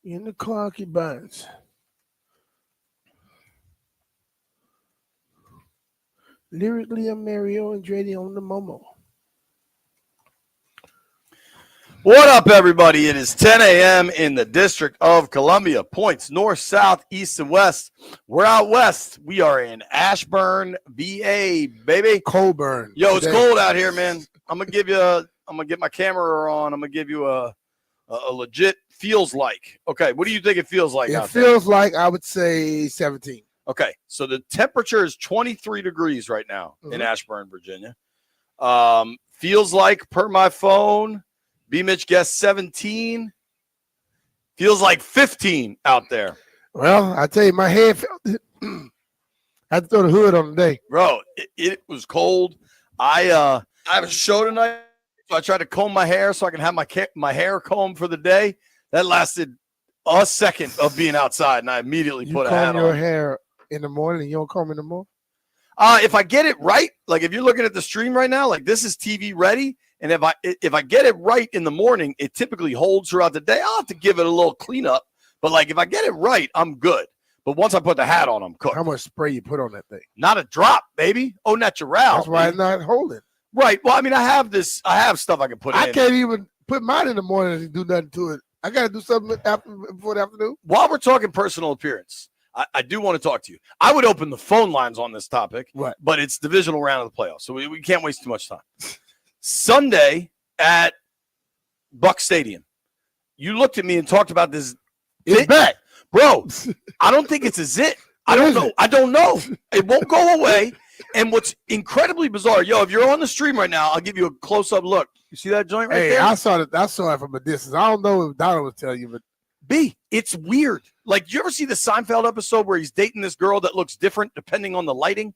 In the Clarky Buns. Lyrically, I'm Mario and Dre on the Momo. What up, everybody? It is 10 a.m. in the District of Columbia. Points north, south, east, and west. We're out west. We are in Ashburn, VA, baby. Colburn. Yo, it's cold out here, man. I'm gonna get my camera on. I'm gonna give you a legit feels like. Okay, what do you think it feels like? It feels like, I would say, 17. Okay, so the temperature is 23 degrees right now in Ashburn, Virginia. Feels like, per my phone, B-Mitch guessed 17. Feels like 15 out there. Well, I tell you, my head felt it. I had to throw the hood on today. Bro, it was cold. I have a show tonight, so I tried to comb my hair so I can have my hair combed for the day. That lasted a second of being outside, and I immediately put a hat on. You comb your hair in the morning and you don't comb in the morning? If I get it right, like if you're looking at the stream right now, like this is TV ready, and if I get it right in the morning, it typically holds throughout the day. I'll have to give it a little cleanup, but like if I get it right, I'm good. But once I put the hat on, I'm cooked. How much spray you put on that thing? Not a drop, baby. Oh, natural. That's why it's not holding. Right. Well, I mean, I have stuff I can put in. I can't even put mine in the morning and do nothing to it. I got to do something before the afternoon. While we're talking personal appearance, I do want to talk to you. I would open the phone lines on this topic, right, but it's divisional round of the playoffs, so we can't waste too much time. Sunday at Buck Stadium, you looked at me and talked about this. It's back. Bro, I don't think it's a zit. I don't know. I don't know. It won't go away. And what's incredibly bizarre, if you're on the stream right now, I'll give you a close-up look. You see that joint right there? I saw it from a distance. I don't know if Donna was telling you, but B, it's weird. Like, you ever see the Seinfeld episode where he's dating this girl that looks different depending on the lighting?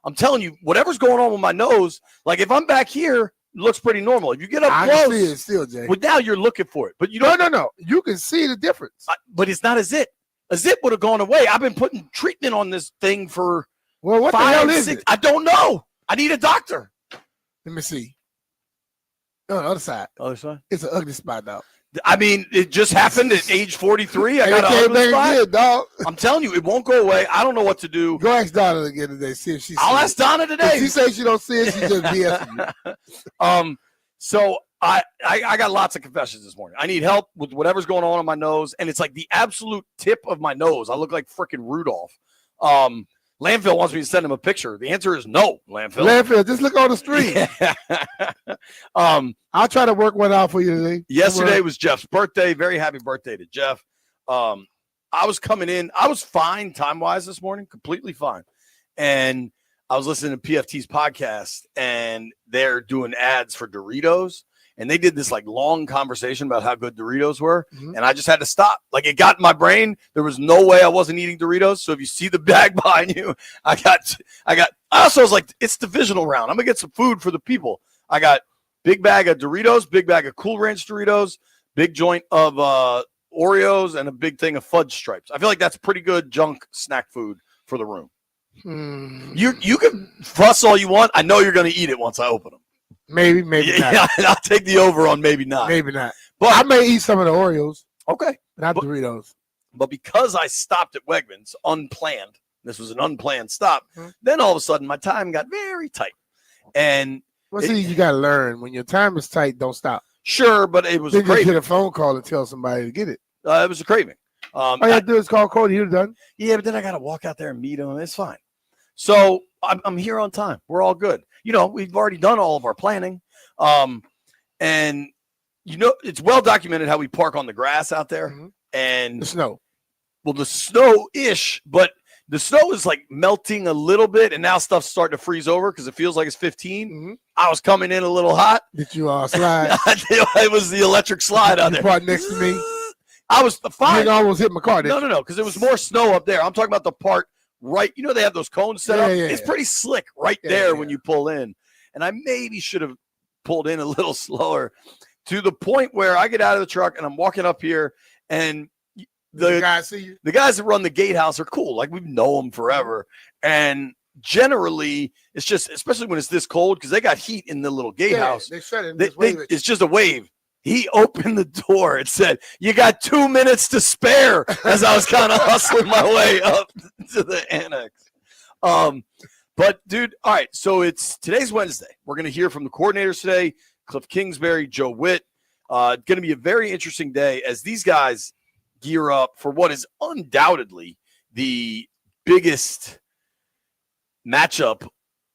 I'm telling you, whatever's going on with my nose, like if I'm back here, it looks pretty normal. If you get up close, I can see it still, Jay. But now you're looking for it. But you don't. No. You can see the difference. But it's not a zit. A zit would have gone away. I've been putting treatment on this thing for what the hell is it? I don't know. I need a doctor. Let me see. No, the other side. Other side? It's an ugly spot, dog. I mean, it just happened at age 43. I got an ugly spot. Again, dog. I'm telling you, it won't go away. I don't know what to do. Go ask Donna again today. See if she. I'll ask Donna today. If she says she don't see it, she just BSing you. So I got lots of confessions this morning. I need help with whatever's going on in my nose, and it's like the absolute tip of my nose. I look like freaking Rudolph. Landfill wants me to send him a picture. The answer is no, Landfill, just look on the street. I'll try to work one out for you today. Yesterday was Jeff's birthday. Very happy birthday to Jeff. I was coming in. I was fine time-wise this morning, completely fine. And I was listening to PFT's podcast, and they're doing ads for Doritos. And they did this like long conversation about how good Doritos were. Mm-hmm. And I just had to stop. Like it got in my brain. There was no way I wasn't eating Doritos. So if you see the bag behind you, I also was like, it's divisional round. I'm going to get some food for the people. I got big bag of Doritos, big bag of Cool Ranch Doritos, big joint of Oreos, and a big thing of fudge stripes. I feel like that's pretty good junk snack food for the room. You can fuss all you want. I know you're going to eat it once I open them. Maybe not. Yeah, I'll take the over on maybe not. Maybe not. But I may eat some of the Oreos. Okay. Not Doritos. But because I stopped at Wegmans unplanned, this was an unplanned stop, then all of a sudden my time got very tight. And you got to learn. When your time is tight, don't stop. Sure, but it was a craving. Just get a phone call and tell somebody to get it. It was a craving. All you have to do is call Cody. You're done. Yeah, but then I got to walk out there and meet him. It's fine. So I'm here on time. We're all good. We've already done all of our planning. And it's well documented how we park on the grass out there and the snow. Well, the snow-ish, but the snow is like melting a little bit, and now stuff's starting to freeze over because it feels like it's 15. Mm-hmm. I was coming in a little hot. Did you slide? It was the electric slide out there. You parked next to me. I was fine. You almost hit my car. No, because there was more snow up there. I'm talking about the part right. They have those cones set up. It's pretty slick right there when you pull in. And I maybe should have pulled in a little slower to the point where I get out of the truck and I'm walking up here, and the guys see you? The guys that run the gatehouse are cool. Like, we know them forever. And generally, it's just, especially when it's this cold, because they got heat in the little gatehouse. They shut it. It's just a wave. He opened the door. It said, "You got 2 minutes to spare," as I was kind of hustling my way up to the annex. But, dude, all right, so today's Wednesday. We're going to hear from the coordinators today, Cliff Kingsbury, Joe Whitt. Going to be a very interesting day as these guys gear up for what is undoubtedly the biggest matchup,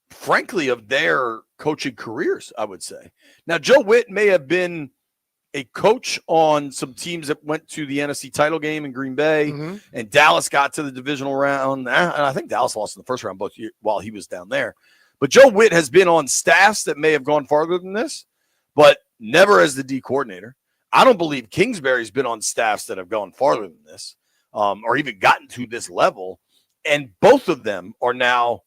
frankly, of their coaching careers, I would say. Now, Joe Whitt may have been a coach on some teams that went to the NFC title game in Green Bay, and Dallas got to the divisional round. And I think Dallas lost in the first round while he was down there. But Joe Whitt has been on staffs that may have gone farther than this, but never as the D coordinator. I don't believe Kingsbury's been on staffs that have gone farther than this, or even gotten to this level. And both of them are now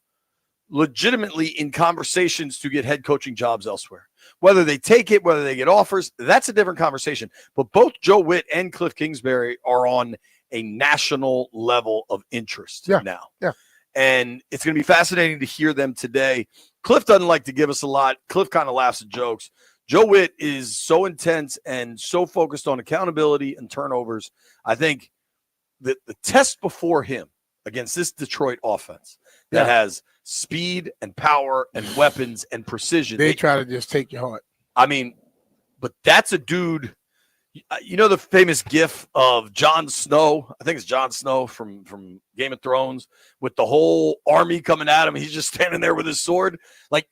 legitimately in conversations to get head coaching jobs elsewhere. Whether they take it, whether they get offers, that's a different conversation. But both Joe Whitt and Cliff Kingsbury are on a national level of interest now. Yeah. And it's going to be fascinating to hear them today. Cliff doesn't like to give us a lot. Cliff kind of laughs at jokes. Joe Whitt is so intense and so focused on accountability and turnovers. I think that the test before him against this Detroit offense that has speed and power and weapons and precision. They try to just take your heart. I mean, but that's a dude. You know the famous gif of Jon Snow? I think it's Jon Snow from Game of Thrones with the whole army coming at him. He's just standing there with his sword. Like,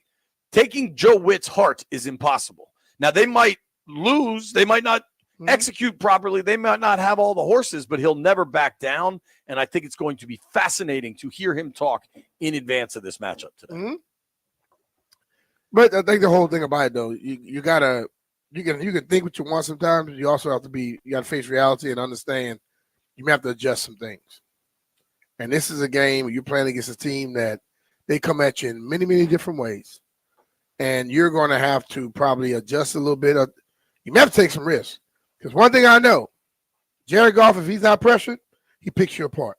taking Joe Whitt's heart is impossible. Now, they might lose. They might not execute properly. They might not have all the horses, but he'll never back down. And I think it's going to be fascinating to hear him talk in advance of this matchup today. But I think the whole thing about it, though, you can think what you want sometimes. You also have to you got to face reality and understand you may have to adjust some things. And this is a game where you're playing against a team that they come at you in many, many different ways. And you're going to have to probably adjust a little bit. You may have to take some risks. Because one thing I know, Jared Goff, if he's not pressured, he picks you apart.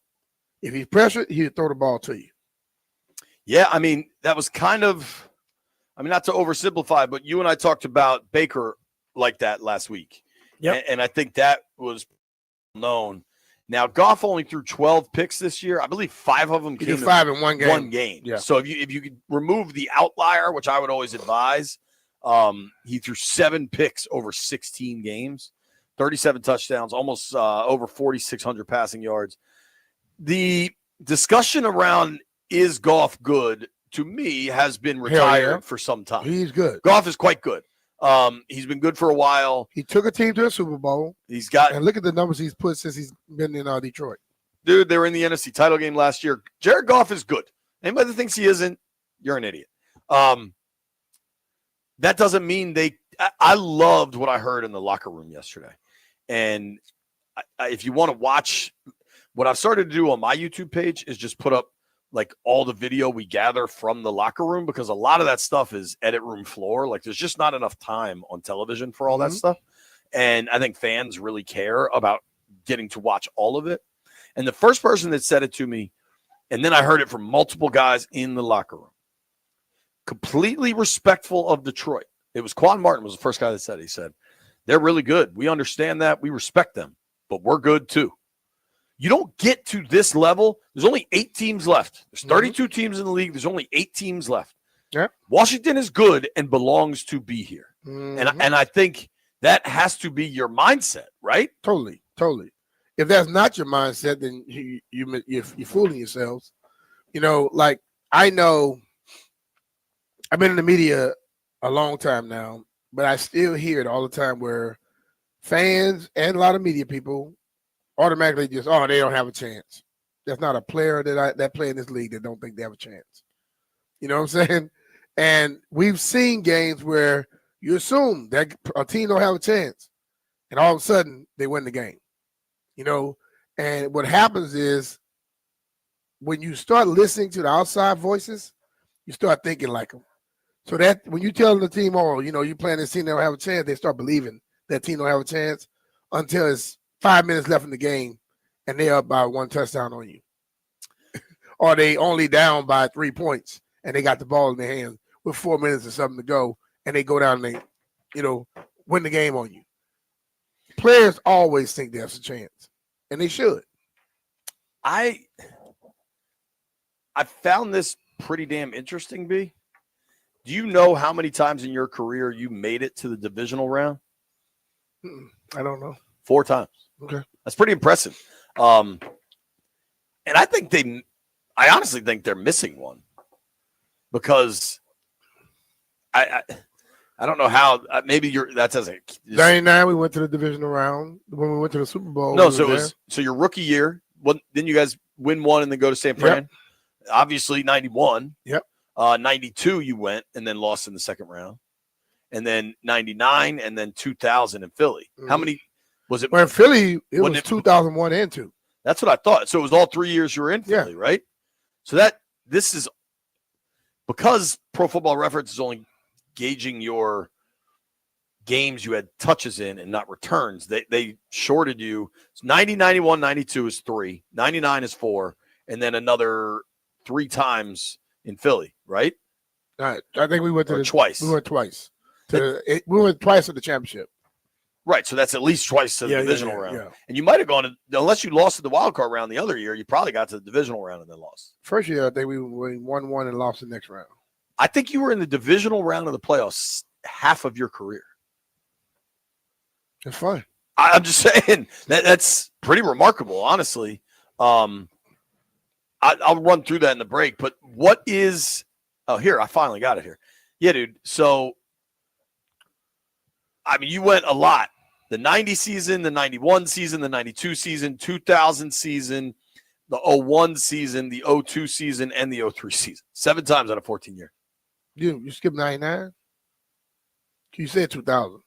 If he's pressured, he'll throw the ball to you. Yeah, I mean, that was kind of, not to oversimplify, but you and I talked about Baker like that last week. Yep. And I think that was known. Now, Goff only threw 12 picks this year. I believe 5 of them came in 5 in one game. One game. Yeah. So if you could remove the outlier, which I would always advise, he threw 7 picks over 16 games. 37 touchdowns, almost over 4,600 passing yards. The discussion around is Goff good, to me, has been retired for some time. He's good. Goff is quite good. He's been good for a while. He took a team to a Super Bowl. And look at the numbers he's put since he's been in Detroit. Dude, they were in the NFC title game last year. Jared Goff is good. Anybody that thinks he isn't, you're an idiot. That doesn't mean I loved what I heard in the locker room yesterday. And if you want to watch, what I've started to do on my YouTube page is just put up like all the video we gather from the locker room, because a lot of that stuff is edit room floor. Like, there's just not enough time on television for all that stuff. And I think fans really care about getting to watch all of it. And the first person that said it to me, and then I heard it from multiple guys in the locker room, completely respectful of Detroit. It was Quan Martin was the first guy that said it. He said, they're really good. We understand that. We respect them, but we're good too. You don't get to this level. There's only 8 teams left. There's 32 teams in the league. There's only 8 teams left. Yeah. Washington is good and belongs to be here. And I think that has to be your mindset, right? Totally. If that's not your mindset, then you're fooling yourselves. You know, like, I know I've been in the media a long time now, but I still hear it all the time where fans and a lot of media people automatically just, they don't have a chance. There's not a player that play in this league that don't think they have a chance. You know what I'm saying? And we've seen games where you assume that a team don't have a chance, and all of a sudden they win the game. You know, and what happens is when you start listening to the outside voices, you start thinking like them. So that when you tell the team, you playing this team, they don't have a chance, they start believing that team don't have a chance until it's 5 minutes left in the game and they're up by 1 touchdown on you. Or they only down by 3 points and they got the ball in their hands with 4 minutes or something to go, and they go down and they, win the game on you. Players always think there's a chance, and they should. I found this pretty damn interesting, B. Do you know how many times in your career you made it to the divisional round? I don't know. 4 times. Okay. That's pretty impressive. And I honestly think they're missing one because I don't know how. Maybe that's as a 99. We went to the divisional round when we went to the Super Bowl. No, so it was your rookie year. Then you guys win one and then go to San Fran. Yep. Obviously, 91. Yep. 92 you went and then lost in the second round, and then 99 and then 2000 in Philly. Mm-hmm. How many was it? Well, in Philly, it was 2001 and 2. That's what I thought. So it was all 3 years you were in Philly, right? So this is because Pro Football Reference is only gauging your games you had touches in and not returns. They shorted you. It's 90, 91, 92 is 3, 99 is 4, and then another 3 times in Philly, right? All right. I think we went to twice. We went twice. We went twice to the championship. Right. So that's at least twice to the divisional round. Yeah. And you might have gone unless you lost to the wild card round the other year, you probably got to the divisional round and then lost. First year, I think we won 1 and lost the next round. I think you were in the divisional round of the playoffs half of your career. It's fun. I'm just saying that's pretty remarkable, honestly. I'll run through that in the break. But what is – here, I finally got it here. Yeah, dude. So, I mean, you went a lot. The 90 season, the 91 season, the 92 season, 2000 season, the 01 season, the 02 season, and the 03 season. 7 times out of 14 years. You skipped 99? You said 2000.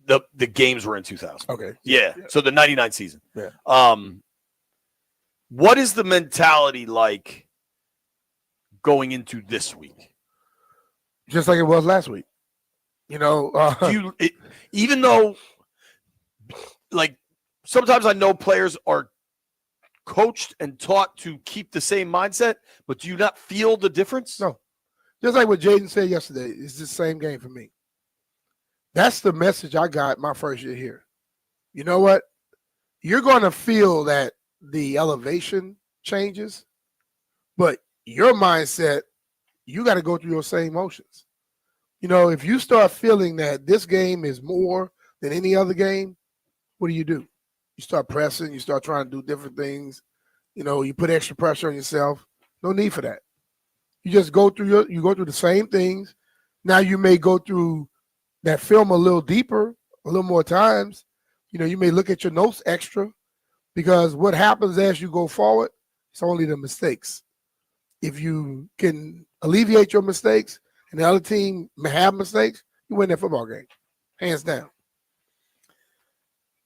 The games were in 2000. Okay. Yeah. So the 99 season. Yeah. What is the mentality like going into this week? Just like it was last week. You know, even though, like, sometimes I know players are coached and taught to keep the same mindset, but do you not feel the difference? No. Just like what Jaden said yesterday, it's the same game for me. That's the message I got my first year here. You know what? You're going to feel that the elevation changes, but your mindset, you got to go through your same motions. You know, if you start feeling that this game is more than any other game, what do? You start pressing, you start trying to do different things. You know, you put extra pressure on yourself. No need for that. You just go through the same things. Now you may go through that film a little deeper, a little more times. You know, you may look at your notes extra because what happens as you go forward, it's only the mistakes. If you can alleviate your mistakes and the other team may have mistakes, you win that football game, hands down.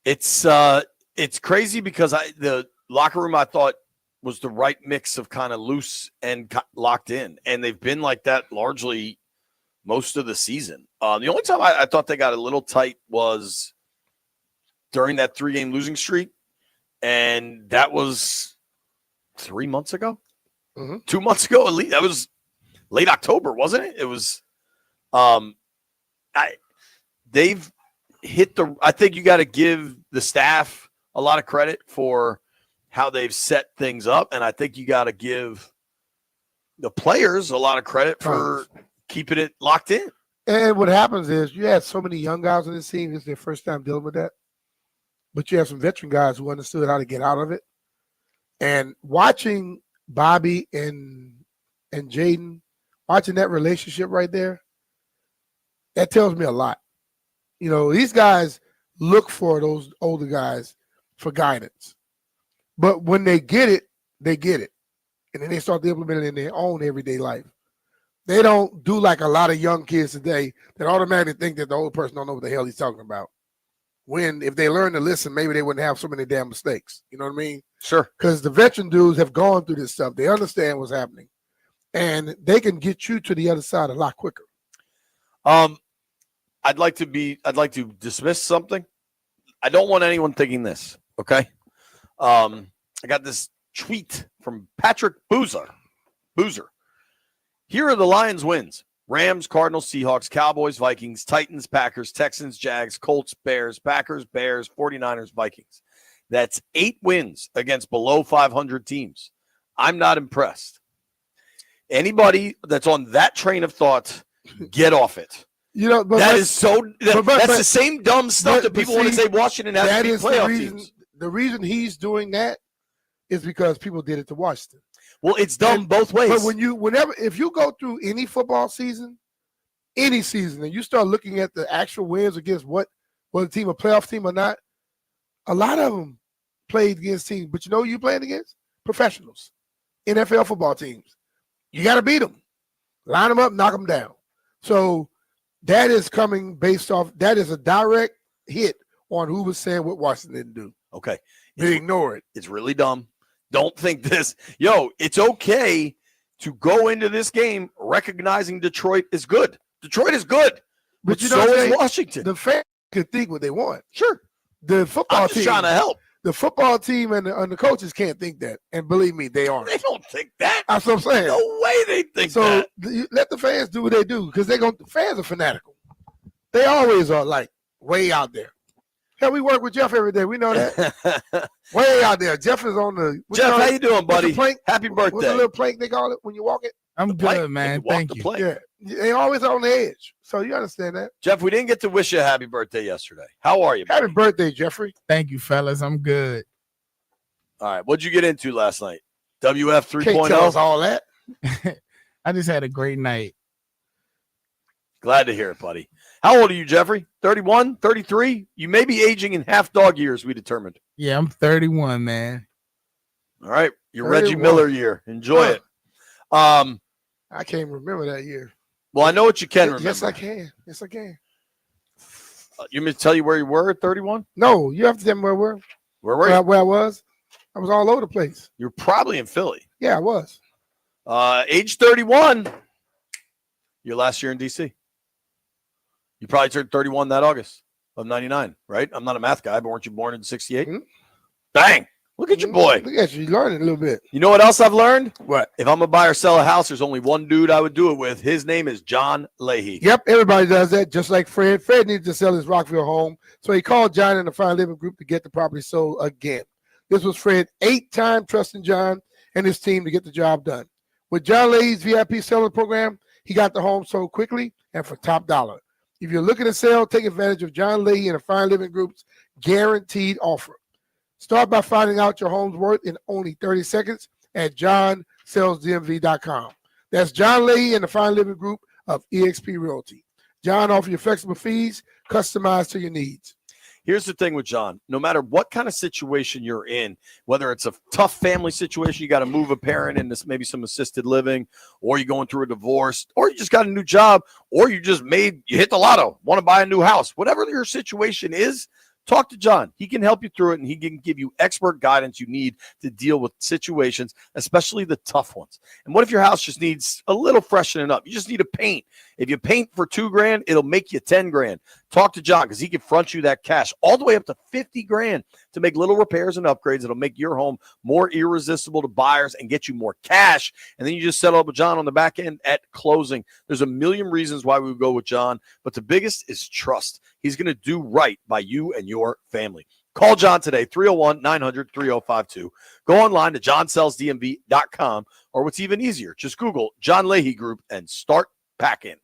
It's crazy because the locker room I thought was the right mix of kind of loose and locked in, and they've been like that largely most of the season. The only time I thought they got a little tight was during that 3-game losing streak, and that was 3 months ago, 2 months ago at least. That was late October, wasn't it? It was. They've hit the. I think you got to give the staff a lot of credit for how they've set things up, and I think you got to give the players a lot of credit for keeping it locked in. And what happens is you have so many young guys on this team. It's their first time dealing with that. But you have some veteran guys who understood how to get out of it. And watching Bobby and Jaden, watching that relationship right there, that tells me a lot. You know, these guys look for those older guys for guidance. But when they get it, they get it. And then they start to implement it in their own everyday life. They don't do like a lot of young kids today that automatically think that the old person don't know what the hell he's talking about. When if they learn to listen, maybe they wouldn't have so many damn mistakes. You know what I mean? Sure. Because the veteran dudes have gone through this stuff. They understand what's happening. And they can get you to the other side a lot quicker. I'd like to dismiss something. I don't want anyone thinking this, okay? I got this tweet from Patrick Boozer. Here are the Lions' wins. Rams, Cardinals, Seahawks, Cowboys, Vikings, Titans, Packers, Texans, Jags, Colts, Bears, Packers, Bears, 49ers, Vikings. That's 8 wins against below 500 teams. I'm not impressed. Anybody that's on that train of thought, get off it. That's the same dumb stuff that people want to say Washington has to beat playoff teams. The reason he's doing that is because people did it to Washington. Well, it's dumb both ways. But if you go through any football season, any season, and you start looking at the actual wins against what a team, a playoff team or not, a lot of them played against teams. But you know who you playing against? Professionals, NFL football teams. You got to beat them. Line them up, knock them down. So that is coming based off, that is a direct hit on who was saying what Washington didn't do. Okay. They ignore it. It's really dumb. Don't think this. It's okay to go into this game recognizing Detroit is good. Detroit is good. But so is Washington. The fans can think what they want. Sure. The football team. I'm just trying to help. The football team and the coaches can't think that. And believe me, they aren't. They don't think that. That's what I'm saying. No way they think that. So let the fans do what they do because the fans are fanatical. They always are like way out there. Hell, we work with Jeff every day. We know that. Way out there. Jeff is on the. Jeff, how you doing, buddy? Happy birthday. What's the little plank they call it when you walk it? I'm good, man. Thank you. Yeah, they always on the edge. So you understand that. Jeff, we didn't get to wish you a happy birthday yesterday. How are you, buddy? Happy birthday, Jeffrey. Thank you, fellas. I'm good. All right. What'd you get into last night? WF 3.0? Can't tell us all that. I just had a great night. Glad to hear it, buddy. How old are you, Jeffrey? 31, 33? You may be aging in half dog years, we determined. Yeah, I'm 31, man. All right. Your Reggie Miller year. Enjoy it. I can't remember that year. Well, I know what you can remember. Yes, I can. Yes, I can. You mean to tell you where you were at 31? No, you have to tell me where we were. Where were you? Where I was. I was all over the place. You're probably in Philly. Yeah, I was. Age 31. Your last year in D.C. You probably turned 31 that August of 99, right? I'm not a math guy, but weren't you born in 68? Mm-hmm. Bang. Look at your boy. Look at you. You learned a little bit. You know what else I've learned? What? If I'm going to buy or sell a house, there's only one dude I would do it with. His name is John Leahy. Yep, everybody does that, just like Fred. Fred needed to sell his Rockville home, so he called John and the Fine Living Group to get the property sold again. This was Fred, 8-time trusting John and his team to get the job done. With John Leahy's VIP selling program, he got the home sold quickly and for top dollar. If you're looking to sell, take advantage of John Leahy and the Fine Living Group's guaranteed offer. Start by finding out your home's worth in only 30 seconds at johnsellsdmv.com. That's John Leahy and the Fine Living Group of eXp Realty. John offers you flexible fees, customized to your needs. Here's the thing with John. No matter what kind of situation you're in, whether it's a tough family situation, you got to move a parent into maybe some assisted living, or you're going through a divorce, or you just got a new job, or you hit the lotto, want to buy a new house. Whatever your situation is, talk to John. He can help you through it, and he can give you expert guidance you need to deal with situations, especially the tough ones. And what if your house just needs a little freshening up? You just need to paint. If you paint for $2,000, it'll make you $10,000. Talk to John because he can front you that cash all the way up to $50,000 to make little repairs and upgrades. It'll make your home more irresistible to buyers and get you more cash. And then you just settle up with John on the back end at closing. There's a million reasons why we would go with John, but the biggest is trust. He's going to do right by you and your family. Call John today, 301-900-3052. Go online to johnsellsdmv.com, or what's even easier, just Google John Leahy Group and start packing.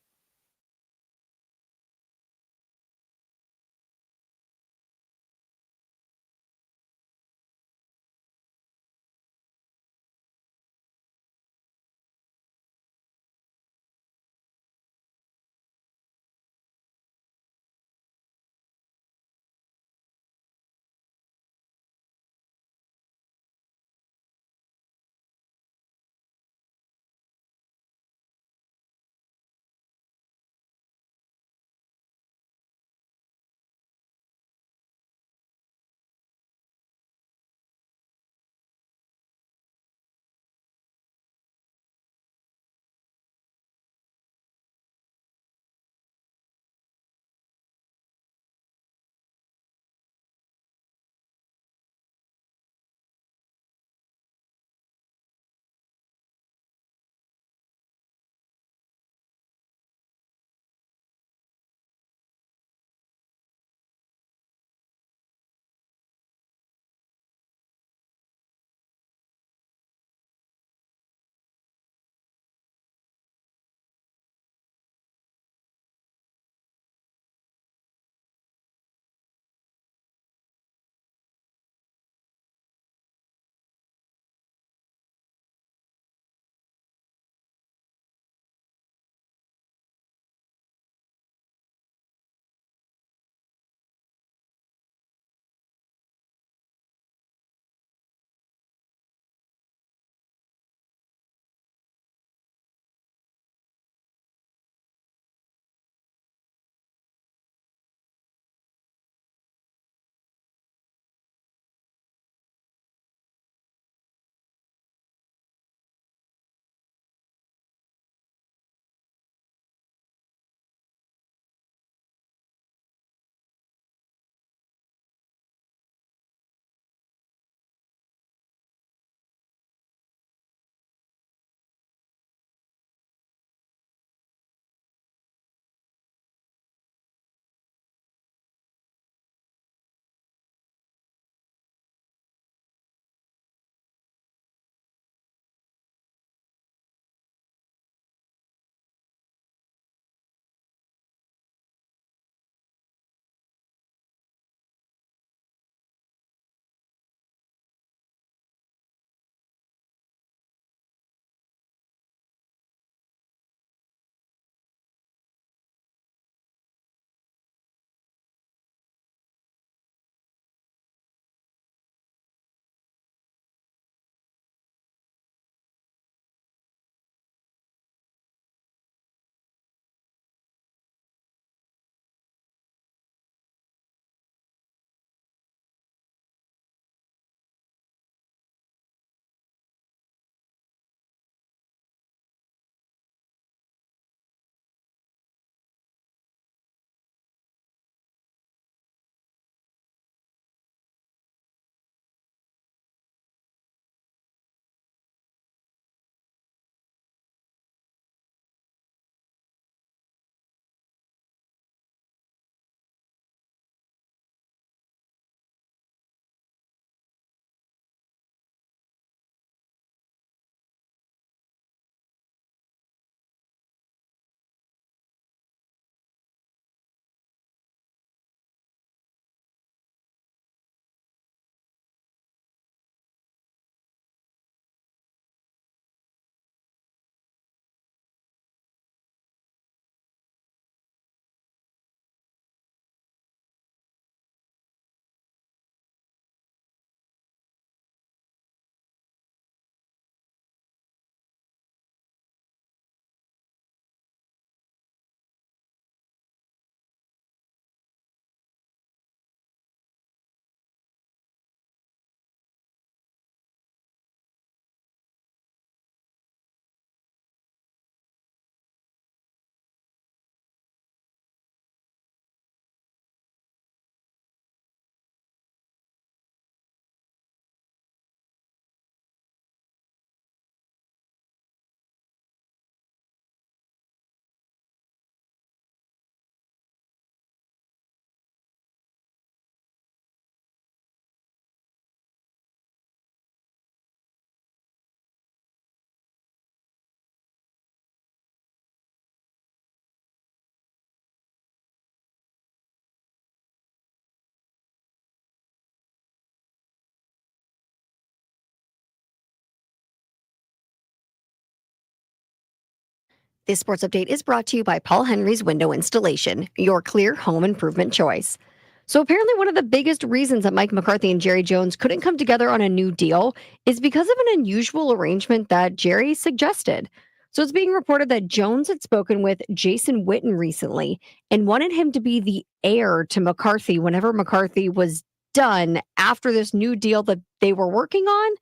This sports update is brought to you by Paul Henry's Window Installation, your clear home improvement choice. So apparently one of the biggest reasons that Mike McCarthy and Jerry Jones couldn't come together on a new deal is because of an unusual arrangement that Jerry suggested. So it's being reported that Jones had spoken with Jason Witten recently and wanted him to be the heir to McCarthy whenever McCarthy was done after this new deal that they were working on.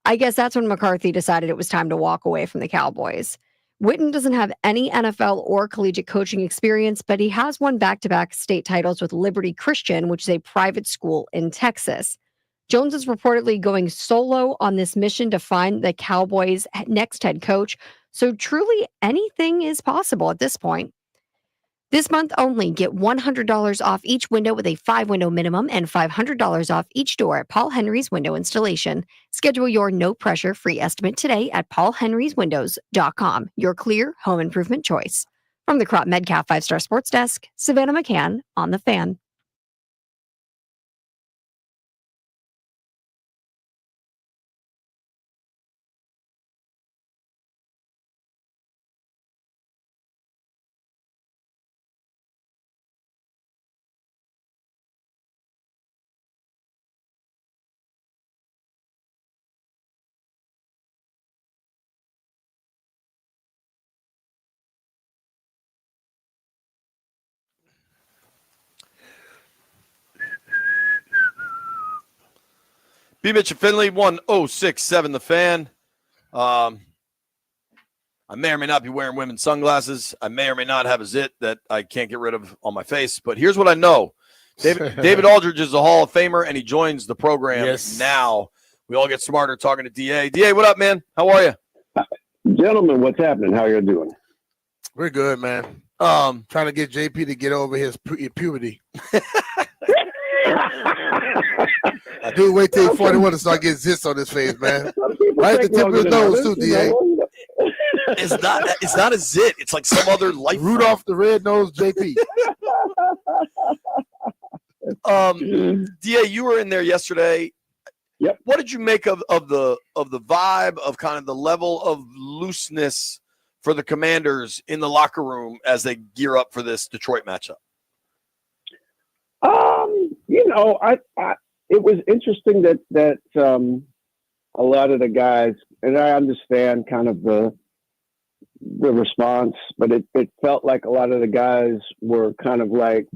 I guess that's when McCarthy decided it was time to walk away from the Cowboys. Witten doesn't have any NFL or collegiate coaching experience, but he has won back-to-back state titles with Liberty Christian, which is a private school in Texas. Jones is reportedly going solo on this mission to find the Cowboys' next head coach, so truly anything is possible at this point. This month only, get $100 off each window with a 5-window minimum and $500 off each door at Paul Henry's Window Installation. Schedule your no-pressure free estimate today at paulhenryswindows.com, your clear home improvement choice. From the Crop Medcalf 5-Star Sports Desk, Savannah McCann on The Fan. B. Mitch and Finley, 1067 The Fan. I may or may not be wearing women's sunglasses. I may or may not have a zit that I can't get rid of on my face. But here's what I know. David Aldridge is a Hall of Famer, and he joins the program now. We all get smarter talking to DA. DA, what up, man? How are you? Gentlemen, what's happening? How you doing? We're good, man. Trying to get JP to get over his puberty. Dude, wait till he's 41 to start getting zits on his face, man. Right at the tip of his nose, too, DA. It's not a zit. It's like some other life. Rudolph the Red-Nosed JP. DA, you were in there yesterday. Yep. What did you make of the vibe of kind of the level of looseness for the Commanders in the locker room as they gear up for this Detroit matchup? It was interesting that a lot of the guys, and I understand kind of the response, but it felt like a lot of the guys were kind of like,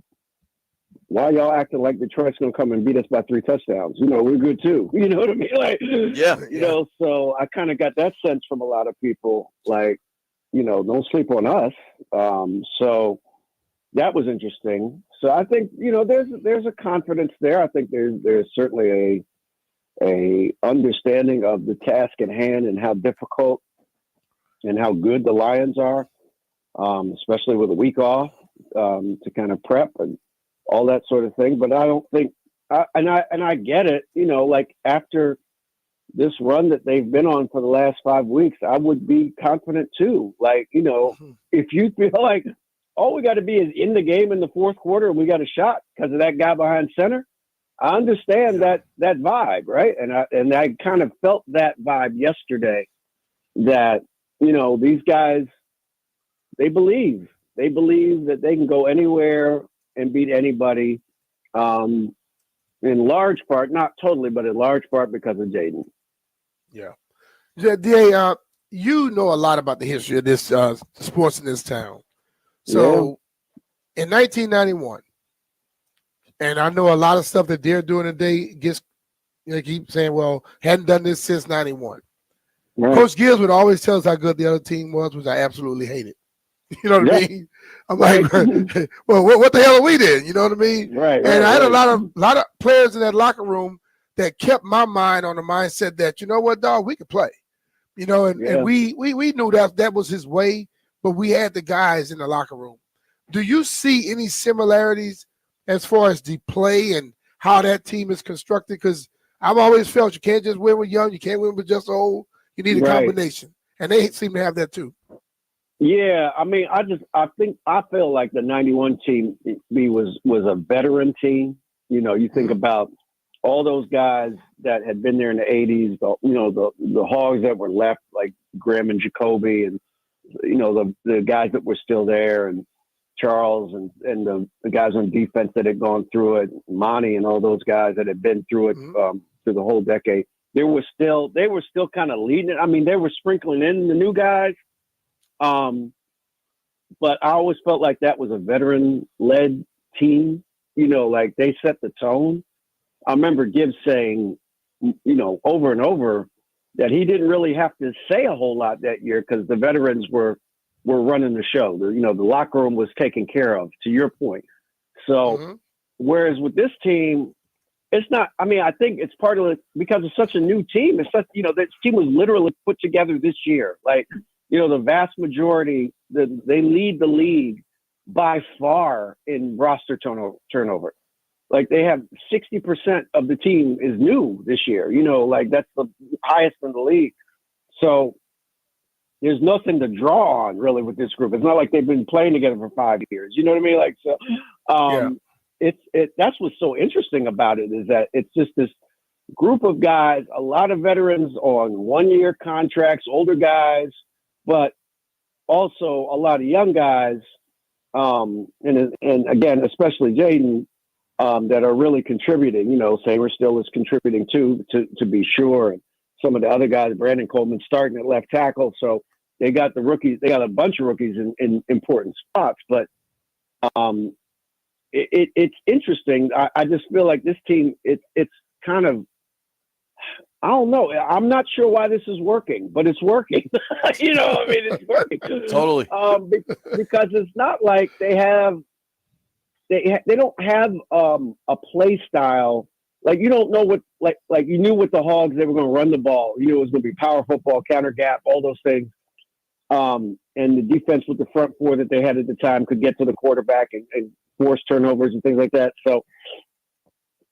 why y'all acting like Detroit's going to come and beat us by 3 touchdowns? We're good too. You know what I mean? Like, so I kind of got that sense from a lot of people, like, don't sleep on us. So that was interesting. So I think, there's a confidence there. I think there's certainly a understanding of the task at hand and how difficult and how good the Lions are, especially with a week off to kind of prep and all that sort of thing. But I don't think, and I get it, like after this run that they've been on for the last 5 weeks, I would be confident too. Like, if you feel like all we got to be is in the game in the fourth quarter and we got a shot because of that guy behind center, I understand that vibe, right? And I kind of felt that vibe yesterday that, these guys, they believe that they can go anywhere and beat anybody, in large part, not totally, but in large part because of Jaden. Yeah. DA, you know a lot about the history of this sports in this town. So in 1991, and I know a lot of stuff that they're doing today keep saying, well, hadn't done this since 91. Right. Coach Gibbs would always tell us how good the other team was, which I absolutely hated. You know what I mean? I'm like, well, what the hell are we then? You know what I mean? Right. And I had a lot of players in that locker room that kept my mind on the mindset that, you know what, dog, we could play. And we knew that was his way, but we had the guys in the locker room. Do you see any similarities as far as the play and how that team is constructed? Because I've always felt you can't just win with young, you can't win with just old. You need a combination, and they seem to have that too. Yeah, I mean, I feel like the '91 team was a veteran team. You think about all those guys that had been there in the '80s. The Hogs that were left, like Graham and Jacoby, and the guys that were still there, and Charles and the guys on defense that had gone through it, Monty and all those guys that had been through it through the whole decade. They were still kind of leading it. I mean, they were sprinkling in the new guys. But I always felt like that was a veteran-led team. Like they set the tone. I remember Gibbs saying, over and over that he didn't really have to say a whole lot that year because the veterans were running the show. The locker room was taken care of, to your point. So whereas with this team, it's not, I mean, I think it's part of it because it's such a new team. It's such, this team was literally put together this year. Like, the vast majority, they lead the league by far in roster turnover. Like they have 60% of the team is new this year, like that's the highest in the league. So there's nothing to draw on really with this group. It's not like they've been playing together for 5 years. You know what I mean? Like, so that's what's so interesting about it is that it's just this group of guys, a lot of veterans on 1-year contracts, older guys, but also a lot of young guys. And again, especially Jaden, that are really contributing, Sanger still is contributing too, to be sure. And some of the other guys, Brandon Coleman starting at left tackle. So they got the rookies, they got a bunch of rookies in important spots, but it's interesting. I just feel like this team, it's kind of, I don't know. I'm not sure why this is working, but it's working. It's working. Totally. Because it's not like they don't have a play style. Like you don't know what, like you knew with the Hogs, they were going to run the ball. You knew it was going to be power football, counter gap, all those things. And the defense with the front four that they had at the time could get to the quarterback and force turnovers and things like that. So,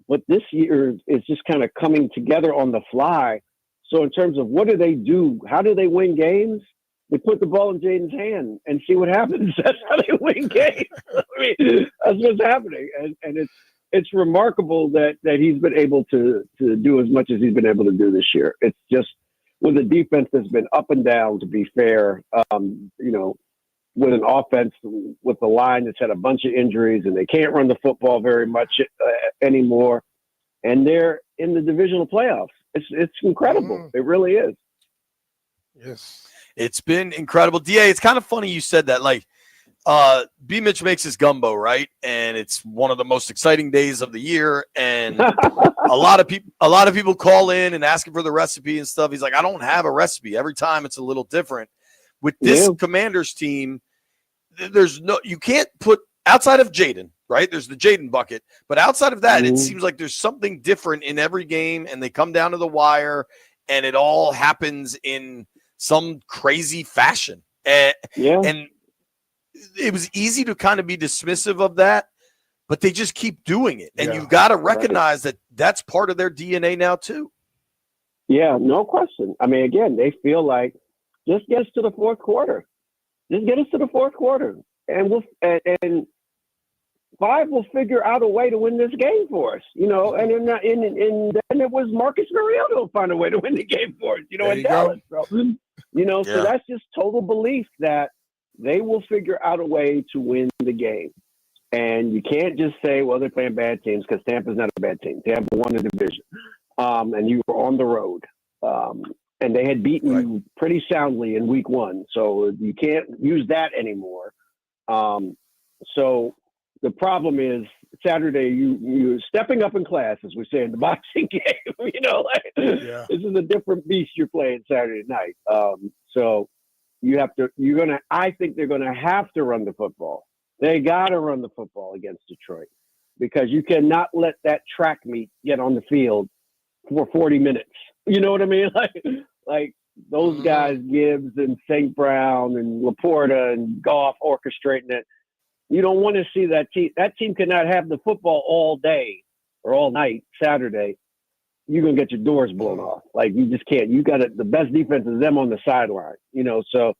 but this year is just kind of coming together on the fly. So in terms of what do they do? How do they win games? They put the ball in Jaden's hand and see what happens. That's how they win games. I mean, that's what's happening. And it's remarkable that he's been able to do as much as he's been able to do this year. It's just with a defense that's been up and down, to be fair, with an offense with a line that's had a bunch of injuries and they can't run the football very much anymore. And they're in the divisional playoffs. It's incredible. It really is. Yes. It's been incredible. DA, it's kind of funny you said that. Like, B. Mitch makes his gumbo, right? And it's one of the most exciting days of the year. And a lot of people call in and asking for the recipe and stuff. He's like, I don't have a recipe. Every time it's a little different. With this Commanders team, you can't put outside of Jaden, right? There's the Jaden bucket, but outside of that, it seems like there's something different in every game, and they come down to the wire, and it all happens in some crazy fashion. And it was easy to kind of be dismissive of that, but they just keep doing it, and you've got to recognize that that's part of their DNA now too. Yeah, no question. I mean, again, they feel like just get us to the fourth quarter. Just get us to the fourth quarter, and and Five will figure out a way to win this game for us. And then it was Marcus Mariota will find a way to win the game for us. In Dallas. So, so that's just total belief that they will figure out a way to win the game. And you can't just say, well, they're playing bad teams, because Tampa's not a bad team. Tampa won the division, and you were on the road. And they had beaten you pretty soundly in week 1. So you can't use that anymore. So the problem is Saturday, you're stepping up in class, as we say in the boxing game. This is a different beast you're playing Saturday night. So I think they're going to have to run the football. They got to run the football against Detroit, because you cannot let that track meet get on the field for 40 minutes. You know what I mean? Like those guys, Gibbs and St. Brown and Laporta and Goff orchestrating it. You don't want to see that team. That team cannot have the football all day or all night Saturday. You're going to get your doors blown off. Like, you just can't. You got the best defense is them on the sideline, so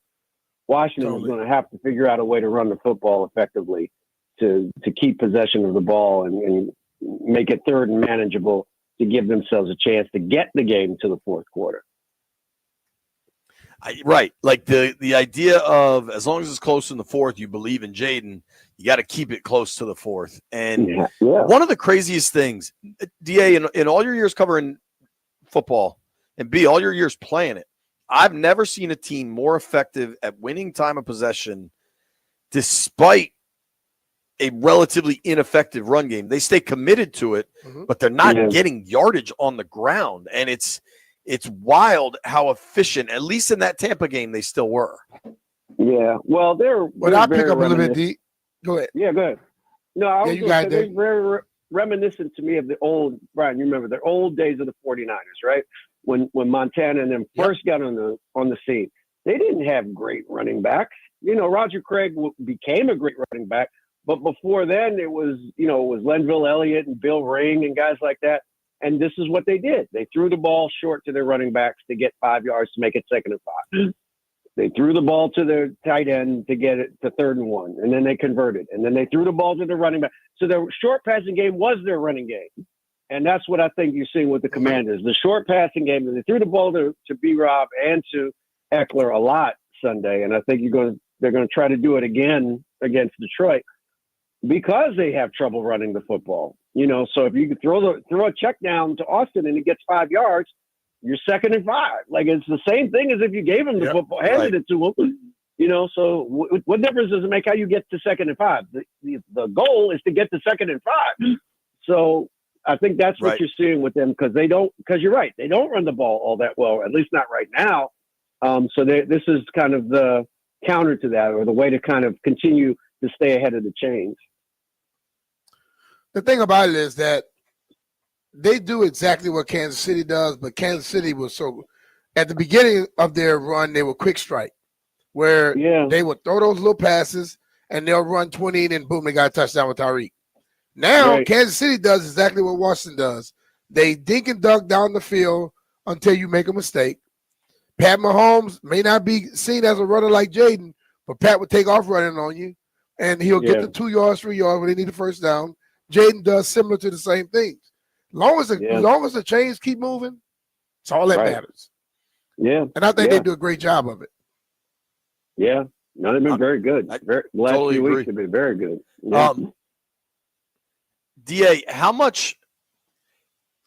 Washington is going to have to figure out a way to run the football effectively to keep possession of the ball and make it third and manageable, to give themselves a chance to get the game to the fourth quarter. Right. Like the idea of as long as it's close in the fourth, you believe in Jaden, you got to keep it close to the fourth. And one of the craziest things, DA, in all your years covering football and B, all your years playing it, I've never seen a team more effective at winning time of possession despite a relatively ineffective run game. They stay committed to it, but they're not getting yardage on the ground. And it's wild how efficient, at least in that Tampa game, they still were. Yeah. Well, I'll pick up a little bit, D. Go ahead. Yeah, go ahead. No, I was you got they're very reminiscent to me of the old, Brian, you remember the old days of the 49ers, right? When Montana and them first got on the scene. They didn't have great running backs. Roger Craig became a great running back, but before then it was Lenville Elliott and Bill Ring and guys like that. And this is what they did. They threw the ball short to their running backs to get 5 yards to make it 2nd and 5. They threw the ball to their tight end to get it to 3rd and 1, and then they converted. And then they threw the ball to the running back. So their short passing game was their running game. And that's what I think you're seeing with the Commanders. The short passing game, and they threw the ball to B-Rob and to Eckler a lot Sunday. And I think they're going to try to do it again against Detroit because they have trouble running the football. So if you could throw a check down to Austin and he gets 5 yards, you're 2nd and 5. Like, it's the same thing as if you gave him the football, handed it to him. So what difference does it make how you get to 2nd and 5? The goal is to get to 2nd and 5. So I think that's what you're seeing with them because you're right. They don't run the ball all that well, at least not right now. So this is kind of the counter to that, or the way to kind of continue to stay ahead of the chains. The thing about it is that they do exactly what Kansas City does, but Kansas City was at the beginning of their run, they were quick strike, where they would throw those little passes and they'll run 20 and then boom, they got a touchdown with Tyreek. Now, Kansas City does exactly what Washington does. They dink and dunk down the field until you make a mistake. Pat Mahomes may not be seen as a runner like Jaden, but Pat would take off running on you, and he'll get the 2 yards, 3 yards when they need the first down. Jaden does similar to the same things. As long as the chains keep moving, it's all that matters. Yeah. And I think they do a great job of it. Yeah. No, they've been very good. The last few weeks have been very good. Yeah. DA, how much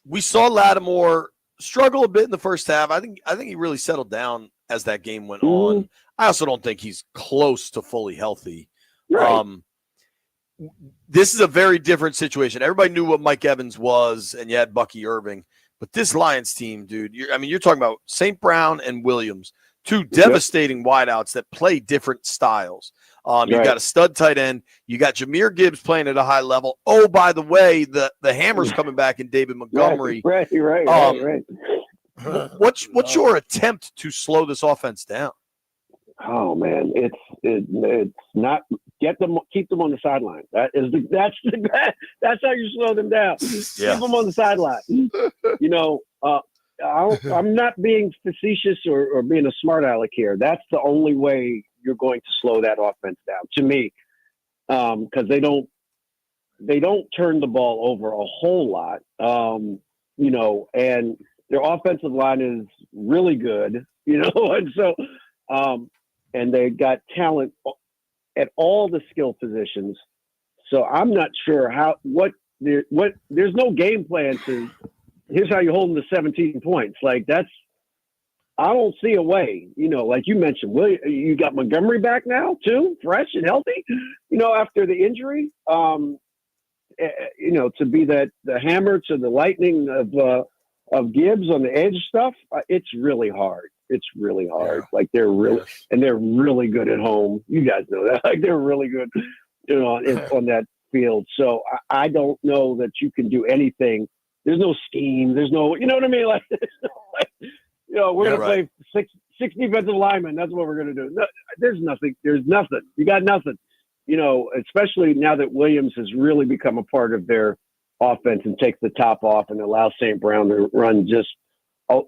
we saw Lattimore struggle a bit in the first half. I think he really settled down as that game went on. I also don't think he's close to fully healthy. Right. This is a very different situation. Everybody knew what Mike Evans was, and you had Bucky Irving. But this Lions team, dude, you're talking about St. Brown and Williams, two devastating wideouts that play different styles. You got a stud tight end. You got Jahmyr Gibbs playing at a high level. Oh, by the way, the hammer's coming back in David Montgomery. Right. What's your attempt to slow this offense down? Oh man, it's not keep them on the sideline. That's how you slow them down. Keep them on the sideline. I'm not being facetious or being a smart aleck here. That's the only way you're going to slow that offense down, to me, because they don't turn the ball over a whole lot. And their offensive line is really good, and so. And they got talent at all the skill positions. So I'm not sure there's no game plan to, here's how you hold them to 17 points. Like I don't see a way, like you mentioned, you got Montgomery back now too, fresh and healthy, after the injury, to be the hammer to the lightning of Gibbs on the edge stuff. It's really hard. It's really hard. Yeah. Like they're really good at home. You guys know that. Like they're really good, on that field. So I don't know that you can do anything. There's no scheme. There's no, you know what I mean? Like, we're going to play six defensive linemen. That's what we're going to do. No, there's nothing. There's nothing. You got nothing, especially now that Williams has really become a part of their offense and takes the top off and allows St. Brown to run just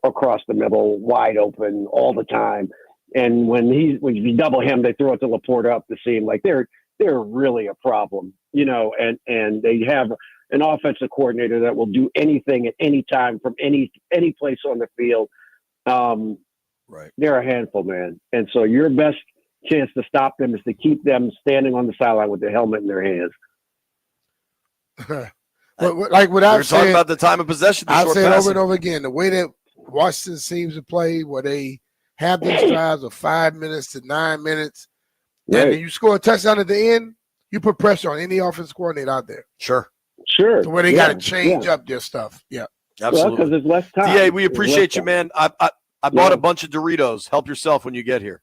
across the middle, wide open all the time. And when you double him, they throw it to Laporta up the seam. Like they're really a problem, and they have an offensive coordinator that will do anything at any time from any place on the field. Right. they're a handful, man. And so your best chance to stop them is to keep them standing on the sideline with their helmet in their hands. like what We're I've talking said, about the time of possession. I've said over passing. and over again, the way that Washington seems to play, where they have these drives of 5 minutes to 9 minutes, Right. and then you score a touchdown at the end, you put pressure on any offensive coordinator out there. Sure. So where they got to change up their stuff. Yeah. Absolutely. Because there's less time. DA, we appreciate you, man. I bought a bunch of Doritos. Help yourself when you get here.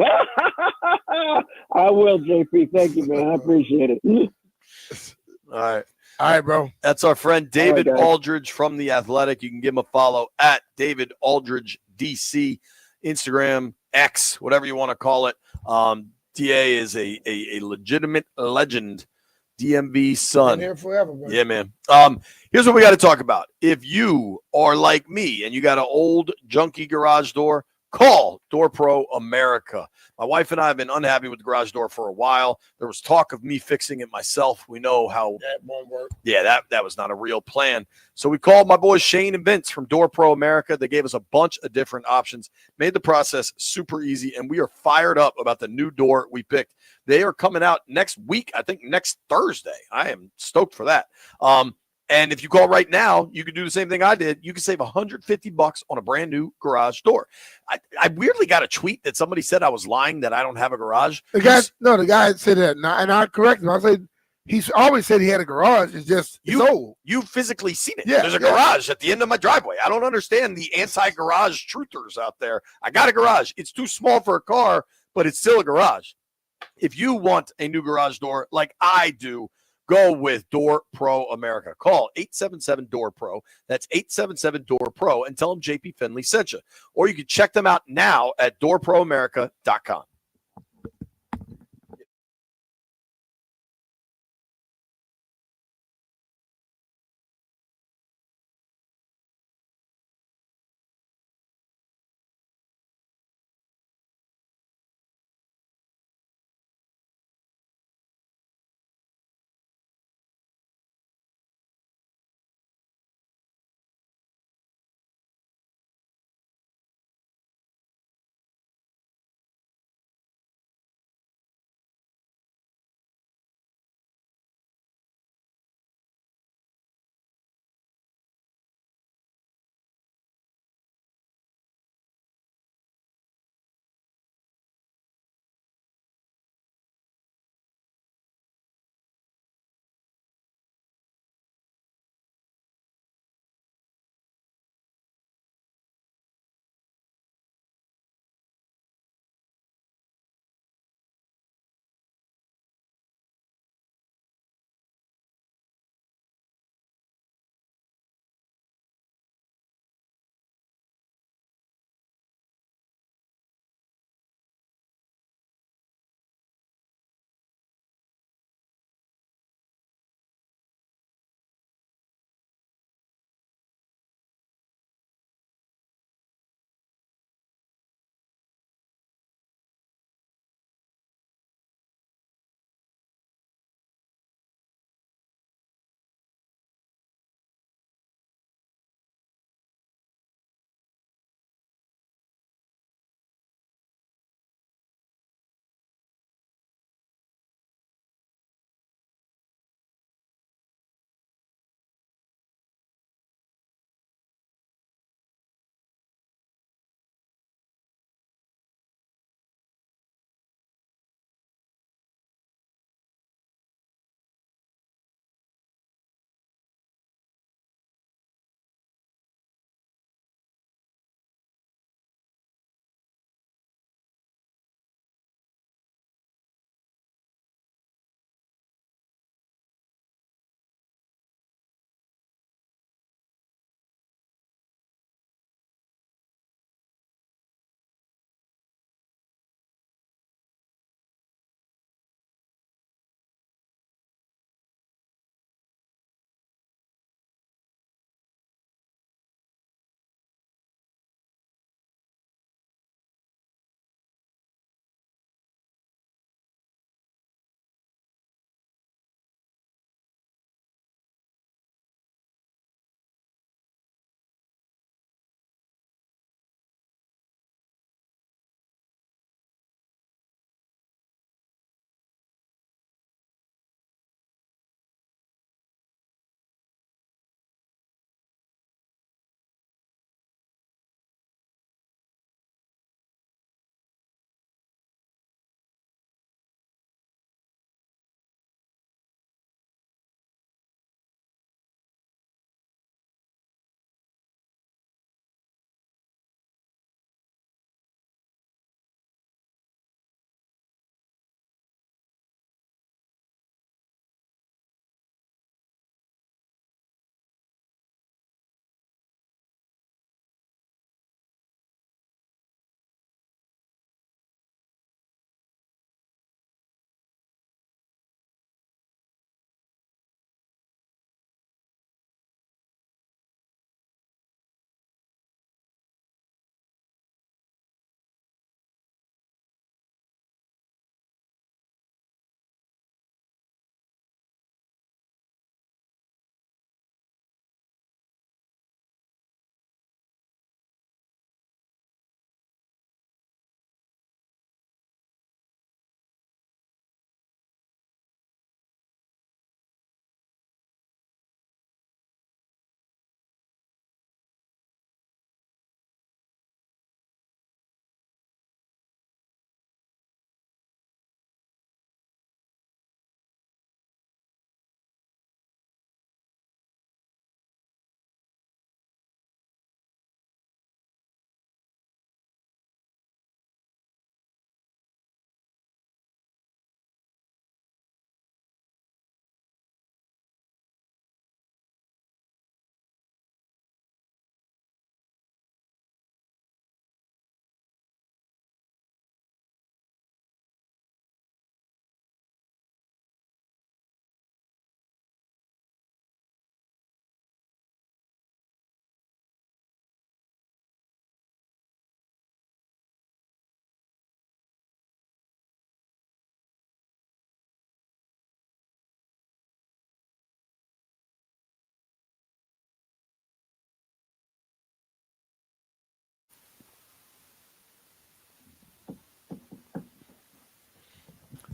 I will, JP. Thank you, man. I appreciate it. All right. All right, bro. That's our friend David guys. Aldridge from The Athletic. You can give him a follow at David Aldridge DC, Instagram, X, whatever you want to call it. DA is a legitimate legend. DMV son. Been here forever, bro. Yeah, man. Here's what we got to talk about. If you are like me and you got an old junky garage door, call Door Pro America. My wife and I have been unhappy with the garage door for a while. There was talk of me fixing it myself. We know how that won't work. Yeah, that was not a real plan. So we called my boys Shane and Vince from Door Pro America. They gave us a bunch of different options, made the process super easy, and we are fired up about the new door we picked. They are coming out next week, I think next Thursday. I am stoked for that. And if you call right now, you can do the same thing I did. You can save $150 on a brand new garage door. I weirdly got a tweet that somebody said I was lying that I don't have a garage. The guy said that, and I corrected him. I said he's always said he had a garage. It's just it's old. You've physically seen it. Yeah, There's a garage at the end of my driveway. I don't understand the anti-garage truthers out there. I got a garage. It's too small for a car, but it's still a garage. If you want a new garage door like I do, go with Door Pro America. Call 877-DOOR-PRO. That's 877-DOOR-PRO and tell them JP Finley sent you. Or you can check them out now at doorproamerica.com.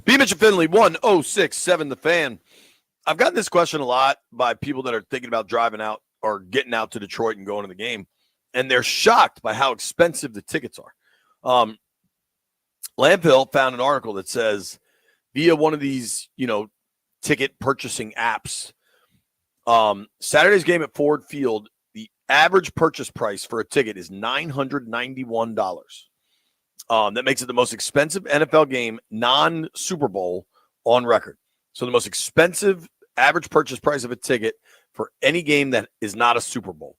B. Mitchell Finley, 1067 The Fan. I've gotten this question a lot by people that are thinking about driving out or getting out to Detroit and going to the game, and they're shocked by how expensive the tickets are. Lamphill found an article that says via one of these, ticket purchasing apps, Saturday's game at Ford Field, the average purchase price for a ticket is $991. That makes it the most expensive NFL game, non-Super Bowl, on record. So the most expensive average purchase price of a ticket for any game that is not a Super Bowl.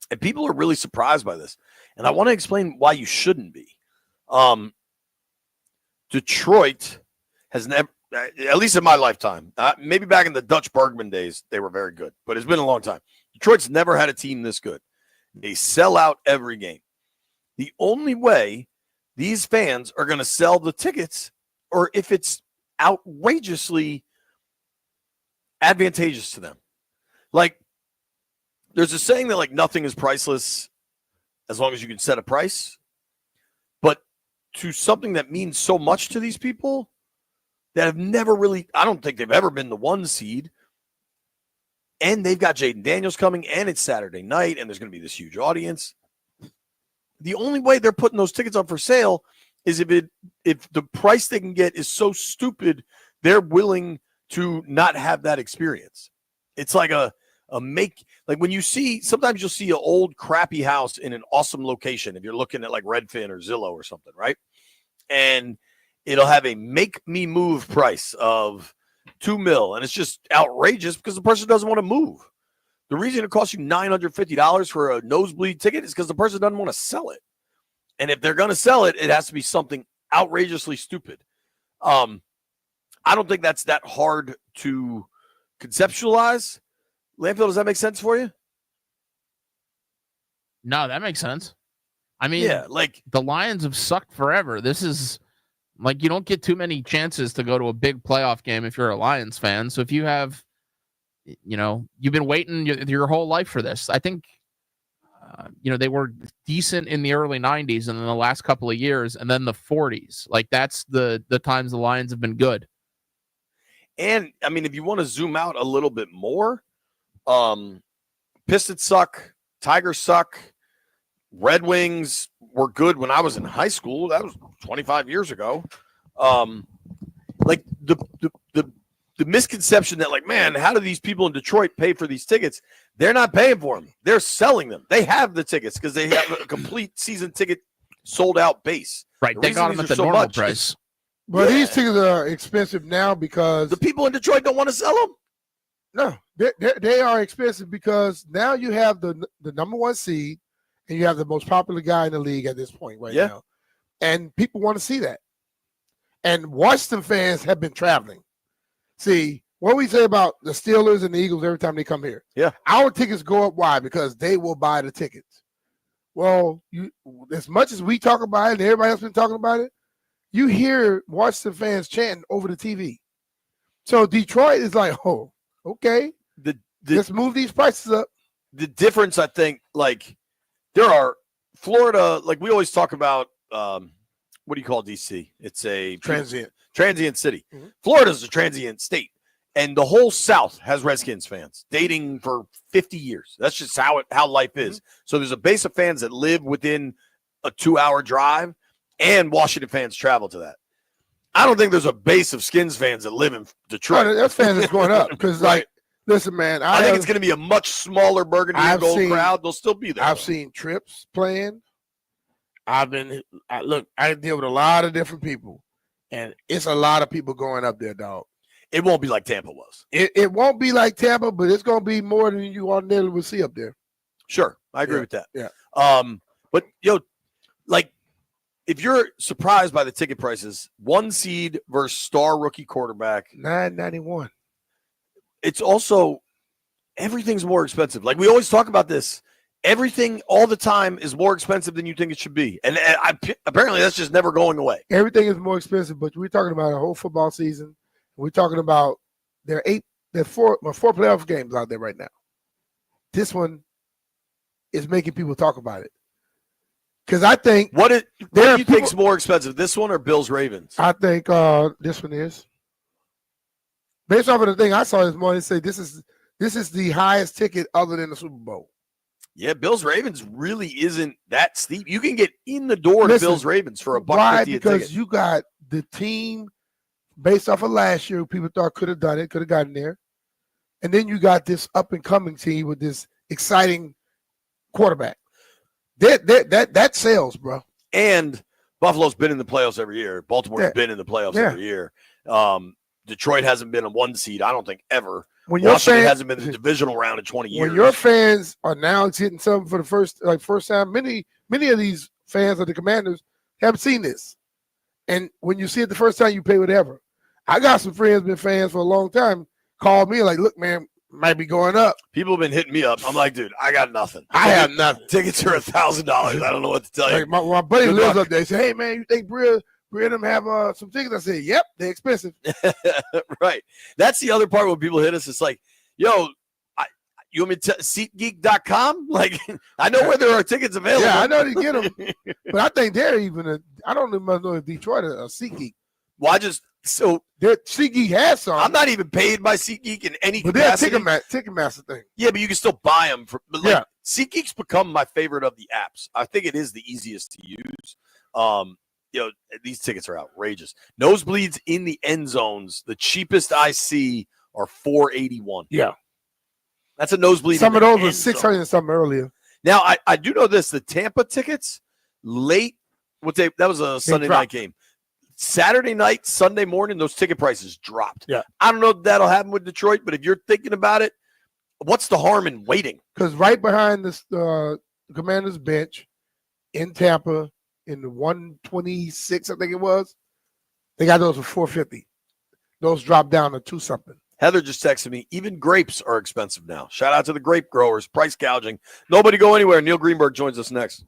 And people are really surprised by this. And I want to explain why you shouldn't be. Detroit has never, at least in my lifetime, maybe back in the Dutch Bergman days, they were very good. But it's been a long time. Detroit's never had a team this good. They sell out every game. The only way these fans are going to sell the tickets, or if it's outrageously advantageous to them. Like, there's a saying that, like, nothing is priceless as long as you can set a price. But to something that means so much to these people that have never really, I don't think they've ever been the 1 seed. And they've got Jaden Daniels coming, and it's Saturday night, and there's going to be this huge audience. The only way they're putting those tickets up for sale is if the price they can get is so stupid, they're willing to not have that experience. It's like like when you see, sometimes you'll see an old crappy house in an awesome location. If you're looking at like Redfin or Zillow or something, right? And it'll have a make me move price of $2 million. And it's just outrageous because the person doesn't want to move. The reason it costs you $950 for a nosebleed ticket is because the person doesn't want to sell it. And if they're going to sell it, it has to be something outrageously stupid. I don't think that's that hard to conceptualize. Lamphill, does that make sense for you? No, that makes sense. I mean, yeah, like the Lions have sucked forever. This is like, you don't get too many chances to go to a big playoff game if you're a Lions fan. So if you have, you've been waiting your whole life for this. I think, they were decent in the early 90s and then the last couple of years and then the 40s. Like, that's the times the Lions have been good. And, I mean, if you want to zoom out a little bit more, Pistons suck, Tigers suck, Red Wings were good when I was in high school. That was 25 years ago. Like, the misconception that, like, man, how do these people in Detroit pay for these tickets? They're not paying for them. They're selling them. They have the tickets because they have a complete season ticket sold out base. Right. They got them at the normal price. But these tickets are expensive now because the people in Detroit don't want to sell them. No, they are expensive because now you have the number 1 seed and you have the most popular guy in the league at this point right now. And people want to see that. And Washington fans have been traveling. See, what we say about the Steelers and the Eagles every time they come here. Yeah. Our tickets go up. Why? Because they will buy the tickets. Well, as much as we talk about it and everybody else been talking about it, you hear Washington fans chanting over the TV. So Detroit is like, oh, okay, let's move these prices up. The difference, I think, like, there are Florida, like we always talk about, what do you call DC? It's a transient city. Mm-hmm. Florida's a transient state. And the whole South has Redskins fans dating for 50 years. That's just how life is. Mm-hmm. So there's a base of fans that live within a 2-hour drive, and Washington fans travel to that. I don't think there's a base of Skins fans that live in Detroit. No, that fans is going up because, like, listen, man, I think it's going to be a much smaller burgundy and gold crowd. They'll still be there. I've seen trips playing. I deal with a lot of different people, and it's a lot of people going up there, dog. It won't be like Tampa was. It won't be like Tampa, but it's going to be more than you ordinarily would see up there. Sure, I agree with that. Yeah. But like, if you're surprised by the ticket prices, 1 seed versus star rookie quarterback, $991. It's also, everything's more expensive. Like, we always talk about this. Everything all the time is more expensive than you think it should be. And apparently that's just never going away. Everything is more expensive, but we're talking about a whole football season. We're talking about there are 4 playoff games out there right now. This one is making people talk about it. Because I think What do there are you people. think's more expensive, this one or Bills Ravens? I think this one is based off of the thing I saw this morning. Say this is the highest ticket other than the Super Bowl. Yeah, Bills Ravens really isn't that steep. You can get in the door to Listen, Bills Ravens for $1.50 Why? a Because ticket. you got the team based off of last year. People thought could have done it, could have gotten there, and then you got this up and coming team with this exciting quarterback. That sells, bro. And Buffalo's been in the playoffs every year. Baltimore's been in the playoffs every year. Detroit hasn't been a 1 seed, I don't think, ever. When Washington hasn't been in the divisional round in 20 years. When your fans are now getting something for the first time, many of these fans of the Commanders haven't seen this. And when you see it the first time, you pay whatever. I got some friends been fans for a long time, called me like, look, man, might be going up. People have been hitting me up. I'm like, dude, I got nothing. I have nothing. Tickets are $1,000. I don't know what to tell you. Like my buddy Good lives luck. up there. He said, hey, man, you think Bria and them have some tickets? I said, yep, they're expensive. Right. That's the other part when people hit us. It's like, yo, you want me to SeatGeek.com? Like, I know where there are tickets available. Yeah, I know they get them. But I think they're even I don't even know if Detroit is a SeatGeek. Well, SeatGeek has some. I'm not even paid by SeatGeek in any But they're a capacity. Ticketmaster thing. Yeah, but you can still buy them. Yeah. SeatGeek's become my favorite of the apps. I think it is the easiest to use. These tickets are outrageous. Nosebleeds in the end zones, the cheapest I see are $481. Yeah. That's a nosebleed. Some of in the those were end zone. 600 and something earlier. Now, I do know this. The Tampa tickets, late, that was a Sunday night game. Saturday night, Sunday morning, those ticket prices dropped. Yeah. I don't know if that'll happen with Detroit, but if you're thinking about it, what's the harm in waiting? Because right behind the Commanders bench in Tampa, in the 126, I think it was, they got those for $450. Those dropped down to $2 something. Heather just texted me, even grapes are expensive now. Shout out to the grape growers, price gouging. Nobody go anywhere. Neil Greenberg joins us next.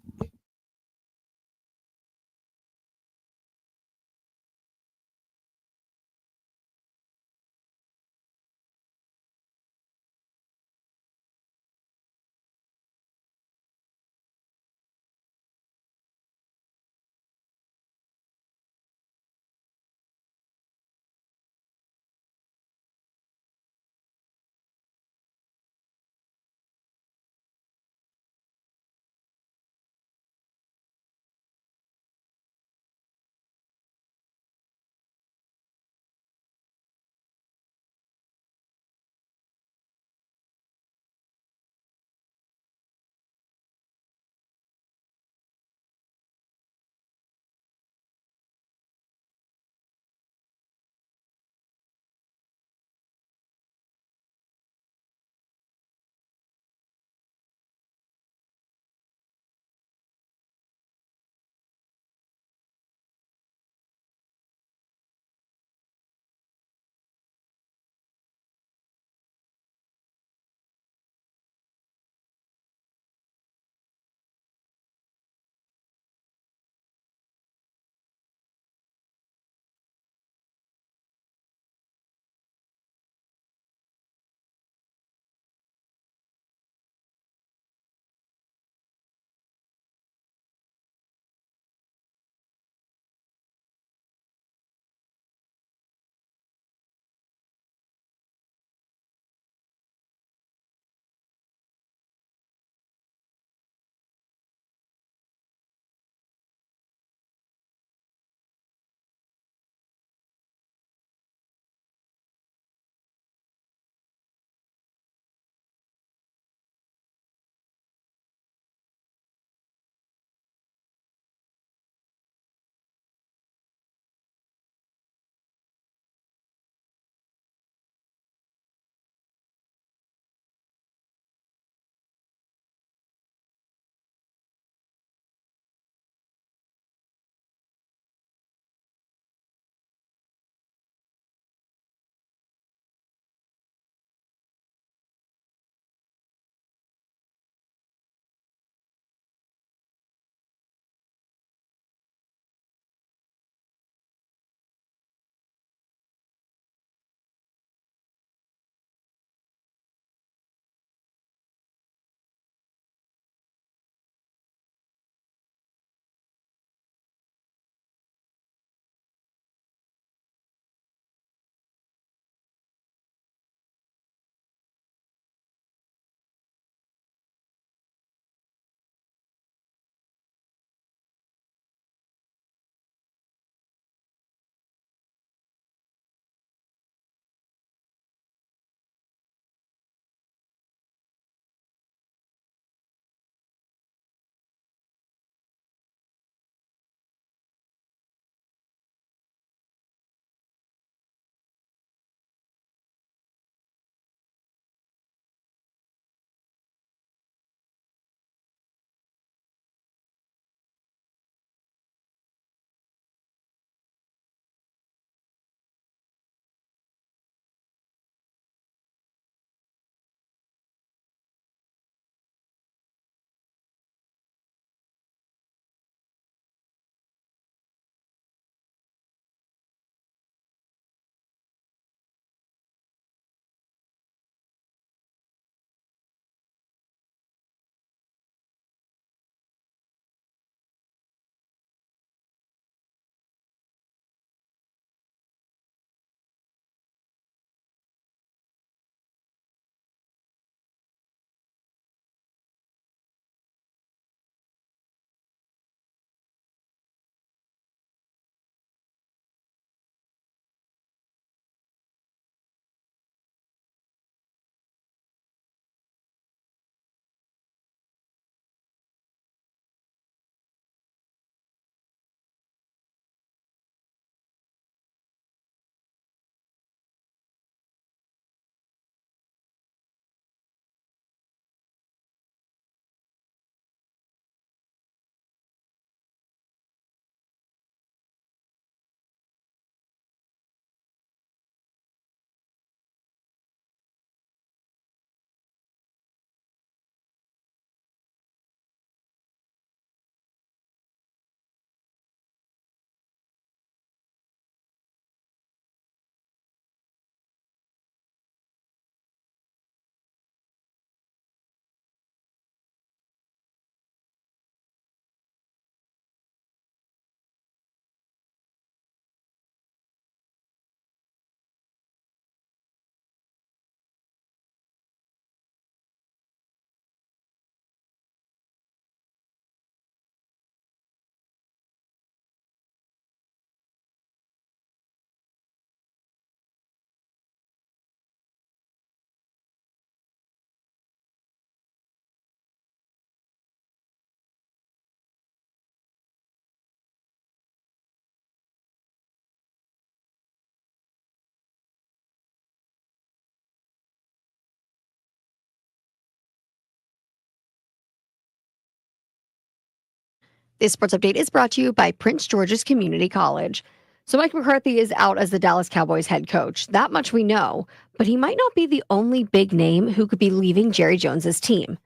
This sports update is brought to you by Prince George's Community College. So Mike McCarthy is out as the Dallas Cowboys head coach. That much we know, but he might not be the only big name who could be leaving Jerry Jones's team.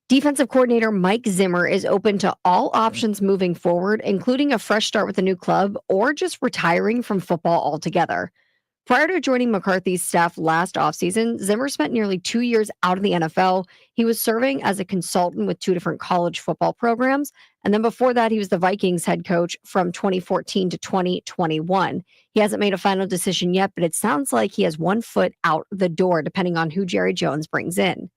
Defensive coordinator Mike Zimmer is open to all options moving forward, including a fresh start with a new club or just retiring from football altogether. Prior to joining McCarthy's staff last offseason, Zimmer spent nearly 2 years out of the NFL. He was serving as a consultant with 2 different college football programs. And then before that, he was the Vikings head coach from 2014 to 2021. He hasn't made a final decision yet, but it sounds like he has one foot out the door, depending on who Jerry Jones brings in.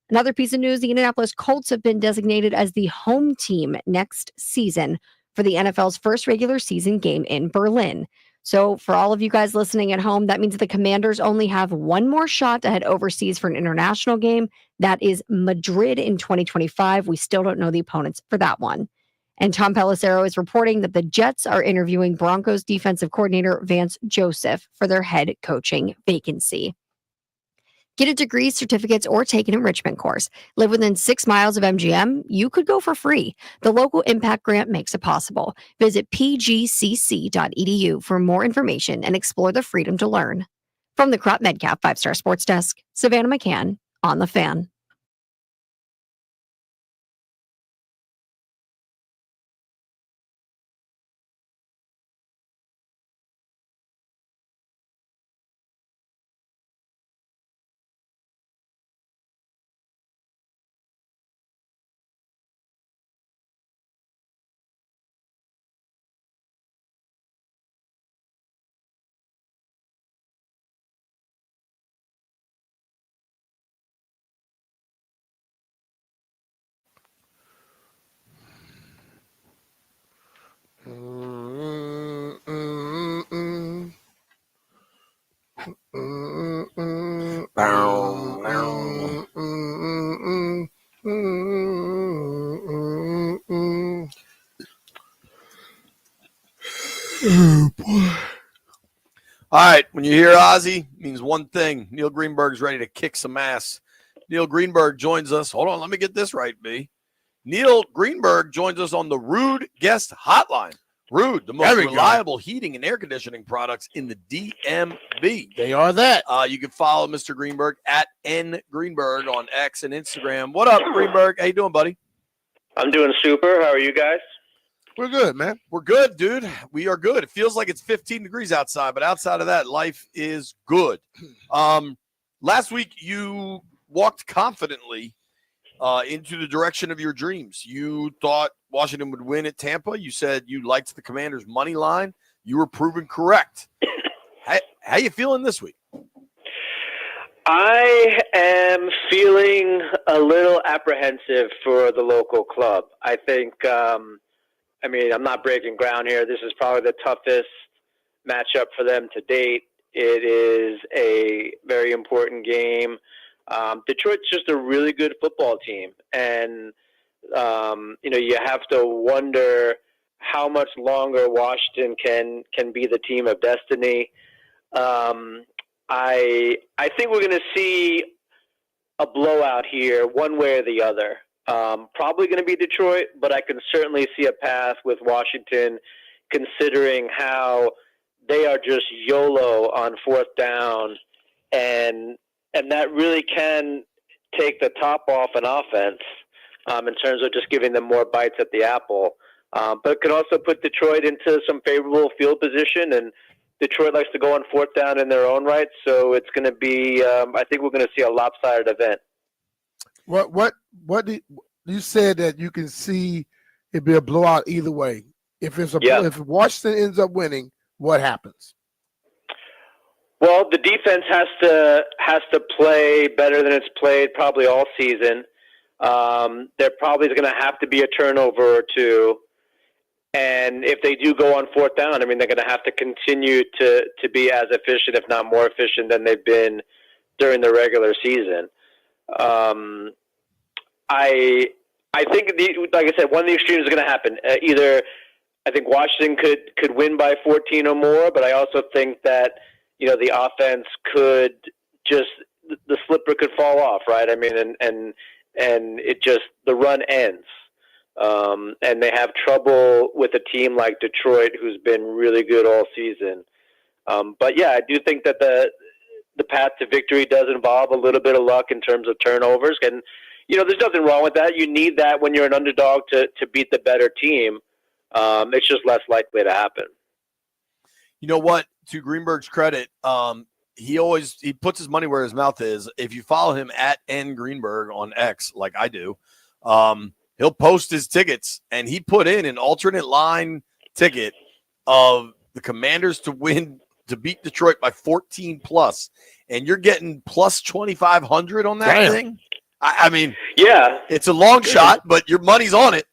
Another piece of news, the Indianapolis Colts have been designated as the home team next season for the NFL's first regular season game in Berlin. So for all of you guys listening at home, that means the Commanders only have one more shot to head overseas for an international game. That is Madrid in 2025. We still don't know the opponents for that one. And Tom Pelissero is reporting that the Jets are interviewing Broncos defensive coordinator Vance Joseph for their head coaching vacancy. Get a degree, certificates, or take an enrichment course. Live within 6 miles of MGM. You could go for free. The local impact grant makes it possible. Visit pgcc.edu for more information and explore the freedom to learn. From the Crop Medcap 5-Star Sports Desk, Savannah McCann on The Fan. All right, when you hear Ozzy, it means one thing. Neil Greenberg's ready to kick some ass. Neil Greenberg joins us. Hold on, let me get this right, B. Neil Greenberg joins us on the Rude Guest Hotline. Rude, the most reliable heating and air conditioning products in the DMV. They are that. You can follow Mr. Greenberg at @ngreenberg on X and Instagram. What up, Greenberg? How you doing, buddy? I'm doing super. How are you guys? We're good, man. We're good, dude. We are good. It feels like it's 15 degrees outside, but outside of that, life is good. Last week, you walked confidently into the direction of your dreams. You thought Washington would win at Tampa. You said you liked the Commanders' money line. You were proven correct. How you feeling this week? I am feeling a little apprehensive for the local club. I think, I'm not breaking ground here. This is probably the toughest matchup for them to date. It is a very important game. Detroit's just a really good football team. And, you have to wonder how much longer Washington can be the team of destiny. I think we're going to see a blowout here one way or the other. Probably going to be Detroit, but I can certainly see a path with Washington considering how they are just YOLO on fourth down, and that really can take the top off an offense in terms of just giving them more bites at the apple. But it can also put Detroit into some favorable field position, and Detroit likes to go on fourth down in their own right, so it's going to be I think we're going to see a lopsided event. What did you said that you can see it be a blowout either way? If Washington ends up winning, what happens? Well, the defense has to play better than it's played probably all season. There probably is going to have to be a turnover or two. And if they do go on fourth down, they're going to have to continue to be as efficient, if not more efficient, than they've been during the regular season. I think, like I said, one of the extremes is going to happen. Either I think Washington could win by 14 or more, but I also think that the offense could just the slipper could fall off, right? And it just the run ends. and they have trouble with a team like Detroit, who's been really good all season. But yeah, I do think that the path to victory does involve a little bit of luck in terms of turnovers. And, there's nothing wrong with that. You need that when you're an underdog to beat the better team. It's just less likely to happen. You know what? To Greenberg's credit, he puts his money where his mouth is. If you follow him at @Greenberg on X, like I do, he'll post his tickets, and he put in an alternate line ticket of the Commanders to beat Detroit by 14 plus, and you're getting plus 2,500 on that thing. I mean, yeah, it's a long shot, but your money's on it,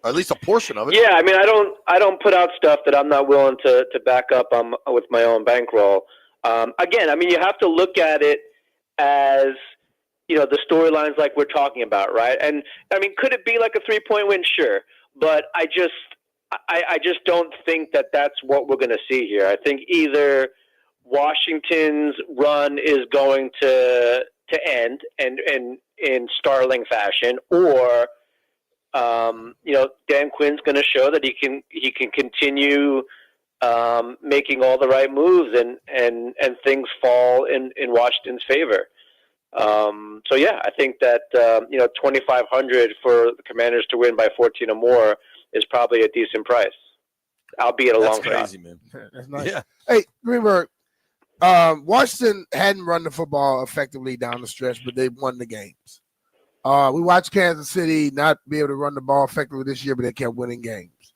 or at least a portion of it. Yeah, I mean, I don't put out stuff that I'm not willing to back up with my own bankroll. Again, I mean, you have to look at it as, the storylines like we're talking about, right? And I mean, could it be like a 3-point win? Sure, but I just don't think that that's what we're going to see here. I think either Washington's run is going to end and in startling fashion, or Dan Quinn's going to show that he can continue making all the right moves and things fall in Washington's favor. So yeah, I think that 2,500 for the Commanders to win by 14 or more is probably a decent price, albeit a long crazy, shot. Man. That's nice. Yeah. Hey, Greenberg, Washington hadn't run the football effectively down the stretch, but they won the games. We watched Kansas City not be able to run the ball effectively this year, but they kept winning games.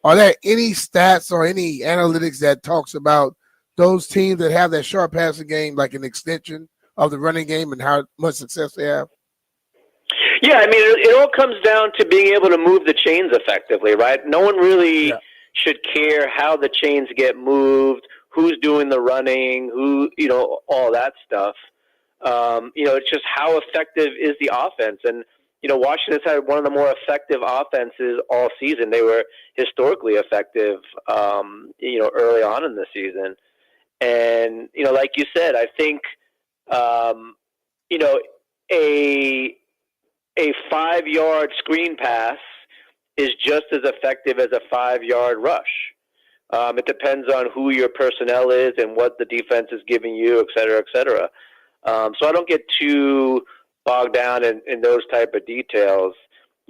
Are there any stats or any analytics that talks about those teams that have that short passing game like an extension of the running game and how much success they have? Yeah, I mean, it all comes down to being able to move the chains effectively, right? No one really should care how the chains get moved, who's doing the running, all that stuff. It's just how effective is the offense. And, Washington's had one of the more effective offenses all season. They were historically effective, early on in the season. And, like you said, I think, a 5-yard screen pass is just as effective as a 5-yard rush. It depends on who your personnel is and what the defense is giving you, et cetera, et cetera. So I don't get too bogged down in those type of details.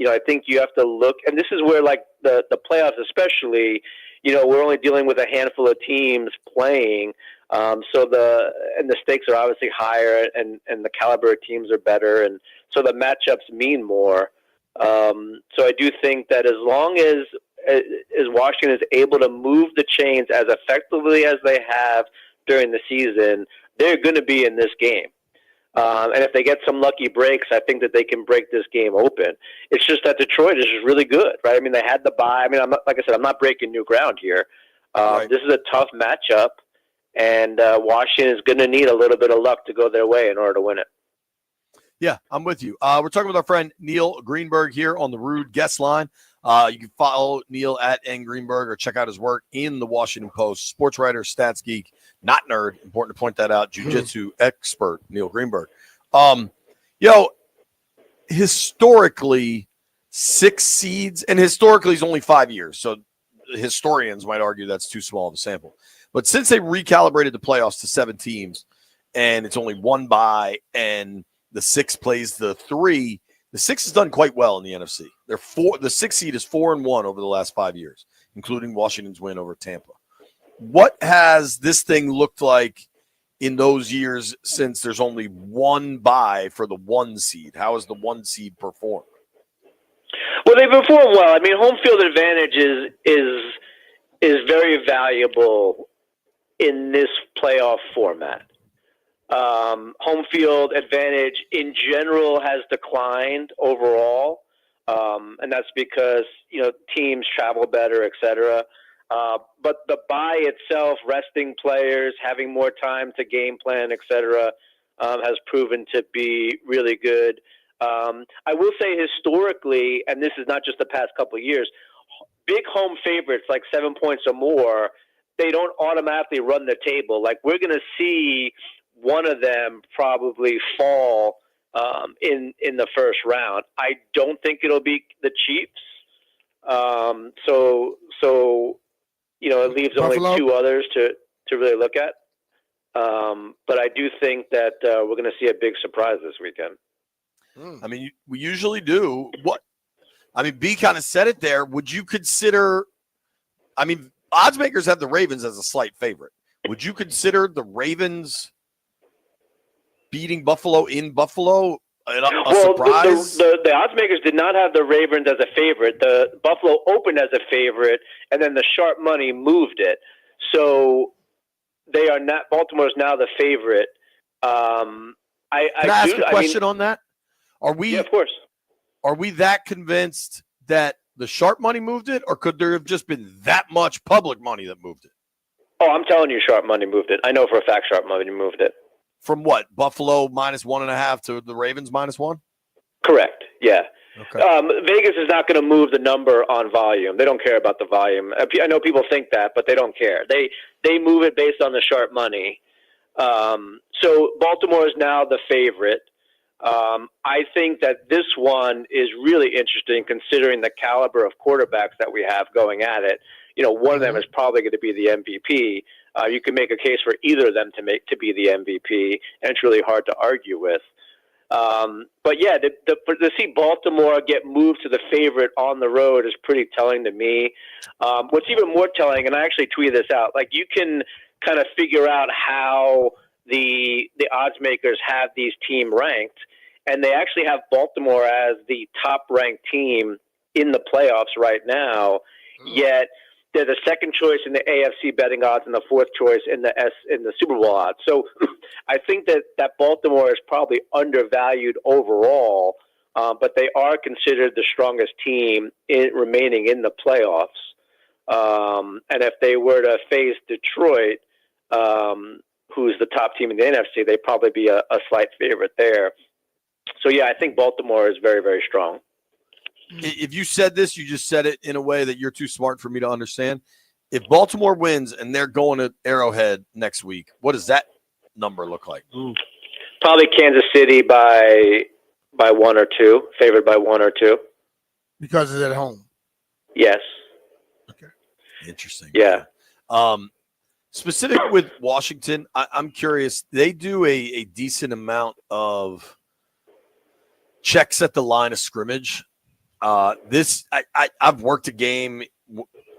I think you have to look, and this is where, like, the playoffs especially, we're only dealing with a handful of teams playing. So the stakes are obviously higher, and the caliber of teams are better, and so the matchups mean more. So I do think that as long as Washington is able to move the chains as effectively as they have during the season, they're going to be in this game. And if they get some lucky breaks, I think that they can break this game open. It's just that Detroit is just really good, right? I mean, they had the bye. I mean, I'm not breaking new ground here. Right. This is a tough matchup, and Washington is going to need a little bit of luck to go their way in order to win it. Yeah, I'm with you. We're talking with our friend Neil Greenberg here on the Rude Guest Line. You can follow Neil at @Greenberg or check out his work in the Washington Post. Sports writer, stats geek, not nerd. Important to point that out. Jiu-jitsu expert, Neil Greenberg. Historically, 6 seeds, and historically is only 5 years. So historians might argue that's too small of a sample. But since they recalibrated the playoffs to 7 teams, and it's only 1 bye, and the 6 plays the 3, the 6 has done quite well in the NFC. The 6 seed is 4-1 over the last 5 years, including Washington's win over Tampa. What has this thing looked like in those years since there's only 1 bye for the 1 seed? How has the 1 seed performed? Well, they perform well. I mean, home field advantage is very valuable in this playoff format. Home field advantage in general has declined overall, and that's because teams travel better, et cetera. But the bye itself, resting players, having more time to game plan, et cetera, has proven to be really good. I will say historically, and this is not just the past couple of years, big home favorites like 7 points or more, they don't automatically run the table. Like, we're going to see one of them probably fall in the first round. I don't think it'll be the Chiefs. So it leaves Buffalo? only 2 others to really look at. But I do think that we're going to see a big surprise this weekend. I mean, we usually do. B kind of said it there. Would you consider? I mean, odds makers have the Ravens as a slight favorite. Would you consider the Ravens beating Buffalo in Buffalo a surprise? The odds makers did not have the Ravens as a favorite. The Buffalo opened as a favorite, and then the sharp money moved it. So they are not. Baltimore's now the favorite. Can I ask a question on that? Yeah, of course. Are we that convinced that the sharp money moved it, or could there have just been that much public money that moved it? Oh, I'm telling you, sharp money moved it. I know for a fact sharp money moved it. From what? Buffalo -1.5 to the Ravens -1? Correct. Yeah. Okay. Vegas is not going to move the number on volume. They don't care about the volume. I know people think that, but they don't care. They move it based on the sharp money. So Baltimore is now the favorite. I think that this one is really interesting considering the caliber of quarterbacks that we have going at it. One of them is probably going to be the MVP. You can make a case for either of them to be the MVP, and it's really hard to argue with. But yeah, to see Baltimore get moved to the favorite on the road is pretty telling to me. What's even more telling, and I actually tweeted this out, like you can kind of figure out how the odds makers have these team ranked, and they actually have Baltimore as the top ranked team in the playoffs right now, yet they're the second choice in the AFC betting odds and the fourth choice in the Super Bowl odds. So I think that Baltimore is probably undervalued overall, but they are considered the strongest team remaining in the playoffs. And if they were to face Detroit, who's the top team in the NFC, they'd probably be a slight favorite there. So, yeah, I think Baltimore is very, very strong. If you said this, you just said it in a way that you're too smart for me to understand. If Baltimore wins and they're going to Arrowhead next week, what does that number look like? Probably Kansas City by 1 or 2, favored by 1 or 2. Because it's at home. Yes. Okay. Interesting. Yeah. Specific with Washington, I'm curious. They do a decent amount of checks at the line of scrimmage. I've worked a game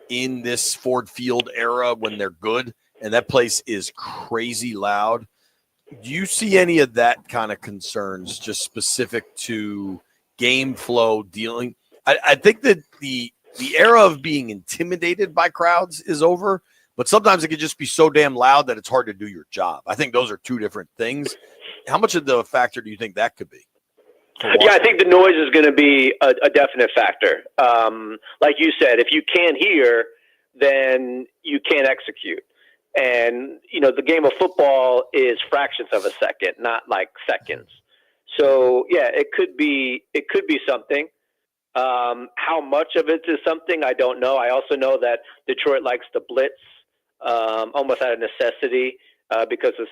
in this Ford Field era when they're good, and that place is crazy loud. Do you see any of that kind of concerns just specific to game flow dealing? I think that the era of being intimidated by crowds is over, but sometimes it can just be so damn loud that it's hard to do your job. I think those are two different things. How much of the factor do you think that could be? Yeah, I think the noise is going to be a definite factor. Like you said, if you can't hear, then you can't execute. And, the game of football is fractions of a second, not like seconds. So, yeah, it could be something. How much of it is something, I don't know. I also know that Detroit likes to blitz almost out of necessity because of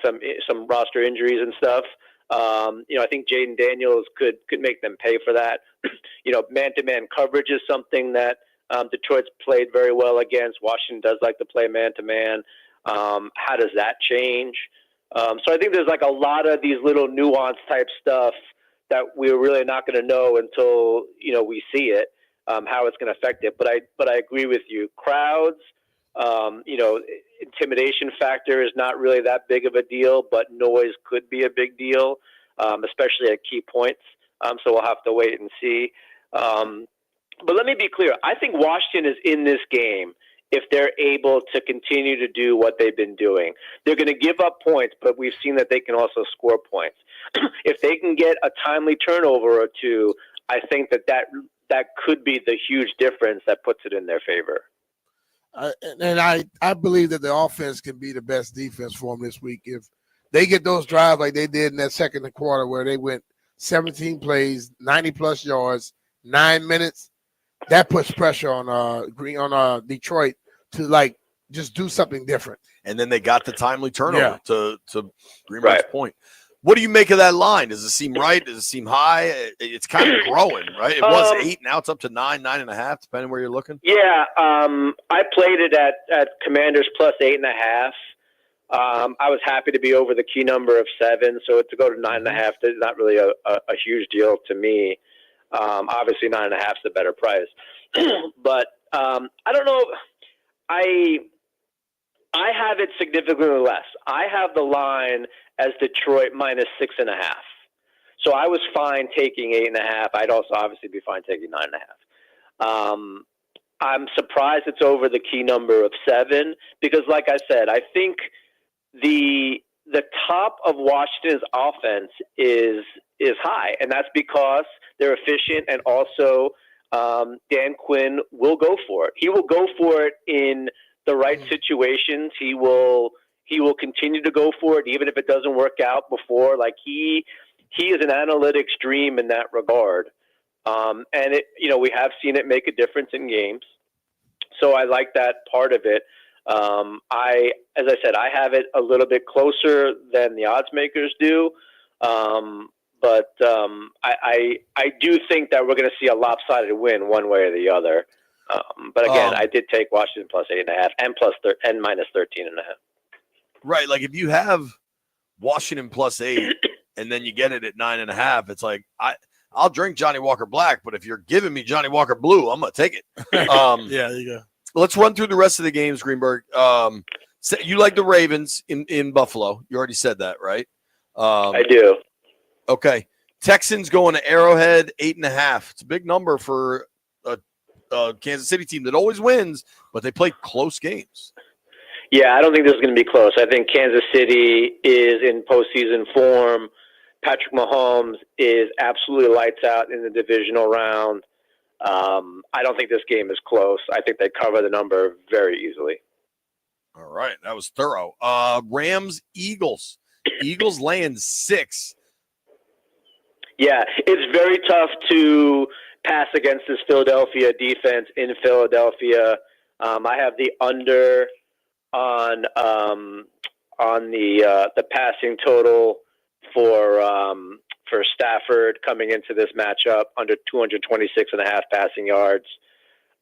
some roster injuries and stuff. I think Jaden Daniels could make them pay for that. Man-to-man coverage is something that Detroit's played very well against. Washington does like to play man-to-man. How does that change? So I think there's like a lot of these little nuance type stuff that we're really not going to know until, we see it, how it's going to affect it. But I agree with you. Crowds, intimidation factor is not really that big of a deal, but noise could be a big deal, especially at key points. So we'll have to wait and see. But let me be clear. I think Washington is in this game if they're able to continue to do what they've been doing. They're going to give up points, but we've seen that they can also score points. If they can get a timely turnover or two, I think that could be the huge difference that puts it in their favor. I believe that the offense can be the best defense for them this week. If they get those drives like they did in that second quarter where they went 17 plays, 90-plus yards, 9 minutes, that puts pressure on Detroit to just do something different. And then they got the timely turnover to Greenberg's point. What do you make of that line? Does it seem right? Does it seem high? It's kind of growing, right? It was 8, now it's up to 9, 9.5, depending where you're looking. Yeah, I played it at Commanders plus 8.5. I was happy to be over the key number of 7, so to go to 9.5 is not really a huge deal to me. Obviously, 9.5 is the better price, but I don't know. I have it significantly less. I have the line as Detroit minus 6.5. So I was fine taking 8.5. I'd also obviously be fine taking 9.5. I'm surprised it's over the key number of 7 because, like I said, I think the top of Washington's offense is high, and that's because they're efficient, and also Dan Quinn will go for it. He will go for it in the right situations. He will continue to go for it even if it doesn't work out before. Like he is an analytics dream in that regard. And it, we have seen it make a difference in games. So I like that part of it. As I said, I have it a little bit closer than the odds makers do. But I do think that we're going to see a lopsided win one way or the other. But again, I did take Washington plus 8.5 and minus 13.5. Right. Like if you have Washington plus 8 and then you get it at 9.5, it's like, I'll drink Johnny Walker Black, but if you're giving me Johnny Walker Blue, I'm going to take it. Yeah, there you go. Let's run through the rest of the games, Greenberg. So you like the Ravens in Buffalo. You already said that, right? I do. Okay. Texans going to Arrowhead, 8.5. It's a big number for a Kansas City team that always wins, but they play close games. Yeah, I don't think this is going to be close. I think Kansas City is in postseason form. Patrick Mahomes is absolutely lights out in the divisional round. I don't think this game is close. I think they cover the number very easily. All right. That was thorough. Rams, Eagles. Eagles laying 6. Yeah, it's very tough to pass against this Philadelphia defense in Philadelphia. I have the under on the passing total for Stafford coming into this matchup under 226.5 passing yards.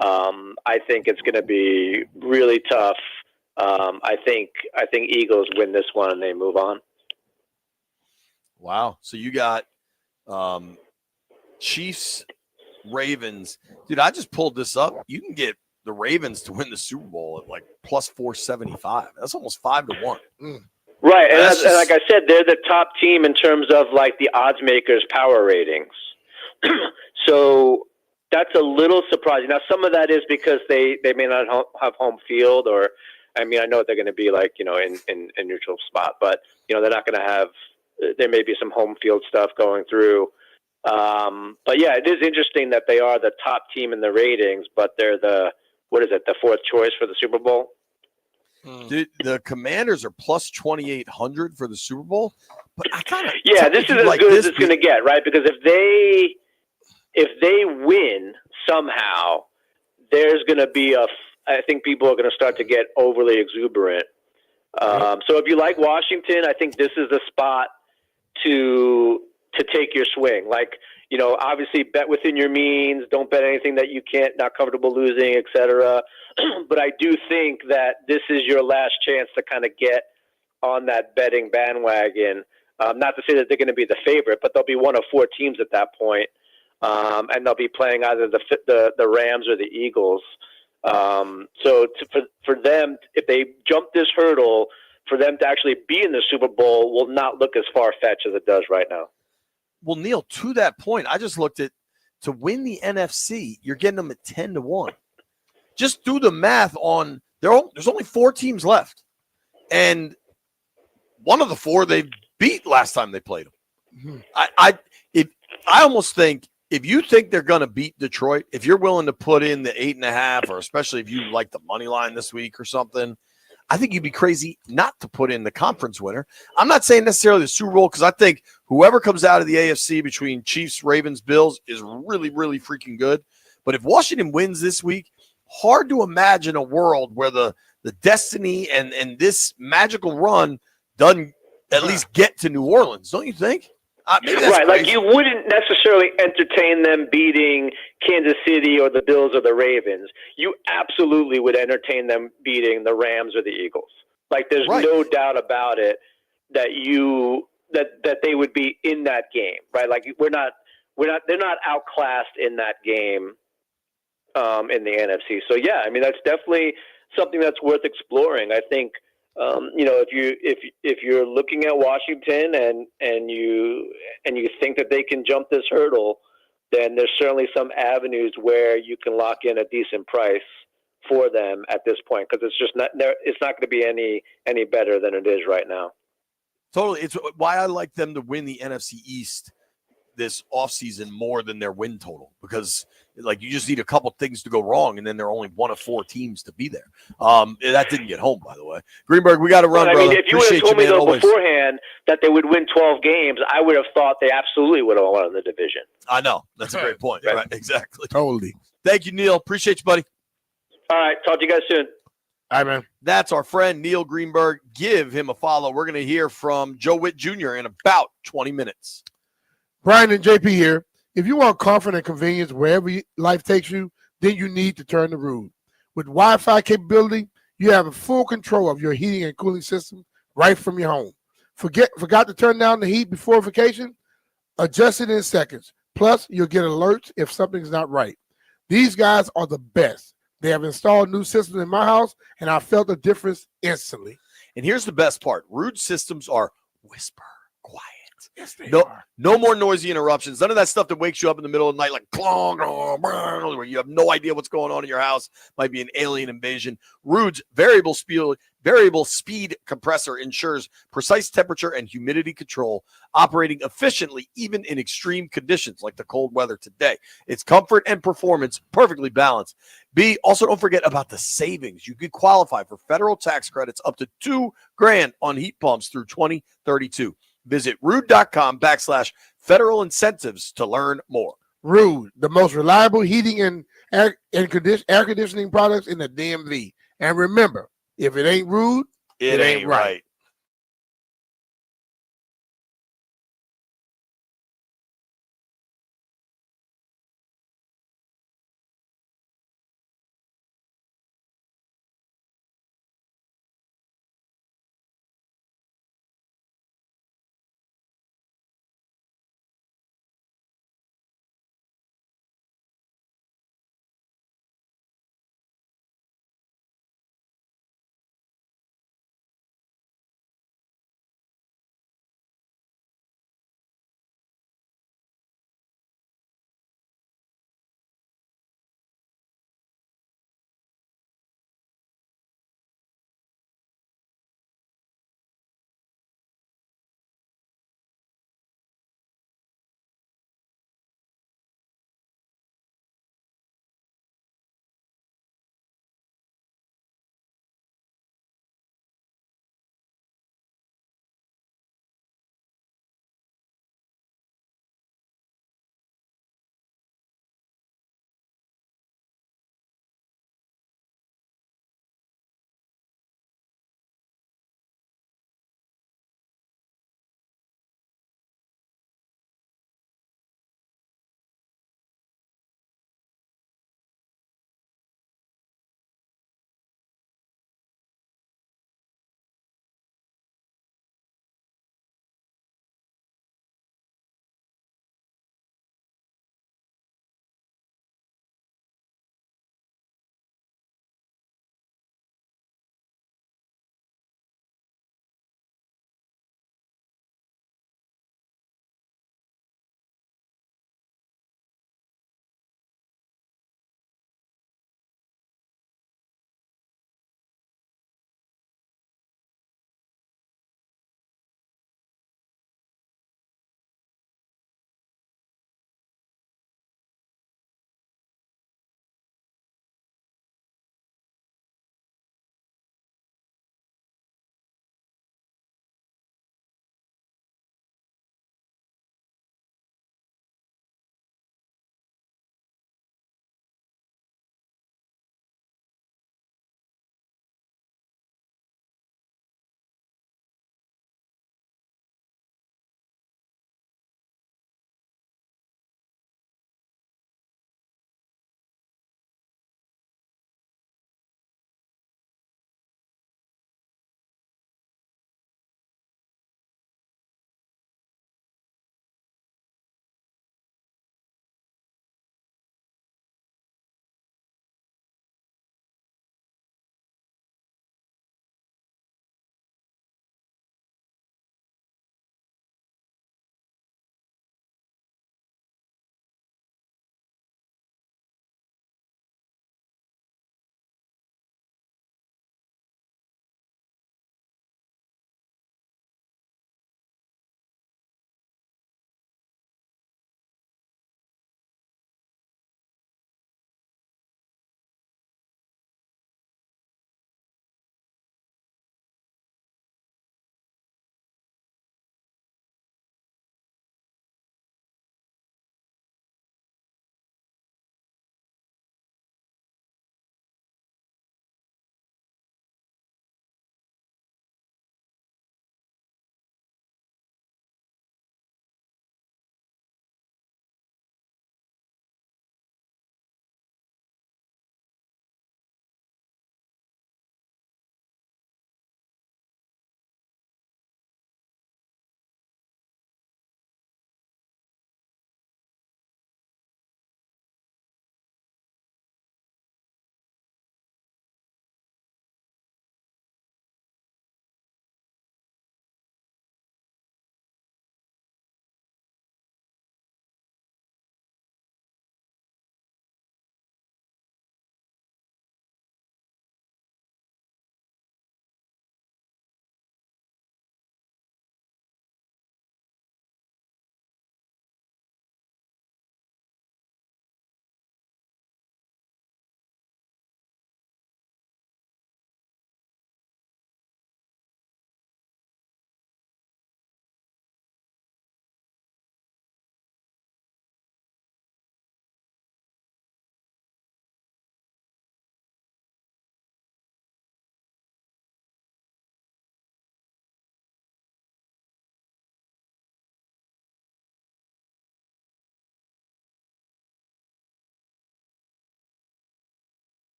I think it's going to be really tough. I think Eagles win this one and they move on. Wow. So you got Chiefs, Ravens. Dude, I just pulled this up. You can get the Ravens to win the Super Bowl at like plus 475. That's almost 5-1. Right, and like I said, they're the top team in terms of like the odds makers' power ratings. So that's a little surprising. Now, some of that is because they may not have home field, or I know they're going to be like in a neutral spot, but they're not going to have. There may be some home field stuff going through. But yeah, it is interesting that they are the top team in the ratings, but they're the fourth choice for the Super Bowl. Dude, the Commanders are plus 2,800 for the Super Bowl, but I kind of this is as good as it's going to get, right? Because if they win somehow, there's going to be I think people are going to start to get overly exuberant. So if you like Washington, I think this is the spot to take your swing. Like, obviously bet within your means. Don't bet anything that you not comfortable losing, etc. But I do think that this is your last chance to kind of get on that betting bandwagon. Not to say that they're going to be the favorite, but they'll be one of 4 teams at that point. And they'll be playing either the Rams or the Eagles. So for them, if they jump this hurdle, for them to actually be in the Super Bowl will not look as far-fetched as it does right now. Well, Neil, to that point, I just looked at to win the NFC, you're getting them at 10-1. Just do the math on there's only 4 teams left, and one of the 4 they beat last time they played them. I almost think if you think they're going to beat Detroit, if you're willing to put in the 8.5, or especially if you like the money line this week or something, I think you'd be crazy not to put in the conference winner. I'm not saying necessarily the Super Bowl, because I think whoever comes out of the AFC between Chiefs, Ravens, Bills is really, really freaking good. But if Washington wins this week, hard to imagine a world where the destiny and this magical run doesn't at least get to New Orleans, don't you think? Maybe that's right, like crazy. you wouldn't necessarily entertain them beating Kansas City or the Bills or the Ravens. You absolutely would entertain them beating the Rams or the Eagles. Like there's Right. no doubt about it that that they would be in that game, right? Like they're not outclassed in that game in the NFC. So yeah, I mean that's definitely something that's worth exploring. I think if you're looking at Washington and you think that they can jump this hurdle, then there's certainly some avenues where you can lock in a decent price for them at this point, because it's not going to be any better than it is right now. Totally. It's why I like them to win the NFC East this offseason more than their win total, because like you just need a couple things to go wrong, and then they're only one of 4 teams to be there. That didn't get home, by the way. Greenberg, we got to run, I brother. mean, if you would have told me though always. beforehand that they would win 12 games, I would have thought they absolutely would have won the division. I know. That's a great point. Right. Exactly. Totally. Thank you, Neil. Appreciate you, buddy. All right. Talk to you guys soon. All right, man. That's our friend Neil Greenberg. Give him a follow. We're going to hear from Joe Whitt Jr. in about 20 minutes. Brian and JP here. If you want comfort and convenience wherever life takes you, then you need to turn to Ruud. With Wi-Fi capability, you have full control of your heating and cooling system right from your home. Forgot to turn down the heat before vacation? Adjust it in seconds. Plus, you'll get alerts if something's not right. These guys are the best. They have installed new systems in my house, and I felt the difference instantly. And here's the best part. Ruud systems are whisper quiet. Yes, they No, are. no more noisy interruptions. None of that stuff that wakes you up in the middle of the night like clong, where you have no idea what's going on in your house. Might be an alien invasion. Ruud's variable speed compressor ensures precise temperature and humidity control, operating efficiently even in extreme conditions like the cold weather today. It's comfort and performance perfectly balanced. Also don't forget about the savings. You could qualify for federal tax credits up to $2,000 on heat pumps through 2032. Visit Ruud.com/federal incentives to learn more. Ruud, the most reliable heating and air conditioning products in the DMV. And remember, if it ain't Ruud, It ain't right.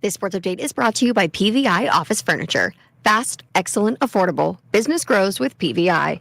This sports update is brought to you by PVI Office Furniture. Fast, excellent, affordable. Business grows with PVI.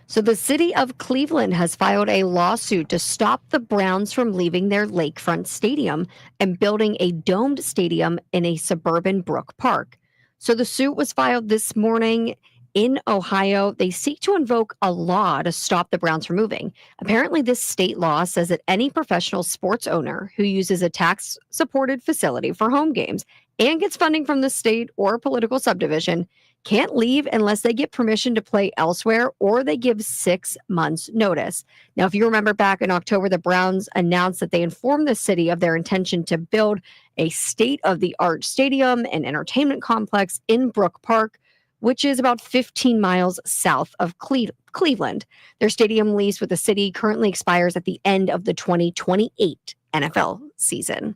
So the city of Cleveland has filed a lawsuit to stop the Browns from leaving their lakefront stadium and building a domed stadium in a suburban Brook Park. So the suit was filed this morning in Ohio. They seek to invoke a law to stop the Browns from moving. Apparently, this state law says that any professional sports owner who uses a tax-supported facility for home games and gets funding from the state or political subdivision can't leave unless they get permission to play elsewhere or they give 6 months notice. Now, if you remember back in October, the Browns announced that they informed the city of their intention to build a state-of-the-art stadium and entertainment complex in Brook Park, which is about 15 miles south of Cleveland. Their stadium lease with the city currently expires at the end of the 2028 NFL season.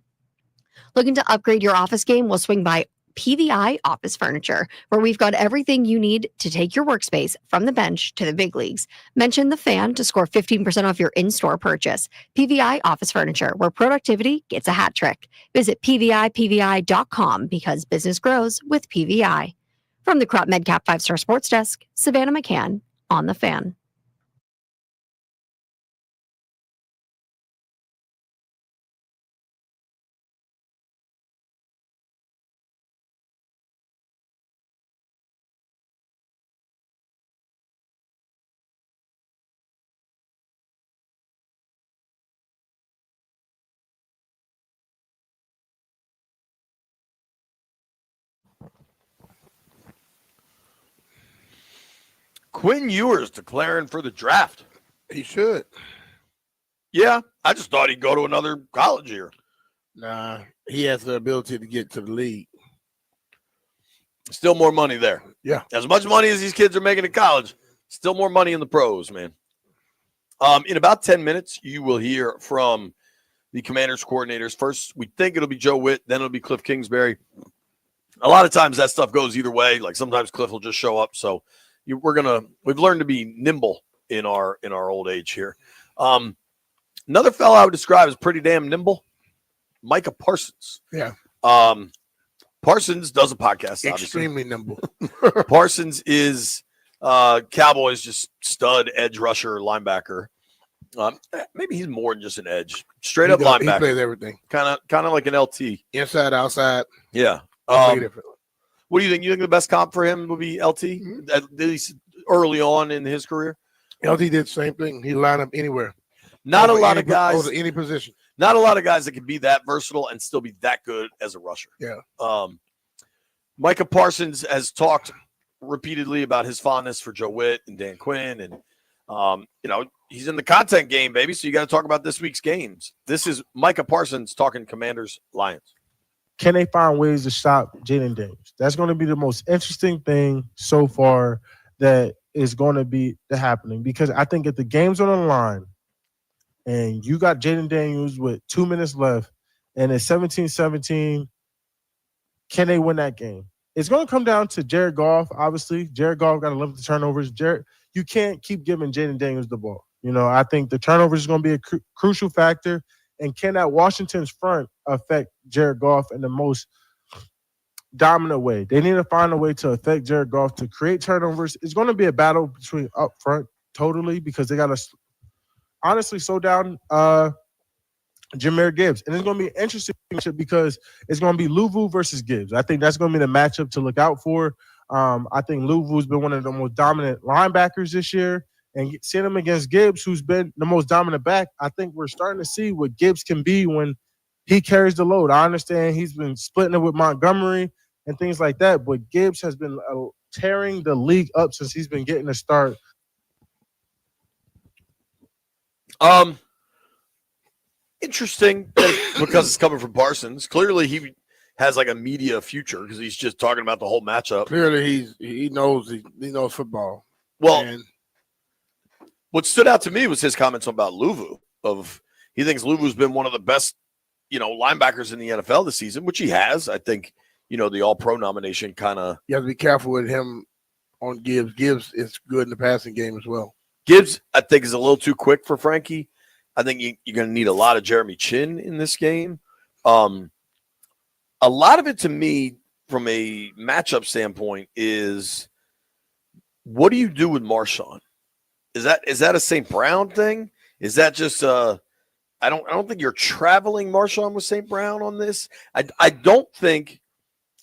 Looking to upgrade your office game? We'll swing by PVI Office Furniture, where we've got everything you need to take your workspace from the bench to the big leagues. Mention the fan to score 15% off your in-store purchase. PVI Office Furniture, where productivity gets a hat trick. Visit PVIPVI.com because business grows with PVI. From the Crop MedCap 5-Star Sports Desk, Savannah McCann on the Fan. Quinn Ewers declaring for the draft. He should. Yeah, I just thought he'd go to another college year. Nah, he has the ability to get to the league. Still more money there. Yeah. As much money as these kids are making in college, still more money in the pros, man. In about 10 minutes, you will hear from the Commanders coordinators. First, we think it'll be Joe Whitt, then it'll be Cliff Kingsbury. A lot of times that stuff goes either way. Like sometimes Cliff will just show up. So we've learned to be nimble in our old age here. Another fellow I would describe as pretty damn nimble, Micah Parsons. Yeah. Parsons does a podcast, Extremely nimble. Parsons is Cowboys just stud edge rusher linebacker. Maybe he's more than just an edge. Straight up linebacker. He plays everything. Kind of like an LT. Inside, outside. Yeah. What do you think? You think the best comp for him would be LT? Mm-hmm. At least early on in his career? LT did the same thing. He lined up anywhere. Not a lot of guys. Over any position. Not a lot of guys that can be that versatile and still be that good as a rusher. Yeah. Micah Parsons has talked repeatedly about his fondness for Joe Whitt and Dan Quinn. And, he's in the content game, baby. So you got to talk about this week's games. This is Micah Parsons talking Commanders Lions. Can they find ways to stop Jaden Daniels? That's going to be the most interesting thing so far that is going to be happening, because I think if the game's on the line and you got Jaden Daniels with 2 minutes left and it's 17-17, can they win that game? It's going to come down to Jared Goff, obviously. Jared Goff got to limit the turnovers. You can't keep giving Jaden Daniels the ball. I think the turnovers is going to be a crucial factor. And can that Washington's front affect Jared Goff in the most dominant way? They need to find a way to affect Jared Goff to create turnovers. It's going to be a battle between up front totally, because they got to honestly slow down Jahmyr Gibbs. And it's going to be an interesting matchup because it's going to be Louvu versus Gibbs. I think that's going to be the matchup to look out for. I think Louvu's been one of the most dominant linebackers this year. And seeing him against Gibbs, who's been the most dominant back, I think we're starting to see what Gibbs can be when he carries the load. I understand he's been splitting it with Montgomery and things like that, but Gibbs has been tearing the league up since he's been getting a start. Interesting because it's coming from Parsons. Clearly, he has like a media future because he's just talking about the whole matchup. Clearly, he knows football. Well. And what stood out to me was his comments about Louvu. He thinks Louvu's been one of the best, linebackers in the NFL this season, which he has. I think, the All-Pro nomination kind of. You have to be careful with him on Gibbs. Gibbs is good in the passing game as well. Gibbs, I think, is a little too quick for Frankie. I think you're going to need a lot of Jeremy Chin in this game. A lot of it to me, from a matchup standpoint, is what do you do with Marshawn? Is that a St. Brown thing? Is that just I don't think you're traveling Marshawn with St. Brown on this. I think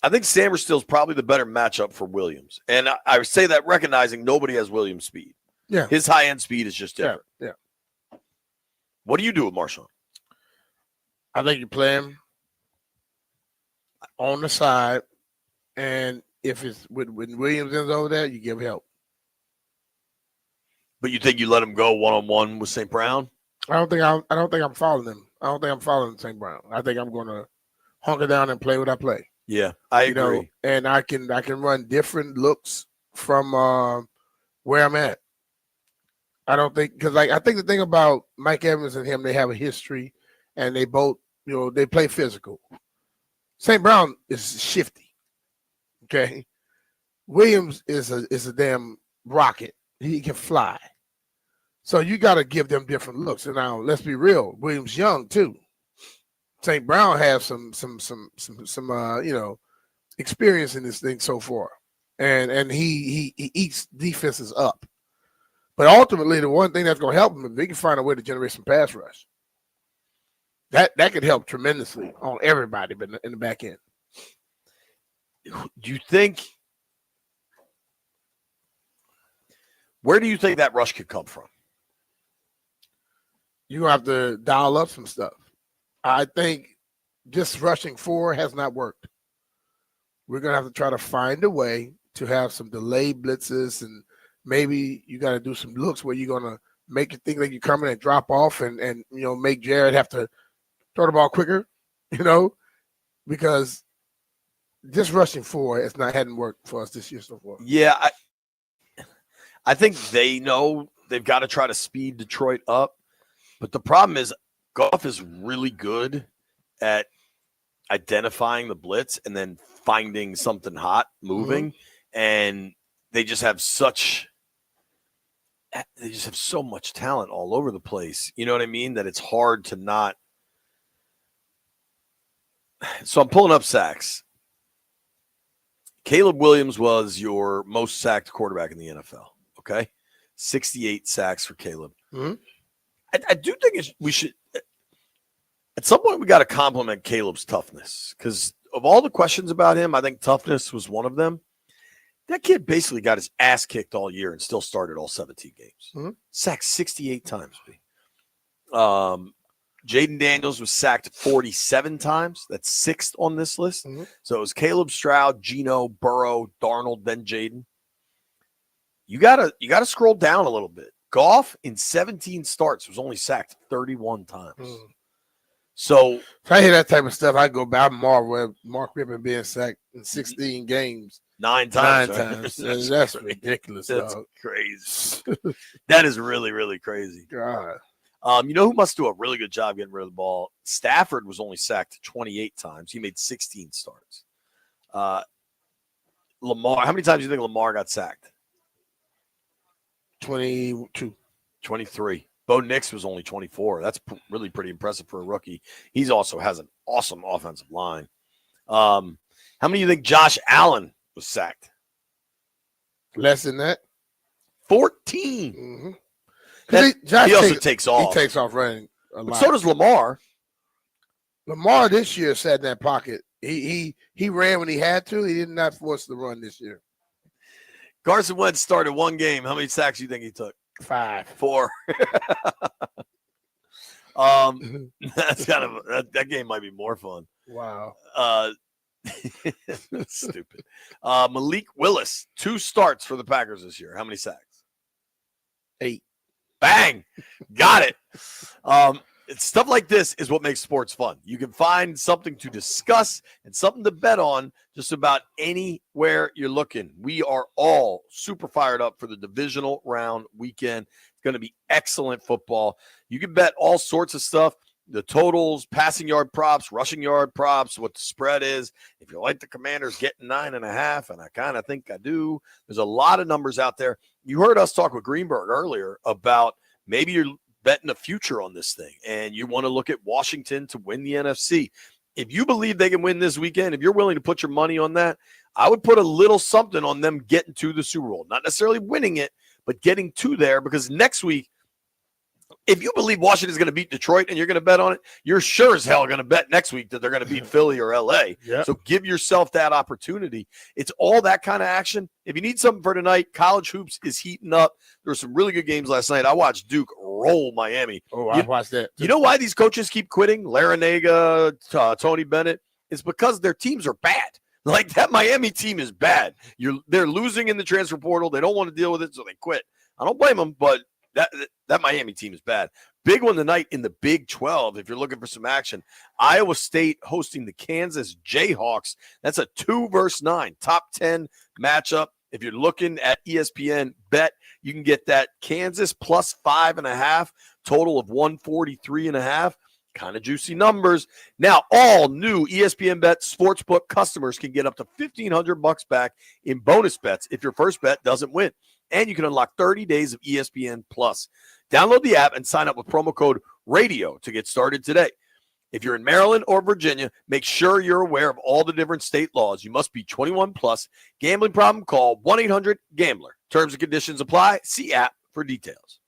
Sammerstill's probably the better matchup for Williams. And I say that recognizing nobody has Williams' speed. Yeah. His high-end speed is just different. Yeah. What do you do with Marshawn? I think you play him on the side, and if it's when Williams is over there, you give help. But you think you let him go one-on-one with St. Brown? I don't think I'm following him. I don't think I'm following St. Brown. I think I'm going to hunker down and play what I play. Yeah, I agree. And I can run different looks from where I'm at. I don't think because I think the thing about Mike Evans and him, they have a history, and they both they play physical. St. Brown is shifty. Okay, Williams is a damn rocket. He can fly. So you got to give them different looks. And now let's be real, Williams young too. St. Brown has some experience in this thing so far, and he eats defenses up. But ultimately, the one thing that's going to help him is they can find a way to generate some pass rush. That could help tremendously on everybody, but in the back end. Do you think? Where do you think that rush could come from? You're going to have to dial up some stuff. I think just rushing 4 has not worked. We're going to have to try to find a way to have some delayed blitzes, and maybe you got to do some looks where you're going to make it think like you're coming and drop off and make Jared have to throw the ball quicker, because just rushing 4 hadn't worked for us this year so far. Yeah, I think they know they've got to try to speed Detroit up. But the problem is Goff is really good at identifying the blitz and then finding something hot moving. Mm-hmm. And they just have so much talent all over the place. You know what I mean? That it's hard to not. So I'm pulling up sacks. Caleb Williams was your most sacked quarterback in the NFL. Okay. 68 sacks for Caleb. Mm-hmm. I do think we should, at some point, we got to compliment Caleb's toughness, because of all the questions about him, I think toughness was one of them. That kid basically got his ass kicked all year and still started all 17 games. Mm-hmm. Sacked 68 times. Jaden Daniels was sacked 47 times. That's 6th on this list. Mm-hmm. So it was Caleb, Stroud, Geno, Burrow, Darnold, then Jaden. You gotta scroll down a little bit. Goff in 17 starts was only sacked 31 times. Mm. So if I hear that type of stuff, I go back Mark Rippon being sacked in 16 games. 9 times. 9 times. That's ridiculous. That's dog. Crazy. That is really, really crazy. God. You know who must do a really good job getting rid of the ball? Stafford was only sacked 28 times. He made 16 starts. Lamar, how many times do you think Lamar got sacked? 22. 23. Bo Nix was only 24. That's really pretty impressive for a rookie. He also has an awesome offensive line. How many do you think Josh Allen was sacked? Less than that. 14. Mm-hmm. He also takes off. He takes off running a lot. But so does Lamar. Lamar this year sat in that pocket. He ran when he had to. He did not force the run this year. Carson Wentz started one game. How many sacks do you think he took? 5. 4. That's kind of that game might be more fun. Wow. Stupid. Malik Willis, 2 starts for the Packers this year. How many sacks? 8. Bang. Got it. Stuff like this is what makes sports fun. You can find something to discuss and something to bet on just about anywhere you're looking. We are all super fired up for the divisional round weekend. It's going to be excellent football. You can bet all sorts of stuff. The totals, passing yard props, rushing yard props, what the spread is. If you like the Commanders getting 9.5, and I kind of think I do, there's a lot of numbers out there. You heard us talk with Greenberg earlier about maybe you're betting the future on this thing, and you want to look at Washington to win the NFC. if you believe they can win this weekend, if you're willing to put your money on that, I would put a little something on them getting to the Super Bowl. Not necessarily winning it, but getting to there, because next week, if you believe Washington's going to beat Detroit and you're going to bet on it, you're sure as hell going to bet next week that they're going to beat Philly or LA. Yep. So give yourself that opportunity. It's all that kind of action. If you need something for tonight, college hoops is heating up. There were some really good games last night. I watched Duke roll Miami. Oh, I watched that. You know why these coaches keep quitting? Larinaga, Tony Bennett. It's because their teams are bad. Like, that Miami team is bad. They're losing in the transfer portal. They don't want to deal with it, so they quit. I don't blame them, but that Miami team is bad. Big one tonight in the Big 12, if you're looking for some action. Iowa State hosting the Kansas Jayhawks. That's a 2 versus 9, top 10 matchup. If you're looking at ESPN Bet, you can get that Kansas plus 5.5, total of 143.5. Kind of juicy numbers. Now, all new ESPN Bet Sportsbook customers can get up to $1,500 back in bonus bets if your first bet doesn't win. And you can unlock 30 days of ESPN Plus. Download the app and sign up with promo code RADIO to get started today. If you're in Maryland or Virginia, make sure you're aware of all the different state laws. You must be 21 plus. Gambling problem? Call 1-800-GAMBLER. Terms and conditions apply. See app for details.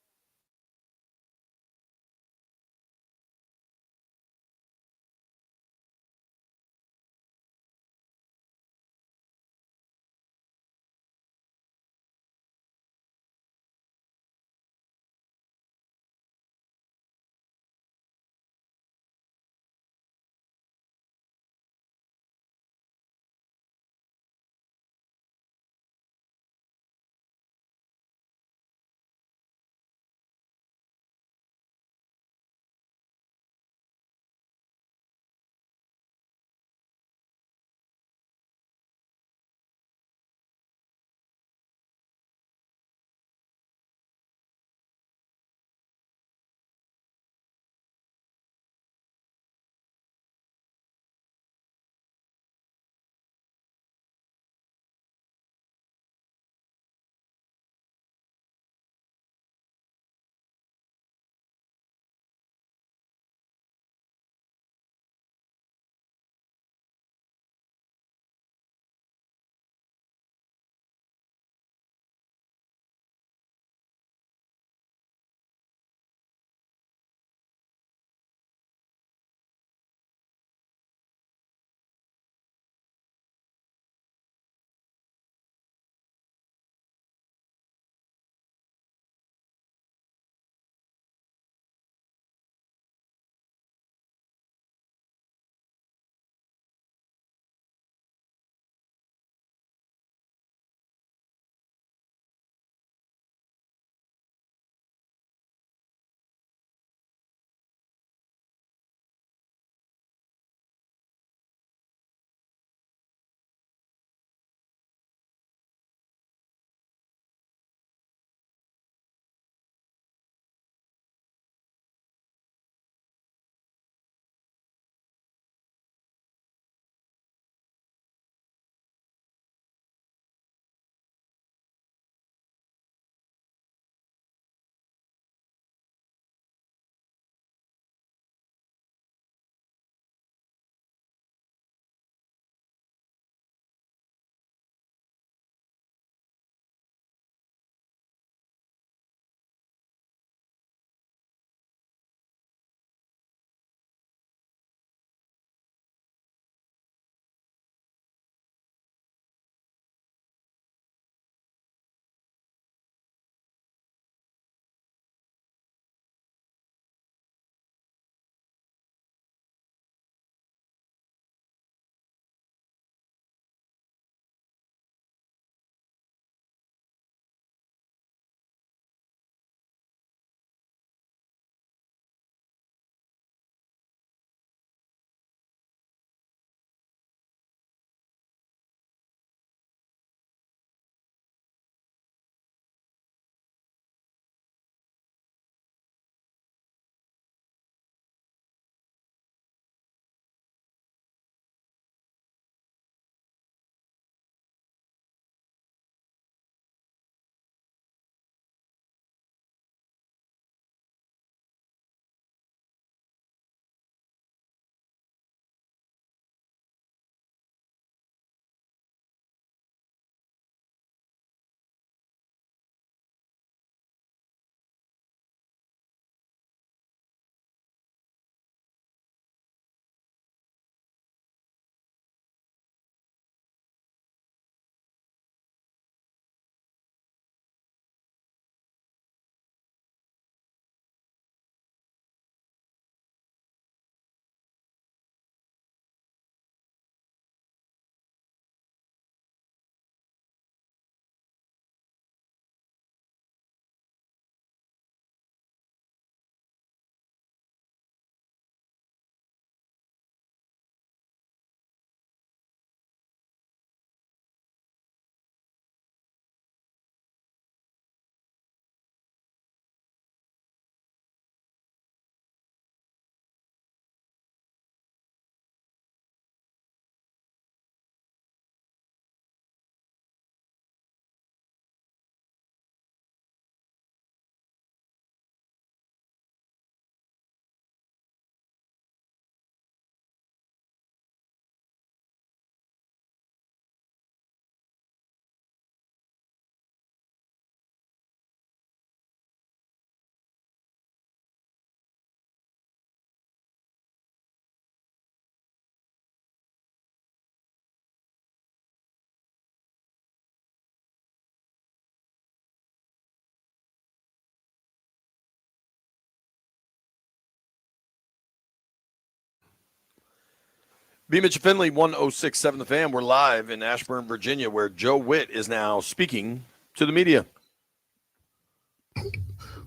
B. Mitchell Finley, 1067 The Fan. We're live in Ashburn, Virginia, where Joe Whitt is now speaking to the media.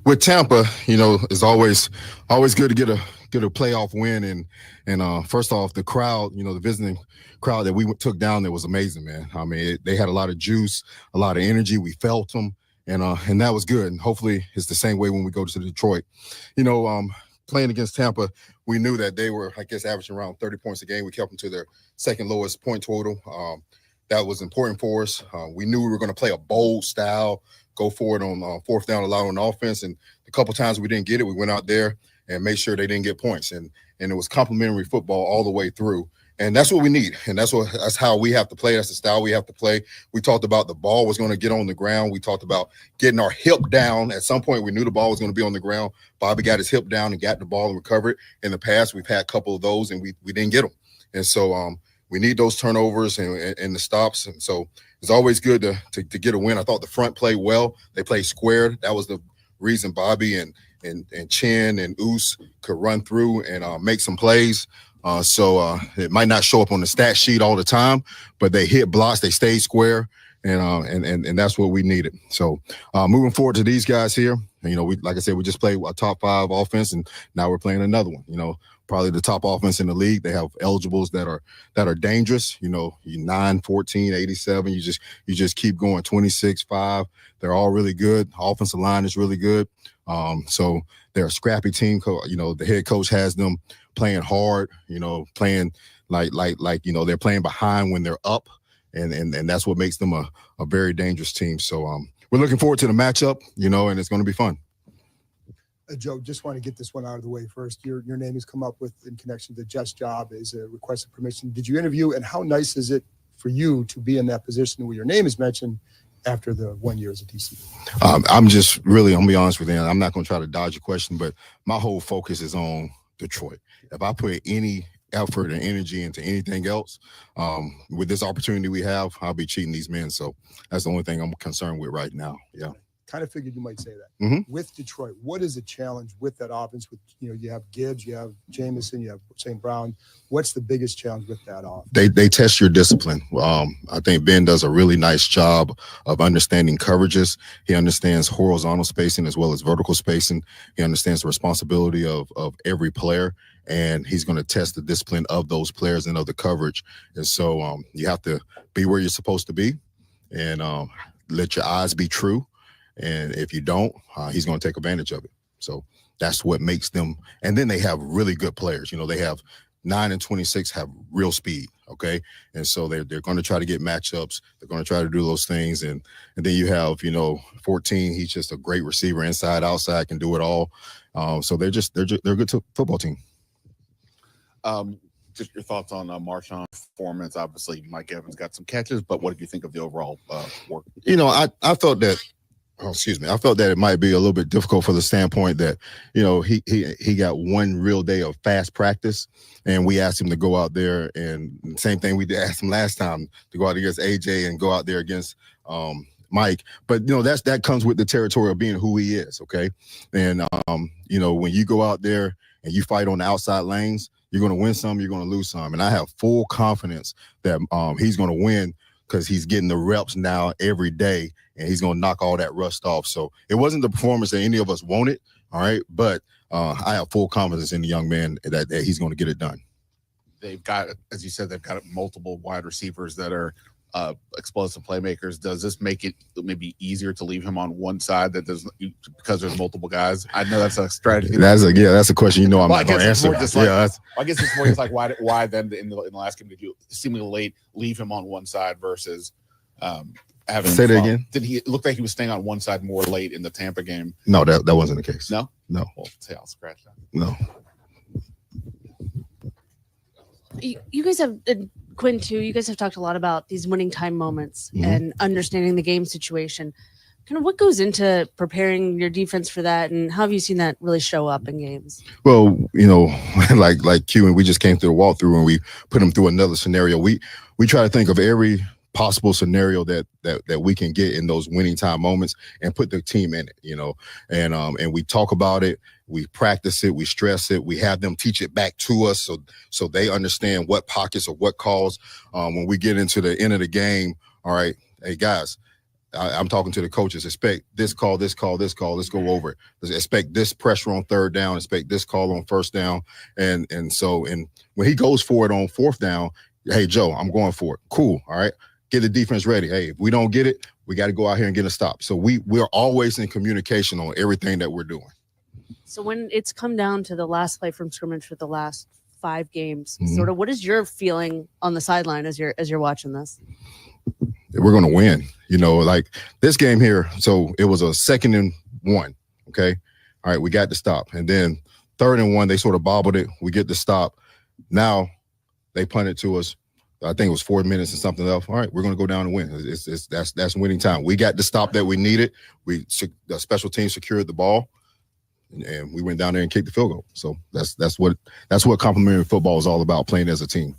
With Tampa, it's always good to get a playoff win. And first off, the crowd, the visiting crowd that we took down there was amazing, man. I mean, they had a lot of juice, a lot of energy. We felt them, and that was good. And hopefully it's the same way when we go to Detroit. Playing against Tampa, we knew that they were, I guess, averaging around 30 points a game. We kept them to their second lowest point total. That was important for us. We knew we were going to play a bold style, go forward on fourth down a lot on offense. And a couple times we didn't get it. We went out there and made sure they didn't get points. And it was complimentary football all the way through. And that's what we need. And that's how we have to play. That's the style we have to play. We talked about the ball was going to get on the ground. We talked about getting our hip down. At some point, we knew the ball was going to be on the ground. Bobby got his hip down and got the ball and recovered. In the past, we've had a couple of those, and we didn't get them. And so we need those turnovers and the stops. And so it's always good to get a win. I thought the front played well. They played squared. That was the reason Bobby and Chin and Oos could run through and make some plays. So it might not show up on the stat sheet all the time, but they hit blocks, they stayed square, and that's what we needed. So moving forward to these guys here, we like I said, we just played a top 5 offense, and now we're playing another one. Probably the top offense in the league. They have eligibles that are dangerous. 9, 14, 87. You just keep going. 26, 5. They're all really good. Offensive line is really good. So they're a scrappy team. The head coach has them playing hard, playing like they're playing behind when they're up, and that's what makes them a very dangerous team. So we're looking forward to the matchup, and it's going to be fun. Joe, just want to get this one out of the way first. Your name has come up with in connection to Jeff's job as a request of permission. Did you interview, and how nice is it for you to be in that position where your name is mentioned after the 1 year as a DC? I'm just really, I'm going to be honest with you. I'm not going to try to dodge a question, but my whole focus is on Detroit. If I put any effort and energy into anything else, with this opportunity we have, I'll be cheating these men. So that's the only thing I'm concerned with right now. Yeah. Kind of figured you might say that. Mm-hmm. With Detroit, what is the challenge with that offense? With you have Gibbs, you have Jamison, you have St. Brown. What's the biggest challenge with that offense? They test your discipline. I think Ben does a really nice job of understanding coverages. He understands horizontal spacing as well as vertical spacing. He understands the responsibility of every player, and he's going to test the discipline of those players and of the coverage. And so you have to be where you're supposed to be, and let your eyes be true. And if you don't, he's going to take advantage of it. So that's what makes them. And then they have really good players. They have 9 and 26 have real speed. Okay. And so they're going to try to get matchups. They're going to try to do those things. And then you have, 14. He's just a great receiver, inside, outside, can do it all. So they're a good football team. Just your thoughts on Marshawn's performance. Obviously, Mike Evans got some catches, but what did you think of the overall work? I thought that. I felt that it might be a little bit difficult for the standpoint that, he got one real day of fast practice, and we asked him to go out there, and same thing we asked him last time to go out against AJ and go out there against Mike. But that comes with the territory of being who he is. Okay, and when you go out there and you fight on the outside lanes, you're going to win some, you're going to lose some, and I have full confidence that he's going to win because he's getting the reps now every day. And he's going to knock all that rust off. So it wasn't the performance that any of us wanted, all right? But I have full confidence in the young man that he's going to get it done. They've got, as you said, they've got multiple wide receivers that are explosive playmakers. Does this make it maybe easier to leave him on one side because there's multiple guys? I know that's a strategy. That's a question I'm not going to answer. I guess it's more just like why then in the last game did you seemingly late leave him on one side versus say that again? Did he look like he was staying on one side more late in the Tampa game? No, that wasn't the case. No. Well, I'll scratch that. No. You guys have Quinn too. You guys have talked a lot about these winning time moments and understanding the game situation. Kind of what goes into preparing your defense for that, and how have you seen that really show up in games? Well, like Q, and we just came through a walkthrough and we put them through another scenario. We try to think of every possible scenario that we can get in those winning time moments and put the team in it, and we talk about it, we practice it, we stress it, we have them teach it back to us so they understand what pockets or what calls when we get into the end of the game. All right, hey guys, I'm talking to the coaches. Expect this call, this call, this call. Let's go over it. Expect this pressure on third down. Expect this call on first down. And when he goes for it on fourth down, hey, Joe, I'm going for it. Cool. All right. Get the defense ready. Hey, if we don't get it, we got to go out here and get a stop. So we're always in communication on everything that we're doing. So when it's come down to the last play from scrimmage for the last 5 games, Mhm. sort of what is your feeling on the sideline as you're watching this? We're going to win, like this game here. So it was a 2nd and 1. Okay. All right. We got the stop. And then 3rd and 1, they sort of bobbled it. We get the stop. Now they punt it to us. I think it was 4 minutes and something else. All right. We're going to go down and win. That's winning time. We got the stop that we needed. The special team secured the ball and we went down there and kicked the field goal. So that's what complimentary football is all about, playing as a team.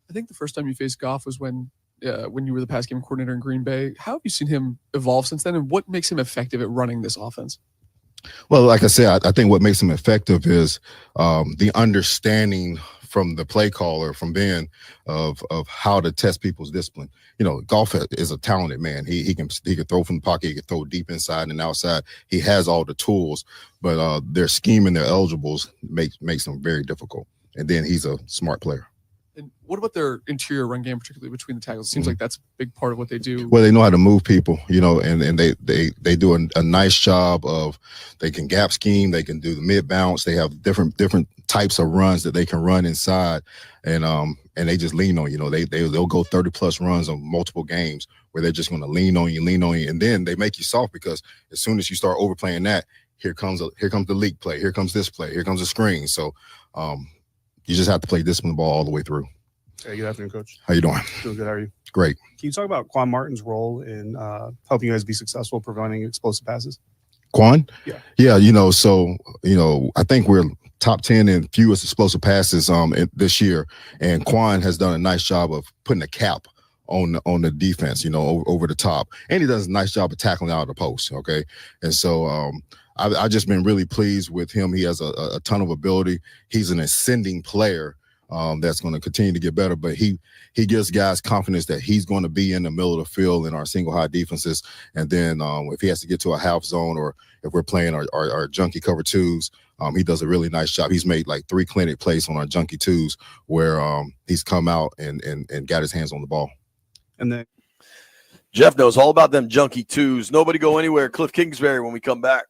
I think the first time you faced Goff was when you were the pass game coordinator in Green Bay. How have you seen him evolve since then, and what makes him effective at running this offense? Well, like I said, I think what makes him effective is the understanding from the play caller, from Ben, of how to test people's discipline. Goff is a talented man. He can throw from the pocket. He can throw deep inside and outside. He has all the tools, but their scheme and their eligibles makes them very difficult. And then he's a smart player. And what about their interior run game, particularly between the tackles? It seems like that's a big part of what they do. Well, they know how to move people, and they do a nice job of, they can gap scheme, they can do the mid bounce, they have different types of runs that they can run inside, and they just lean on they'll go 30 plus runs on multiple games where they're just going to lean on you, and then they make you soft, because as soon as you start overplaying that, here comes the leak play, here comes this play, here comes the screen. So you just have to play disciplined ball all the way through. Hey, good afternoon, Coach. How you doing? Doing good. How are you? Great. Can you talk about Quan Martin's role in helping you guys be successful, preventing explosive passes? Quan? Yeah. So I think we're top 10 in fewest explosive passes this year, and Quan has done a nice job of putting a cap on the defense, over the top, and he does a nice job of tackling out of the post. Okay, and so I've just been really pleased with him. He has a ton of ability. He's an ascending player that's going to continue to get better, but he gives guys confidence that he's going to be in the middle of the field in our single high defenses. And then if he has to get to a half zone, or if we're playing our junkie cover twos, he does a really nice job. He's made like 3 clinic plays on our junkie twos where he's come out and got his hands on the ball. And then Jeff knows all about them junkie twos. Nobody go anywhere. Cliff Kingsbury when we come back.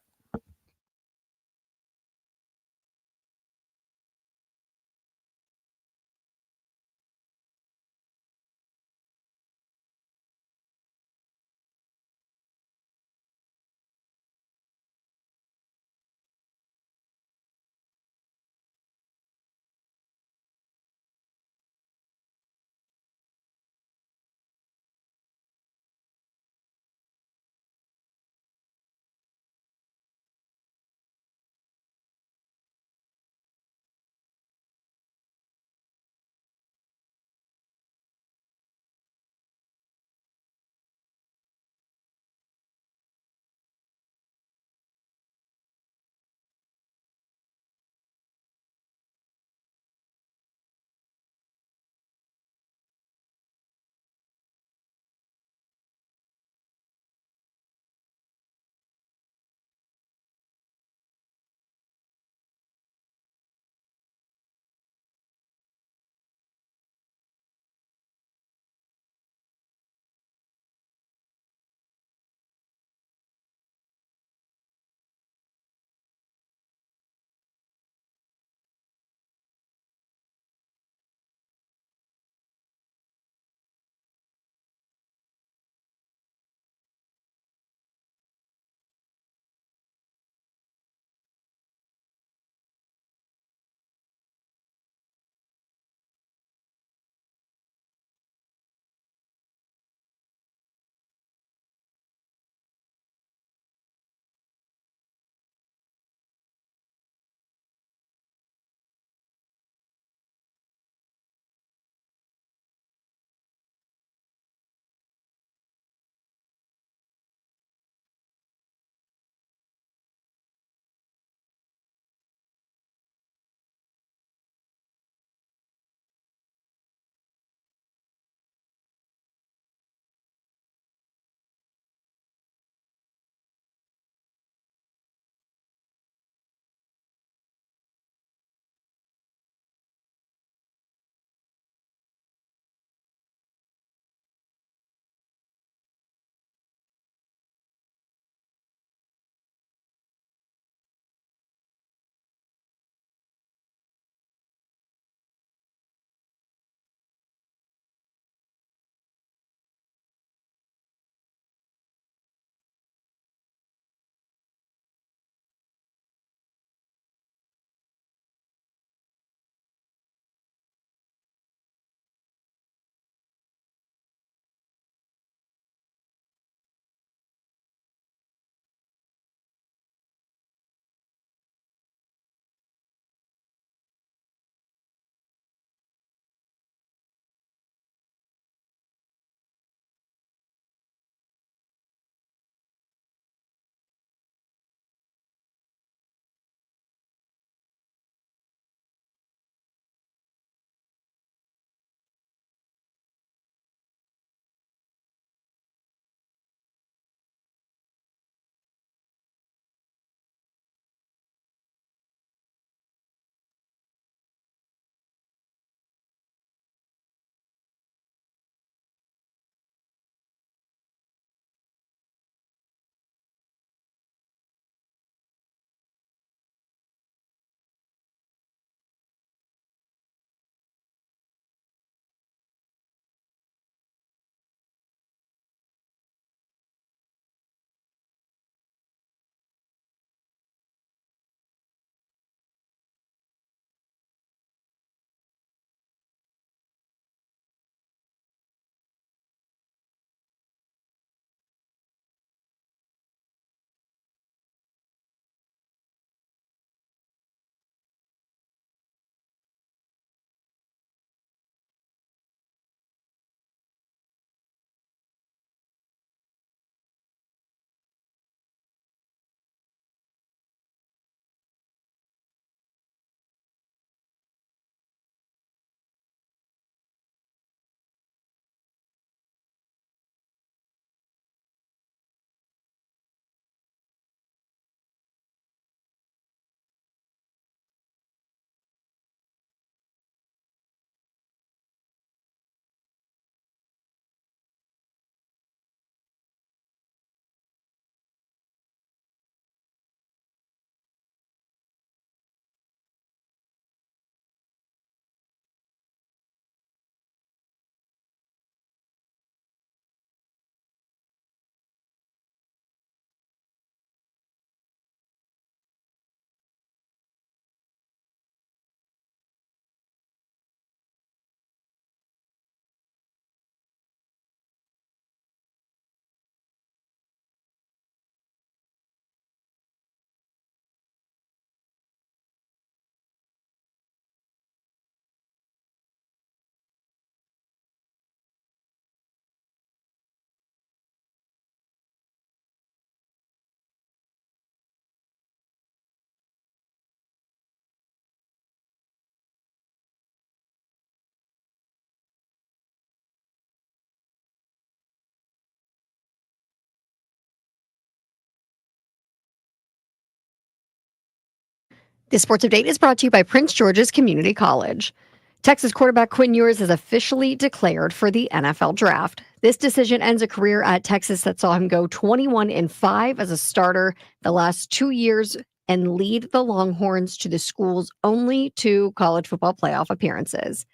This sports update is brought to you by Prince George's Community College. Texas quarterback Quinn Ewers is officially declared for the NFL draft. This decision ends a career at Texas that saw him go 21-5 as a starter the last 2 years and lead the Longhorns to the school's only 2 college football playoff appearances.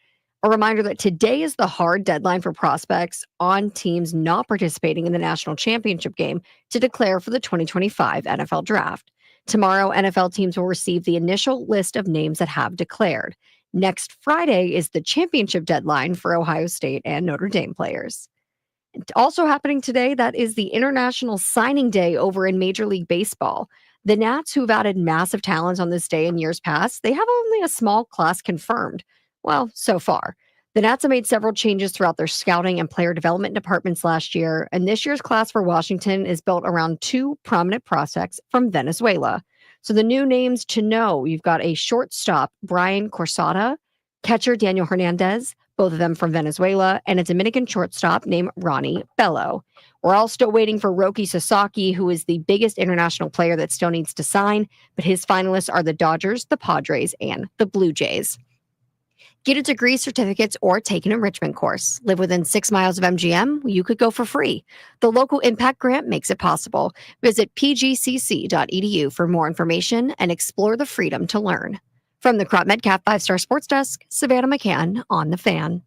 A reminder that today is the hard deadline for prospects on teams not participating in the national championship game to declare for the 2025 NFL draft. Tomorrow, NFL teams will receive the initial list of names that have declared. Next Friday is the championship deadline for Ohio State and Notre Dame players. Also happening today, that is the International Signing Day over in Major League Baseball. The Nats, who've added massive talents on this day in years past, they have only a small class confirmed. Well, so far. The Nats have made several changes throughout their scouting and player development departments last year, and this year's class for Washington is built around 2 prominent prospects from Venezuela. So the new names to know, you've got a shortstop, Brian Corsada, catcher Daniel Hernandez, both of them from Venezuela, and a Dominican shortstop named Ronnie Bello. We're all still waiting for Roki Sasaki, who is the biggest international player that still needs to sign, but his finalists are the Dodgers, the Padres, and the Blue Jays. Get a degree, certificates, or take an enrichment course. Live within 6 miles of MGM, you could go for free. The local impact grant makes it possible. Visit pgcc.edu for more information and explore the freedom to learn. From the Crop Metcalf 5-Star Sports Desk, Savannah McCann on The Fan.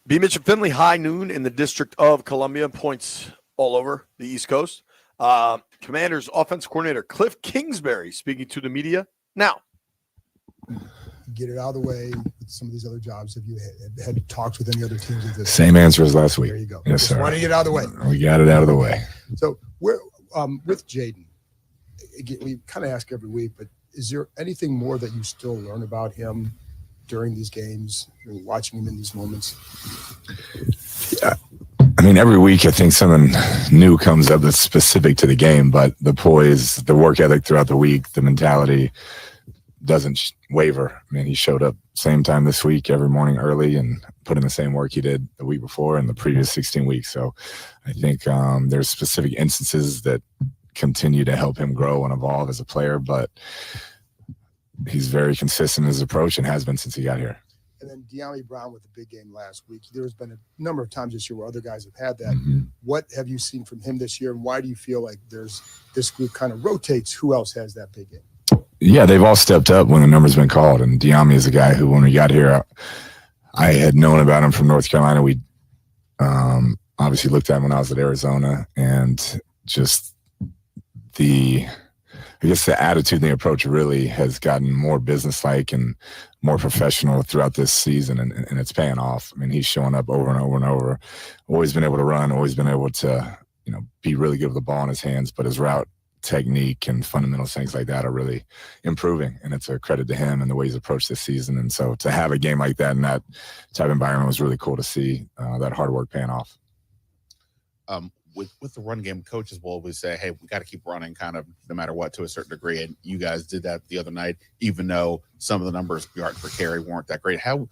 B. Mitch and Finley, high noon in the District of Columbia, points all over the East Coast. Commanders offense coordinator Cliff Kingsbury speaking to the media now. Get it out of the way with some of these other jobs. Have you had talks with any other teams? Of this? Same answer as last week. There you go. Yes, Just sir. want to get it out of the way. We got it out of the way. So we're with Jaden. Again, we kind of ask every week, but is there anything more that you still learn about him during these games, watching him in these moments? Yeah. I mean, every week I think something new comes up that's specific to the game, but the poise, the work ethic throughout the week, the mentality doesn't waver. I mean, he showed up same time this week every morning early and put in the same work he did the week before and the previous 16 weeks. So I think there's specific instances that continue to help him grow and evolve as a player, but he's very consistent in his approach and has been since he got here. And then De'Ami Brown with the big game last week. There's been a number of times this year where other guys have had that. Mm-hmm. What have you seen from him this year, and why do you feel like there's this group kind of rotates? Who else has that big game? Yeah, they've all stepped up when the number's been called. And De'Ami is a guy who, when we got here, I had known about him from North Carolina. We obviously looked at him when I was at Arizona, and just the attitude and the approach really has gotten more businesslike and more professional throughout this season, and it's paying off. I mean, he's showing up over and over and over, always been able to run, always been able to, be really good with the ball in his hands, but his route technique and fundamental things like that are really improving, and it's a credit to him and the way he's approached this season. And so to have a game like that in that type of environment was really cool to see that hard work paying off. With the run game, coaches will always say, hey, we got to keep running kind of no matter what to a certain degree. And you guys did that the other night, even though some of the numbers yards per carry weren't that great. How,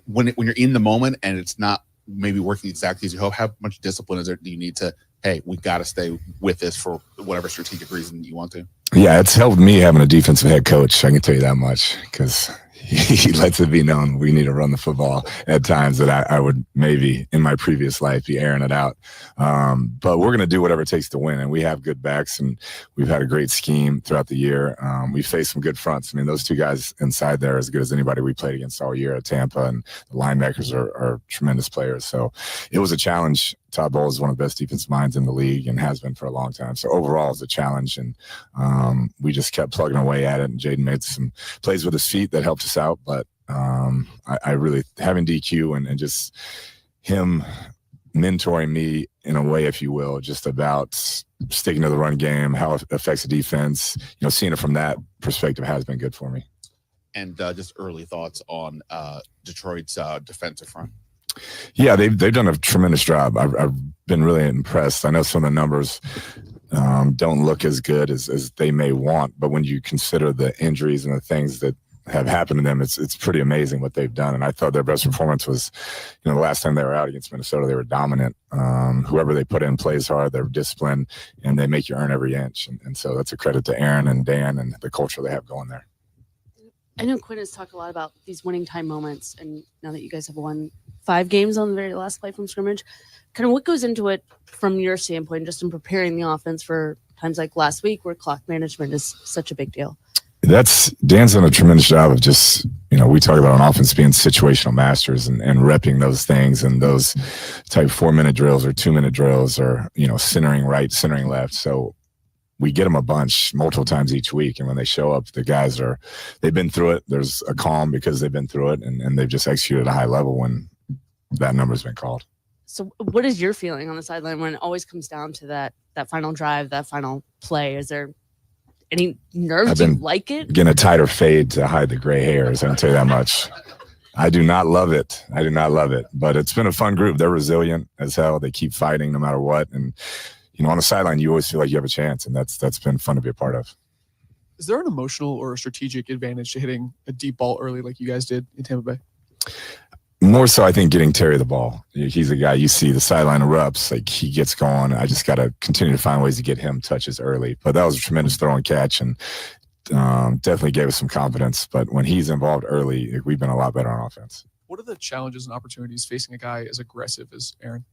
when you're in the moment and it's not maybe working exactly as you hope, how much discipline do you need to, hey, we got to stay with this for whatever strategic reason you want to? Yeah, it's helped me having a defensive head coach. I can tell you that much, because he lets it be known we need to run the football at times that I would maybe in my previous life be airing it out. But we're going to do whatever it takes to win. And we have good backs, and we've had a great scheme throughout the year. We faced some good fronts. I mean, those two guys inside there are as good as anybody we played against all year at Tampa, and the linebackers are tremendous players. So it was a challenge. Todd Bowles is one of the best defensive minds in the league and has been for a long time. So overall, it's a challenge, and we just kept plugging away at it. And Jaden made some plays with his feet that helped us out. But I really, having DQ and just him mentoring me in a way, if you will, just about sticking to the run game, how it affects the defense, seeing it from that perspective has been good for me. And just early thoughts on Detroit's defensive front. Yeah, they've done a tremendous job. I've been really impressed. I know some of the numbers don't look as good as they may want, but when you consider the injuries and the things that have happened to them, it's pretty amazing what they've done. And I thought their best performance was, the last time they were out against Minnesota, they were dominant. Whoever they put in plays hard, they're disciplined, and they make you earn every inch. And so that's a credit to Aaron and Dan and the culture they have going there. I know Quinn has talked a lot about these winning time moments, and now that you guys have won 5 games on the very last play from scrimmage, kind of what goes into it from your standpoint, just in preparing the offense for times like last week where clock management is such a big deal? Dan's done a tremendous job of just, we talk about on offense being situational masters and repping those things and those type 4-minute drills or 2-minute drills or, centering right, centering left. So we get them a bunch multiple times each week. And when they show up, the guys they've been through it. There's a calm because they've been through it and they've just executed at a high level when that number's been called. So what is your feeling on the sideline when it always comes down to that final drive, that final play? Is there any nerves? Do you like it? Getting a tighter fade to hide the gray hairs. I can tell you that much. I do not love it. But it's been a fun group. They're resilient as hell. They keep fighting no matter what. And, on the sideline, you always feel like you have a chance. And that's been fun to be a part of. Is there an emotional or a strategic advantage to hitting a deep ball early like you guys did in Tampa Bay? More so, I think getting Terry the ball. He's a guy you see the sideline erupts, like he gets going. I just got to continue to find ways to get him touches early. But that was a tremendous throw and catch and definitely gave us some confidence. But when he's involved early, we've been a lot better on offense. What are the challenges and opportunities facing a guy as aggressive as Aaron?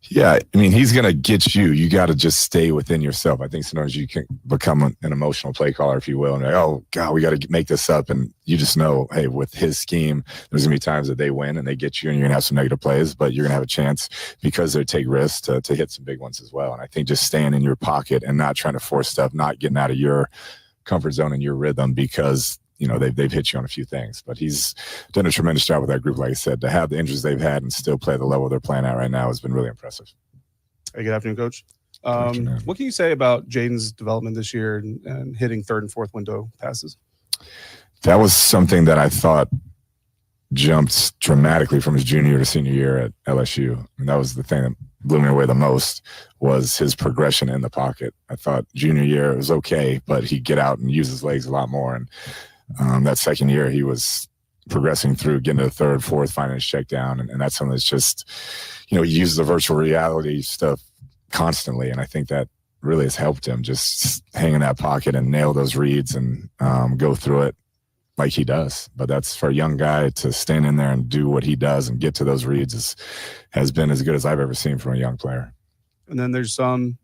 Yeah, he's going to get you. You got to just stay within yourself. I think sometimes you can become an emotional play caller, if you will, and oh, God, we got to make this up. And you just know, hey, with his scheme, there's going to be times that they win and they get you and you're going to have some negative plays, but you're going to have a chance because they take risks to hit some big ones as well. And I think just staying in your pocket and not trying to force stuff, not getting out of your comfort zone and your rhythm because they've hit you on a few things, but he's done a tremendous job with that group. Like I said, to have the injuries they've had and still play the level they're playing at right now has been really impressive. Hey, good afternoon, Coach. What can you say about Jaden's development this year and hitting 3rd and 4th window passes? That was something that I thought jumped dramatically from his junior to senior year at LSU. And that was the thing that blew me away the most was his progression in the pocket. I thought junior year it was okay, but he'd get out and use his legs a lot more. And that second year, he was progressing through, getting to the 3rd, 4th, finding his check down. And that's something that's just, he uses the virtual reality stuff constantly. And I think that really has helped him just hang in that pocket and nail those reads and go through it like he does. But that's for a young guy to stand in there and do what he does and get to those reads has been as good as I've ever seen from a young player. And then there's some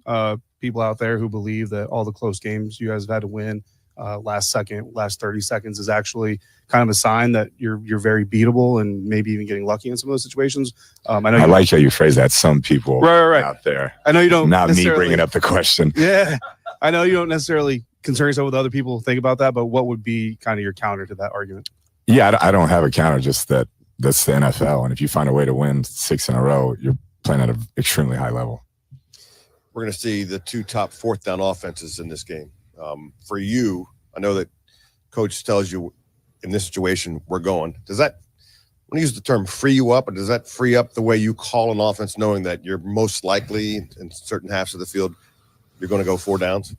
people out there who believe that all the close games you guys have had to win last 30 seconds is actually kind of a sign that you're very beatable and maybe even getting lucky in some of those situations. I like how you phrase that. Some people right. out there. I know you don't. Not me bringing up the question. Yeah, I know you don't necessarily concern yourself with other people think about that, but what would be kind of your counter to that argument? Yeah, I don't have a counter. Just that's the NFL, and if you find a way to win 6 in a row, you're playing at an extremely high level. We're going to see the 2 top 4th down offenses in this game. For you, I know that coach tells you in this situation we're going. Does that, when you use the term free you up, or does that free up the way you call an offense knowing that you're most likely in certain halves of the field you're going to go 4 downs?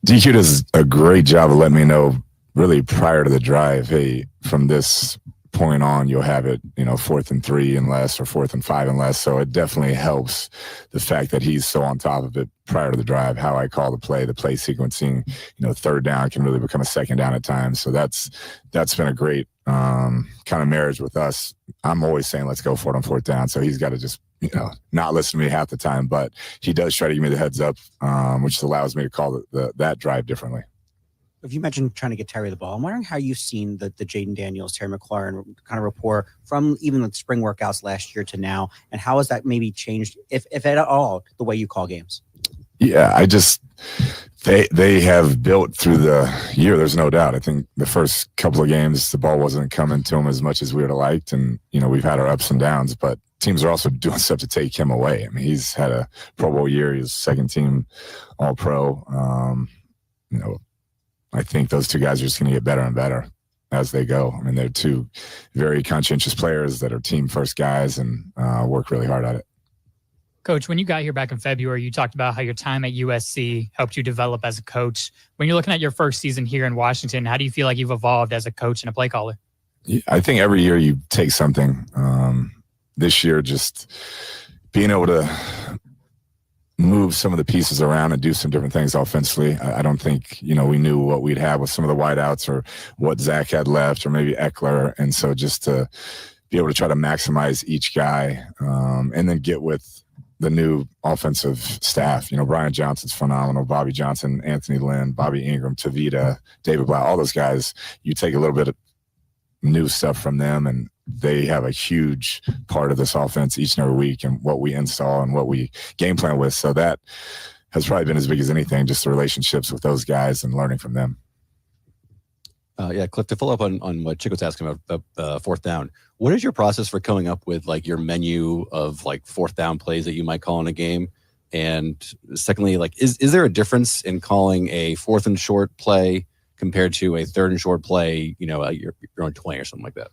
DQ does a great job of letting me know really prior to the drive, hey, from this point on, you'll have it, 4th and 3 and less, or 4th and 5 and less. So it definitely helps the fact that he's so on top of it prior to the drive, how I call the play sequencing, 3rd down can really become a 2nd down at times. So that's been a great kind of marriage with us. I'm always saying, let's go for it on 4th down. So he's got to just, not listen to me half the time, but he does try to give me the heads up, which allows me to call that drive differently. If you mentioned trying to get Terry the ball, I'm wondering how you've seen the Jaden Daniels, Terry McLaurin kind of rapport from even the spring workouts last year to now, and how has that maybe changed, if at all, the way you call games? Yeah, they have built through the year. There's no doubt. I think the first couple of games, the ball wasn't coming to him as much as we would have liked, and we've had our ups and downs, but teams are also doing stuff to take him away. I mean, he's had a Pro Bowl year. He's 2nd team All-Pro. I think those 2 guys are just going to get better and better. as they go. I mean, they're two very conscientious players that are team first guys and work really hard at it. Coach, when you got here back in February, you talked about how your time at USC helped you develop as a coach. When you're looking at your first season here in Washington, how do you feel like you've evolved as a coach and a play caller? I think every year you take something. This year, just being able to move some of the pieces around and do some different things offensively. I don't think, we knew what we'd have with some of the wideouts or what Zach had left or maybe Eckler. And so just to be able to try to maximize each guy and then get with the new offensive staff. Brian Johnson's phenomenal, Bobby Johnson, Anthony Lynn, Bobby Ingram, Tavita, David Blau, all those guys. You take a little bit of new stuff from them, and they have a huge part of this offense each and every week and what we install and what we game plan with. So that has probably been as big as anything, just the relationships with those guys and learning from them. Yeah, Cliff, to follow up on what Chick was asking about fourth down, what is your process for coming up with like your menu of like fourth down plays that you might call in a game? And secondly, like, is there a difference in calling a fourth and short play compared to a third and short play, your own 20 or something like that?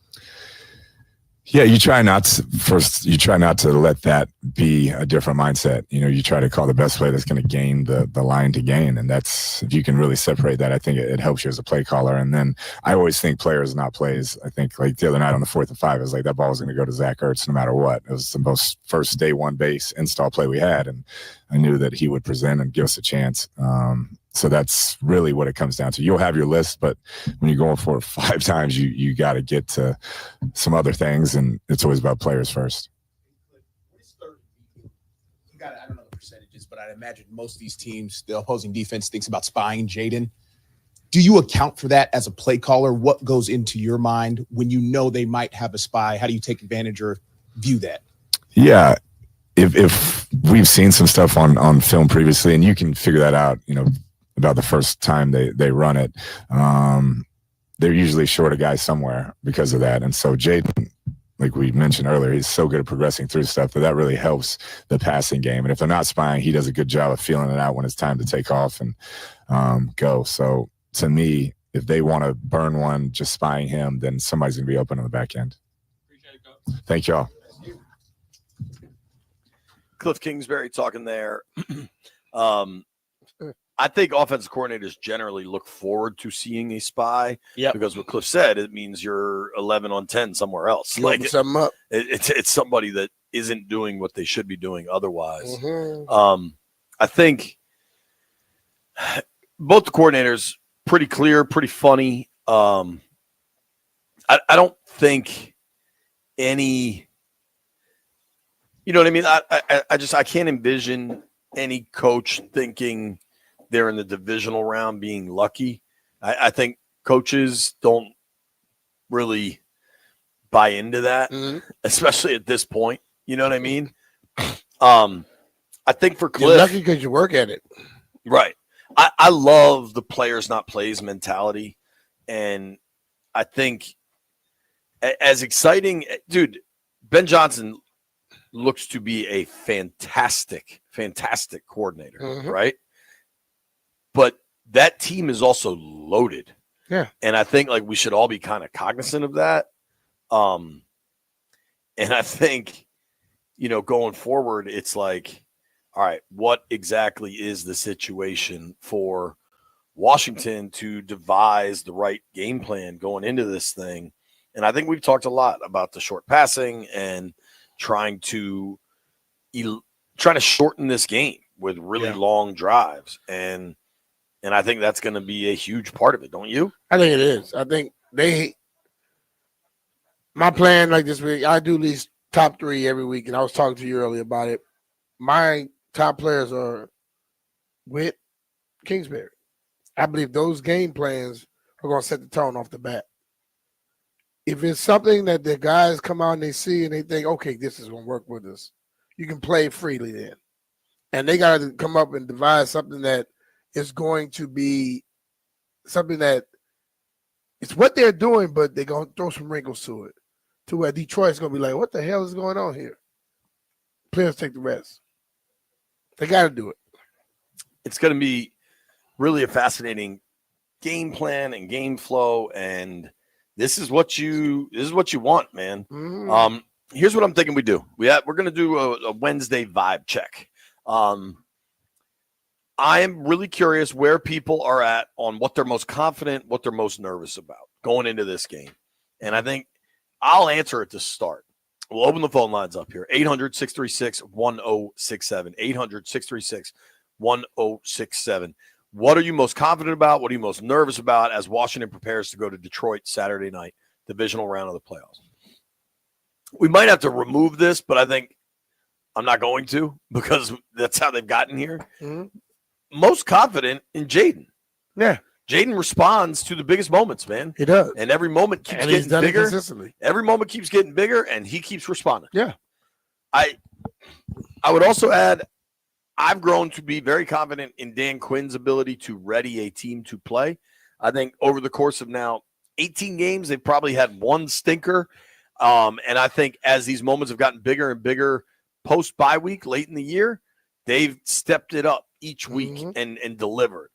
Yeah, you try not to let that be a different mindset. You try to call the best play that's going to gain the line to gain. And that's, if you can really separate that, I think it helps you as a play caller. And then I always think players, not plays. I think like the other night on the 4th and 5, it was like that ball was going to go to Zach Ertz no matter what. It was the most first day one base install play we had. And I knew that he would present and give us a chance. So that's really what it comes down to. You'll have your list, but when you're going for it 5 times, you got to get to some other things, and it's always about players first. I don't know the percentages, but I'd imagine most of these teams, the opposing defense thinks about spying Jaden. Do you account for that as a play caller? What goes into your mind when you know they might have a spy? How do you take advantage or view that? Yeah. If we've seen some stuff on film previously, and you can figure that out, about the first time they run it, they're usually short a guy somewhere because of that. And so Jaden, like we mentioned earlier, he's so good at progressing through stuff that really helps the passing game. And if they're not spying, he does a good job of feeling it out when it's time to take off and go. So to me, if they want to burn one just spying him, then somebody's going to be open on the back end. Appreciate it, Coach. Thank y'all. Cliff Kingsbury talking there. I think offensive coordinators generally look forward to seeing a spy because what Cliff said, it means you're 11 on 10 somewhere else. Like something up. It's somebody that isn't doing what they should be doing otherwise. Mm-hmm. I think both the coordinators pretty clear, pretty funny. I don't think any, you know what I mean? I can't envision any coach thinking they're in the divisional round being lucky. I think coaches don't really buy into that, especially at this point. You know what I mean? I think for Cliff, you're lucky because you work at it. Right. I love the players not plays mentality. And I think as exciting, dude, Ben Johnson looks to be a fantastic coordinator, right? But that team is also loaded. Yeah. And I think like we should all be kind of cognizant of that. And I think, going forward, it's like, all right, what exactly is the situation for Washington to devise the right game plan going into this thing? And I think we've talked a lot about the short passing and trying to shorten this game with really long drives. And I think that's going to be a huge part of it, don't you? I think it is. I think my plan like this week, I do these top 3 every week, and I was talking to you earlier about it. My top players are Whitt, Kingsbury. I believe those game plans are going to set the tone off the bat. If it's something that the guys come out and they see and they think, okay, this is going to work with us, you can play freely then. And they got to come up and devise something that is going to be something that it's what they're doing, but they're going to throw some wrinkles to it, to where Detroit's going to be like, what the hell is going on here? Players take the rest. They got to do it. It's going to be really a fascinating game plan and game flow. And this is what you want, man. Mhm. Here's what I'm thinking we do. We're going to do a Wednesday vibe check. I am really curious where people are at on what they're most confident, what they're most nervous about going into this game. And I think I'll answer it to start. We'll open the phone lines up here. 800-636-1067. 800-636-1067. What are you most confident about? What are you most nervous about as Washington prepares to go to Detroit Saturday night, divisional round of the playoffs? We might have to remove this, but I think I'm not going to because that's how they've gotten here. Mhm. Most confident in Jaden. Yeah. Jaden responds to the biggest moments, man. He does. And every moment keeps And he's getting done it bigger. consistently. Every moment keeps getting bigger, and he keeps responding. Yeah. I would also add, I've grown to be very confident in Dan Quinn's ability to ready a team to play. I think over the course of now 18 games, they've probably had one stinker. And I think as these moments have gotten bigger and bigger post-bye week late in the year, they've stepped it up each week and delivered.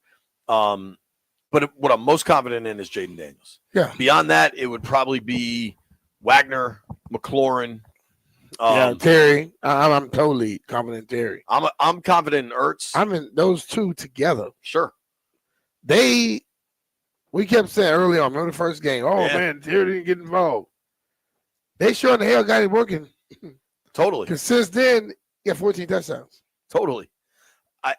But what I'm most confident in is Jaden Daniels. Yeah. Beyond that, it would probably be Wagner, McLaurin. Terry. I'm totally confident in Terry. I'm confident in Ertz. I'm in those two together. Sure. We kept saying early on, remember the first game, man, Terry didn't get involved. They sure in the hell got it working. Totally. Because since then, he got 14 touchdowns. Totally.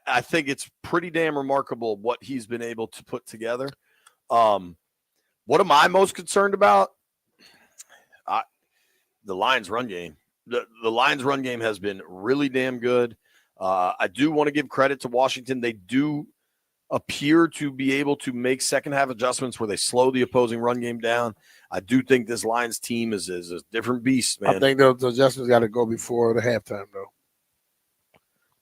I think it's pretty damn remarkable what he's been able to put together. What am I most concerned about? The Lions run game. The Lions run game has been really damn good. I do want to give credit to Washington. They do appear to be able to make second half adjustments where they slow the opposing run game down. I do think this Lions team is a different beast, man. I think those adjustments got to go before the halftime, though.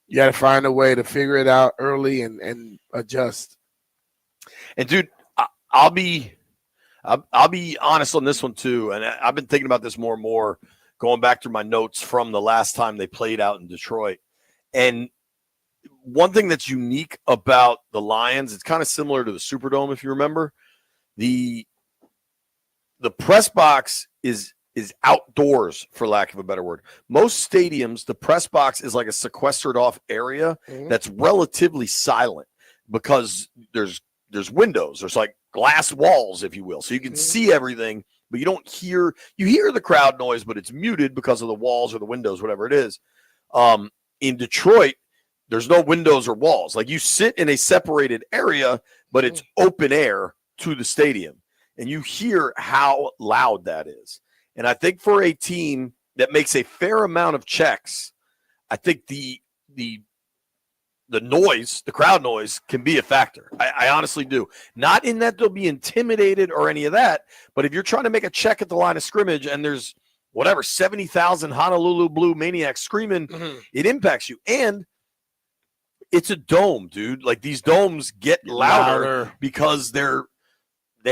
You got to find a way to figure it out early and adjust. And dude, I'll be honest on this one too. And I've been thinking about this more and more, going back through my notes from the last time they played out in Detroit. And one thing that's unique about the Lions, it's kind of similar to the Superdome, if you remember. The press box is outdoors, for lack of a better word. Most stadiums, the press box is like a sequestered off area that's relatively silent because there's windows. There's like glass walls, if you will. So you can see everything, but you hear the crowd noise, but it's muted because of the walls or the windows, whatever it is. In Detroit, there's no windows or walls. Like you sit in a separated area, but it's open air to the stadium. And you hear how loud that is. And I think for a team that makes a fair amount of checks, I think the noise, the crowd noise, can be a factor. I honestly do. Not in that they'll be intimidated or any of that, but if you're trying to make a check at the line of scrimmage and there's 70,000 Honolulu Blue maniacs screaming, it impacts you. And it's a dome, dude. Like these domes get louder because they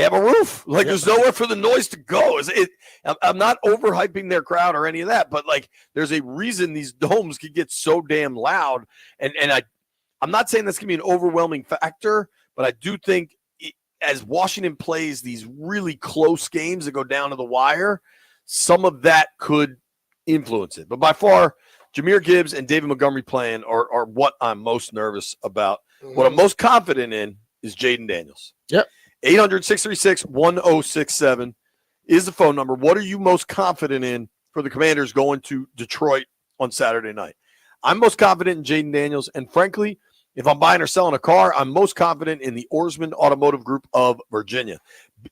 have a roof. Like there's nowhere for the noise to go. I'm not overhyping their crowd or any of that, but like there's a reason these domes can get so damn loud. And I'm not saying that's gonna be an overwhelming factor, but I do think as Washington plays these really close games that go down to the wire, some of that could influence it. But by far, Jahmyr Gibbs and David Montgomery playing are what I'm most nervous about. What I'm most confident in is Jaden Daniels. Yep. 800-636-1067 is the phone number. What are you most confident in for the Commanders going to Detroit on Saturday night? I'm most confident in Jaden Daniels, and frankly, if I'm buying or selling a car, I'm most confident in the Oarsman Automotive Group of Virginia.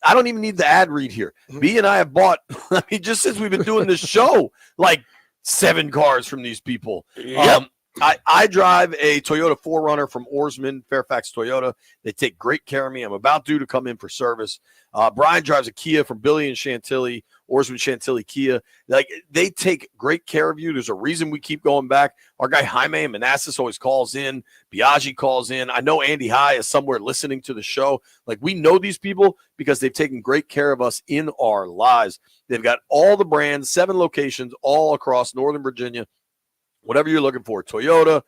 I don't even need the ad read here. B and I have bought, just since we've been doing this show, like 7 cars from these people. Yep. I drive a Toyota 4Runner from Oarsman, Fairfax Toyota. They take great care of me. I'm about due to come in for service. Brian drives a Kia from Billy and Chantilly, Oarsman Chantilly Kia. Like they take great care of you. There's a reason we keep going back. Our guy Jaime Manassas always calls in. Biaggi calls in. I know Andy High is somewhere listening to the show. Like we know these people because they've taken great care of us in our lives. They've got all the brands, 7 locations all across Northern Virginia. Whatever you're looking for, Toyota,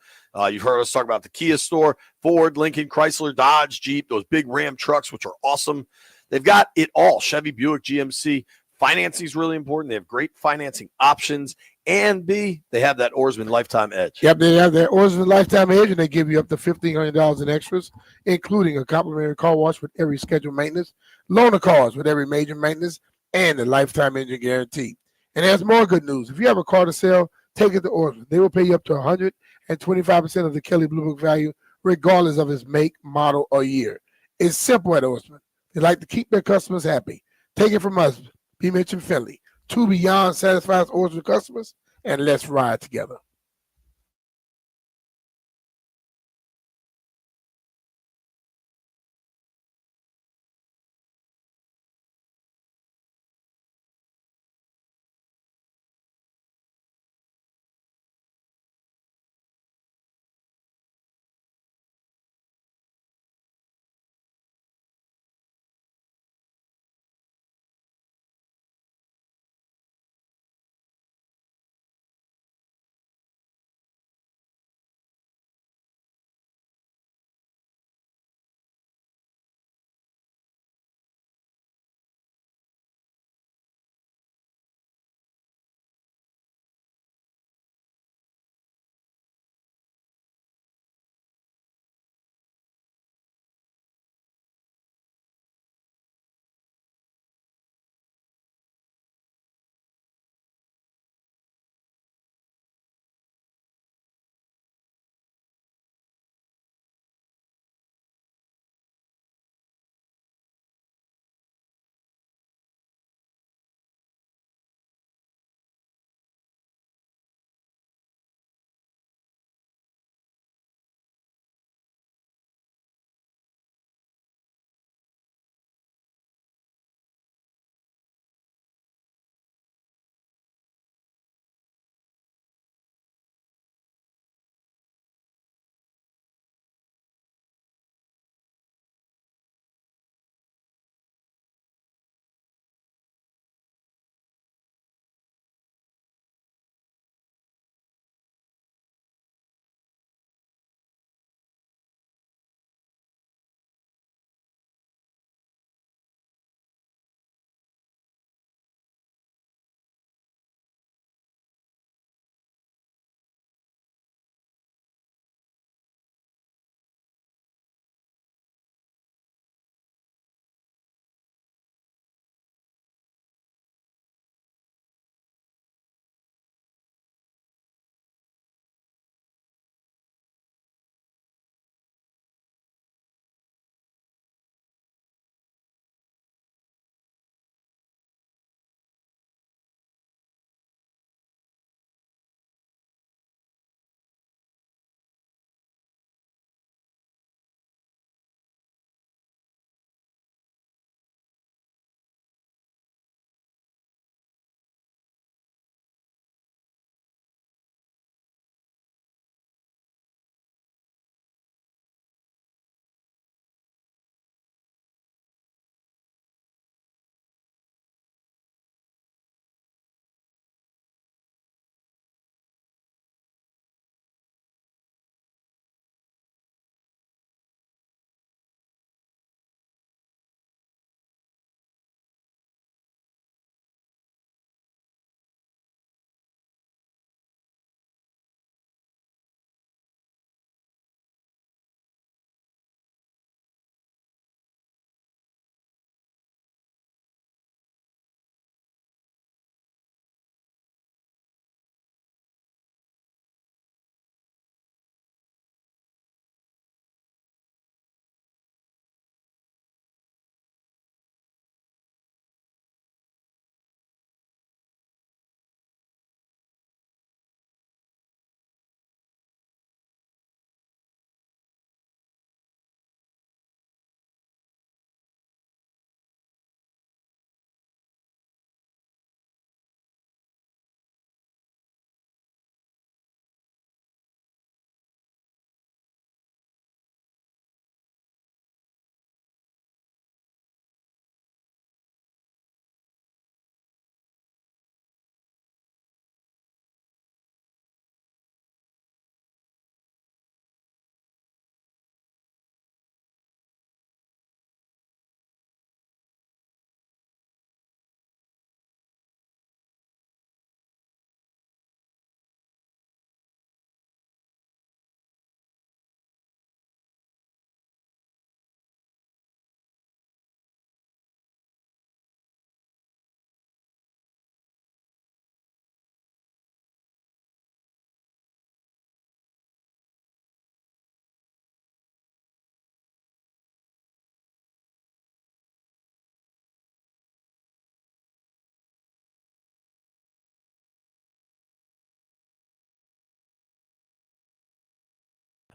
you've heard us talk about the Kia store, Ford, Lincoln, Chrysler, Dodge, Jeep, those big Ram trucks, which are awesome. They've got it all. Chevy, Buick, GMC. Financing is really important. They have great financing options. And B, they have that Oarsman Lifetime Edge. Yep, they have their Oarsman Lifetime Edge, and they give you up to $1,500 in extras, including a complimentary car wash with every scheduled maintenance, loaner cars with every major maintenance, and the lifetime engine guarantee. And there's more good news. If you have a car to sell, take it to Oarsman. They will pay you up to 125% of the Kelley Blue Book value, regardless of its make, model, or year. It's simple at Oarsman. They like to keep their customers happy. Take it from us, B. Mitch and Finley. Two beyond satisfied Oarsman customers, and let's ride together.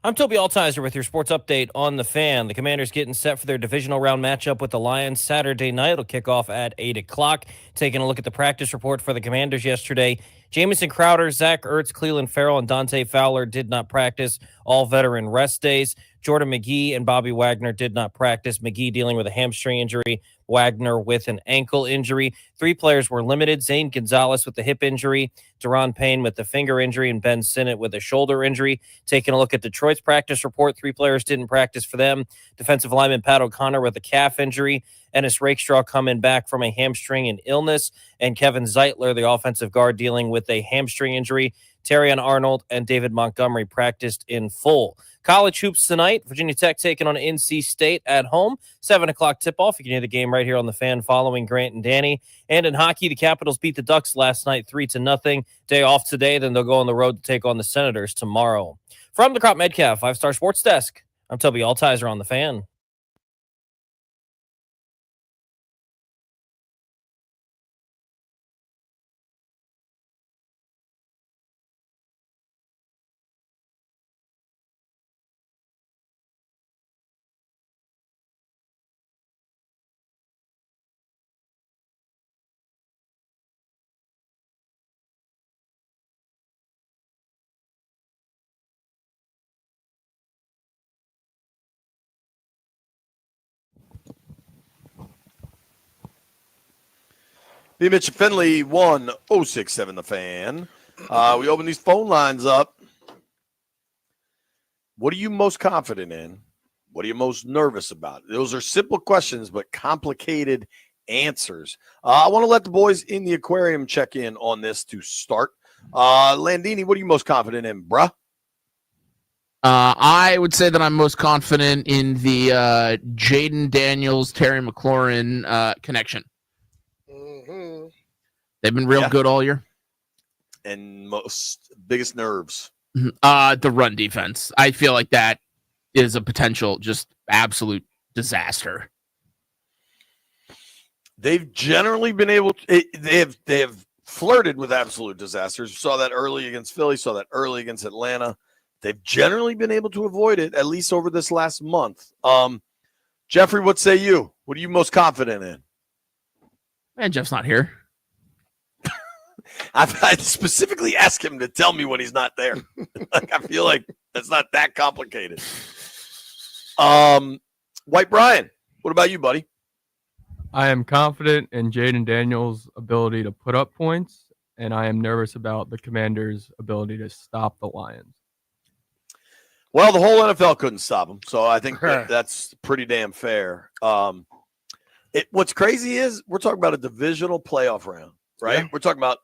I'm Toby Altizer with your sports update on the Fan. The Commanders getting set for their divisional round matchup with the Lions Saturday night. It'll kick off at 8 o'clock. Taking a look at the practice report for the Commanders yesterday. Jamison Crowder, Zach Ertz, Cleveland Farrell, and Dante Fowler did not practice. All veteran rest days. Jordan McGee and Bobby Wagner did not practice. McGee dealing with a hamstring injury. Wagner with an ankle injury. 3 players were limited. Zane Gonzalez with the hip injury. Deron Payne with the finger injury. And Ben Sinnott with a shoulder injury. Taking a look at Detroit's practice report, 3 players didn't practice for them. Defensive lineman Pat O'Connor with a calf injury. Ennis Rakestraw coming back from a hamstring and illness. And Kevin Zeitler, the offensive guard, dealing with a hamstring injury. Terrion Arnold and David Montgomery practiced in full. College hoops tonight. Virginia Tech taking on NC State at home. 7 o'clock tip-off. You can hear the game right here on the Fan following Grant and Danny. And in hockey, the Capitals beat the Ducks last night 3-0. Day off today. Then they'll go on the road to take on the Senators tomorrow. From the Crop Medcalf 5-Star Sports Desk, I'm Toby Altizer on the Fan. B. Mitch Finley, 1067 The Fan. We open these phone lines up. What are you most confident in? What are you most nervous about? Those are simple questions, but complicated answers. I want to let the boys in the aquarium check in on this to start. Landini, what are you most confident in, bruh? I would say that I'm most confident in the Jaden Daniels, Terry McLaurin connection. They've been real good all year. And biggest nerves. The run defense. I feel like that is a potential just absolute disaster. They've generally been able to, they have flirted with absolute disasters. Saw that early against Philly, saw that early against Atlanta. They've generally been able to avoid it, at least over this last month. Jeffrey, what say you? What are you most confident in? And Jeff's not here. I specifically asked him to tell me when he's not there. I feel like that's not that complicated. White Brian, what about you, buddy? I am confident in Jaden Daniels' ability to put up points, and I am nervous about the Commanders' ability to stop the Lions. Well, the whole NFL couldn't stop him, so I think that's pretty damn fair. What's crazy is we're talking about a divisional playoff round, right? Yeah. We're talking about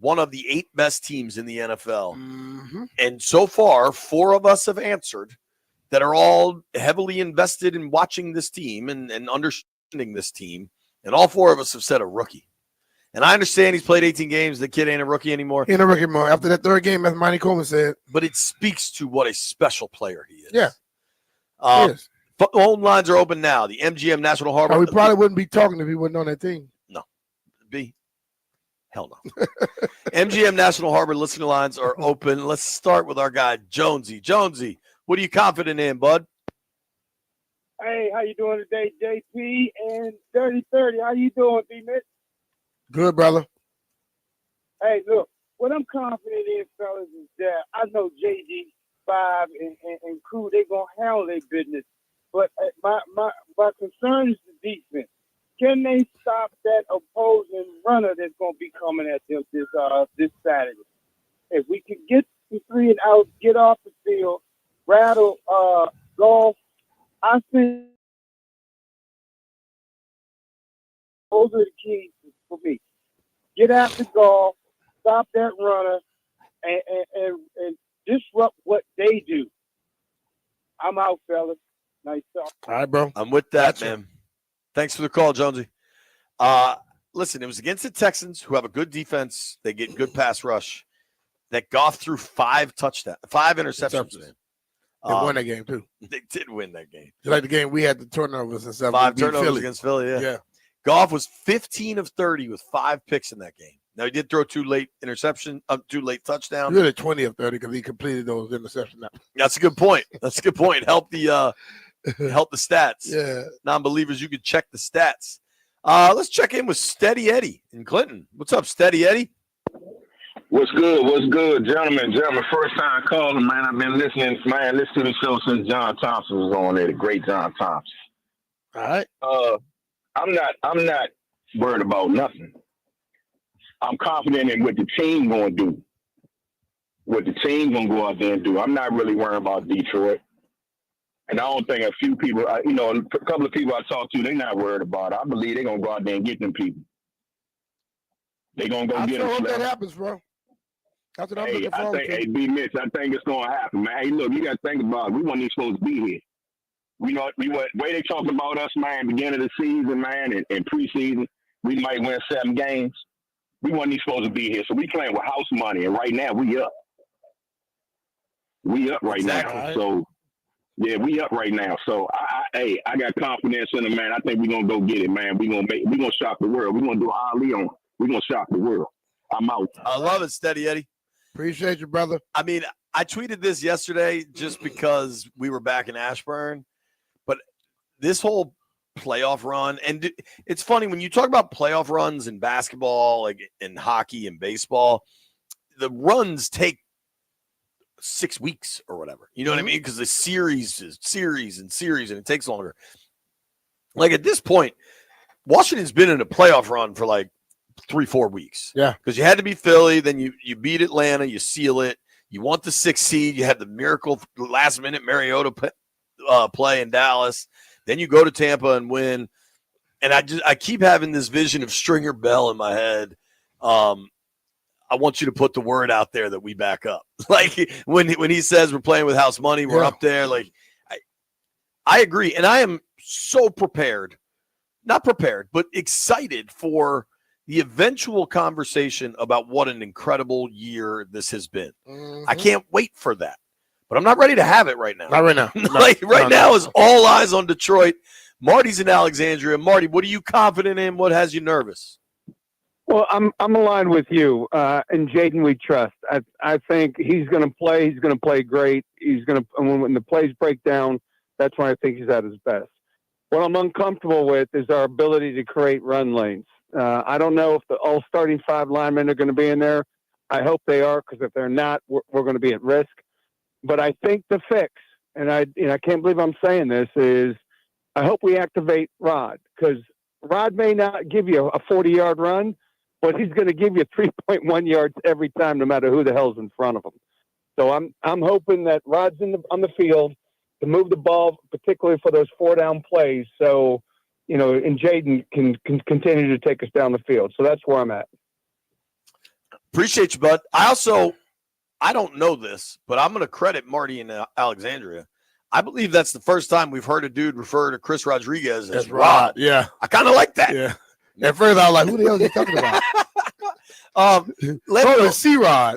one of the 8 best teams in the NFL. Mm-hmm. And so far, 4 of us have answered that are all heavily invested in watching this team and understanding this team. And all 4 of us have said a rookie. And I understand he's played 18 games. The kid ain't a rookie anymore. He ain't a rookie anymore. After that 3rd game, as Monty Coleman said. But it speaks to what a special player he is. Yeah. Phone lines are open now. The MGM National Harbor. We probably wouldn't be talking if he wasn't on that team. No. Hell no. MGM National Harbor listening lines are open. Let's start with our guy, Jonesy. Jonesy, what are you confident in, bud? Hey, how you doing today, JP and 3030? How you doing, B-Mitch? Good, brother. Hey, look, what I'm confident in, fellas, is that I know JG5 and crew, they're going to handle their business. But my concern is the defense. Can they stop that opposing runner that's going to be coming at them this Saturday? If we can get the 3 and out, get off the field, rattle golf, I think those are the keys for me. Get after golf, stop that runner, and disrupt what they do. I'm out, fellas. Nice talk. All right, bro. I'm with that, man. Thanks for the call, Jonesy. Listen, it was against the Texans, who have a good defense. They get good pass rush. That Goff threw 5 interceptions. They won that game, too. They did win that game. Just like the game we had the turnovers and stuff. 5 turnovers against Philly, yeah. Goff was 15 of 30 with 5 picks in that game. Now he did throw two late touchdowns. Really 20 of 30 because he completed those interceptions. That's a good point. Help the stats. Yeah. Non-believers, you can check the stats. Let's check in with Steady Eddie in Clinton. What's up, Steady Eddie? What's good, gentlemen? First time calling, man. I've been listening to the show since John Thompson was on there, the great John Thompson. All right. I'm not worried about nothing. I'm confident in what the team going to do. What the team going to go out there and do. I'm not really worried about Detroit. And I don't think a few people, a couple of people I talked to, they're not worried about it. I believe they're going to go out there and get them people. They're going to go get them. I hope that happens, bro. That's what I'm looking forward to. Hey, B. Mitch, I think it's going to happen, man. Hey, look, you got to think about it. We weren't even supposed to be here. Way they talking about us, man, beginning of the season, man, and preseason, we might win 7 games. We weren't even supposed to be here. So we playing with house money, and right now we up. We up right now. So, yeah, we up right now. So, I got confidence in it, man. I think we're going to go get it, man. We're going to shock the world. We're going to do Ali on. We're going to shock the world. I'm out. I love it, Steady Eddie. Appreciate you, brother. I mean, I tweeted this yesterday just because we were back in Ashburn, but this whole playoff run, and it's funny when you talk about playoff runs in basketball, like in hockey and baseball, the runs take 6 weeks or whatever. You know what I mean? Because the series is series, and it takes longer. Like at this point, Washington's been in a playoff run for like 3-4 weeks. Yeah. Because you had to beat Philly, then you beat Atlanta, you seal it. You want the 6th seed. You had the miracle last minute Mariota play in Dallas. Then you go to Tampa and win. And I keep having this vision of Stringer Bell in my head. I want you to put the word out there that we back up. Like when he says we're playing with house money, we're up there. Like I agree. And I am so not prepared, but excited for the eventual conversation about what an incredible year this has been. I can't wait for that. But I'm not ready to have it right now. Not right now. Now is all eyes on Detroit. Marty's in Alexandria. Marty, what are you confident in? What has you nervous? Well, I'm aligned with you. And Jaden, we trust. I think he's going to play. He's going to play great. He's going to, when the plays break down, that's when I think he's at his best. What I'm uncomfortable with is our ability to create run lanes. I don't know if the all starting 5 linemen are going to be in there. I hope they are, because if they're not, we're going to be at risk. But I think the fix, and I can't believe I'm saying this, is I hope we activate Rod, because Rod may not give you a 40-yard run, but he's going to give you 3.1 yards every time, no matter who the hell's in front of him. So I'm hoping that Rod's on the field to move the ball, particularly for those 4-down plays. So, and Jaden can continue to take us down the field. So that's where I'm at. Appreciate you, bud. I don't know this, but I'm going to credit Marty in Alexandria. I believe that's the first time we've heard a dude refer to Chris Rodriguez as Rod. Yeah. I kind of like that. Yeah. At first, I was like, who the hell is he talking about? It's C-Rod.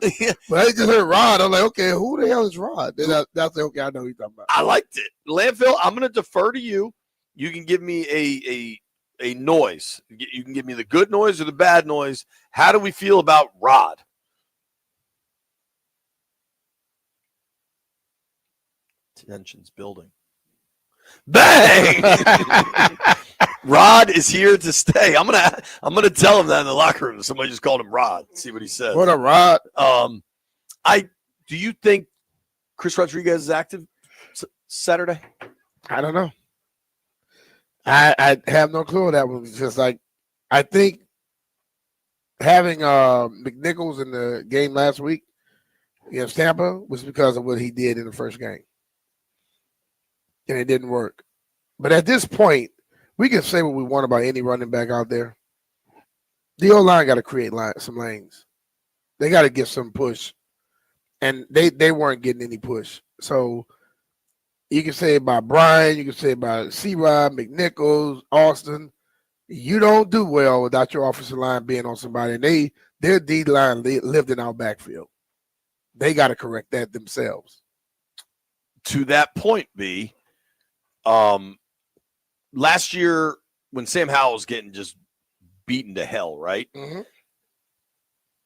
But I just heard Rod. I'm like, okay, who the hell is Rod? Then that's okay, I know who you're talking about. I liked it. Landfill, I'm going to defer to you. You can give me a noise. You can give me the good noise or the bad noise. How do we feel about Rod? Tension's building. Bang! Rod is here to stay. I'm gonna tell him that in the locker room. Somebody just called him Rod. See what he says. What up, Rod? Do you think Chris Rodriguez is active Saturday? I don't know. I have no clue on that one. It's just like I think having McNichols in the game last week against Tampa was because of what he did in the first game. And it didn't work. But at this point, we can say what we want about any running back out there. The O-line got to create some lanes. They got to get some push. And they weren't getting any push. So you can say about Brian, you can say about C-Rod, McNichols, Austin. You don't do well without your offensive line being on somebody. And their D-line lived in our backfield. They got to correct that themselves. To that point, B, last year when Sam Howell was getting just beaten to hell, right? Mm-hmm.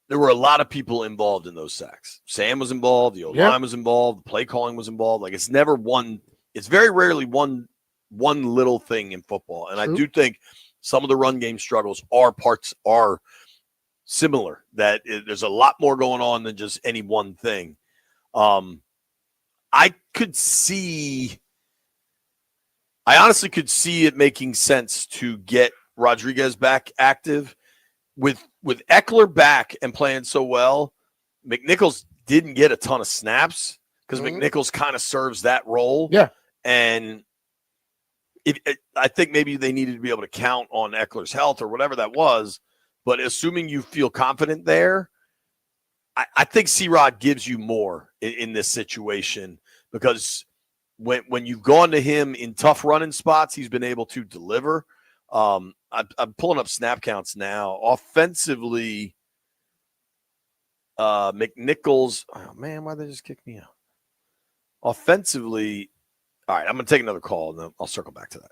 there were a lot of people involved in those sacks. Sam was involved. The O-line was involved. The play calling was involved. Like, it's never one. It's very rarely one little thing in football. And I do think some of the run game struggles are similar. That there's a lot more going on than just any one thing. I honestly could see it making sense to get Rodriguez back active. With Eckler back and playing so well, McNichols didn't get a ton of snaps because McNichols kind of serves that role. Yeah. And I think maybe they needed to be able to count on Eckler's health or whatever that was. But assuming you feel confident there, I think C-Rod gives you more in this situation because when you've gone to him in tough running spots, he's been able to deliver. I'm pulling up snap counts now. Offensively, McNichols. Oh man, why'd they just kick me out? Offensively, all right. I'm gonna take another call and then I'll circle back to that.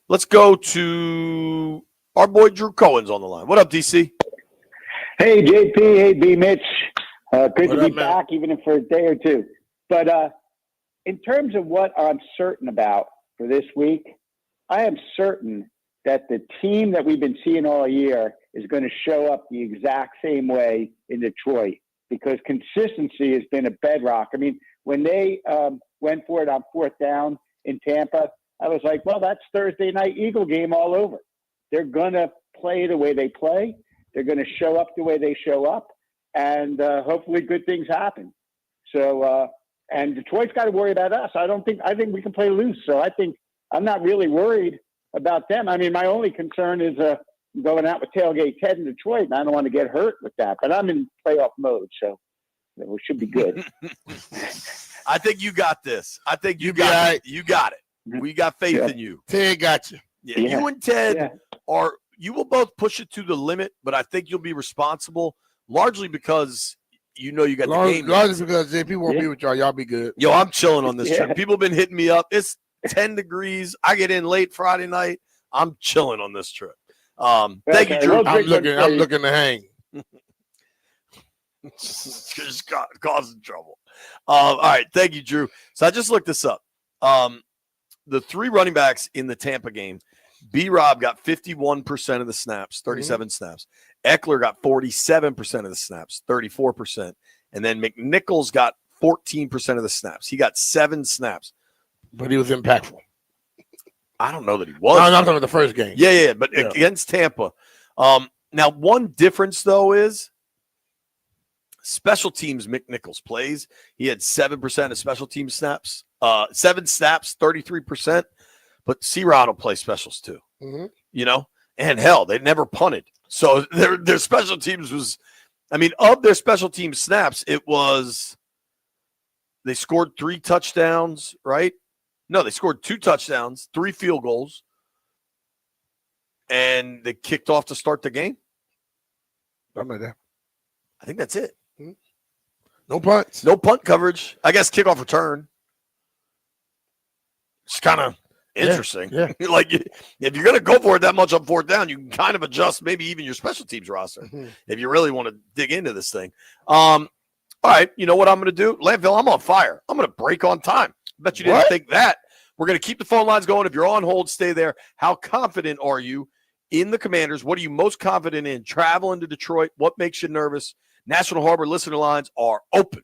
Let's go to our boy Drew Cohen's on the line. What up, DC? Hey JP, hey B Mitch. Good to be man? back, even for a day or two. But in terms of what I'm certain about for this week, I am certain that the team that we've been seeing all year is going to show up the exact same way in Detroit because consistency has been a bedrock. I mean, when they went for it on 4th down in Tampa, I was like, well, that's Thursday night Eagle game all over. They're going to play the way they play. They're going to show up the way they show up, and hopefully good things happen. So, and Detroit's got to worry about us. I think we can play loose. So I think I'm not really worried about them. I mean, my only concern is going out with Tailgate Ted in Detroit, and I don't want to get hurt with that. But I'm in playoff mode, so it should be good. I think you got this. I think you got it. You got it. We got faith in you. Ted got you. Yeah, you and Ted you will both push it to the limit, but I think you'll be responsible largely because you got the game. Largely because JP won't be with y'all. Y'all be good. Yo, I'm chilling on this trip. People have been hitting me up. It's 10 degrees. I get in late Friday night. I'm chilling on this trip. Thank you, Drew. I'm looking to hang. Just causing trouble. All right. Thank you, Drew. So I just looked this up. The 3 running backs in the Tampa game, B-Rob got 51% of the snaps, 37 snaps. Eckler got 47% of the snaps, 34%. And then McNichols got 14% of the snaps. He got 7 snaps. But he was impactful. I don't know that he was. No, I'm talking about the first game. Yeah. But against Tampa. Now, one difference, though, is special teams McNichols plays. He had 7% of special team snaps. 7 snaps, 33%. But C-Rod will play specials, too. And hell, they never punted. So their special teams was, of their special team snaps, it was, they scored 3 touchdowns, right? No, they scored 2 touchdowns, 3 field goals, and they kicked off to start the game. Something like that. I think that's it. No punts. No punt coverage. I guess kickoff return. It's kind of interesting. Yeah. Like, if you're going to go for it that much on 4th down, you can kind of adjust maybe even your special teams roster if you really want to dig into this thing. All right, you know what I'm going to do? Landfill, I'm on fire. I'm going to break on time. Bet you didn't think that. We're going to keep the phone lines going. If you're on hold, stay there. How confident are you in the Commanders? What are you most confident in? Traveling to Detroit? What makes you nervous? National Harbor listener lines are open.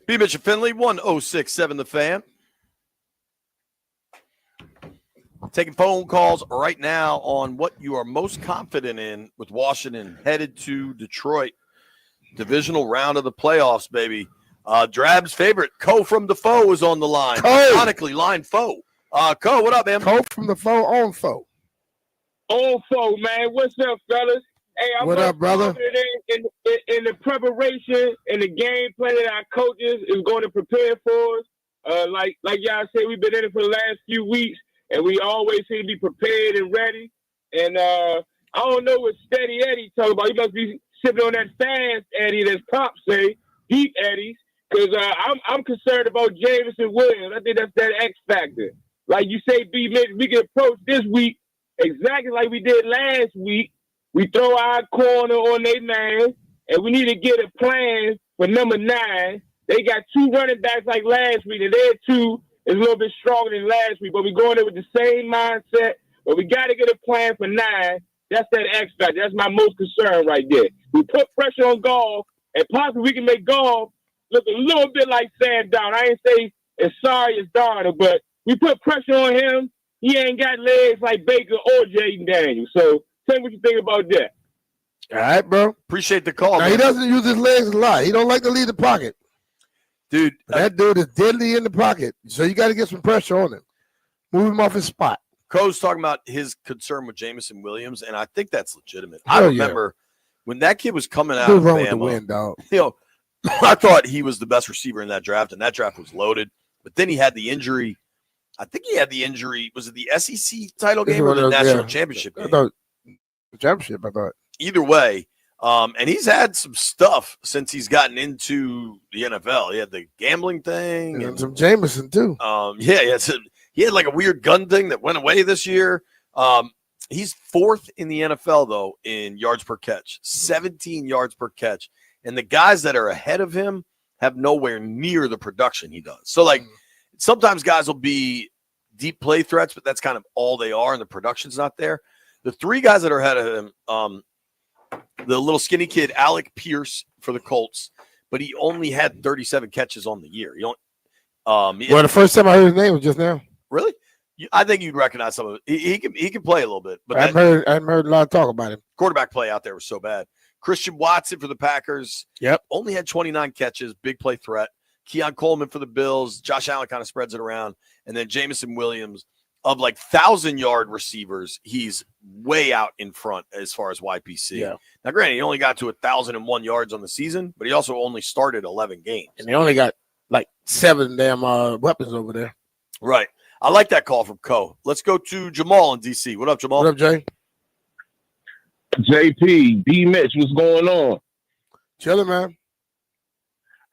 B. Mitch and Finley, 1067 The Fan. Taking phone calls right now on what you are most confident in with Washington headed to Detroit. Divisional round of the playoffs, baby. Drab's favorite, Co from the Foe, is on the line. Ironically, line Foe. Co, what up, man? Co from the Foe on Foe. On Foe, man. What's up, fellas? Hey, I'm What up, brother? In the preparation and the game plan that our coaches is going to prepare for us. Like y'all said, we've been in it for the last few weeks, and we always seem to be prepared and ready. And I don't know what Steady Eddie talking about. He must be sipping on that fast Eddie, as Pop say, deep Eddies. Because I'm concerned about Jameson Williams. I think that's that X factor. Like you say, B. Mitch, we can approach this week exactly like we did last week. We throw our corner on their man, and we need to get a plan for number 9. They got 2 running backs like last week, and their 2 is a little bit stronger than last week. But we're going there with the same mindset. But we got to get a plan for 9. That's that X factor. That's my most concern right there. We put pressure on Goff, and possibly we can make Goff look a little bit like Sam Darnold. I ain't say as sorry as Darnold, but we put pressure on him. He ain't got legs like Baker or Jaden Daniels. So tell me what you think about that. All right, bro. Appreciate the call. Now, he doesn't use his legs a lot. He don't like to leave the pocket. Dude. That dude is deadly in the pocket. So you got to get some pressure on him. Move him off his spot. Co's talking about his concern with Jameson Williams, and I think that's legitimate. Hell I remember when that kid was coming out What's of wrong with the Bama, wind, dog? you know, I thought he was the best receiver in that draft, and that draft was loaded. But then he had the injury. I think he had the injury. Was it the SEC title game or the national championship game? I thought the championship, I thought. Either way, and he's had some stuff since he's gotten into the NFL. He had the gambling thing. And some Jameson, too. He had like a weird gun thing that went away this year. He's 4th in the NFL, though, in yards per catch, 17 yards per catch. And the guys that are ahead of him have nowhere near the production he does. So, like, sometimes guys will be deep play threats, but that's kind of all they are, and the production's not there. The 3 guys that are ahead of him, the little skinny kid, Alec Pierce for the Colts, but he only had 37 catches on the year. Well, the first time I heard his name was just now. Really? I think you'd recognize some of it. He can play a little bit. But I haven't heard a lot of talk about him. Quarterback play out there was so bad. Christian Watson for the Packers. Yep. Only had 29 catches, big play threat. Keon Coleman for the Bills. Josh Allen kind of spreads it around. And then Jameson Williams, of like 1,000-yard receivers, he's way out in front as far as YPC. Yeah. Now, granted, he only got to 1,001 yards on the season, but he also only started 11 games. And they only got like 7 damn weapons over there. Right. I like that call from Co. Let's go to Jamal in D.C. What up, Jamal? What up, Jay? JP, B. Mitch, what's going on? Chilling, man.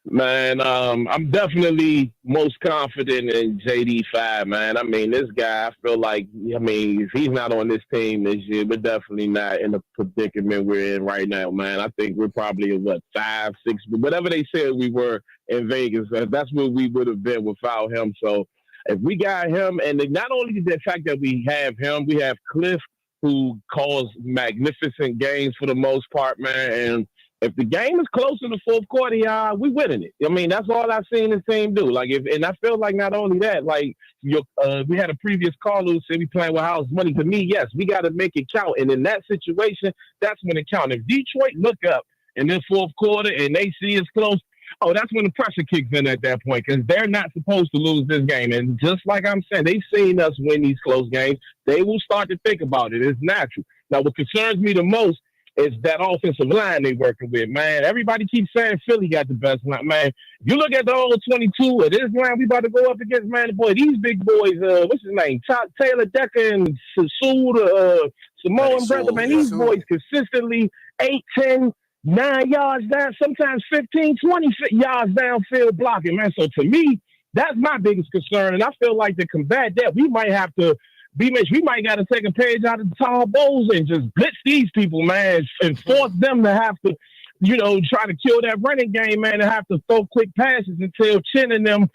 Man, I'm definitely most confident in JD5, man. I mean, this guy, I feel like, if he's not on this team this year, we're definitely not in the predicament we're in right now, man. I think we're probably, 5, 6, whatever they said we were in Vegas, that's where we would have been without him. So if we got him, and not only the fact that we have him, we have Cliff, who calls magnificent games for the most part, man. And if the game is close in the fourth quarter, we winning it. I mean, that's all I've seen this team do. And I feel like not only that, we had a previous caller who said we playing with house money. To me, yes, we got to make it count. And in that situation, that's when it counts. If Detroit look up in this fourth quarter and they see it's close, that's when the pressure kicks in at that point, because they're not supposed to lose this game. And just like I'm saying, they've seen us win these close games. They will start to think about it. It's natural. Now, what concerns me the most is that offensive line they working with, man. Everybody keeps saying Philly got the best line, man. If you look at the whole 22 of this line we about to go up against, man, these big boys, what's his name? Taylor Decker and Samoan brother, man, these boys consistently 8, 10, 9 yards down, sometimes 15, 20 yards downfield blocking, man. So to me, that's my biggest concern. And I feel like to combat that, we might have to we might got to take a page out of the Todd Bowles and just blitz these people, man, and force them to have to, try to kill that running game, man, and have to throw quick passes until Chin and them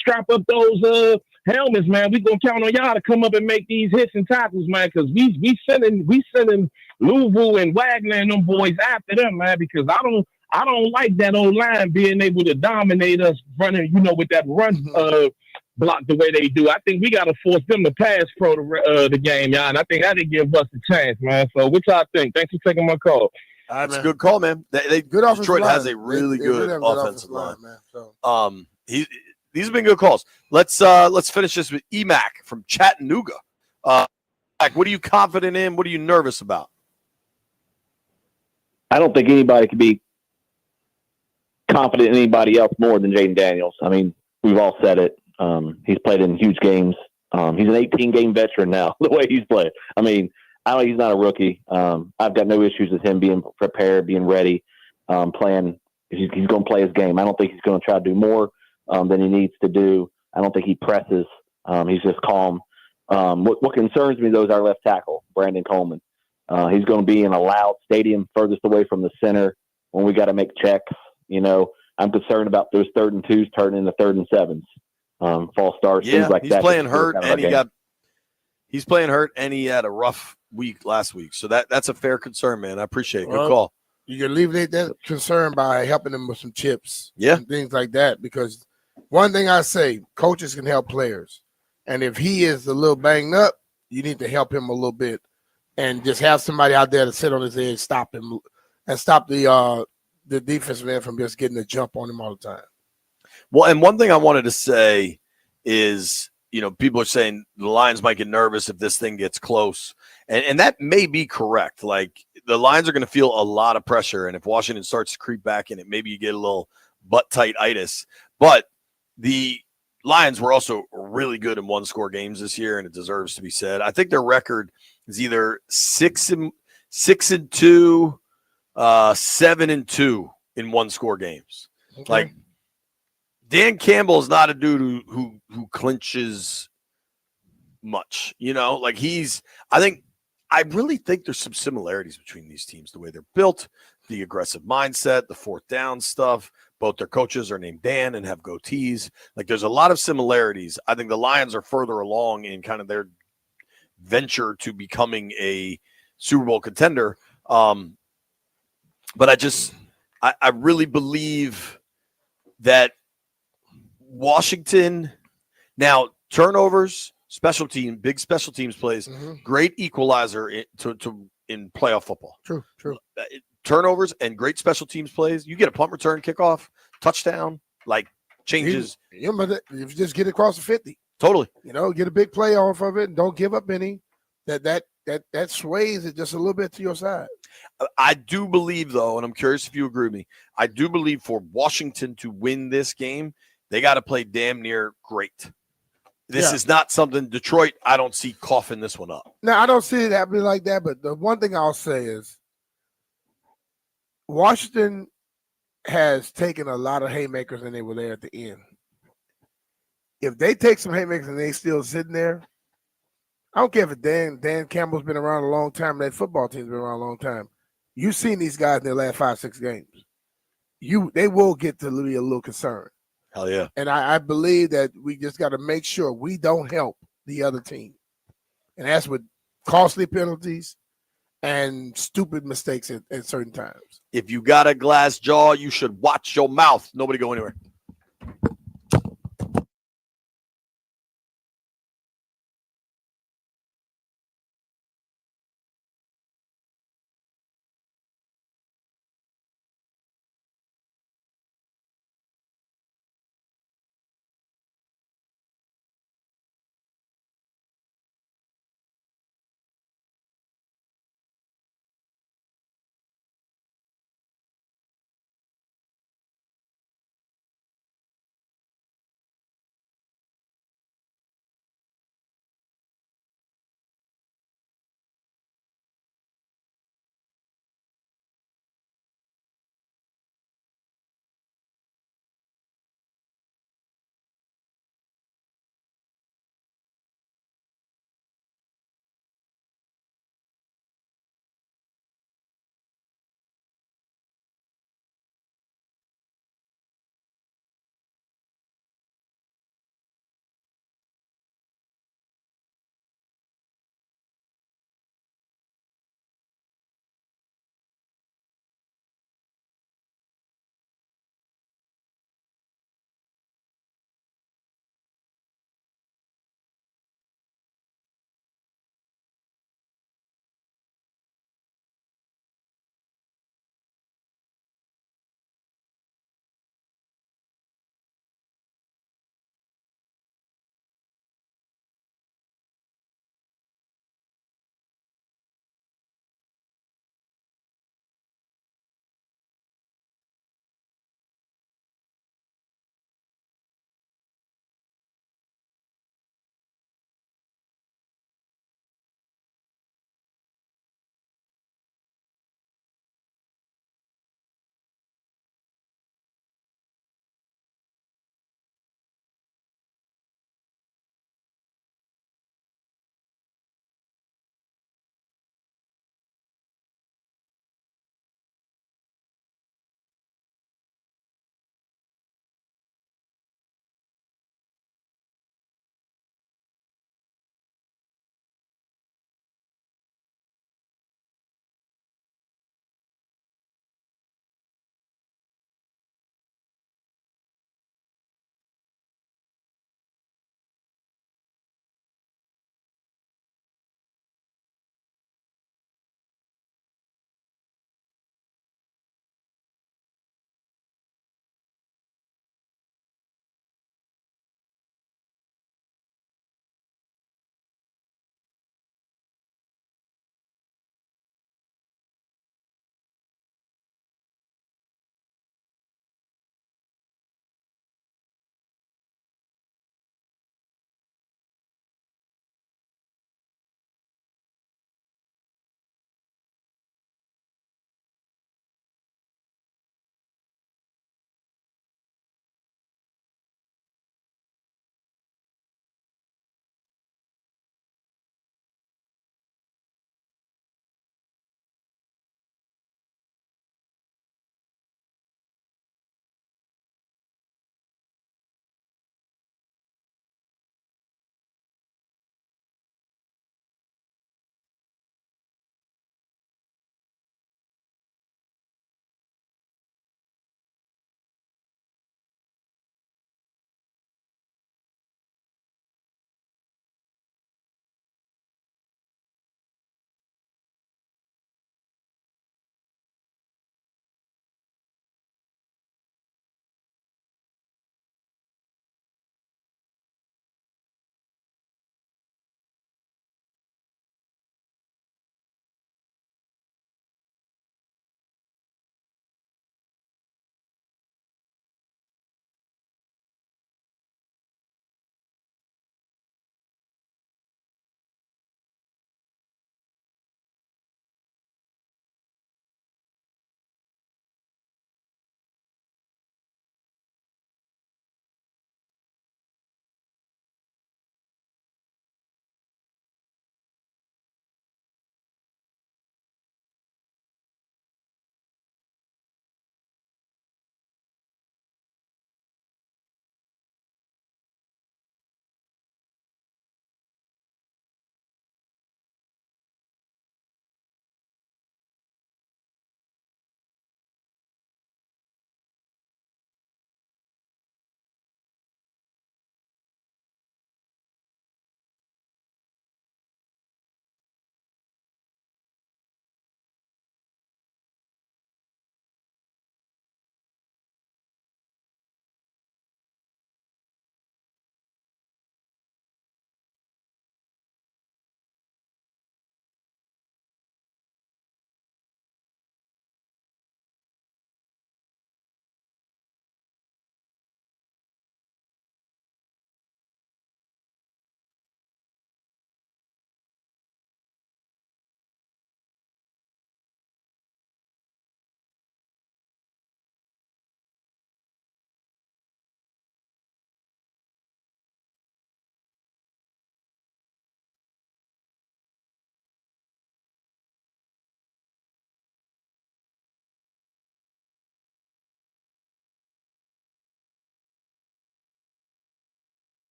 strap up those helmets, man. We gonna count on y'all to come up and make these hits and tackles, man, because we sending Louisville and Wagner and them boys after them, man, because I I don't like that old line being able to dominate us running, with that run block the way they do. I think we got to force them to pass pro the game, y'all. And I think that'll give us a chance, man. So what y'all think? Thanks for taking my call. That's a good call, man. Good offensive Detroit line. has a really They good have a good offensive line. man. So. These have been good calls. Let's finish this with EMAC from Chattanooga. What are you confident in? What are you nervous about? I don't think anybody could be confident in anybody else more than Jaden Daniels. I mean, we've all said it. He's played in huge games. He's an 18-game veteran now, the way he's played. I mean, he's not a rookie. I've got no issues with him being prepared, being ready, playing. He's going to play his game. I don't think he's going to try to do more than he needs to do. I don't think he presses. He's just calm. What concerns me, though, is our left tackle, Brandon Coleman. He's going to be in a loud stadium furthest away from the center when we got to make checks. I'm concerned about those 3rd and 2s turning into 3rd and 7s. False starts, things like he's that. Playing hurt, and he's playing hurt, and he had a rough week last week. So that's a fair concern, man. I appreciate it. Good call. You can alleviate that concern by helping them with some chips, and things like that. Because one thing I say, coaches can help players, and if he is a little banged up, you need to help him a little bit, and just have somebody out there to sit on his edge, stop him, and stop the defensive end from just getting a jump on him all the time. Well, and one thing I wanted to say is, people are saying the Lions might get nervous if this thing gets close. And that may be correct. Like, the Lions are going to feel a lot of pressure. And if Washington starts to creep back in it, maybe you get a little butt-tight-itis. But the Lions were also really good in one-score games this year, and it deserves to be said. I think their record is either 6-2, 7-2 in one-score games. Okay. Like, Dan Campbell is not a dude who clinches much, like I really think there's some similarities between these teams, the way they're built, the aggressive mindset, the 4th down stuff. Both their coaches are named Dan and have goatees. Like, there's a lot of similarities. I think the Lions are further along in kind of their venture to becoming a Super Bowl contender. But I really believe that Washington, now turnovers, big special teams plays, great equalizer in playoff football. True. Turnovers and great special teams plays. You get a punt return, kickoff, touchdown, like changes. If you just get across the 50. Totally. Get a big play off of it and don't give up any. That sways it just a little bit to your side. I do believe, though, and I'm curious if you agree with me, I do believe for Washington to win this game, they got to play damn near great. This is not something Detroit, I don't see coughing this one up. No, I don't see it happening like that. But the one thing I'll say is Washington has taken a lot of haymakers and they were there at the end. If they take some haymakers and they still sitting there, I don't care if Dan Campbell's been around a long time, that football team's been around a long time. You've seen these guys in their last 5-6 games. They will get to be a little concerned. Hell yeah. And I believe that we just got to make sure we don't help the other team. And that's with costly penalties and stupid mistakes at certain times. If you got a glass jaw, you should watch your mouth. Nobody go anywhere.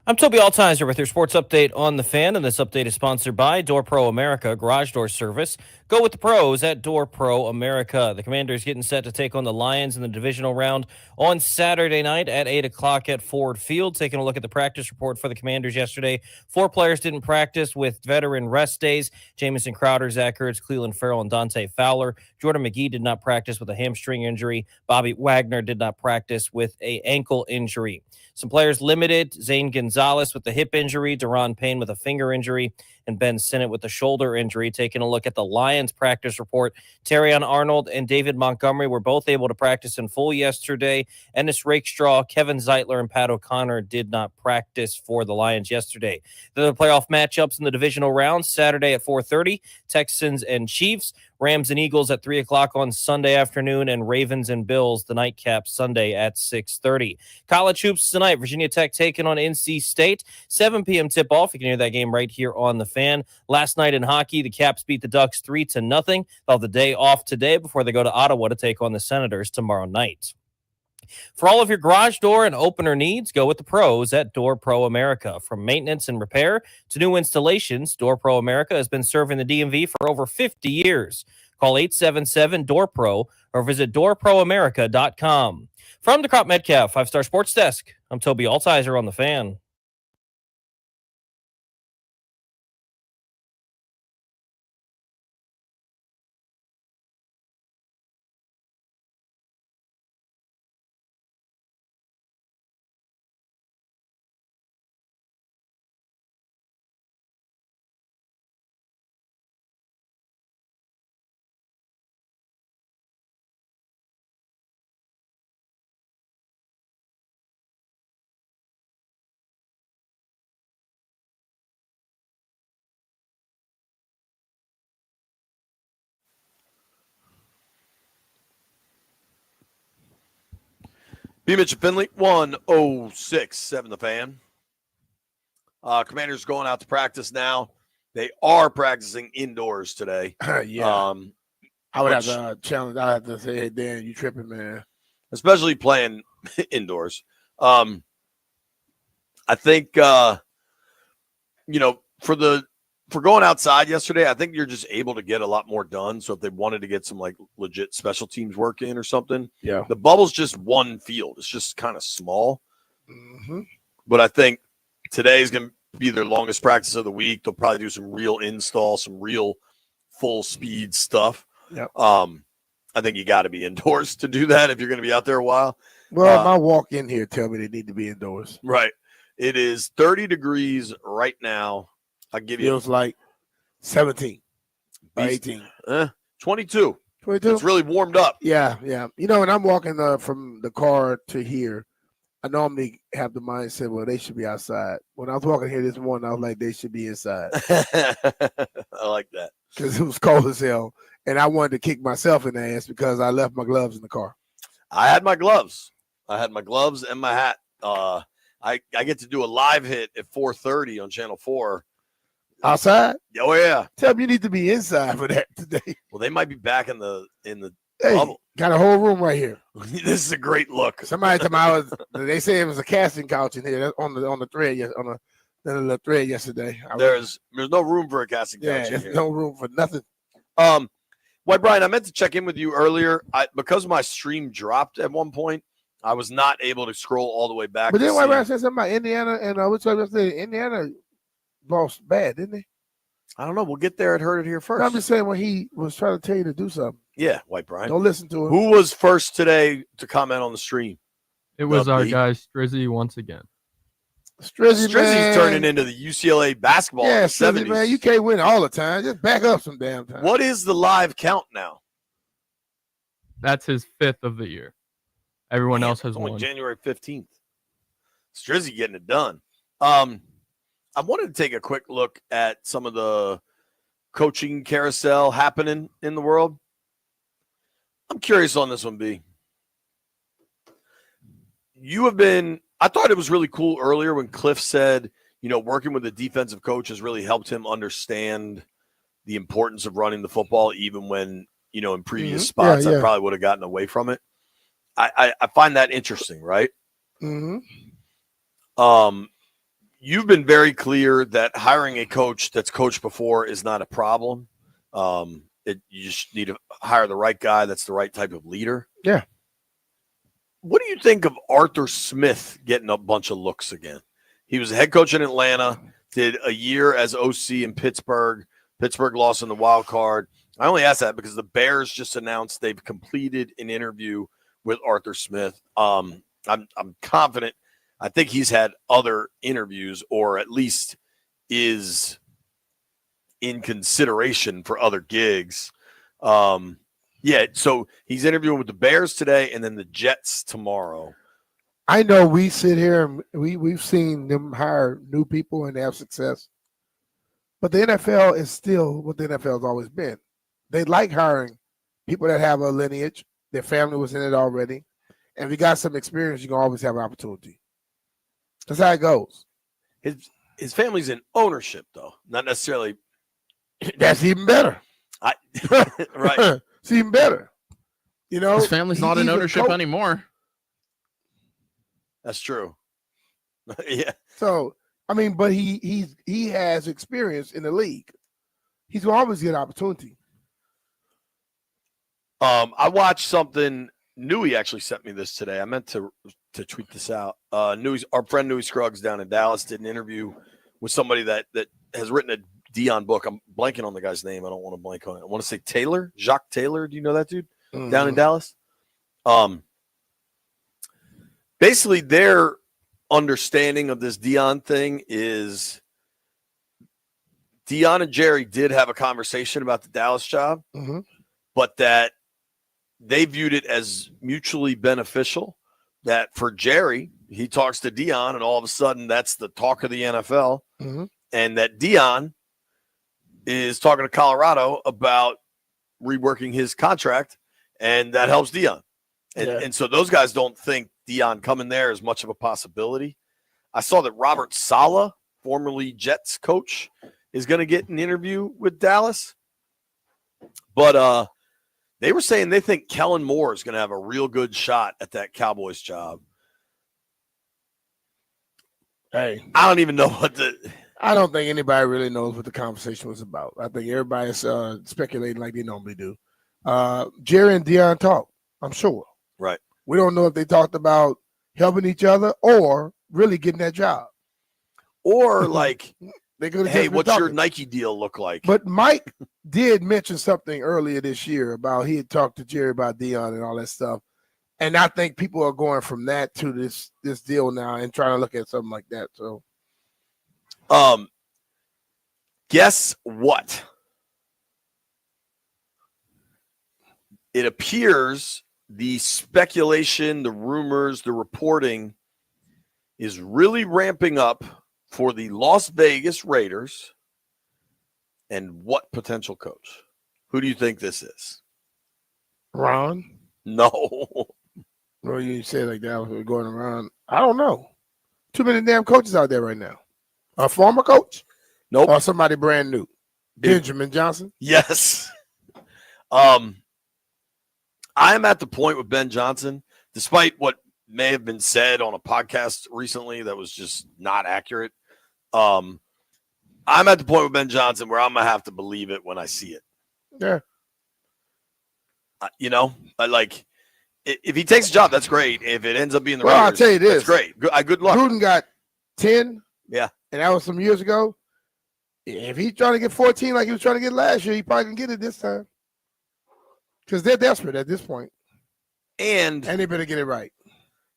I'm Toby Altizer with your sports update on the Fan, and this update is sponsored by Door Pro America Garage Door Service. Go with the pros at Door Pro America. The Commanders getting set to take on the Lions in the divisional round on Saturday night at 8 o'clock at Ford Field. Taking a look at the practice report for the Commanders yesterday. 4 players didn't practice with veteran rest days. Jamison Crowder, Zach Ertz, Cleveland Farrell, and Dante Fowler. Jordan McGee did not practice with a hamstring injury. Bobby Wagner did not practice with an ankle injury. Some players limited: Zane Gonzalez with the hip injury, Deron Payne with a finger injury, and Ben Sinnott with a shoulder injury. Taking a look at the Lions practice report, Terrion Arnold and David Montgomery were both able to practice in full yesterday. Ennis Rakestraw, Kevin Zeitler, and Pat O'Connor did not practice for the Lions yesterday. The playoff matchups in the divisional round, Saturday at 4:30, Texans and Chiefs, Rams and Eagles at 3 o'clock on Sunday afternoon, and Ravens and Bills, the nightcap, Sunday at 6:30. College hoops tonight, Virginia Tech taking on NC State, 7 p.m. tip-off. You can hear that game right here on the Fan. Last night in hockey, the Caps beat the Ducks 3-0. They'll have the day off today before they go to Ottawa to take on the Senators tomorrow night. For all of your garage door and opener needs, go with the pros at Door Pro America. From maintenance and repair to new installations, Door Pro America has been serving the DMV for over 50 years. Call 877-DOOR-PRO or visit doorproamerica.com. From the Crop Metcalf 5-Star Sports Desk, I'm Toby Altizer on the Fan. B. Mitch Finley, 106.7 the Fan. Commanders going out to practice now. They are practicing indoors today. Yeah. I would have to challenge. I have to say, hey, Dan, you tripping, man. Especially playing indoors. I think, for going outside yesterday, I think you're just able to get a lot more done. So if they wanted to get some like legit special teams work in or something, yeah, the bubble's just one field. It's just kind of small. Mm-hmm. But I think today is going to be their longest practice of the week. They'll probably do some real install, some real full speed stuff. Yep. I think you got to be indoors to do that if you're going to be out there a while. Well, my walk in here tell me they need to be indoors. Right. It is 30 degrees right now. I give you feels like 17 or 18. 22. 22. It's really warmed up. Yeah, yeah. You know, when I'm walking from the car to here, I normally have the mindset, well, they should be outside. When I was walking here this morning, I was like, they should be inside. I like that. Because it was cold as hell. And I wanted to kick myself in the ass because I left my gloves in the car. I had my gloves. And my hat. I get to do a live hit at 4:30 on Channel 4. Outside? Oh, yeah. Tell them you need to be inside for that today. Well, they might be back in the Hey, bubble. got a whole room right here. This is a great look. Somebody told me they say it was a casting couch in here. That's on the thread, on the thread yesterday. There's no room for a casting couch in there's here. no room for nothing. White Brian, I meant to check in with you earlier. Because my stream dropped at one point, I was not able to scroll all the way back. But then White Brian said something about Indiana, and which I said Indiana lost bad, didn't they? I don't know. We'll get there and heard it here first. No, I'm just saying when he was trying to tell you to do something. Yeah, White Brian. Don't listen to him. Who was first today to comment on the stream? It was our guy Strizzy once again. Strizzy's turning into the UCLA basketball. Yeah, in the Strizzy, 70s. man, you can't win all the time. Just back up some damn time. What is the live count now? That's his 5th of the year. Everyone else has Only won. January 15th. Strizzy getting it done. I wanted to take a quick look at some of the coaching carousel happening in the world. I'm curious on this one, B. I thought it was really cool earlier when Cliff said, working with a defensive coach has really helped him understand the importance of running the football, even when, in previous spots, I probably would have gotten away from it. I find that interesting, right? Mm-hmm. you've been very clear that hiring a coach that's coached before is not a problem. You just need to hire the right guy that's the right type of leader. Yeah. What do you think of Arthur Smith getting a bunch of looks again? He was a head coach in Atlanta, did a year as OC in Pittsburgh. Pittsburgh lost in the wild card. I only ask that because the Bears just announced they've completed an interview with Arthur Smith. I'm confident. I think he's had other interviews, or at least is in consideration for other gigs. Yeah, so he's interviewing with the Bears today and then the Jets tomorrow. I know we sit here and we've seen them hire new people and have success. But the NFL is still what the NFL has always been. They like hiring people that have a lineage. Their family was in it already. And if you got some experience, you're going to always have an opportunity. That's how it goes. His family's in ownership, though. Not necessarily. That's even better. Right. It's even better. You know, his family's not in ownership anymore. That's true. Yeah. So, I mean, but he has experience in the league. He's going to always get opportunity. I watched something. Newey actually sent me this today. I meant to tweet this out. Our friend Newey Scruggs down in Dallas did an interview with somebody that has written a Dion book. I'm blanking on the guy's name. I don't want to blank on it. I want to say Jacques Taylor. Do you know that dude down in Dallas? Basically, their understanding of this Dion thing is Dion and Jerry did have a conversation about the Dallas job, but that they viewed it as mutually beneficial. That for Jerry, he talks to Dion, and all of a sudden that's the talk of the NFL, and that Dion is talking to Colorado about reworking his contract, and that helps Dion. And so those guys don't think Dion coming there is much of a possibility. I saw that Robert Saleh, formerly Jets coach, is going to get an interview with Dallas. But they were saying they think Kellen Moore is going to have a real good shot at that Cowboys job. Hey, I don't even know what I don't think anybody really knows what the conversation was about. I think everybody's speculating like they normally do. Jerry and Dion talk, I'm sure. Right. We don't know if they talked about helping each other or really getting that job. Or like, they could hey, what's your Nike deal look like? But Mike did mention something earlier this year about he had talked to Jerry about Dion and all that stuff. And I think people are going from that to this deal now and trying to look at something like that. So, guess what? It appears the speculation, the rumors, the reporting is really ramping up for the Las Vegas Raiders. And what potential coach? Who do you think this is? Ron? No. Well, you say it like that. We're going around. I don't know. Too many damn coaches out there right now. A former coach? Nope. Or somebody brand new? Benjamin Johnson? Yes. I'm at the point with Ben Johnson, despite what may have been said on a podcast recently that was just not accurate. I'm at the point with Ben Johnson where I'm going to have to believe it when I see it. Yeah. If he takes a job, that's great. If it ends up being the Well, Raiders, I'll tell you this. that's great. Good luck. Gruden got 10. Yeah. And that was some years ago. If he's trying to get 14 like he was trying to get last year, he probably can get it this time. Because they're desperate at this point. And they better get it right.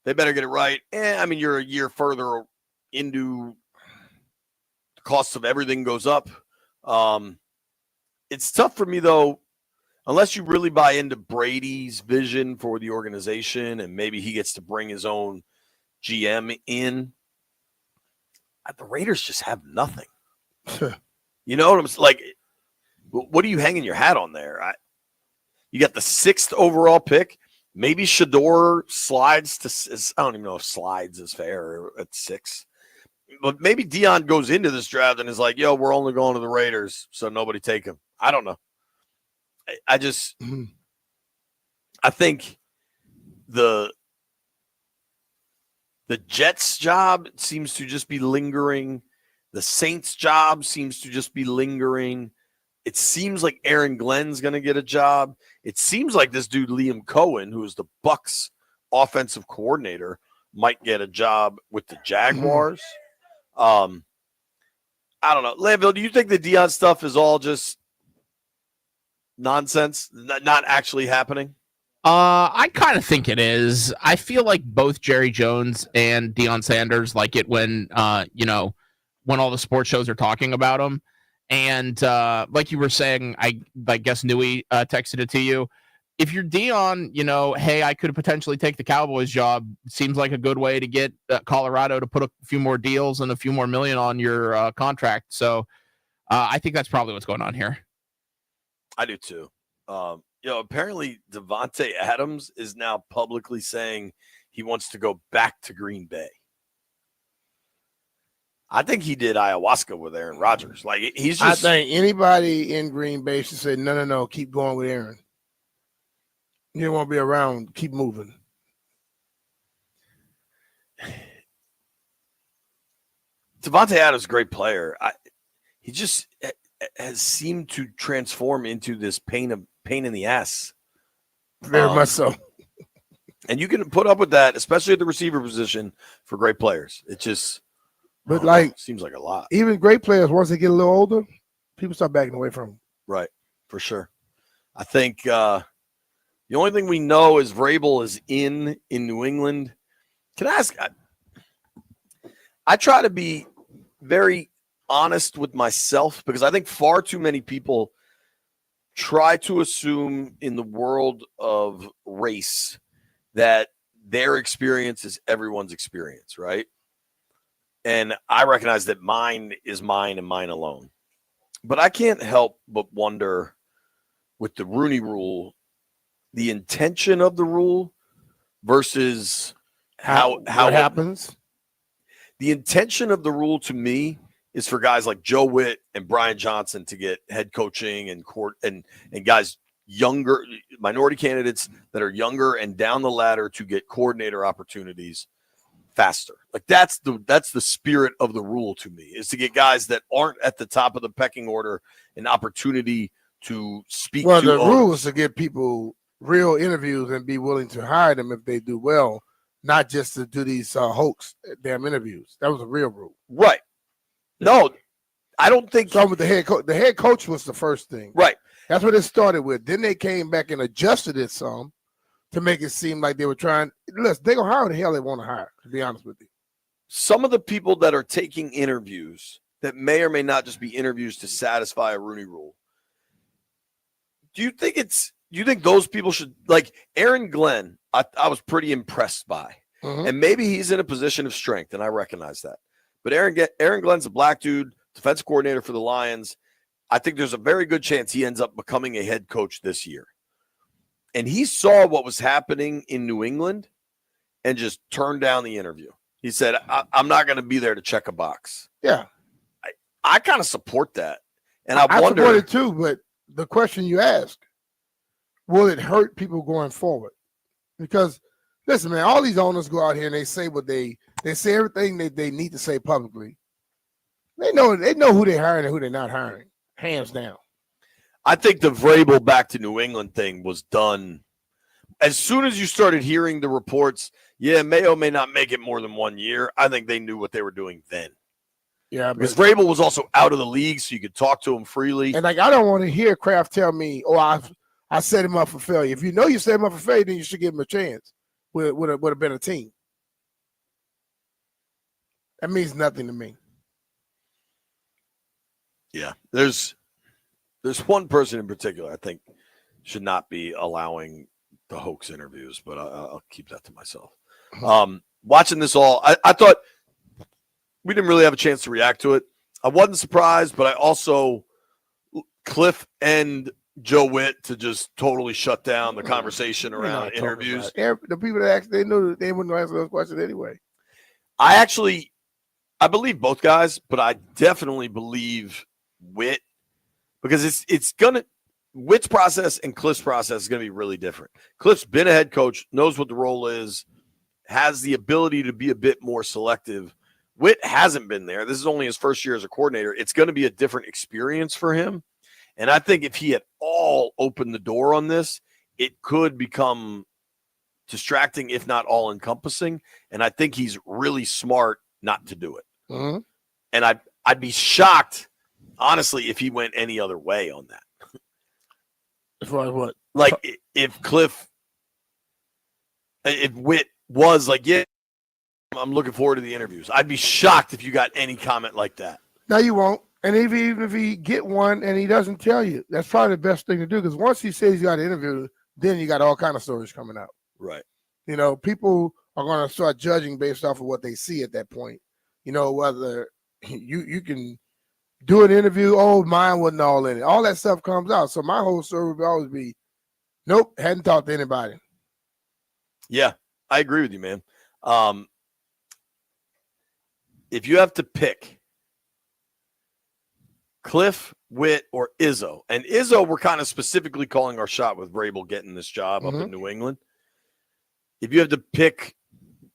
They better get it right. And I mean, you're a year further into the cost of everything goes up. It's tough for me, though, unless you really buy into Brady's vision for the organization and maybe he gets to bring his own GM in. The Raiders just have nothing. You know what I'm like? What are you hanging your hat on there? You got the 6th overall pick. Maybe Shador slides to. I don't even know if slides is fair at 6. But maybe Dion goes into this draft and is like, "Yo, we're only going to the Raiders, so nobody take him." I don't know. I think The Jets' job seems to just be lingering. The Saints' job seems to just be lingering. It seems like Aaron Glenn's going to get a job. It seems like this dude, Liam Cohen, who is the Bucs offensive coordinator, might get a job with the Jaguars. I don't know. Landville, do you think the Deion stuff is all just nonsense, not actually happening? I kind of think it is. I feel like both Jerry Jones and Deion Sanders like it when, when all the sports shows are talking about him. And like you were saying, I guess Newey texted it to you. If you're Deion, hey, I could potentially take the Cowboys job. Seems like a good way to get Colorado to put a few more deals and a few more million on your contract. So I think that's probably what's going on here. I do too. Apparently Devontae Adams is now publicly saying he wants to go back to Green Bay. I think he did ayahuasca with Aaron Rodgers. Like he's just. I think anybody in Green Bay should say, no, keep going with Aaron. You don't want to be around. Keep moving. Devontae Adams is a great player. He just has seemed to transform into this pain in the ass. Very much so. And you can put up with that, especially at the receiver position for great players. It just. But seems like a lot. Even great players, once they get a little older, people start backing away from them. Right, for sure. I think the only thing we know is Vrabel is in New England. Can I ask? I try to be very honest with myself because I think far too many people try to assume in the world of race that their experience is everyone's experience, right? And I recognize that mine is mine and mine alone. But I can't help but wonder with the Rooney Rule, the intention of the rule versus how it happens. The intention of the rule to me is for guys like Joe Whitt and Brian Johnson to get head coaching and court and guys younger, minority candidates that are younger and down the ladder to get coordinator opportunities faster. Like that's the spirit of the rule to me, is to get guys that aren't at the top of the pecking order an opportunity to speak. Well, to the owners. rule is to give people real interviews and be willing to hire them if they do well, not just to do these hoax damn interviews. That was a real rule, right? No, I don't think. So with the head coach, was the first thing, right? That's what it started with. Then they came back and adjusted it some to make it seem like they were trying. Listen, they're gonna hire who the hell they want to hire. To be honest with you, some of the people that are taking interviews that may or may not just be interviews to satisfy a Rooney Rule. Do you think those people should, like Aaron Glenn? I was pretty impressed by, and maybe he's in a position of strength, and I recognize that. But Aaron Glenn's a black dude, defensive coordinator for the Lions. I think there's a very good chance he ends up becoming a head coach this year. And he saw what was happening in New England and just turned down the interview. He said, I'm not going to be there to check a box. Yeah. I kind of support that. And I wonder. support it too, but the question you ask, will it hurt people going forward? Because listen, man, all these owners go out here and they say what they say everything that they need to say publicly. They know who they're hiring and who they're not hiring, hands down. I think the Vrabel back to New England thing was done as soon as you started hearing the reports. Yeah, Mayo may not make it more than 1 year. I think they knew what they were doing then. Yeah, because Vrabel was also out of the league, so you could talk to him freely. And like, I don't want to hear Kraft tell me, "Oh, I set him up for failure." If you know you set him up for failure, then you should give him a chance with a better team. That means nothing to me. Yeah, there's one person in particular I think should not be allowing the hoax interviews, but I'll keep that to myself. Watching this all, I thought we didn't really have a chance to react to it. I wasn't surprised, but I also Cliff and Joe Whitt to just totally shut down the conversation around interviews. The people that asked, they knew they wouldn't answer those questions anyway. I believe both guys, but I definitely believe Whitt, because Whitt's process and Cliff's process is going to be really different. Cliff's been a head coach, knows what the role is, has the ability to be a bit more selective. Whitt hasn't been there. This is only his first year as a coordinator. It's going to be a different experience for him. And I think if he had all opened the door on this, it could become distracting, if not all encompassing. And I think he's really smart not to do it. Mm-hmm. And I'd be shocked, honestly, if he went any other way on that. As far as what? Like if Whitt was like, yeah, I'm looking forward to the interviews. I'd be shocked if you got any comment like that. No, you won't. And even if he get one and he doesn't tell you, that's probably the best thing to do. Because once he says he's got an interview, then you got all kind of stories coming out. Right. You know, people are going to start judging based off of what they see at that point. You know, whether you can do an interview, oh, mine wasn't all in it. All that stuff comes out. So my whole story would always be, nope, hadn't talked to anybody. Yeah, I agree with you, man. If you have to pick Cliff, Whitt, or Izzo, and Izzo we're kind of specifically calling our shot with Vrabel getting this job up in New England. If you have to pick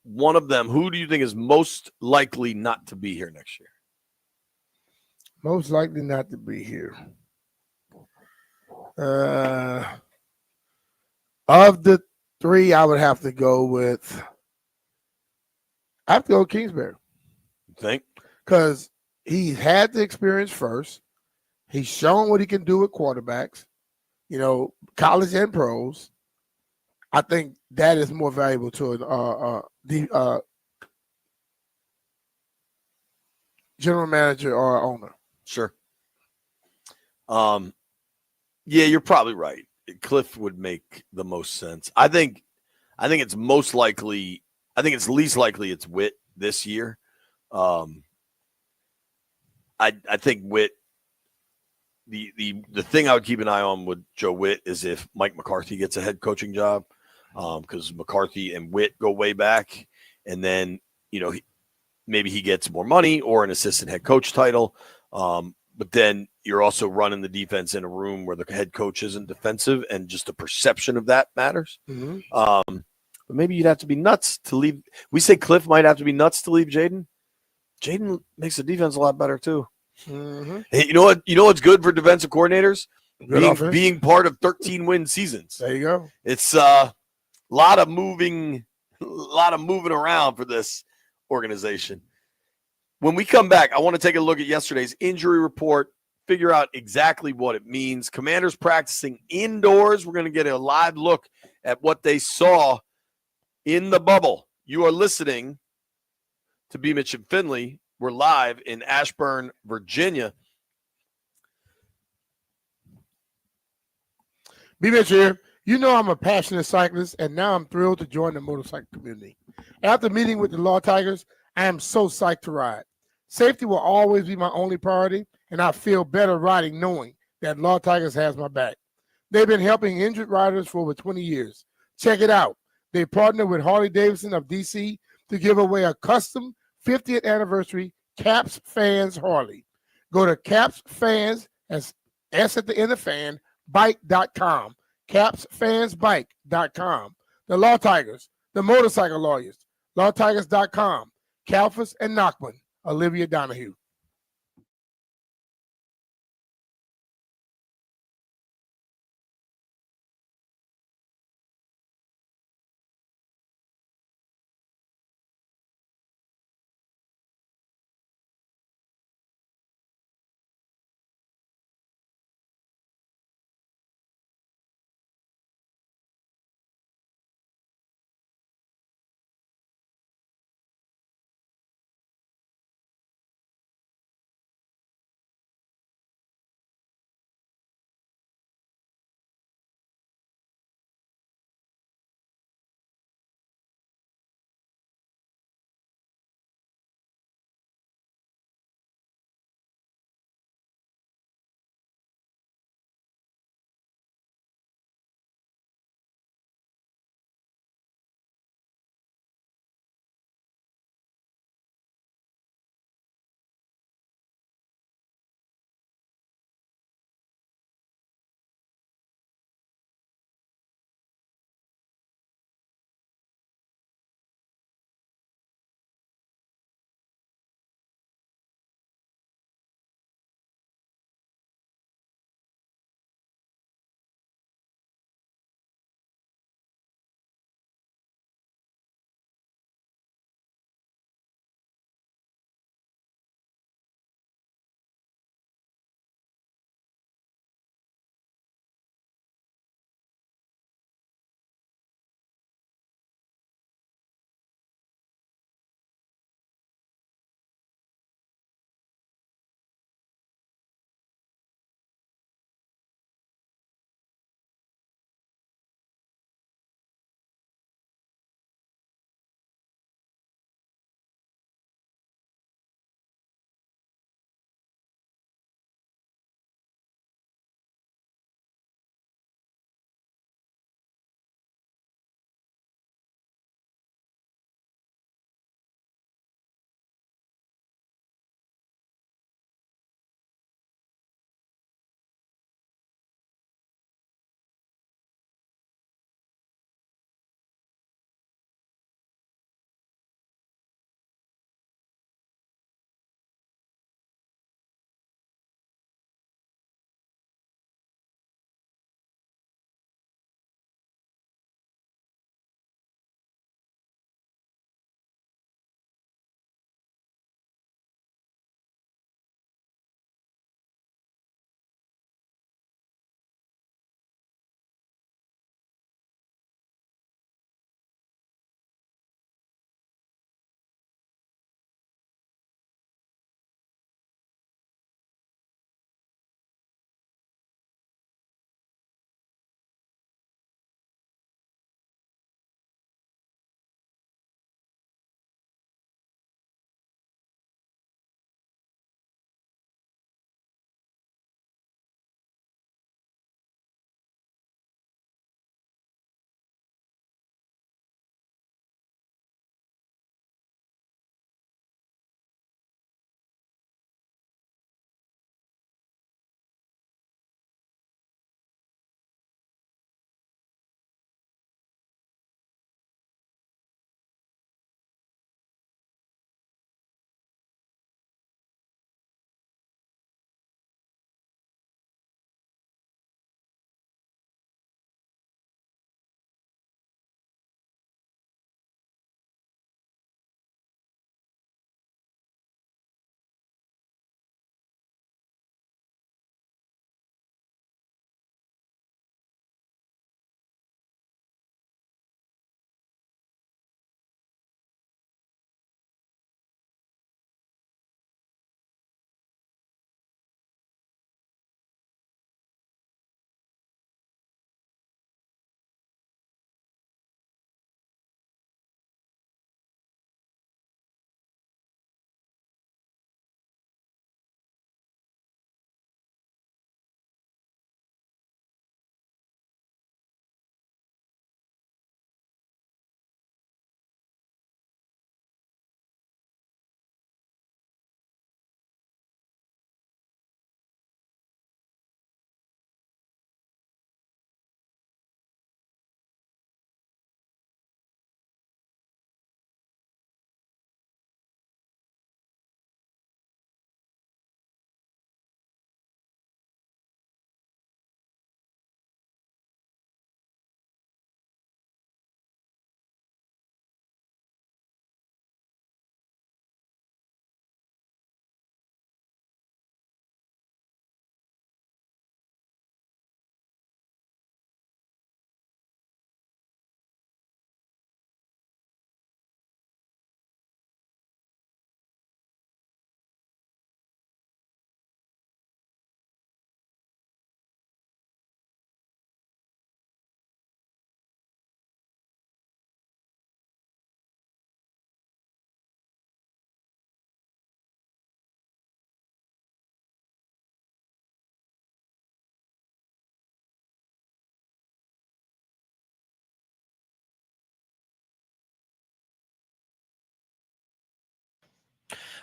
one of them, who do you think is most likely not to be here next year? Most likely not to be here. Of the three, I would have to go with. I have to go with Kingsbury. Think? Because he had the experience first. He's shown what he can do with quarterbacks, you know, college and pros. I think that is more valuable to the general manager or owner. Sure. Yeah, you're probably right. Cliff would make the most sense. I think it's most likely. I think it's least likely it's Whitt this year. I think Whitt. The thing I would keep an eye on with Joe Whitt is if Mike McCarthy gets a head coaching job, because McCarthy and Whitt go way back, and then maybe he gets more money or an assistant head coach title. But then you're also running the defense in a room where the head coach isn't defensive, and just the perception of that matters. Mm-hmm. But maybe you'd have to be nuts to leave. We say Cliff might have to be nuts to leave Jaden. Jaden makes the defense a lot better too. Mm-hmm. Hey, you know what? You know what's good for defensive coordinators? Being part of 13-win seasons. There you go. It's a lot of moving around for this organization. When we come back, I want to take a look at yesterday's injury report, figure out exactly what it means. Commanders practicing indoors. We're going to get a live look at what they saw in the bubble. You are listening to B. Mitch and Finley. We're live in Ashburn, Virginia. B. Mitch here. You know I'm a passionate cyclist, and now I'm thrilled to join the motorcycle community. After meeting with the Law Tigers, I am so psyched to ride. Safety will always be my only priority, and I feel better riding knowing that Law Tigers has my back. They've been helping injured riders for over 20 years. Check it out. They partnered with Harley-Davidson of D.C. to give away a custom 50th anniversary Caps Fans Harley. Go to Caps Fans, as S at the end of fan, bike.com. CapsFansBike.com. The Law Tigers, the motorcycle lawyers, LawTigers.com. Kalfas and Nachman, Olivia Donahue.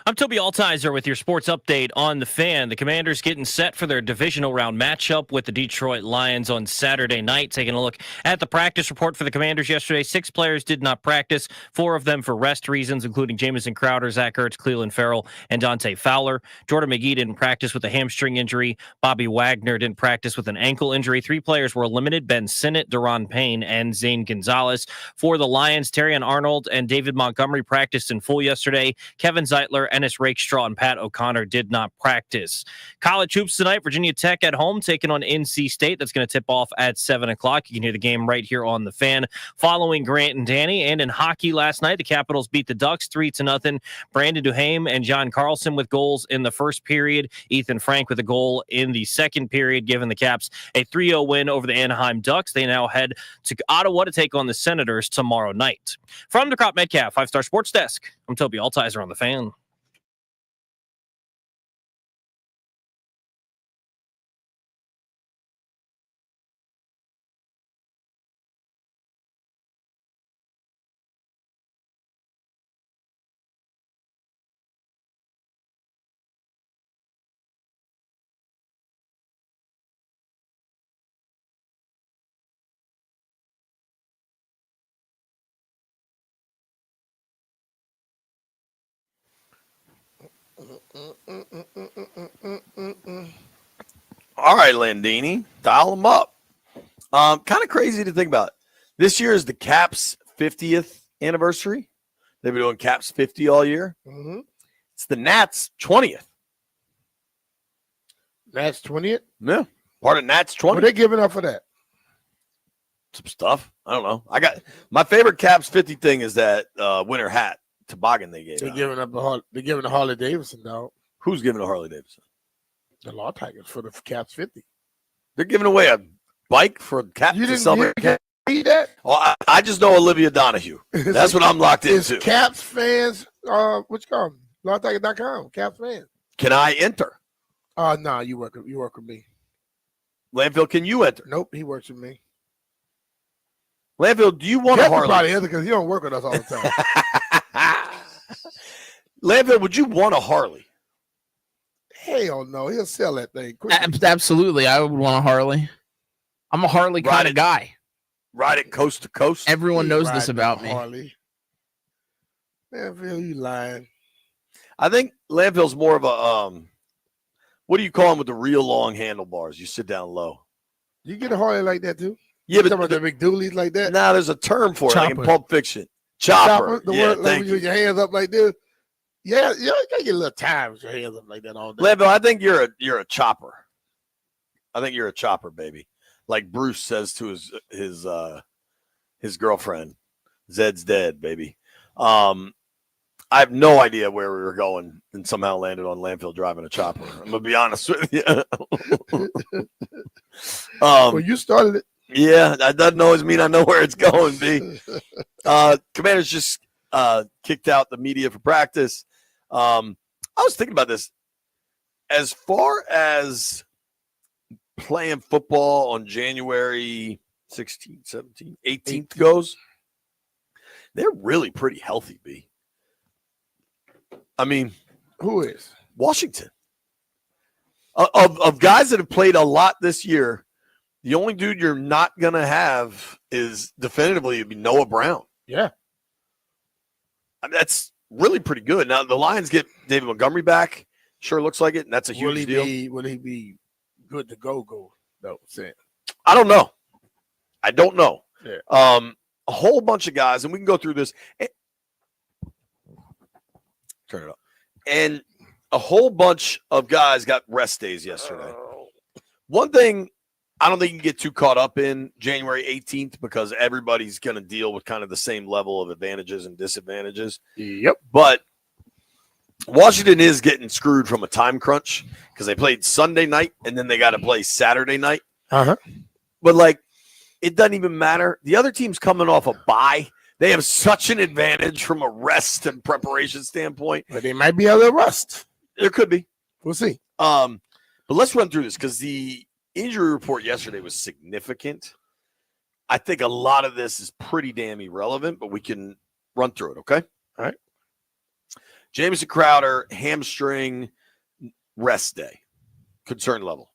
I'm Toby Altizer with your sports update on the Fan. The Commanders getting set for their divisional round matchup with the Detroit Lions on Saturday night. Taking a look at the practice report for the Commanders yesterday. 6 players did not practice, 4 of them for rest reasons, including Jamison Crowder, Zach Ertz, Cleveland Farrell, and Dante Fowler. Jordan McGee didn't practice with a hamstring injury. Bobby Wagner didn't practice with an ankle injury. 3 players were eliminated: Ben Sinnott, Deron Payne, and Zane Gonzalez. For the Lions, Terrion Arnold and David Montgomery practiced in full yesterday. Kevin Zeitler, Ennis Rakestraw, and Pat O'Connor did not practice. College hoops tonight. Virginia Tech at home taking on NC State. That's going to tip off at 7 o'clock. You can hear the game right here on the Fan. Following Grant and Danny. And in hockey last night, the Capitals beat the Ducks 3-0. Brandon Duhaime and John Carlson with goals in the first period. Ethan Frank with a goal in the second period, giving the Caps a 3-0 win over the Anaheim Ducks. They now head to Ottawa to take on the Senators tomorrow night. From the Crop Metcalf 5-Star Sports Desk, I'm Toby Altizer on the Fan. All right, Landini, dial them up. Kind of crazy to think about. This year is the Caps' 50th anniversary. They've been doing Caps 50 all year. Mm-hmm. It's the Nats' 20th. Nats 20th? Yeah, part of Nats 20th. What are they giving up for that? Some stuff. I don't know. I got my favorite Caps 50 thing is that winter hat toboggan they gave. They're out. giving a Harley Davidson, dog. Who's giving a Harley Davidson? The Law Tigers for the Caps 50. They're giving away a bike for Caps You to didn't celebrate. read that? Oh, I just know Olivia Donahue. That's what I'm locked It's into. Caps fans. What you call them? LawTiger.com. Caps fans. Can I enter? No, you work with me. Landfill, can you enter? Nope, he works with me. Landfill, do you want a Harley? Probably enter because he don't work with us all the time. Landfill, would you want a Harley? Hell no, he'll sell that thing quick. Absolutely, I would want a Harley. I'm a Harley kind of guy. Ride it coast to coast. Everyone knows this about me. Harley. Landfill, you lying. I think Landfill's more of a what do you call them with the real long handlebars? You sit down low. You get a Harley like that too? Yeah, but about the McDoolies like that. Nah, there's a term for it, like in Chopper. Pulp Fiction. Chopper. The Yeah, word like thank when you. you put your hands up like this. Yeah, you gotta get a little time with your hands up like that all day. Landfill, I think you're a chopper. I think you're a chopper, baby. Like Bruce says to his girlfriend, Zed's dead, baby. I have no idea where we were going and somehow landed on Landfill driving a chopper. I'm going to be honest with you. Well, you started it. Yeah, that doesn't always mean I know where it's going, B. Commanders just kicked out the media for practice. I was thinking about this. As far as playing football on January 16th, 17th, 18th goes, they're really pretty healthy, B. I mean, who is? Washington. Of guys that have played a lot this year, the only dude you're not going to have is definitively it'd be Noah Brown. Yeah. That's really pretty good. Now, the Lions get David Montgomery back. Sure looks like it, and that's a huge deal. Will he be good to go? No, Sam. I don't know. I don't know. Yeah. A whole bunch of guys, and we can go through this. Turn it up. And a whole bunch of guys got rest days yesterday. One thing I don't think you can get too caught up in January 18th because everybody's going to deal with kind of the same level of advantages and disadvantages. Yep. But Washington is getting screwed from a time crunch because they played Sunday night and then they got to play Saturday night. Uh-huh. But, like, it doesn't even matter. The other team's coming off a bye. They have such an advantage from a rest and preparation standpoint. But they might be out of rust. There could be. We'll see. But let's run through this because the injury report yesterday was significant. I think a lot of this is pretty damn irrelevant, but we can run through it, okay? All right. Jamison Crowder, hamstring rest day. Concern level.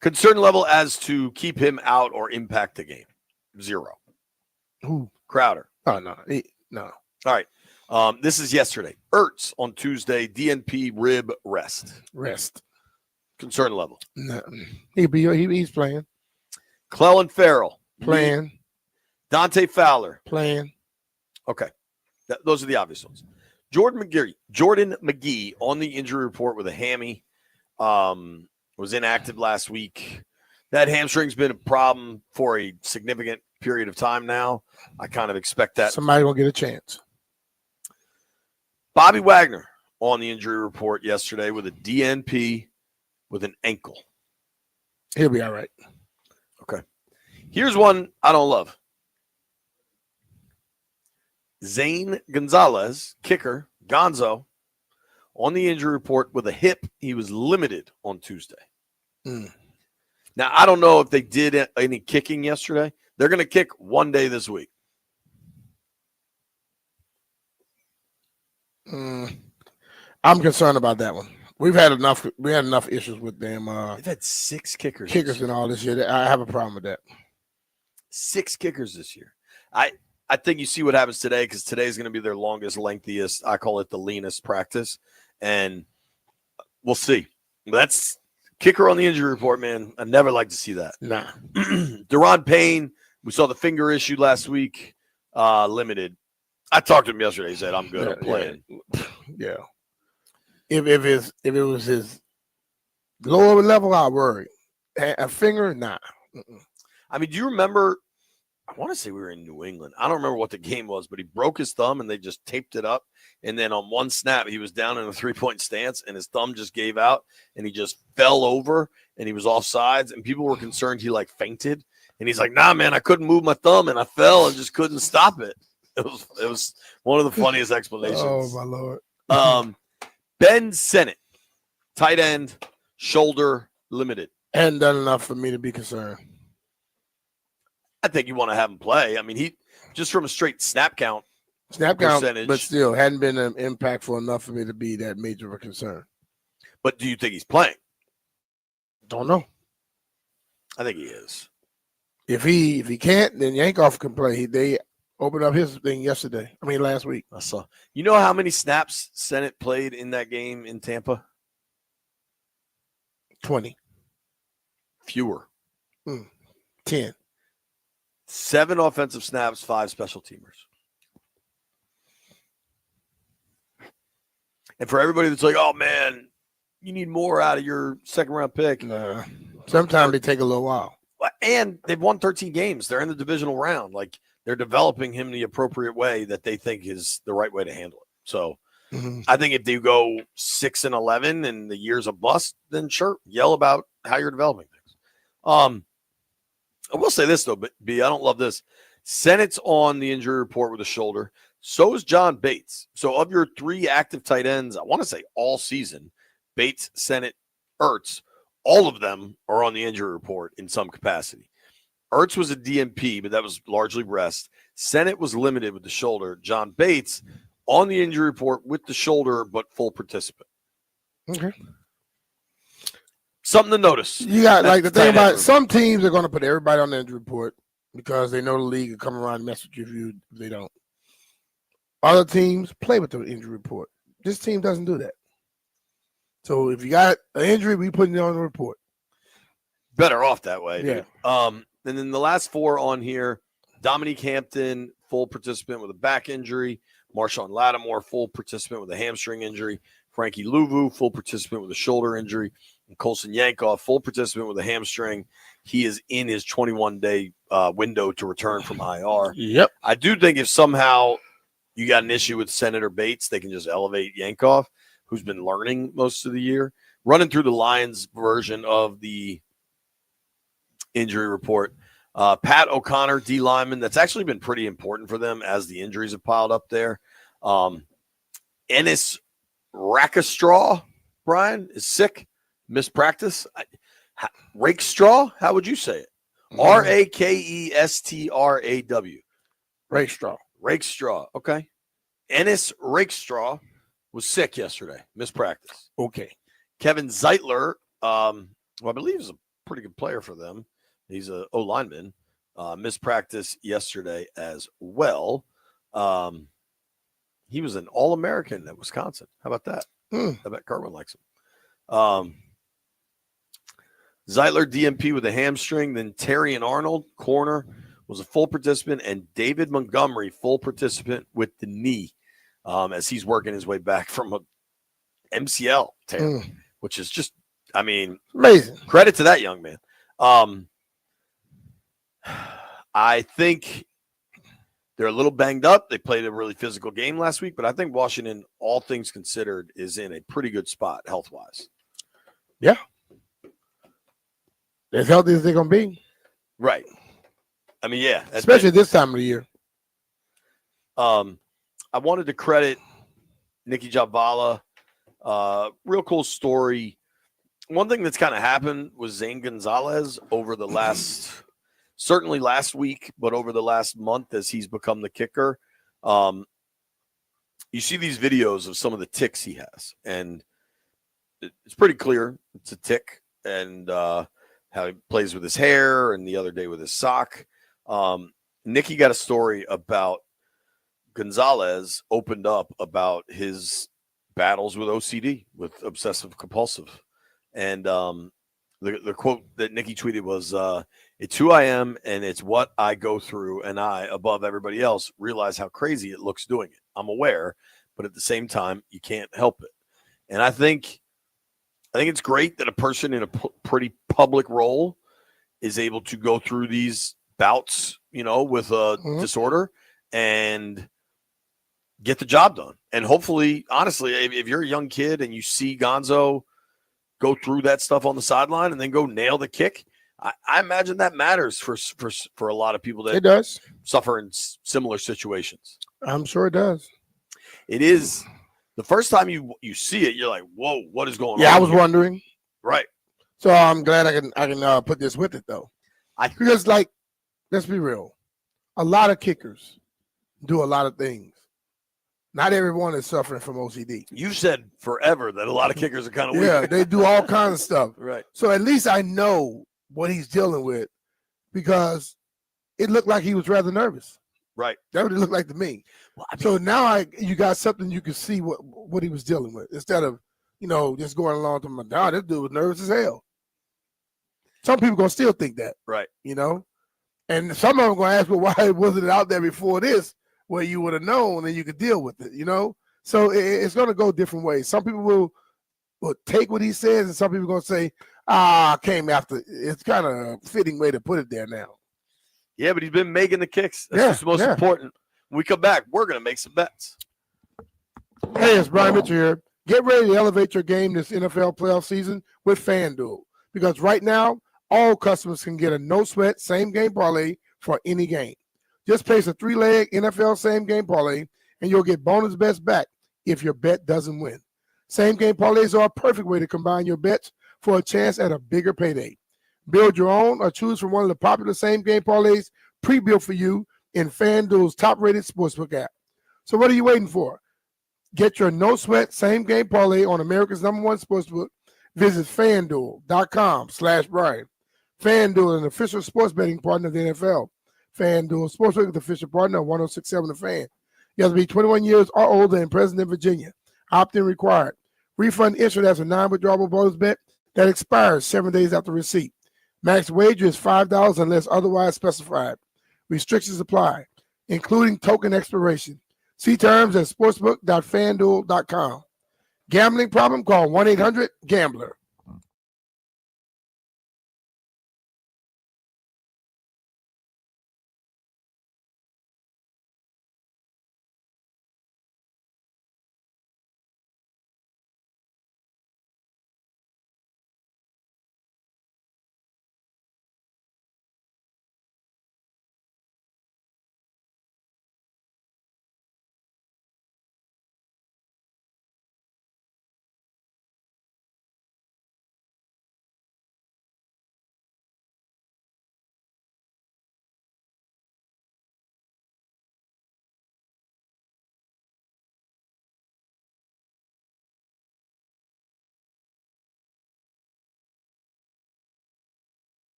Concern level as to keep him out or impact the game. 0. Who? Crowder. Oh, no. No. All right. This is yesterday. Ertz on Tuesday, DNP rib rest. Rest. Concern level. No. He's playing. Clellan Ferrell. Playing. Dante Fowler. Playing. Okay. Those are the obvious ones. Jordan McGee on the injury report with a hammy. Was inactive last week. That hamstring's been a problem for a significant period of time now. I kind of expect that. Somebody will get a chance. Bobby Wagner on the injury report yesterday with a DNP with an ankle. He'll be all right. Okay. Here's one I don't love. Zane Gonzalez, kicker, Gonzo, on the injury report with a hip. He was limited on Tuesday. Now, I don't know if they did any kicking yesterday. They're going to kick one day this week. I'm concerned about that one. We had enough issues with them. They've had 6 kickers. Kickers and all this year. I have a problem with that. 6 kickers this year. I think you see what happens today because today's going to be their longest, lengthiest, I call it the leanest practice. And we'll see. That's kicker on the injury report, man. I never like to see that. Nah. Deron Payne, we saw the finger issue last week, limited. I talked to him yesterday. He said, I'm good. I'm playing. Yeah. If it was his lower level, I'd worry. A finger, nah. I mean, do you remember? I want to say we were in New England. I don't remember what the game was, but he broke his thumb and they just taped it up. And then on one snap, he was down in a 3-point stance and his thumb just gave out and he just fell over and he was offsides. And people were concerned he like fainted. And he's like, nah, man, I couldn't move my thumb and I fell and just couldn't stop it. It was one of the funniest explanations. Oh, my Lord. Ben Sennett, tight end, shoulder, limited. Hadn't done enough for me to be concerned. I think you want to have him play. I mean, he just from a straight snap count percentage, but still hadn't been impactful enough for me to be that major of a concern. But do you think he's playing? Don't know. I think he is. If he can't, then Yankoff can play. They opened up his thing last week. I saw. You know how many snaps Sennett played in that game in Tampa? 20. Fewer. 10. 7 offensive snaps, 5 special teamers. And for everybody that's like, oh, man, you need more out of your second-round pick. Nah. Sometimes they take a little while. And they've won 13 games. They're in the divisional round. Like, they're developing him the appropriate way that they think is the right way to handle it. So I think if you go 6-11 and the year's a bust, then sure, yell about how you're developing things. I will say this, though, but B, I don't love this. Sennett's on the injury report with a shoulder. So is John Bates. So of your 3 active tight ends, I want to say all season, Bates, Sennett, Ertz, all of them are on the injury report in some capacity. Ertz was a DNP, but that was largely rest. Sennett was limited with the shoulder. John Bates on the injury report with the shoulder, but full participant. Okay. Something to notice. You got like the thing about some teams are going to put everybody on the injury report because they know the league will come around and mess with you if they don't. Other teams play with the injury report. This team doesn't do that. So if you got an injury, we put it on the report. Better off that way. Yeah. Dude. And then the last 4 on here, Dominique Hampton, full participant with a back injury. Marshawn Lattimore, full participant with a hamstring injury. Frankie Louvu, full participant with a shoulder injury. And Colson Yankoff, full participant with a hamstring. He is in his 21-day window to return from IR. Yep. I do think if somehow you got an issue with Senator Bates, they can just elevate Yankoff, who's been learning most of the year. Running through the Lions version of the injury report, Pat O'Connor, D lineman, that's actually been pretty important for them as the injuries have piled up there. Ennis Rakestraw, Brian, is sick, missed practice. Rakestraw, how would you say it? Rakestraw. Rakestraw. Rakestraw, okay. Ennis Rakestraw was sick yesterday, missed practice. Okay. Kevin Zeitler, who I believe is a pretty good player for them. He's a O lineman. Missed practice yesterday as well. He was an All-American at Wisconsin. How about that? I bet Carwin likes him. Zeitler, DMP with a hamstring. Then Terry and Arnold, corner, was a full participant. And David Montgomery, full participant with the knee as he's working his way back from a MCL tear, which is just, I mean, amazing. Credit to that young man. I think they're a little banged up. They played a really physical game last week, but I think Washington, all things considered, is in a pretty good spot health-wise. Yeah. As healthy as they're going to be. Right. I mean, yeah. Especially this time of the year. I wanted to credit Nikki Javala. Real cool story. One thing that's kind of happened was Zane Gonzalez over the last, certainly last week, but over the last month as he's become the kicker. You see these videos of some of the ticks he has, and it's pretty clear it's a tick, and how he plays with his hair, and the other day with his sock. Nikki got a story about Gonzalez opened up about his battles with OCD, with obsessive compulsive. And the quote that Nikki tweeted was, it's who I am and it's what I go through. And I, above everybody else, realize how crazy it looks doing it. I'm aware, but at the same time, you can't help it. And I think it's great that a person in a pretty public role is able to go through these bouts, with a disorder and get the job done. And hopefully, honestly, if you're a young kid and you see Gonzo go through that stuff on the sideline and then go nail the kick, I imagine that matters for a lot of people that it does suffer in similar situations. I'm sure it does. It is the first time you see it, you're like, whoa, what is going on? Yeah, I was here? wondering. Right. So I'm glad I can put this with it though. Because let's be real. A lot of kickers do a lot of things. Not everyone is suffering from OCD. You've said forever that a lot of kickers are kind of weird. Yeah, they do all kinds of stuff. Right. So at least I know what he's dealing with because it looked like he was rather nervous. Right. That's what it looked like to me. Well, so now you got something you can see what he was dealing with instead of, just going along to my dad. This dude was nervous as hell. Some people gonna still think that. Right. And some of them gonna ask, well, why wasn't it out there before this? Where you would have known and you could deal with it, So it's going to go different ways. Some people will take what he says, and some people are going to say, came after. It's kind of a fitting way to put it there now. Yeah, but he's been making the kicks. That's what's most important. When we come back, we're going to make some bets. Hey, it's Brian Mitchell here. Get ready to elevate your game this NFL playoff season with FanDuel. Because right now, all customers can get a no-sweat same-game parlay for any game. Just place a 3-leg NFL same-game parlay, and you'll get bonus bets back if your bet doesn't win. Same-game parlays are a perfect way to combine your bets for a chance at a bigger payday. Build your own or choose from one of the popular same-game parlays pre-built for you in FanDuel's top-rated sportsbook app. So what are you waiting for? Get your no-sweat same-game parlay on America's #1 sportsbook. Visit FanDuel.com/Brian. FanDuel, an official sports betting partner of the NFL. FanDuel Sportsbook is the official partner of 106.7 The Fan. You have to be 21 years or older and present in Virginia. Opt-in required. Refund issued as a non-withdrawable bonus bet that expires 7 days after receipt. Max wager is $5 unless otherwise specified. Restrictions apply, including token expiration. See terms at sportsbook.fanduel.com. Gambling problem? Call 1-800-GAMBLER.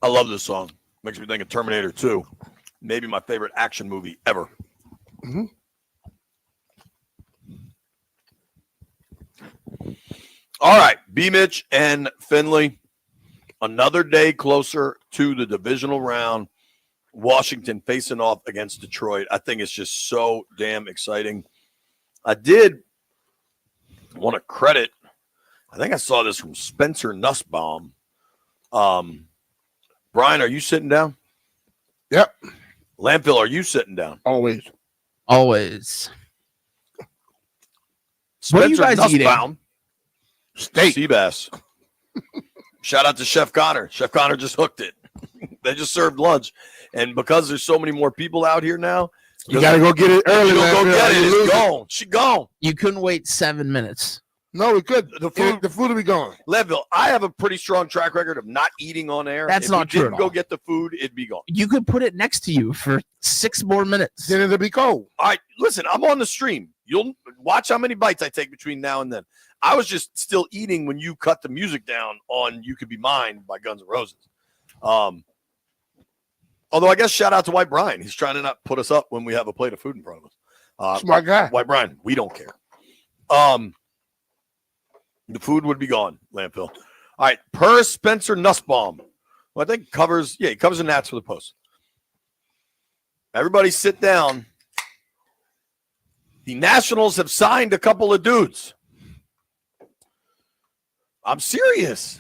I love this song. Makes me think of Terminator 2. Maybe my favorite action movie ever. Mm-hmm. All right, B-Mitch and Finley. Another day closer to the divisional round. Washington facing off against Detroit. I think it's just so damn exciting. I did want to credit, I think I saw this from Spencer Nussbaum. Brian, are you sitting down? Yep. Landfill, are you sitting down? Always. Always. Spencer What are you guys Nussbaum, eating? Steak. Sea bass. Shout out to Chef Connor. Chef Connor just hooked it. They just served lunch. And because there's so many more people out here now, you got to go get it early. You don't go get it. It's gone. She gone. You couldn't wait 7 minutes. No, we could. The food will be gone. Leadville, I have a pretty strong track record of not eating on air. That's if not true Didn't at go all. get the food, it'd be gone. You could put it next to you for 6 more minutes. Then it'll be cold. All right, listen, I'm on the stream. You'll watch how many bites I take between now and then. I was just still eating when you cut the music down on "You Could Be Mine" by Guns N' Roses. Although I guess shout out to White Brian. He's trying to not put us up when we have a plate of food in front of us. Smart guy. White Brian, we don't care. The food would be gone, Landfill. All right, per Spencer Nussbaum, who I think he covers the Nats for the Post. Everybody sit down. The Nationals have signed a couple of dudes. I'm serious.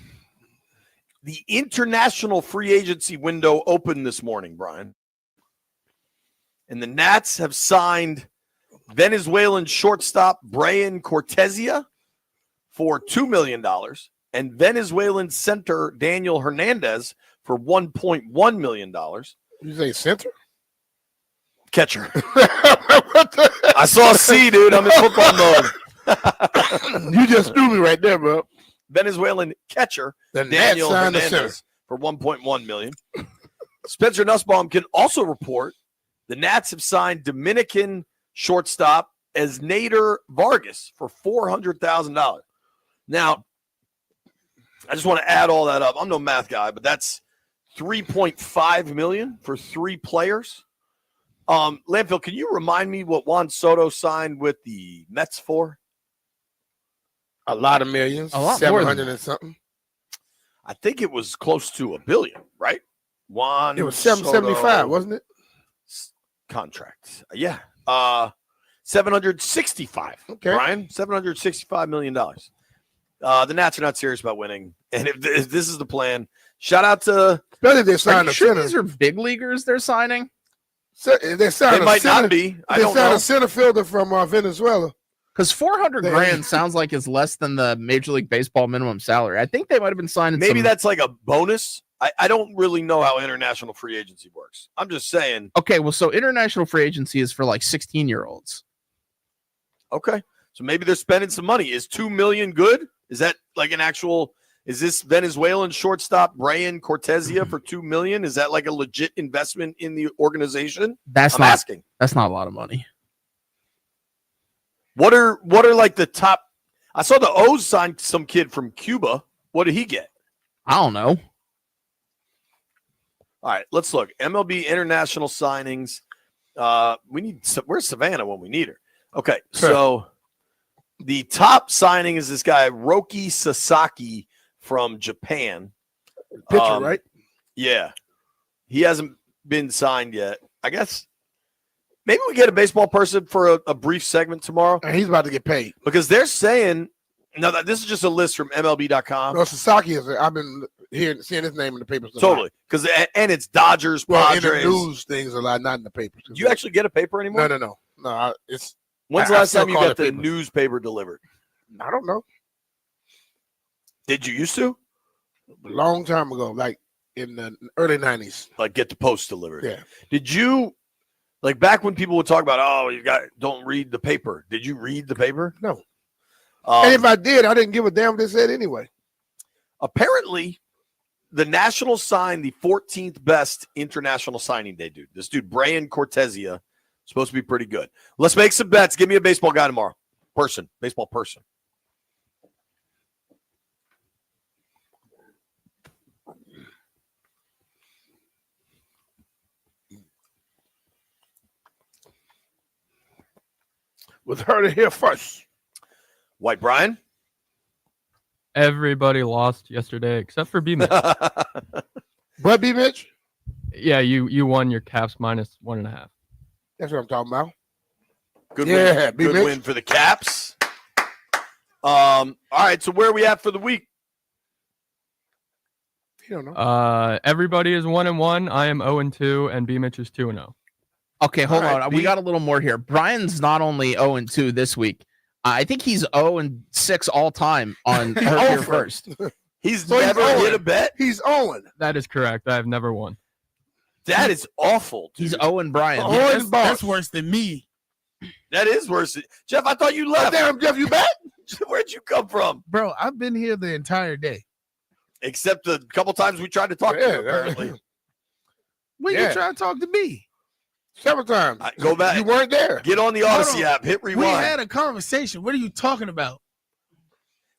The international free agency window opened this morning, Brian. And the Nats have signed Venezuelan shortstop Brian Cortezia for $2 million and Venezuelan center Daniel Hernandez for $1.1 million. You say center? Catcher. I saw a C, dude. I'm in football mode. You just threw me right there, bro. Venezuelan catcher The Daniel Nats signed the Hernandez for $1.1 million. Spencer Nussbaum can also report the Nats have signed Dominican shortstop Esnader Vargas for $400,000. Now, I just want to add all that up. I'm no math guy, but that's $3.5 million for 3 players. Landfill, can you remind me what Juan Soto signed with the Mets for? A lot of millions. A lot more 700 than and something. I think it was close to $1 billion, right? Juan It was 775, Soto wasn't it? contract. Yeah. 765. Okay. Brian, $765 million. The Nats are not serious about winning. And if this is the plan, shout out to. Especially they Are signed you a sure center. these are big leaguers they're signing? They signed They a might center, not be. I they don't signed know. a center fielder from Venezuela. Because 400 They- grand sounds like it's less than the Major League Baseball minimum salary. I think they might have been signing. Maybe some... that's like a bonus. I don't really know how international free agency works. I'm just saying. Okay. Well, so international free agency is for like 16-year-olds. Okay. So maybe they're spending some money. Is $2 million good? Is that like an actual? Is this Venezuelan shortstop Brian Cortezia for $2 million? Is that like a legit investment in the organization? That's I'm not asking. That's not a lot of money. What are like the top? I saw the O's signed some kid from Cuba. What did he get? I don't know. All right, let's look. MLB international signings. Where's Savannah when we need her? Okay, so the top signing is this guy Roki Sasaki from Japan. Pitcher, right? Yeah, he hasn't been signed yet. I guess maybe we get a baseball person for a brief segment tomorrow. And he's about to get paid. Because they're saying, no, this is just a list from MLB.com. No, Sasaki is. I've been seeing his name in the papers. a lot. Totally. Because and it's Dodgers, Well, Padres. in the news things a lot, not in the papers. Do you actually get a paper anymore? No. It's. When's the I last still time you call got it the papers. newspaper delivered? I don't know. Did you used to? A long time ago, like in the early 90s. Like get the post delivered. Yeah. Did you, like back when people would talk about, don't read the paper. Did you read the paper? No. And if I did, I didn't give a damn what they said anyway. Apparently, the Nationals signed the 14th best international signing day, dude. This dude, Brian Cortezia, supposed to be pretty good. Let's make some bets. Give me a baseball guy tomorrow. Baseball person. was heard it here first. White Brian? Everybody lost yesterday except for B Mitch. But B Mitch? Yeah, you won your Caps minus 1.5. That's what I'm talking about. Good Yeah, win. Good win for the Caps. All right, so where are we at for the week? You don't know. Everybody is 1-1. I am 0-2, and B Mitch is 2-0. Okay, hold All right, on. B- We got a little more here. Brian's not only 0-2 this week. I think he's 0-6 all time on He's Heard Here over. First. He's So he's never Owen. hit a bet? He's Owen. That is correct. I have never won. That is awful. Dude. He's Owen Brian. That's worse than me. That is worse. Jeff, I thought you left. Damn, Jeff, you back? Where'd you come from? Bro, I've been here the entire day. Except the couple times we tried to talk to you, apparently. When you try to talk to me? Several times. Go back. You weren't there. Get on the Hold Odyssey on. app. Hit rewind. We had a conversation. What are you talking about?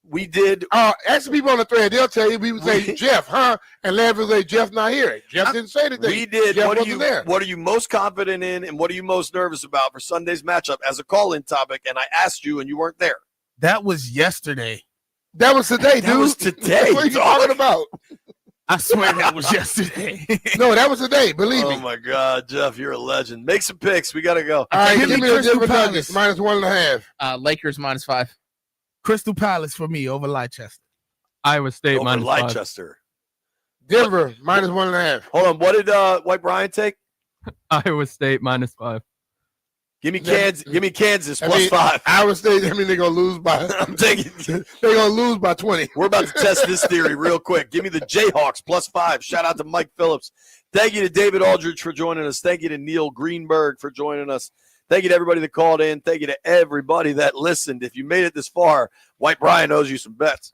We did. Ask the people on the thread. They'll tell you. People say Jeff, huh? And Larry will say Jeff not here. Jeff didn't say anything. We did. Jeff What are wasn't you? there. What are you most confident in, and what are you most nervous about for Sunday's matchup as a call-in topic? And I asked you, and you weren't there. That was yesterday. That was today, dude. That was today. What are you talking about? I swear that was yesterday. No, that was today. Believe me. Oh my God, Jeff, you're a legend. Make some picks. We gotta go. All right, give me the Crystal Denver Palace. Nuggets -1.5. Lakers -5. Crystal Palace for me over Leicester. Iowa State Over -5. Leicester. Denver -1.5. Hold on. What did White Brian take? Iowa State -5. Give me Kansas. Give me Kansas I mean, +5. Iowa State. I mean, they're gonna lose by. I'm taking. They're gonna lose by 20. We're about to test this theory real quick. Give me the Jayhawks +5. Shout out to Mike Phillips. Thank you to David Aldridge for joining us. Thank you to Neil Greenberg for joining us. Thank you to everybody that called in. Thank you to everybody that listened. If you made it this far, White Brian owes you some bets.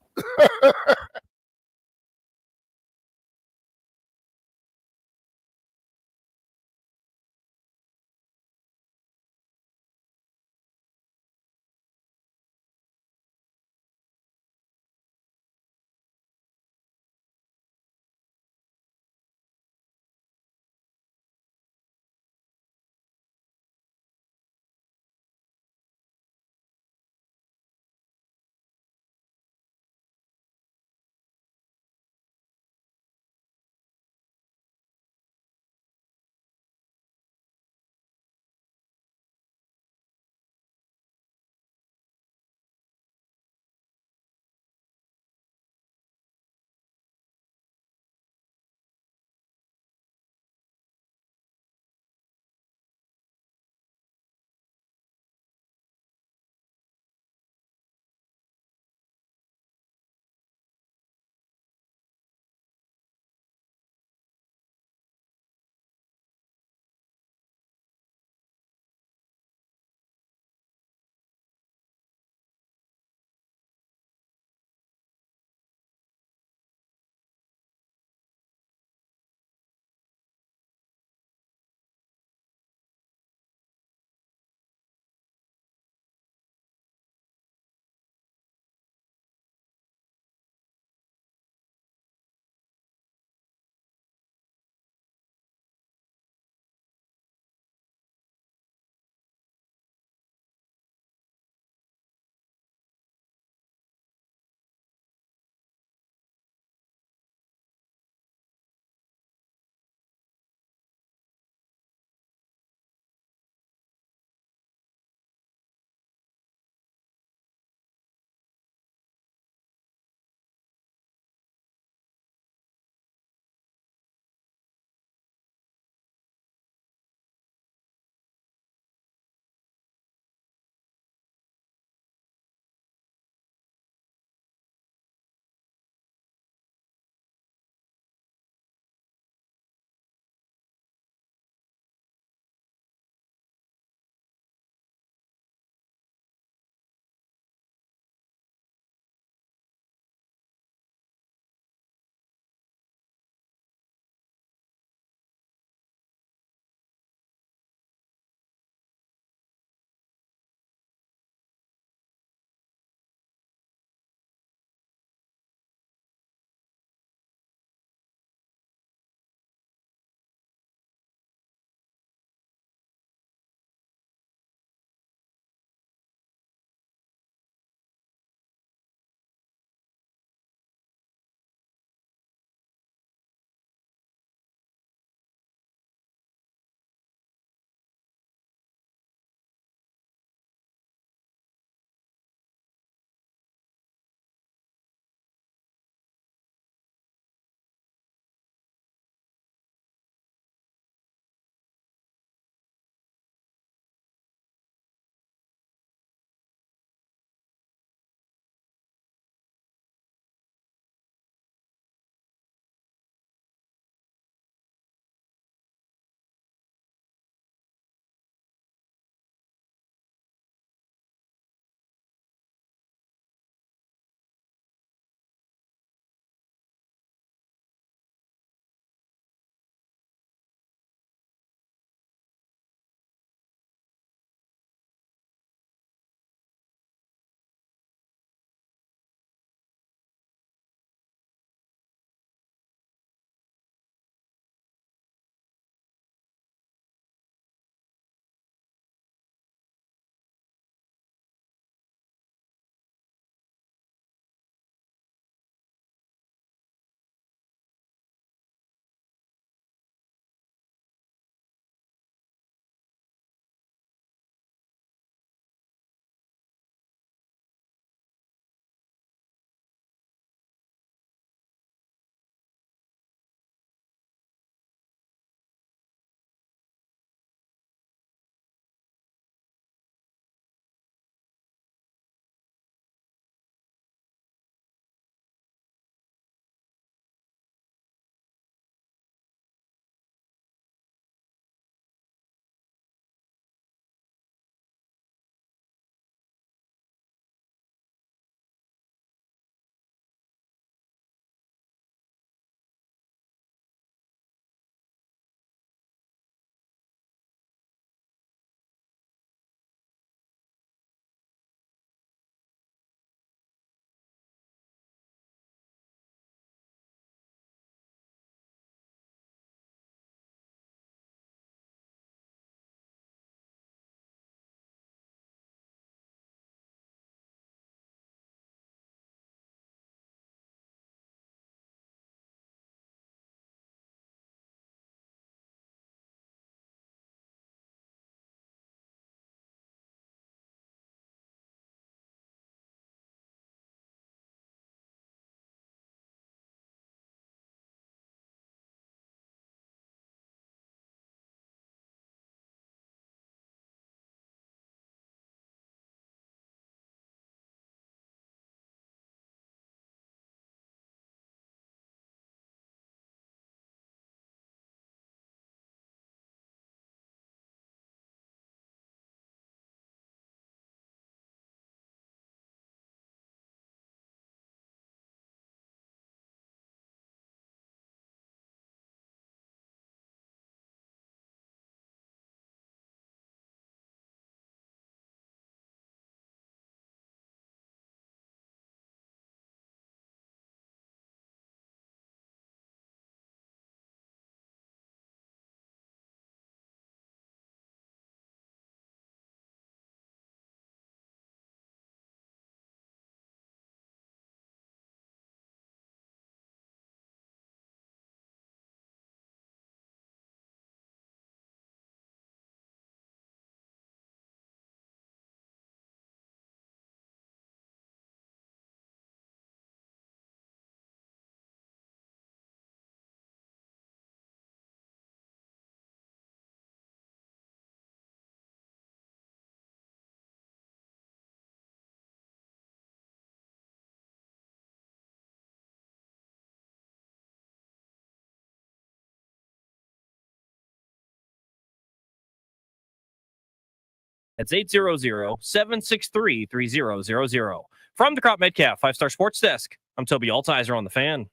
That's 800-763-3000. From the Crop Metcalf 5-Star Sports Desk, I'm Toby Altizer on the Fan.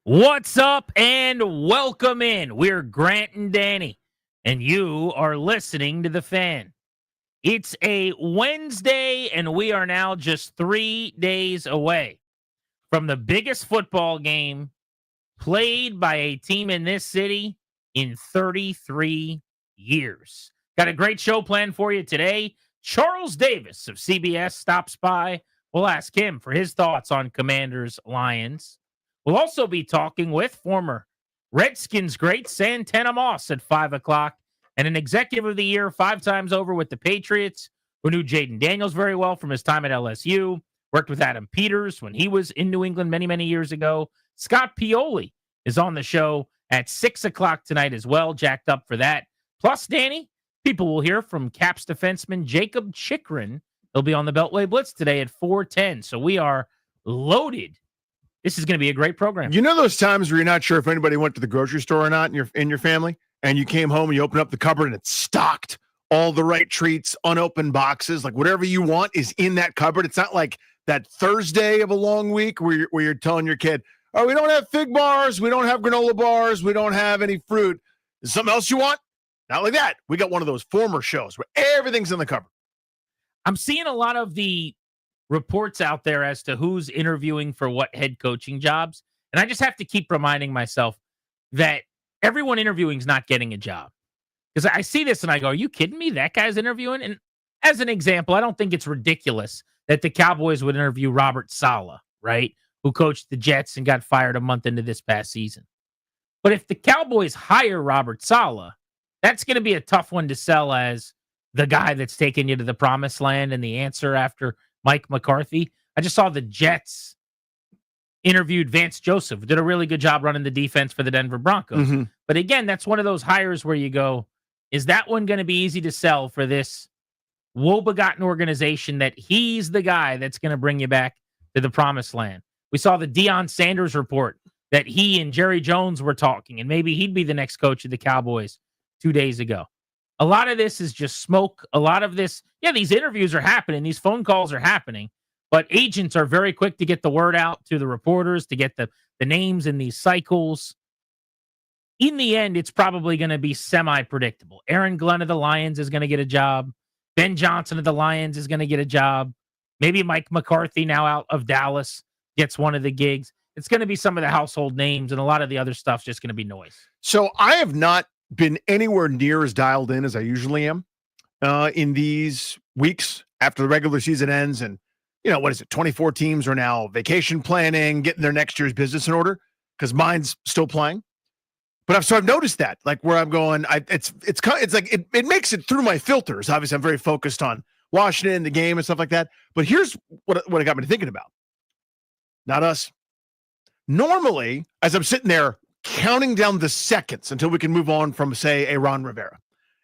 What's up and welcome in. We're Grant and Danny, and you are listening to The Fan. It's a Wednesday, and we are now just 3 days away from the biggest football game played by a team in this city in 33 years. Got a great show planned for you today. Charles Davis of CBS stops by. We'll ask him for his thoughts on Commanders Lions. We'll also be talking with former Redskins great Santana Moss at 5 o'clock and an executive of the year 5 times over with the Patriots who knew Jaden Daniels very well from his time at LSU, worked with Adam Peters when he was in New England many, many years ago. Scott Pioli is on the show at 6 o'clock tonight as well, jacked up for that. Plus, Danny, people will hear from Caps defenseman Jacob Chikrin. He'll be on the Beltway Blitz today at 4:10. So we are loaded. This is going to be a great program. You know those times where you're not sure if anybody went to the grocery store or not in your family, and you came home and you open up the cupboard and it's stocked, all the right treats, unopened boxes, like whatever you want is in that cupboard. It's not like that Thursday of a long week where you're telling your kid, "Oh, we don't have fig bars, we don't have granola bars, we don't have any fruit. Is something else you want?" Not like that. We got one of those former shows where everything's in the cupboard. I'm seeing a lot of the reports out there as to who's interviewing for what head coaching jobs. And I just have to keep reminding myself that everyone interviewing is not getting a job. Because I see this and I go, are you kidding me? That guy's interviewing? And as an example, I don't think it's ridiculous that the Cowboys would interview Robert Saleh, right? Who coached the Jets and got fired a month into this past season. But if the Cowboys hire Robert Saleh, that's going to be a tough one to sell as the guy that's taking you to the promised land and the answer after Mike McCarthy. I just saw the Jets interviewed Vance Joseph, did a really good job running the defense for the Denver Broncos. Mm-hmm. But again, that's one of those hires where you go, is that one going to be easy to sell for this woe-begotten organization that he's the guy that's going to bring you back to the promised land? We saw the Deion Sanders report that he and Jerry Jones were talking, and maybe he'd be the next coach of the Cowboys 2 days ago. A lot of this is just smoke. A lot of this, these interviews are happening. These phone calls are happening. But agents are very quick to get the word out to the reporters, to get the names in these cycles. In the end, it's probably going to be semi-predictable. Aaron Glenn of the Lions is going to get a job. Ben Johnson of the Lions is going to get a job. Maybe Mike McCarthy, now out of Dallas, gets one of the gigs. It's going to be some of the household names, and a lot of the other stuff's just going to be noise. So I have not been anywhere near as dialed in as I usually am in these weeks after the regular season ends. And, 24 teams are now vacation planning, getting their next year's business in order because mine's still playing. But I've noticed that, like where I'm going, it's like it makes it through my filters. Obviously, I'm very focused on Washington, the game and stuff like that. But here's what it got me thinking about. Not us. Normally, as I'm sitting there counting down the seconds until we can move on from, say, a Ron Rivera.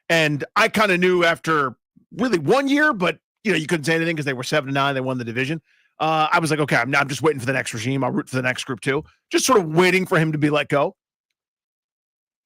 And I kind of knew after really 1 year, but, you couldn't say anything because they were 7-9. They won the division. I was like, okay, I'm just waiting for the next regime. I'll root for the next group too. Just sort of waiting for him to be let go.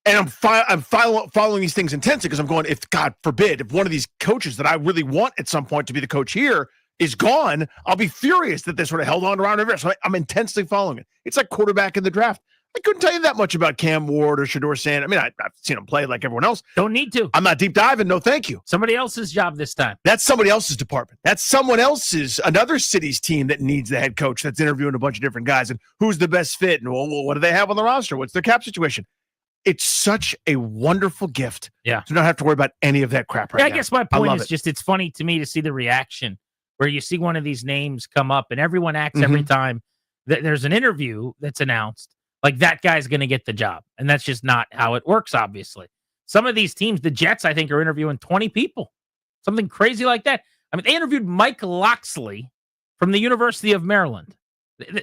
And I'm following these things intensely because I'm going, if God forbid, if one of these coaches that I really want at some point to be the coach here is gone, I'll be furious that they sort of held on to Ron Rivera. So I'm intensely following it. It's like quarterback in the draft. I couldn't tell you that much about Cam Ward or Shedeur Sanders. I mean, I've seen him play like everyone else. Don't need to. I'm not deep diving. No, thank you. Somebody else's job this time. That's somebody else's department. That's someone else's, another city's team that needs the head coach that's interviewing a bunch of different guys. And who's the best fit? And well, what do they have on the roster? What's their cap situation? It's such a wonderful gift to not have to worry about any of that crap right now. I guess my point is just it's funny to me to see the reaction where you see one of these names come up and everyone acts every time that there's an interview that's announced like that guy's going to get the job. And that's just not how it works, obviously. Some of these teams, the Jets, I think, are interviewing 20 people, something crazy like that. I mean, they interviewed Mike Loxley from the University of Maryland.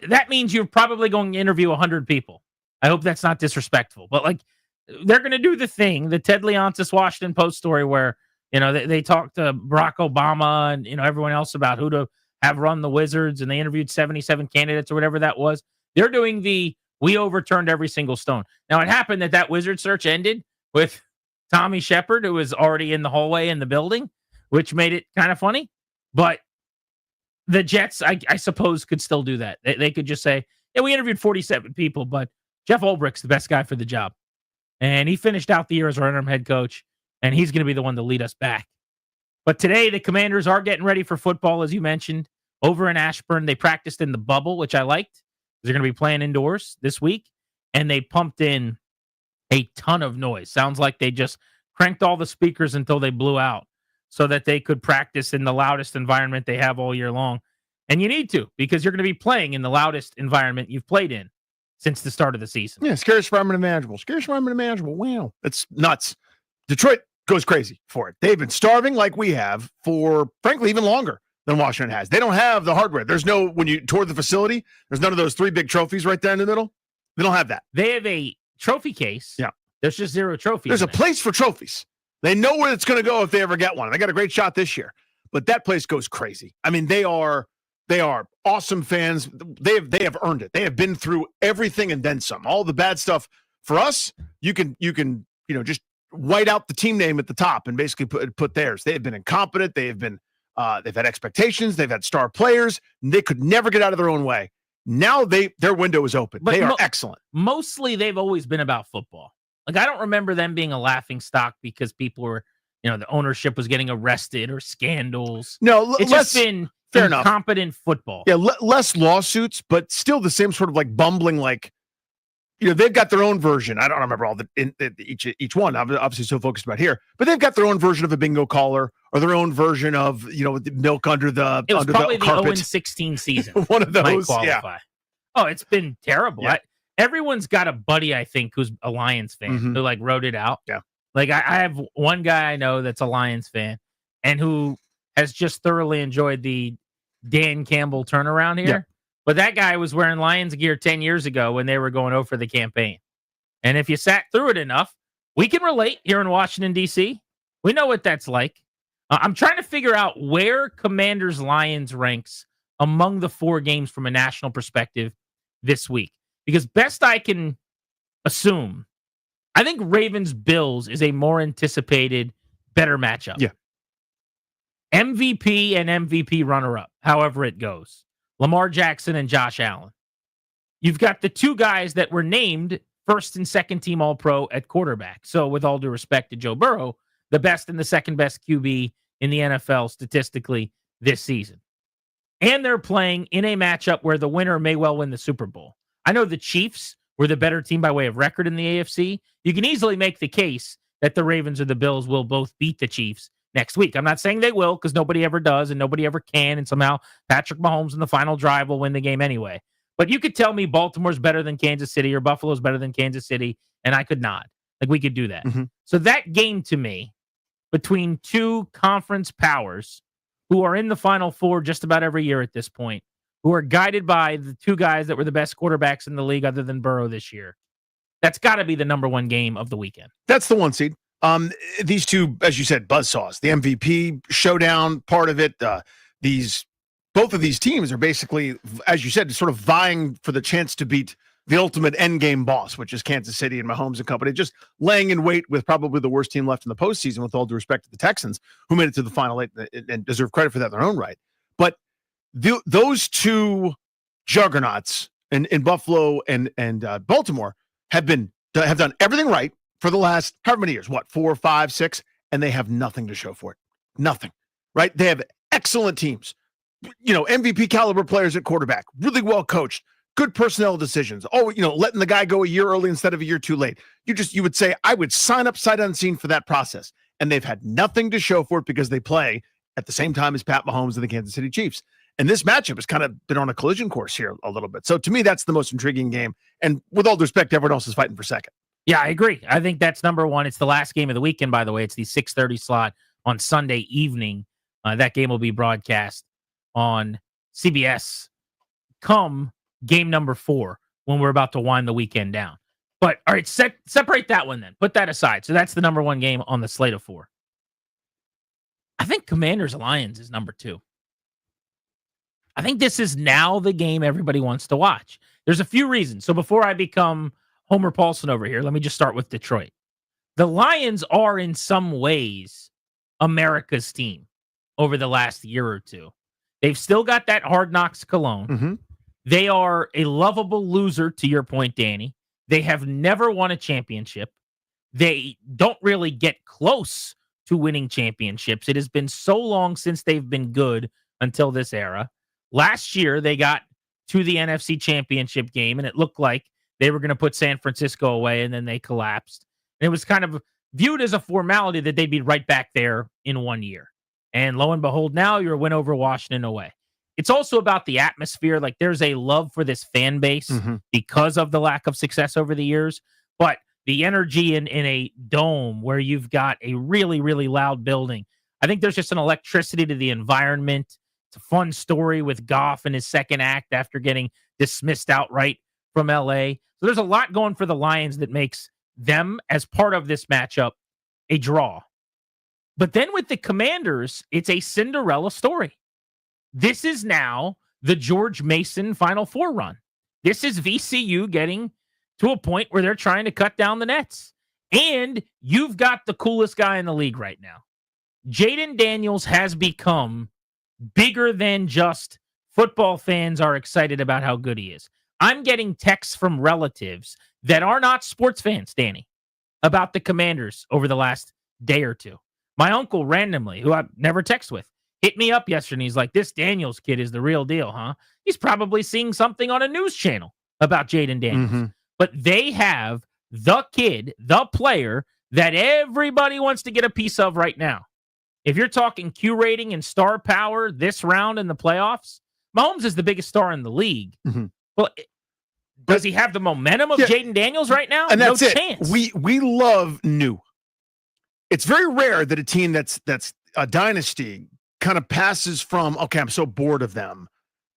That means you're probably going to interview 100 people. I hope that's not disrespectful, but like they're going to do the thing, the Ted Leonsis Washington Post story where, they talked to Barack Obama and, everyone else about who to have run the Wizards, and they interviewed 77 candidates or whatever that was. They're doing we overturned every single stone. Now, it happened that Wizard search ended with Tommy Shepard, who was already in the hallway in the building, which made it kind of funny. But the Jets, I suppose, could still do that. They could just say, yeah, we interviewed 47 people, but Jeff Ulbricht's the best guy for the job. And he finished out the year as our interim head coach, and he's going to be the one to lead us back. But today, the Commanders are getting ready for football, as you mentioned, over in Ashburn. They practiced in the bubble, which I liked. They're going to be playing indoors this week, and they pumped in a ton of noise. Sounds like they just cranked all the speakers until they blew out so that they could practice in the loudest environment they have all year long. And you need to, because you're going to be playing in the loudest environment you've played in since the start of the season. Yeah, scariest environment imaginable. Scariest environment imaginable. Wow. It's nuts. Detroit goes crazy for it. They've been starving like we have for, frankly, even longer than Washington has. They don't have the hardware. There's no, when you tour the facility, there's none of those 3 big trophies right there in the middle. They don't have that. They have a trophy case. Yeah. There's just 0 trophies. There's a place for trophies. They know where it's going to go if they ever get one. They got a great shot this year, but that place goes crazy. I mean, they are awesome fans. They have earned it. They have been through everything and then some. All the bad stuff for us, you can just white out the team name at the top and basically put theirs. They have been incompetent. They have been they've had expectations. They've had star players. They could never get out of their own way. Now their window is open. But they are excellent. Mostly they've always been about football. Like, I don't remember them being a laughing stock because people were, the ownership was getting arrested or scandals. No, it's just been fair enough. Incompetent football. Yeah, less lawsuits, but still the same sort of like bumbling, like, they've got their own version. I don't remember all each one. I'm obviously so focused about here, but they've got their own version of a bingo caller or their own version of, the milk under the It was probably the carpet. 0-16 season. One of those, might yeah. qualify. Oh, it's been terrible. Yeah. Everyone's got a buddy, I think, who's a Lions fan who like wrote it out. Yeah. Like I have one guy I know that's a Lions fan and who has just thoroughly enjoyed the Dan Campbell turnaround here. Yeah. But that guy was wearing Lions gear 10 years ago when they were going over the campaign. And if you sat through it enough, we can relate here in Washington, D.C. We know what that's like. I'm trying to figure out where Commanders Lions ranks among the 4 games from a national perspective this week. Because best I can assume, I think Ravens Bills is a more anticipated, better matchup. Yeah. MVP and MVP runner-up, however it goes. Lamar Jackson and Josh Allen. You've got the 2 guys that were named first and second team All-Pro at quarterback. So with all due respect to Joe Burrow, the best and the second best QB in the NFL statistically this season. And they're playing in a matchup where the winner may well win the Super Bowl. I know the Chiefs were the better team by way of record in the AFC. You can easily make the case that the Ravens or the Bills will both beat the Chiefs next week. I'm not saying they will because nobody ever does and nobody ever can. And somehow Patrick Mahomes in the final drive will win the game anyway. But you could tell me Baltimore's better than Kansas City or Buffalo's better than Kansas City, and I could nod. Like, we could do that. So that game to me, between 2 conference powers who are in the Final Four just about every year at this point, who are guided by the 2 guys that were the best quarterbacks in the league other than Burrow this year, that's got to be the number 1 game of the weekend. That's the 1 seed. These 2, as you said, buzzsaws, the MVP showdown part of it. Both of these teams are basically, as you said, sort of vying for the chance to beat the ultimate end game boss, which is Kansas City and Mahomes and company, just laying in wait with probably the worst team left in the postseason, with all due respect to the Texans, who made it to the Final 8 and deserve credit for that in their own right. But those 2 juggernauts in Buffalo and Baltimore have done everything right for the last however many years, 4, 5, 6, and they have nothing to show for it. Nothing, right? They have excellent teams, MVP caliber players at quarterback, really well coached, good personnel decisions. Oh, letting the guy go a year early instead of a year too late. You would say, I would sign up sight unseen for that process. And they've had nothing to show for it because they play at the same time as Pat Mahomes and the Kansas City Chiefs. And this matchup has kind of been on a collision course here a little bit. So to me, that's the most intriguing game. And with all due respect, everyone else is fighting for second. Yeah, I agree. I think that's number 1. It's the last game of the weekend, by the way. It's the 6:30 slot on Sunday evening. That game will be broadcast on CBS come game number 4 when we're about to wind the weekend down. But all right, separate that one then. Put that aside. So that's the number 1 game on the slate of 4. I think Commanders-Lions is number 2. I think this is now the game everybody wants to watch. There's a few reasons. So before I become Homer Paulson over here, let me just start with Detroit. The Lions are in some ways America's team over the last year or two. They've still got that Hard Knocks cologne. Mm-hmm. They are a lovable loser, to your point, Danny. They have never won a championship. They don't really get close to winning championships. It has been so long since they've been good until this era. Last year, they got to the NFC Championship game, and it looked like they were going to put San Francisco away, and then they collapsed. And it was kind of viewed as a formality that they'd be right back there in 1 year. And lo and behold, now you're a win over Washington away. It's also about the atmosphere. Like, there's a love for this fan base because of the lack of success over the years. But the energy in a dome where you've got a really, really loud building, I think there's just an electricity to the environment. It's a fun story with Goff in his second act after getting dismissed outright from LA. So there's a lot going for the Lions that makes them, as part of this matchup, a draw. But then with the Commanders, it's a Cinderella story. This is now the George Mason Final Four run. This is VCU getting to a point where they're trying to cut down the nets. And you've got the coolest guy in the league right now. Jaden Daniels has become bigger than just football fans are excited about how good he is. I'm getting texts from relatives that are not sports fans, Danny, about the Commanders over the last day or two. My uncle randomly, who I never text with, hit me up yesterday, and he's like, this Daniels kid is the real deal, huh? He's probably seeing something on a news channel about Jaden Daniels. But they have the kid, the player that everybody wants to get a piece of right now. If you're talking Q rating and star power this round in the playoffs, Mahomes is the biggest star in the league. Well, does he have the momentum of Jaden Daniels right now? And that's no it. chance. We love new. It's very rare that a team that's a dynasty kind of passes from, okay, I'm so bored of them,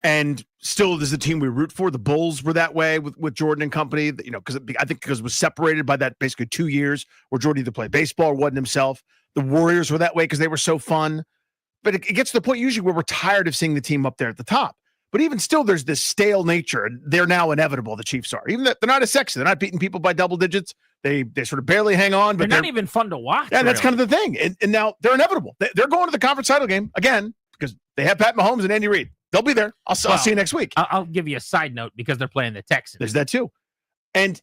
and still is the team we root for. The Bulls were that way with Jordan and company, you know, because it was separated by that basically 2 years where Jordan either played baseball or wasn't himself. The Warriors were that way because they were so fun. But it gets to the point usually where we're tired of seeing the team up there at the top. But even still, there's this stale nature, and they're now inevitable, the Chiefs are. Even that they're not as sexy. They're not beating people by double digits. They sort of barely hang on. But they're not even fun to watch. Yeah, that's kind of the thing. And now they're inevitable. They're going to the conference title game again because they have Pat Mahomes and Andy Reid. They'll be there. I'll see you next week. I'll give you a side note because they're playing the Texans. There's that too. And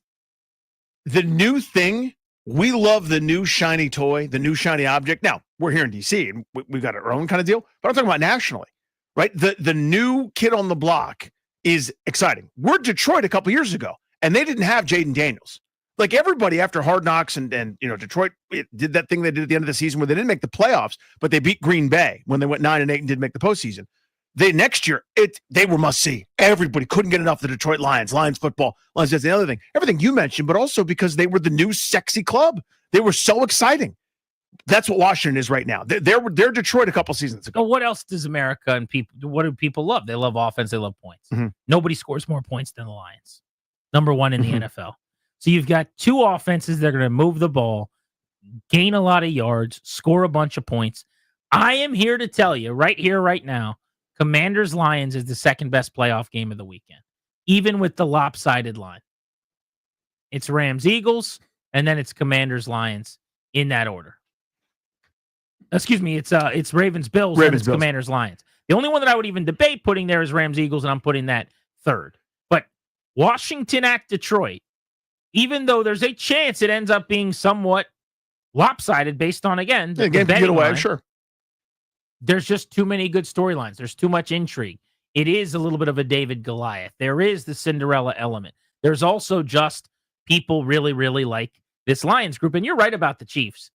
the new thing, we love the new shiny toy, the new shiny object. Now, we're here in D.C., and we've got our own kind of deal. But I'm talking about nationally, right? The new kid on the block is exciting. We're Detroit a couple years ago, and they didn't have Jaden Daniels. Like everybody after Hard Knocks and Detroit did that thing they did at the end of the season where they didn't make the playoffs, but they beat Green Bay when they went 9-8 and didn't make the postseason. Next year, they were must see. Everybody couldn't get enough of the Detroit Lions football. Lions, that's the other thing. Everything you mentioned, but also because they were the new sexy club. They were so exciting. That's what Washington is right now. They're Detroit a couple seasons ago. Well, what else does America and people? What do people love? They love offense. They love points. Nobody scores more points than the Lions. Number one in the NFL. So you've got two offenses that are going to move the ball, gain a lot of yards, score a bunch of points. I am here to tell you right here, right now, Commanders-Lions is the second best playoff game of the weekend, even with the lopsided line. It's Rams-Eagles, and then it's Commanders-Lions in that order. Excuse me, it's Ravens-Bills, and it's Commanders-Lions. The only one that I would even debate putting there is Rams-Eagles, and I'm putting that third. But Washington at Detroit, even though there's a chance it ends up being somewhat lopsided based on, again, the game can get away, line, sure. There's just too many good storylines. There's too much intrigue. It is a little bit of a David Goliath. There is the Cinderella element. There's also just people really, really like this Lions group. And you're right about the Chiefs.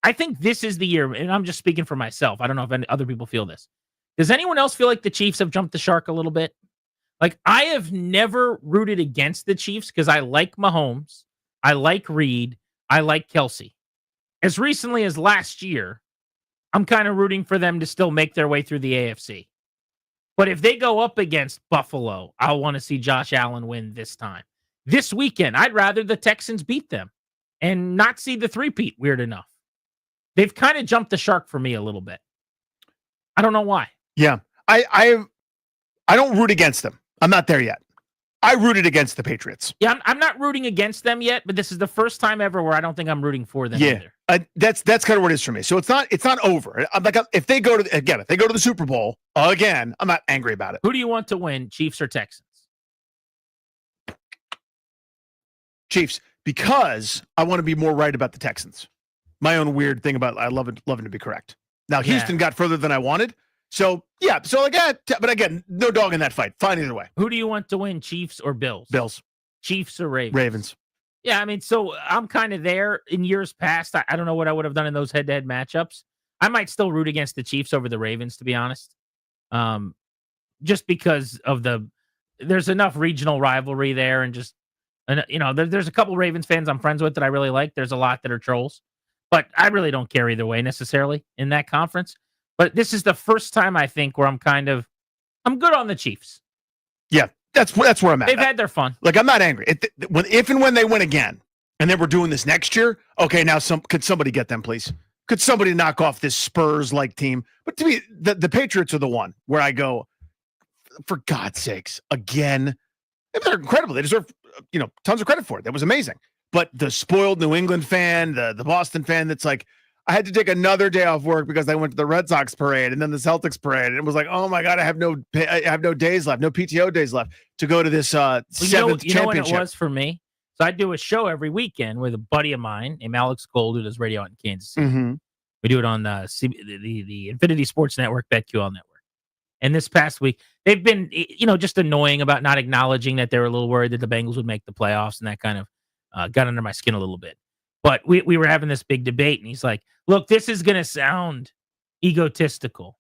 I think this is the year, and I'm just speaking for myself. I don't know if any other people feel this. Does anyone else feel like the Chiefs have jumped the shark a little bit? Like, I have never rooted against the Chiefs because I like Mahomes, I like Reed, I like Kelsey. As recently as last year, I'm kind of rooting for them to still make their way through the AFC. But if they go up against Buffalo, I want to see Josh Allen win this time. This weekend, I'd rather the Texans beat them and not see the three-peat, weird enough. They've kind of jumped the shark for me a little bit. I don't know why. Yeah. I don't root against them. I'm not there yet. I rooted against the Patriots. Yeah, I'm not rooting against them yet, but this is the first time ever where I don't think I'm rooting for them either. That's kind of what it is for me. So it's not over. I'm like, if they go to the Super Bowl again, I'm not angry about it. Who do you want to win, Chiefs or Texans? Chiefs, because I want to be more right about the Texans. My own weird thing about I loving to be correct. Now Houston got further than I wanted. So yeah, but again, no dog in that fight. Fine either way. Who do you want to win, Chiefs or Bills? Bills. Chiefs or Ravens? Ravens. Yeah, I mean, so I'm kind of there. In years past, I don't know what I would have done in those head-to-head matchups. I might still root against the Chiefs over the Ravens, to be honest. Just because of there's enough regional rivalry there, and there's a couple Ravens fans I'm friends with that I really like. There's a lot that are trolls, but I really don't care either way necessarily in that conference. But this is the first time I think where I'm good on the Chiefs. Yeah, that's where I'm at. They've had their fun. Like, I'm not angry. If and when they win again, and then we're doing this next year, okay, now could somebody get them, please? Could somebody knock off this Spurs-like team? But to me, the Patriots are the one where I go, for God's sakes, again. They're incredible. They deserve, tons of credit for it. That was amazing. But the spoiled New England fan, the Boston fan that's like, I had to take another day off work because I went to the Red Sox parade and then the Celtics parade. And it was like, oh my God, I have no days left, no PTO days left to go to this seventh championship. You know what it was for me? So I do a show every weekend with a buddy of mine named Alex Gold, who does radio out in Kansas City. Mm-hmm. We do it on the Infinity Sports Network, BetQL Network. And this past week, they've been, just annoying about not acknowledging that they were a little worried that the Bengals would make the playoffs, and that kind of got under my skin a little bit. But we were having this big debate, and he's like, look, this is going to sound egotistical,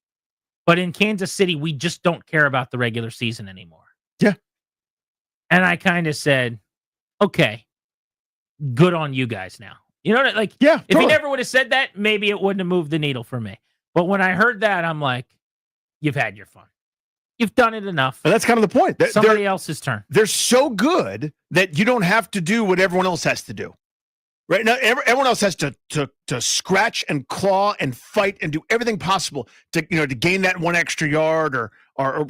but in Kansas City, we just don't care about the regular season anymore. Yeah. And I kind of said, okay, good on you guys now. You know, like, yeah, if he never would have said that, maybe it wouldn't have moved the needle for me. But when I heard that, I'm like, you've had your fun. You've done it enough. And that's kind of the point. Somebody else's turn. They're so good that you don't have to do what everyone else has to do. Right now, everyone else has to scratch and claw and fight and do everything possible to gain that one extra yard or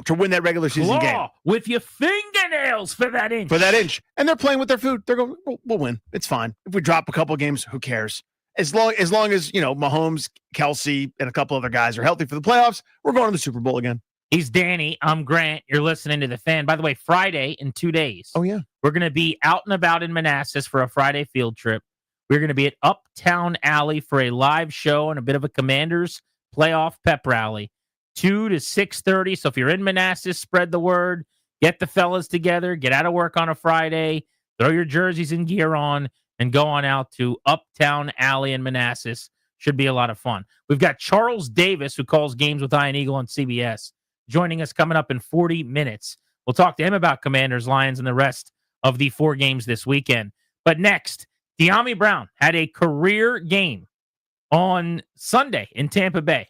to win that regular season game. With your fingernails for that inch. And they're playing with their food. They're going, we'll win. It's fine. If we drop a couple games, who cares? As long as Mahomes, Kelsey, and a couple other guys are healthy for the playoffs, we're going to the Super Bowl again. He's Danny. I'm Grant. You're listening to The Fan. By the way, Friday in 2 days. Oh, yeah. We're going to be out and about in Manassas for a Friday field trip. We're going to be at Uptown Alley for a live show and a bit of a Commanders playoff pep rally, 2 to 6:30. So if you're in Manassas, spread the word. Get the fellas together. Get out of work on a Friday. Throw your jerseys and gear on and go on out to Uptown Alley in Manassas. Should be a lot of fun. We've got Charles Davis, who calls games with Ian Eagle on CBS, joining us coming up in 40 minutes. We'll talk to him about Commanders, Lions, and the rest of the 4 games this weekend. But next, De'Ami Brown had a career game on Sunday in Tampa Bay.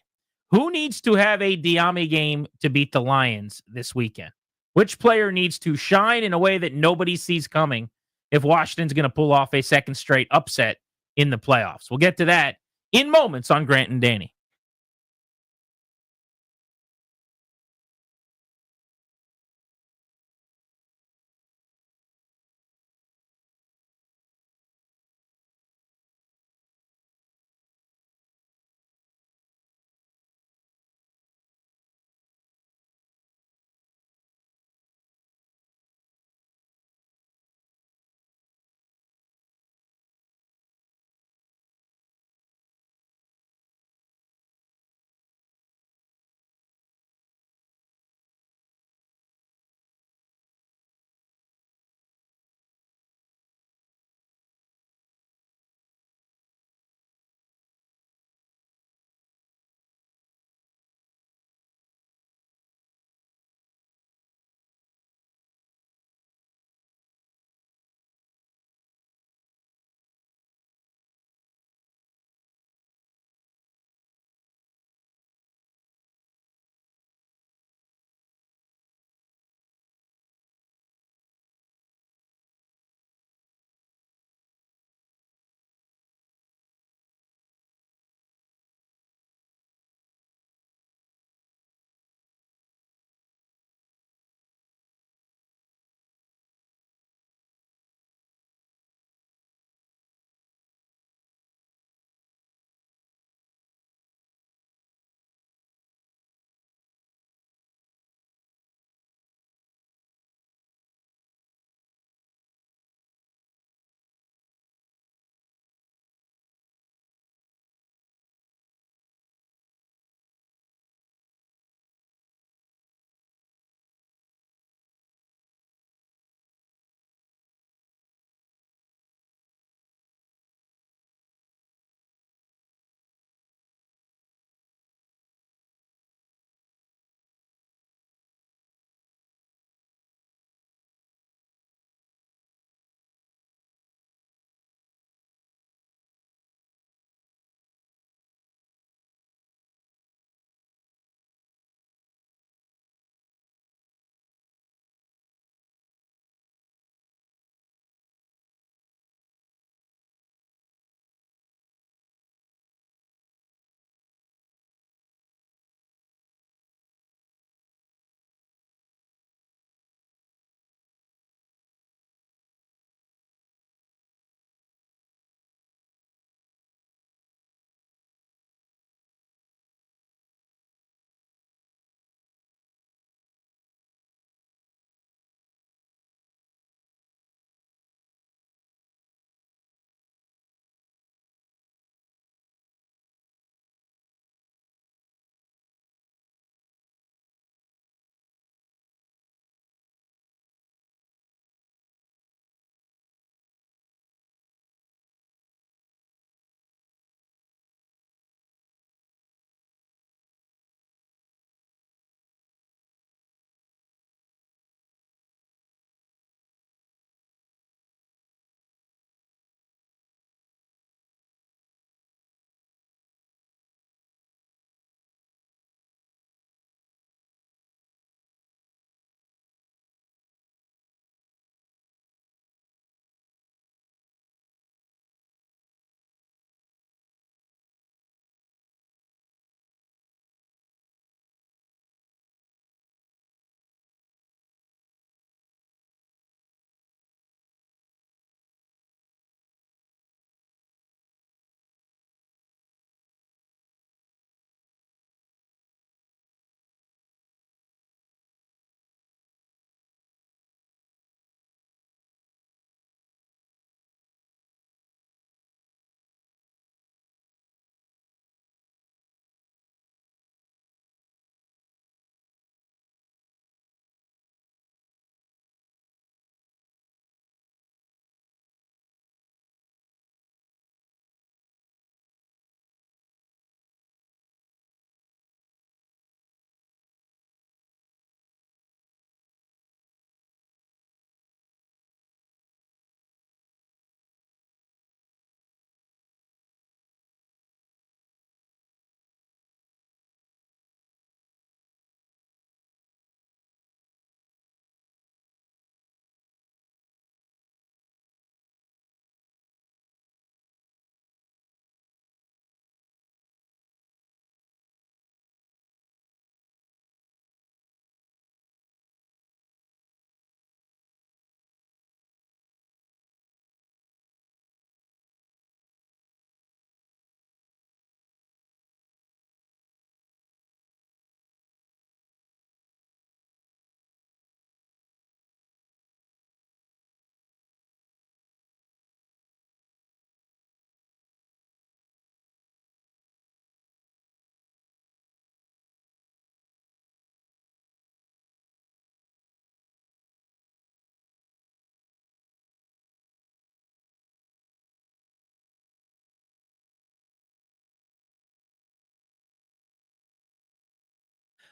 Who needs to have a De'Ami game to beat the Lions this weekend? Which player needs to shine in a way that nobody sees coming if Washington's going to pull off a second straight upset in the playoffs? We'll get to that in moments on Grant and Danny.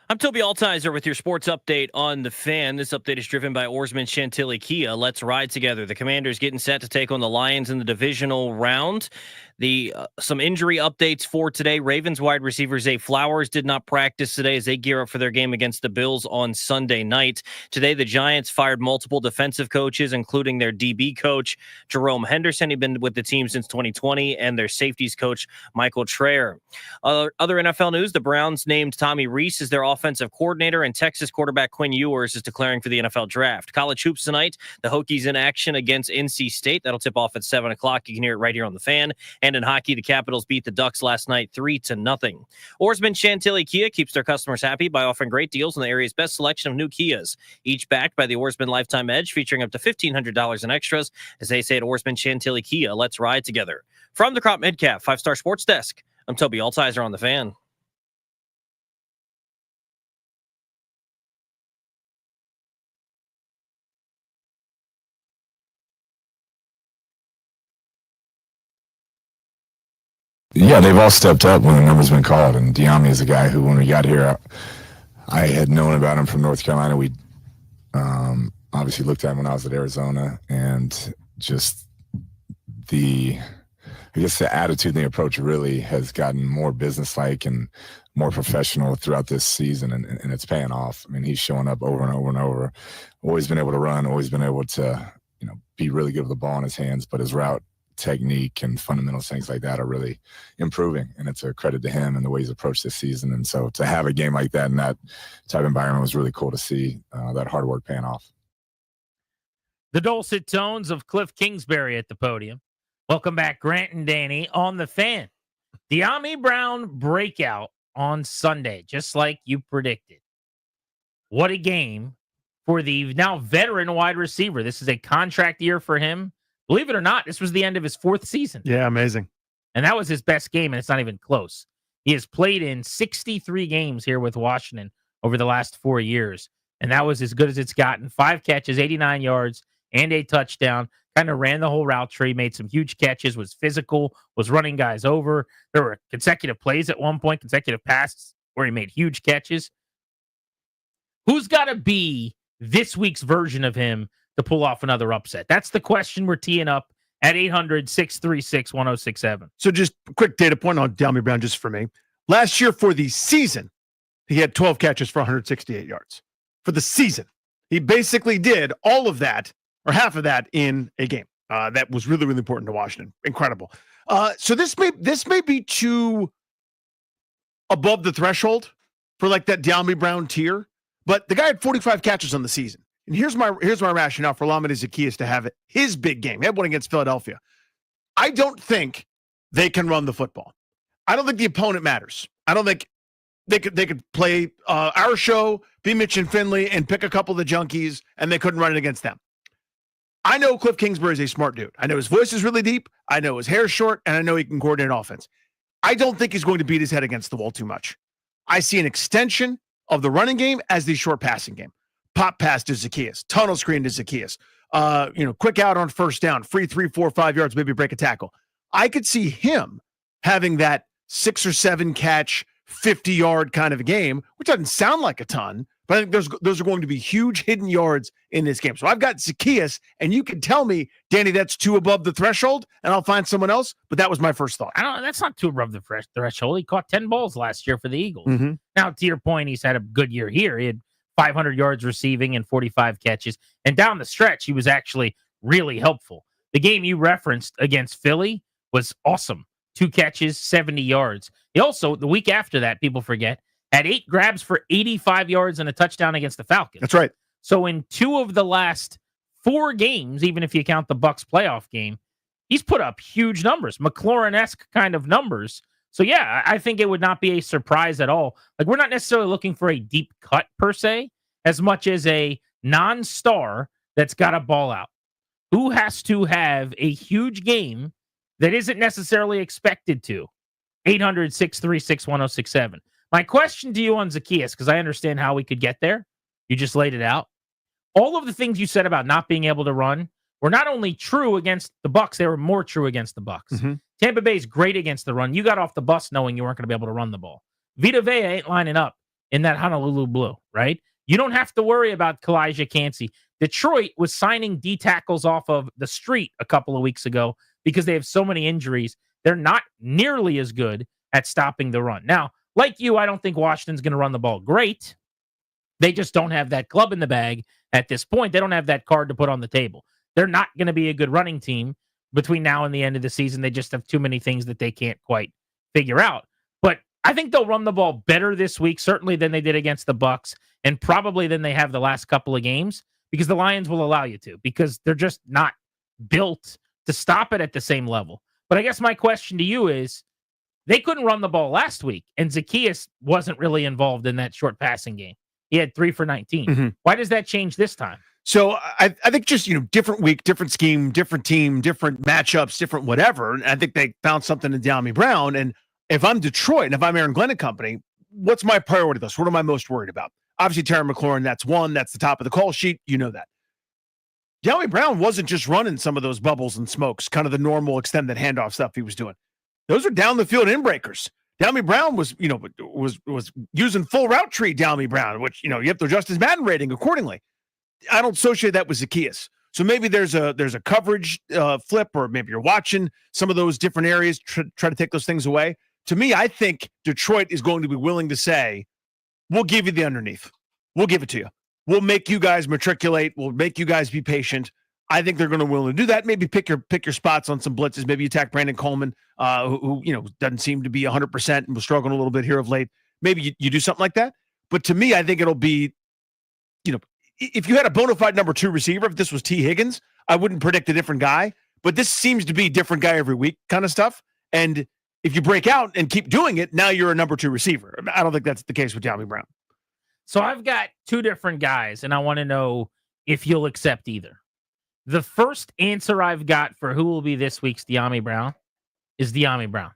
I'm Toby Altizer with your sports update on the Fan. This update is driven by Oarsman Chantilly Kia. Let's ride together. The Commanders getting set to take on the Lions in the divisional round. Some injury updates for today. Ravens wide receiver Zay Flowers did not practice today as they gear up for their game against the Bills on Sunday night. Today, the Giants fired multiple defensive coaches, including their DB coach, Jerome Henderson. He'd been with the team since 2020, and their safeties coach, Michael Traer. Other NFL news, the Browns named Tommy Rees as their offensive coordinator, and Texas quarterback Quinn Ewers is declaring for the NFL draft. College hoops tonight, the Hokies in action against NC State. That'll tip off at 7 o'clock. You can hear it right here on the Fan. And in hockey, the Capitals beat the Ducks last night 3-0. Oarsman Chantilly Kia keeps their customers happy by offering great deals on the area's best selection of new Kias, each backed by the Oarsman Lifetime Edge, featuring up to $1,500 in extras. As they say at Oarsman Chantilly Kia, let's ride together. From the Crop Midcap 5-Star Sports Desk, I'm Toby Altizer on the Fan. Yeah, they've all stepped up when the number's been called. And Diami is a guy who, when we got here, I had known about him from North Carolina. We obviously looked at him when I was at Arizona, and just the attitude and the approach really has gotten more businesslike and more professional throughout this season, and it's paying off. I mean, he's showing up over and over and over, always been able to run, always been able to, be really good with the ball in his hands, but his route technique and fundamentals, things like that, are really improving, and it's a credit to him and the way he's approached this season. And so to have a game like that in that type of environment was really cool to see that hard work paying off. The dulcet tones of Cliff Kingsbury at the podium. Welcome back, Grant and Danny on the Fan. De'Ami Brown breakout on Sunday, just like you predicted. What a game for the now veteran wide receiver. This is a contract year for him. Believe it or not, this was the end of his 4th season. Yeah, amazing. And that was his best game, and it's not even close. He has played in 63 games here with Washington over the last 4 years, and that was as good as it's gotten. 5 catches, 89 yards, and a touchdown. Kind of ran the whole route tree, made some huge catches, was physical, was running guys over. There were consecutive plays at one point, consecutive passes where he made huge catches. Who's got to be this week's version of him to pull off another upset? That's the question we're teeing up at 800-636-1067. So just a quick data point on De'Ami Brown just for me. Last year for the season, he had 12 catches for 168 yards. For the season, he basically did all of that, or half of that, in a game. That was really, really important to Washington. Incredible. So this may be too above the threshold for like that De'Ami Brown tier, but the guy had 45 catches on the season. And here's my rationale for Lamine Zaccheaus to have his big game. He had one against Philadelphia. I don't think they can run the football. I don't think the opponent matters. I don't think they could play our show, be Mitch and Finley, and pick a couple of the junkies, and they couldn't run it against them. I know Cliff Kingsbury is a smart dude. I know his voice is really deep. I know his hair's short, and I know he can coordinate offense. I don't think he's going to beat his head against the wall too much. I see an extension of the running game as the short passing game. Pop pass to Zaccheaus, tunnel screen to Zaccheaus, quick out on first down, free 3, 4, 5 yards, maybe break a tackle. I could see him having that 6 or 7 catch, 50-yard kind of a game, which doesn't sound like a ton, but I think those are going to be huge hidden yards in this game. So I've got Zaccheaus, and you can tell me, Danny, that's too above the threshold, and I'll find someone else, but that was my first thought. That's not too above the threshold. He caught 10 balls last year for the Eagles. Mm-hmm. Now, to your point, he's had a good year here. He had 500 yards receiving and 45 catches. And down the stretch, he was actually really helpful. The game you referenced against Philly was awesome. 2 catches, 70 yards. He also, the week after that, people forget, had 8 grabs for 85 yards and a touchdown against the Falcons. That's right. So in 2 of the last 4 games, even if you count the Bucs playoff game, he's put up huge numbers, McLaurin-esque kind of numbers. So, yeah, I think it would not be a surprise at all. Like, we're not necessarily looking for a deep cut per se, as much as a non-star that's got a ball out. Who has to have a huge game that isn't necessarily expected to? 800-636-1067. My question to you on Zaccheaus, because I understand how we could get there. You just laid it out. All of the things you said about not being able to run were not only true against the Bucs, they were more true against the Bucs. Mm-hmm. Tampa Bay is great against the run. You got off the bus knowing you weren't going to be able to run the ball. Vita Vea ain't lining up in that Honolulu blue, right? You don't have to worry about Kalijah Cansey. Detroit was signing D tackles off of the street a couple of weeks ago because they have so many injuries. They're not nearly as good at stopping the run. Now, like you, I don't think Washington's going to run the ball great. They just don't have that club in the bag at this point. They don't have that card to put on the table. They're not going to be a good running team between now and the end of the season. They just have too many things that they can't quite figure out. But I think they'll run the ball better this week, certainly than they did against the Bucs, and probably than they have the last couple of games, because the Lions will allow you to, because they're just not built to stop it at the same level. But I guess my question to you is, they couldn't run the ball last week, and Zaccheaus wasn't really involved in that short passing game. He had 3 for 19. Mm-hmm. Why does that change this time? So I think just, different week, different scheme, different team, different matchups, different whatever. And I think they found something in De'Ami Brown. And if I'm Detroit and if I'm Aaron Glenn and company, what's my priority list? What am I most worried about? Obviously, Terry McLaurin, that's one. That's the top of the call sheet. You know that. De'Ami Brown wasn't just running some of those bubbles and smokes, kind of the normal extended handoff stuff he was doing. Those are down the field inbreakers. De'Ami Brown was using full route tree De'Ami Brown, which, you have to adjust his Madden rating accordingly. I don't associate that with Zaccheaus. So maybe there's a coverage flip, or maybe you're watching some of those different areas, try to take those things away. To me, I think Detroit is going to be willing to say, we'll give you the underneath. We'll give it to you. We'll make you guys matriculate. We'll make you guys be patient. I think they're going to be willing to do that. Maybe pick your spots on some blitzes. Maybe attack Brandon Coleman, who doesn't seem to be 100% and was struggling a little bit here of late. Maybe you do something like that. But to me, I think it'll be, if you had a bona fide number 2 receiver, if this was T. Higgins, I wouldn't predict a different guy. But this seems to be different guy every week kind of stuff. And if you break out and keep doing it, now you're a number 2 receiver. I don't think that's the case with De'Ami Brown. So I've got 2 different guys, and I want to know if you'll accept either. The first answer I've got for who will be this week's De'Ami Brown is De'Ami Brown.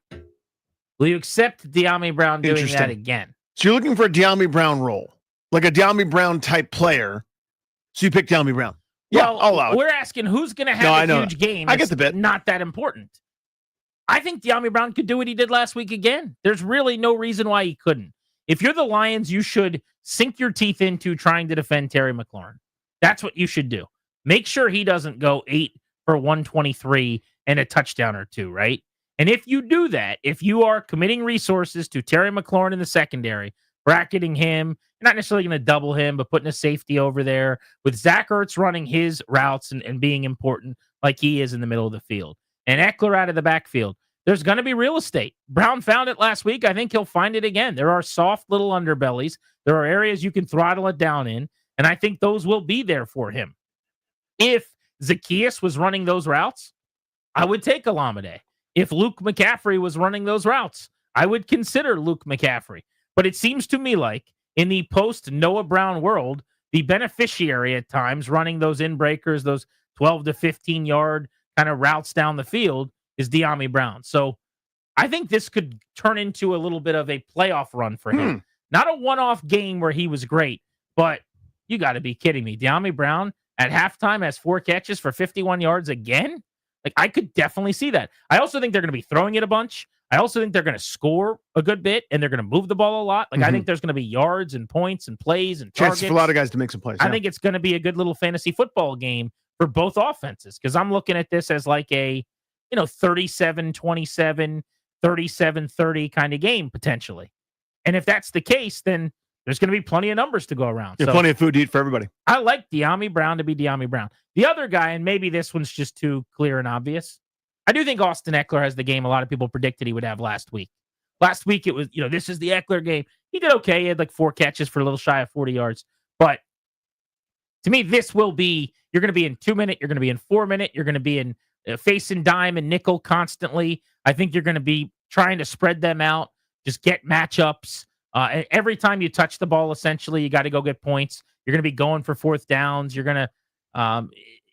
Will you accept De'Ami Brown doing that again? So you're looking for a De'Ami Brown role, like a De'Ami Brown type player. So you pick De'Ami Brown. Yeah, Well, I'll allow it. we're asking who's going to have a huge game. I get It's the bit. Not that important. I think De'Ami Brown could do what he did last week again. There's really no reason why he couldn't. If you're the Lions, you should sink your teeth into trying to defend Terry McLaurin. That's what you should do. Make sure he doesn't go 8 for 123 and a touchdown or 2, right? And if you do that, if you are committing resources to Terry McLaurin in the secondary, bracketing him, not necessarily going to double him, but putting a safety over there with Zach Ertz running his routes and being important like he is in the middle of the field, and Eckler out of the backfield, there's going to be real estate. Brown found it last week. I think he'll find it again. There are soft little underbellies. There are areas you can throttle it down in, and I think those will be there for him. If Zaccheaus was running those routes, I would take Olamide. If Luke McCaffrey was running those routes, I would consider Luke McCaffrey. But it seems to me like in the post-Noah Brown world, the beneficiary at times running those in-breakers, those 12 to 15-yard kind of routes down the field is De'Ami Brown. So I think this could turn into a little bit of a playoff run for him. Not a one-off game where he was great, but you got to be kidding me. De'Ami Brown at halftime has 4 catches for 51 yards again? Like, I could definitely see that. I also think they're going to be throwing it a bunch. I also think they're going to score a good bit, and they're going to move the ball a lot. Like, I think there's going to be yards and points and plays and targets. Chances for a lot of guys to make some plays. I think it's going to be a good little fantasy football game for both offenses, because I'm looking at this as like a 37-27, 37-30 kind of game potentially. And if that's the case, then there's going to be plenty of numbers to go around. Yeah, so plenty of food to eat for everybody. I like De'Ami Brown to be De'Ami Brown. The other guy, and maybe this one's just too clear and obvious, I do think Austin Eckler has the game a lot of people predicted he would have last week. Last week it was, this is the Eckler game. He did okay. He had like 4 catches for a little shy of 40 yards. But to me, this will be, you're going to be in 2-minute, you're going to be in 4-minute, you're going to be in face and dime and nickel constantly. I think you're going to be trying to spread them out, just get matchups. Every time you touch the ball, essentially, you got to go get points. You're going to be going for 4th downs. You're going to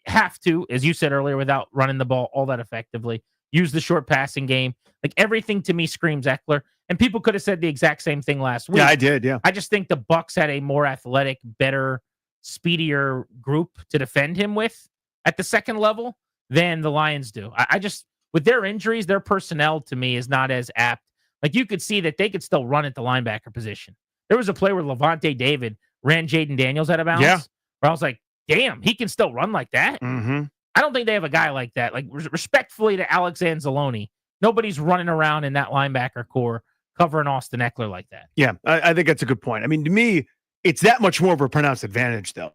have to, as you said earlier, without running the ball all that effectively, use the short passing game. Like, everything to me screams Eckler. And people could have said the exact same thing last week. Yeah, I did. Yeah. I just think the Bucs had a more athletic, better, speedier group to defend him with at the second level than the Lions do. I just, with their injuries, their personnel to me is not as apt. Like, you could see that they could still run at the linebacker position. There was a play where Levante David ran Jaden Daniels out of bounds. Yeah. Where I was like, damn, he can still run like that. Mm-hmm. I don't think they have a guy like that. Like, respectfully to Alex Anzalone, nobody's running around in that linebacker core covering Austin Eckler like that. Yeah, I think that's a good point. I mean, to me, it's that much more of a pronounced advantage, though.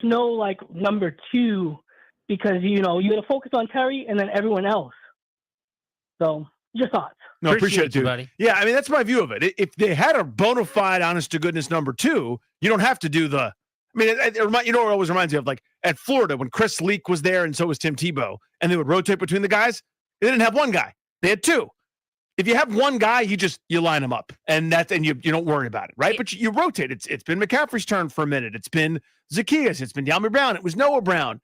No, like number 2, because you got to focus on Terry and then everyone else. So, your thoughts? No, appreciate it, dude. buddy. Yeah, I mean, that's my view of it. If they had a bona fide, honest to goodness number 2, you don't have to do the. I mean, it always reminds me of like at Florida when Chris Leak was there and so was Tim Tebow, and they would rotate between the guys. They didn't have one guy; they had 2. If you have one guy, you line them up, and you don't worry about it, right? But you rotate. It's been McCaffrey's turn for a minute. It's been Zacchaeus. It's been De'Ami Brown. It was Noah Brown.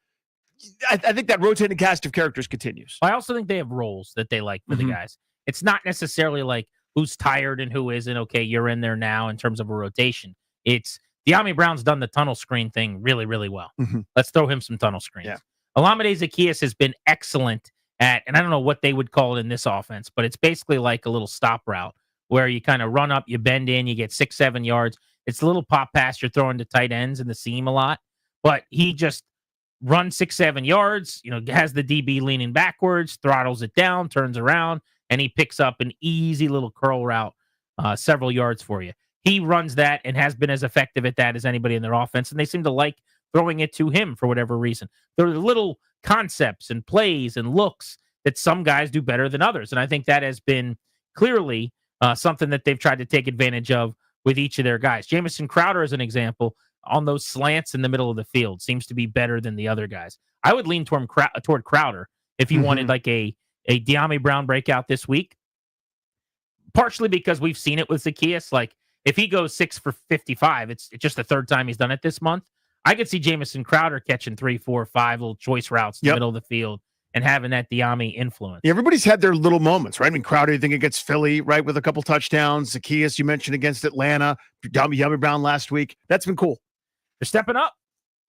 I think that rotating cast of characters continues. I also think they have roles that they like for the guys. It's not necessarily like who's tired and who isn't. Okay, you're in there now in terms of a rotation. It's De'Ami Brown's done the tunnel screen thing really, really well. Let's throw him some tunnel screens. Yeah. Olamide Zacchaeus has been excellent at, and I don't know what they would call it in this offense, but it's basically like a little stop route where you kind of run up, you bend in, you get 6-7 yards. It's a little pop pass you're throwing to tight ends in the seam a lot, but he just runs 6-7 yards, has the DB leaning backwards, throttles it down, turns around, and he picks up an easy little curl route several yards for you. He runs that and has been as effective at that as anybody in their offense, and they seem to like throwing it to him for whatever reason. There are little concepts and plays and looks that some guys do better than others, and I think that has been clearly something that they've tried to take advantage of with each of their guys. Jamison Crowder, as an example, on those slants in the middle of the field, seems to be better than the other guys. I would lean toward Crowder if you wanted like a De'Ami Brown breakout this week, partially because we've seen it with Zacchaeus. Like, if he goes 6 for 55, it's just the third time he's done it this month. I could see Jamison Crowder catching 3, 4, 5 little choice routes in the middle of the field and having that De'Ami influence. Yeah, everybody's had their little moments, right? I mean, Crowder, you think against Philly, right, with a couple touchdowns. Zacchaeus, you mentioned against Atlanta. De'Ami Brown last week. That's been cool. They're stepping up.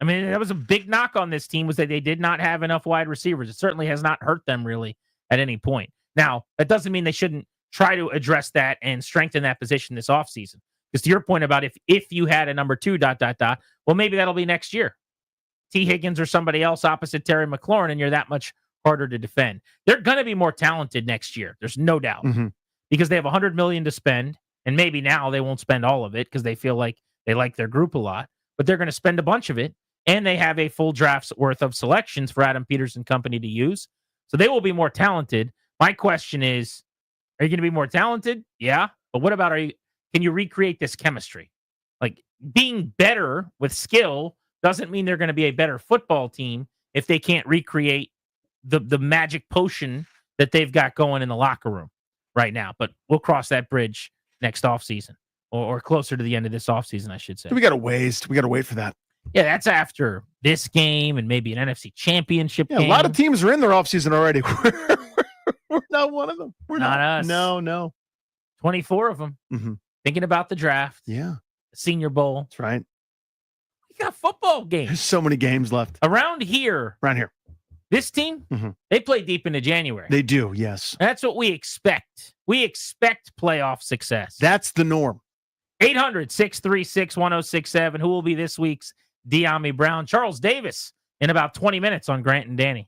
I mean, that was a big knock on this team, was that they did not have enough wide receivers. It certainly has not hurt them really at any point. Now, that doesn't mean they shouldn't try to address that and strengthen that position this offseason. Because to your point about if you had a number 2, well, maybe that'll be next year. T. Higgins or somebody else opposite Terry McLaurin, and you're that much harder to defend. They're going to be more talented next year. There's no doubt. Because they have $100 million to spend, and maybe now they won't spend all of it because they feel like they like their group a lot, but they're going to spend a bunch of it, and they have a full draft's worth of selections for Adam Peters and company to use. So they will be more talented. My question is, are you going to be more talented? Yeah. But what about, can you recreate this chemistry? Like, being better with skill doesn't mean they're going to be a better football team if they can't recreate the magic potion that they've got going in the locker room right now. But we'll cross that bridge next offseason, or closer to the end of this offseason, I should say. We got to wait for that. Yeah, that's after this game and maybe an NFC championship game. A lot of teams are in their offseason already. We're not one of them. We're not us. No. 24 of them. Mhm. Thinking about the draft. Yeah. Senior Bowl. That's right. We got football There's games. so many games left. Around here. This team, they play deep into January. They do, yes. That's what we expect. We expect playoff success. That's the norm. 800-636-1067. Who will be this week's De'Ami Brown? Charles Davis in about 20 minutes on Grant and Danny.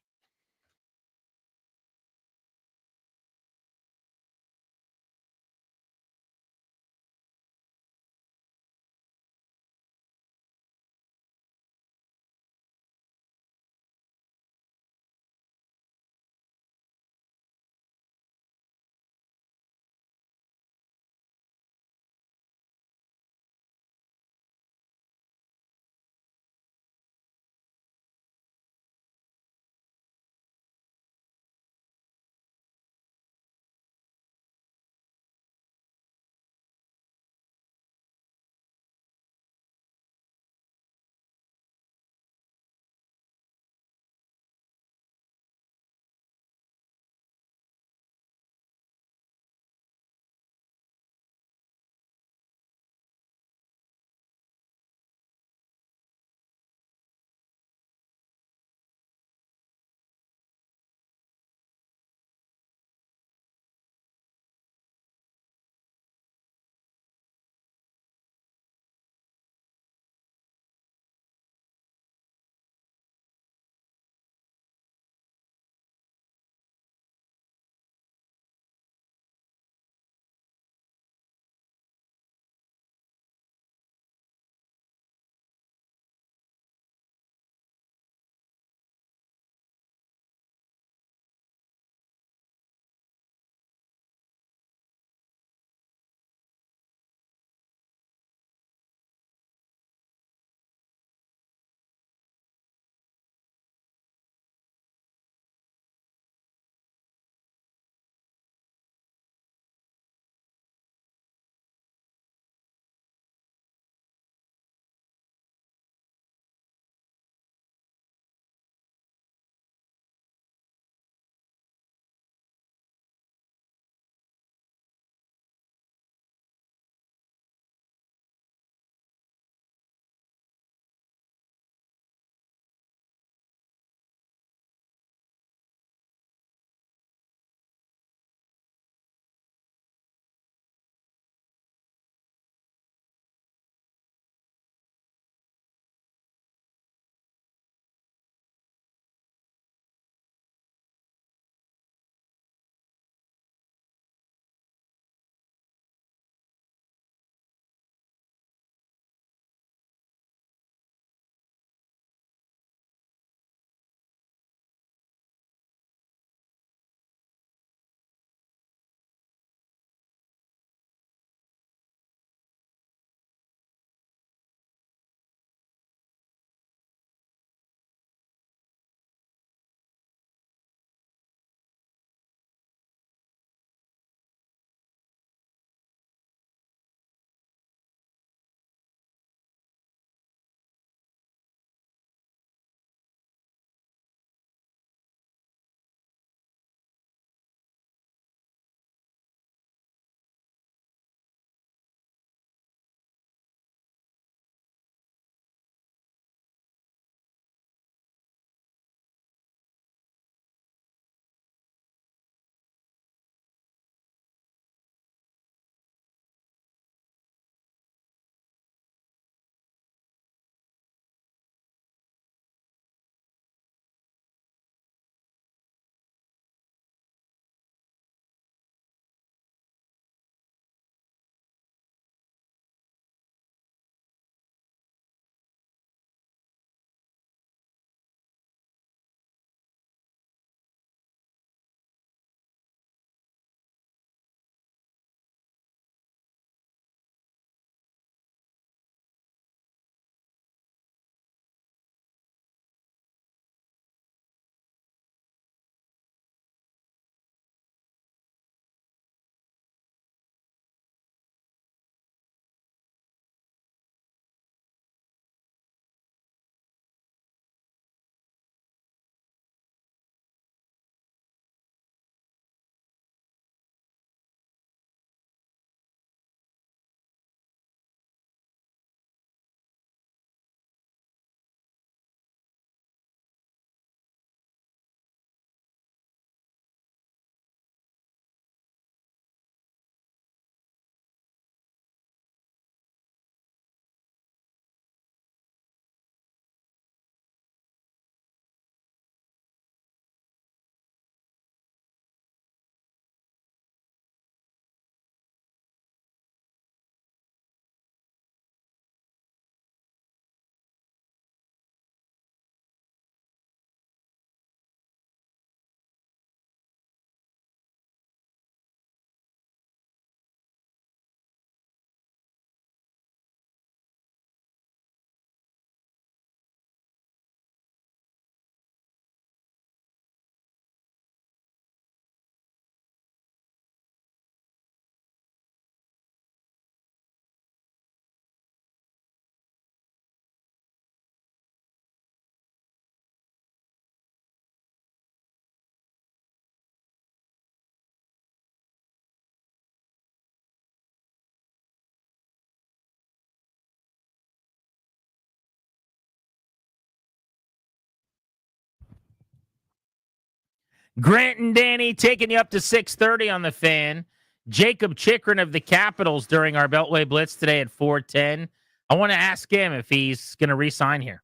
Grant and Danny taking you up to 6:30 on the Fan. Jacob Chikrin of the Capitals during our Beltway Blitz today at 4:10. I want to ask him if he's going to re-sign here.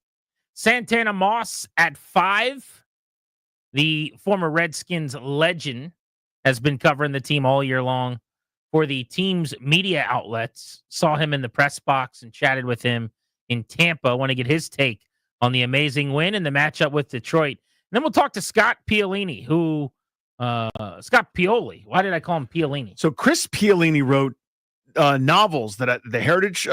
Santana Moss at 5. The former Redskins legend has been covering the team all year long for the team's media outlets. Saw him in the press box and chatted with him in Tampa. I want to get his take on the amazing win and the matchup with Detroit. And then we'll talk to Scott Pioli, Scott Pioli. Why did I call him Piolini? So Chris Piolini wrote novels that the Heritage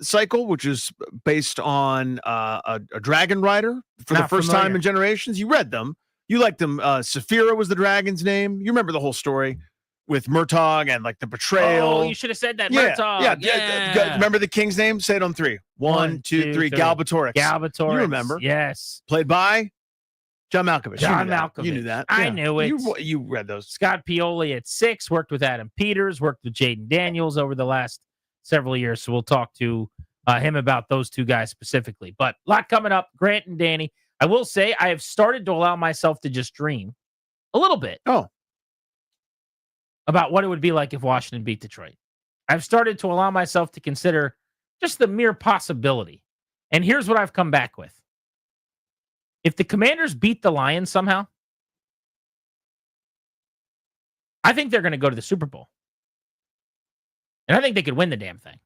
cycle, which is based on a dragon rider for the first time in generations. You read them. You liked them. Saphira was the dragon's name. You remember the whole story with Murtaugh and like the betrayal. Oh, you should have said that. Murtaugh. Yeah. Remember the king's name? Say it on 3. 1, 2, 3. Galbatorix. Galbatorix. You remember? Yes. Played by John Malkovich. John Malkovich. You knew that. I knew it. You read those. Scott Pioli at 6, worked with Adam Peters, worked with Jaden Daniels over the last several years. So we'll talk to him about those two guys specifically. But a lot coming up. Grant and Danny. I will say I have started to allow myself to just dream a little bit. About what it would be like if Washington beat Detroit. I've started to allow myself to consider just the mere possibility. And here's what I've come back with. If the Commanders beat the Lions somehow, I think they're going to go to the Super Bowl. And I think they could win the damn thing.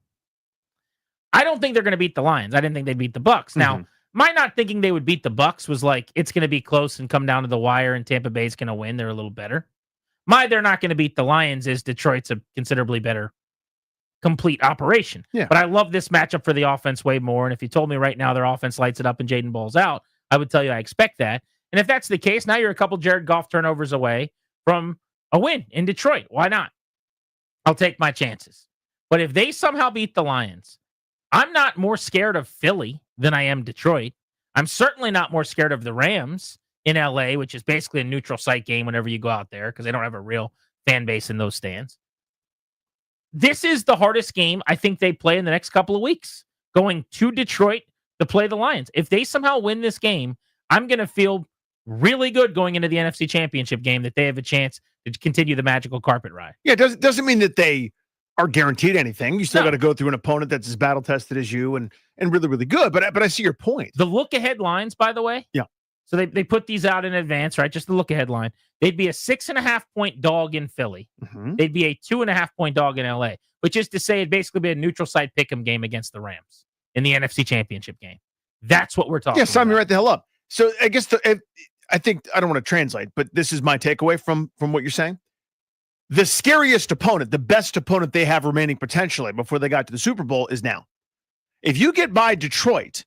I don't think they're going to beat the Lions. I didn't think they'd beat the Bucks. Now, my not thinking they would beat the Bucks was like, it's going to be close and come down to the wire and Tampa Bay's going to win. They're a little better. My they're not going to beat the Lions is Detroit's a considerably better complete operation. Yeah. But I love this matchup for the offense way more. And if you told me right now their offense lights it up and Jaden balls out, I would tell you I expect that. And if that's the case, now you're a couple Jared Goff turnovers away from a win in Detroit. Why not? I'll take my chances. But if they somehow beat the Lions, I'm not more scared of Philly than I am Detroit. I'm certainly not more scared of the Rams in LA, which is basically a neutral site game whenever you go out there because they don't have a real fan base in those stands. This is the hardest game I think they play in the next couple of weeks, going to Detroit to play the Lions. If they somehow win this game, I'm going to feel really good going into the NFC Championship game that they have a chance to continue the magical carpet ride. Yeah, it doesn't mean that they are guaranteed anything. You still got to go through an opponent that's as battle tested as you and really, really good. But I see your point. The look ahead lines, by the way. Yeah. So they put these out in advance, right? Just the look ahead line. They'd be a 6.5 point dog in Philly. They'd be a 2.5 point dog in LA, which is to say it'd basically be a neutral site pick'em game against the Rams in the NFC Championship game. That's what we're talking about. Yeah, sign me right the hell up. So I guess I think I don't want to translate, but this is my takeaway from what you're saying. The scariest opponent, the best opponent they have remaining potentially before they got to the Super Bowl is now. If you get by Detroit,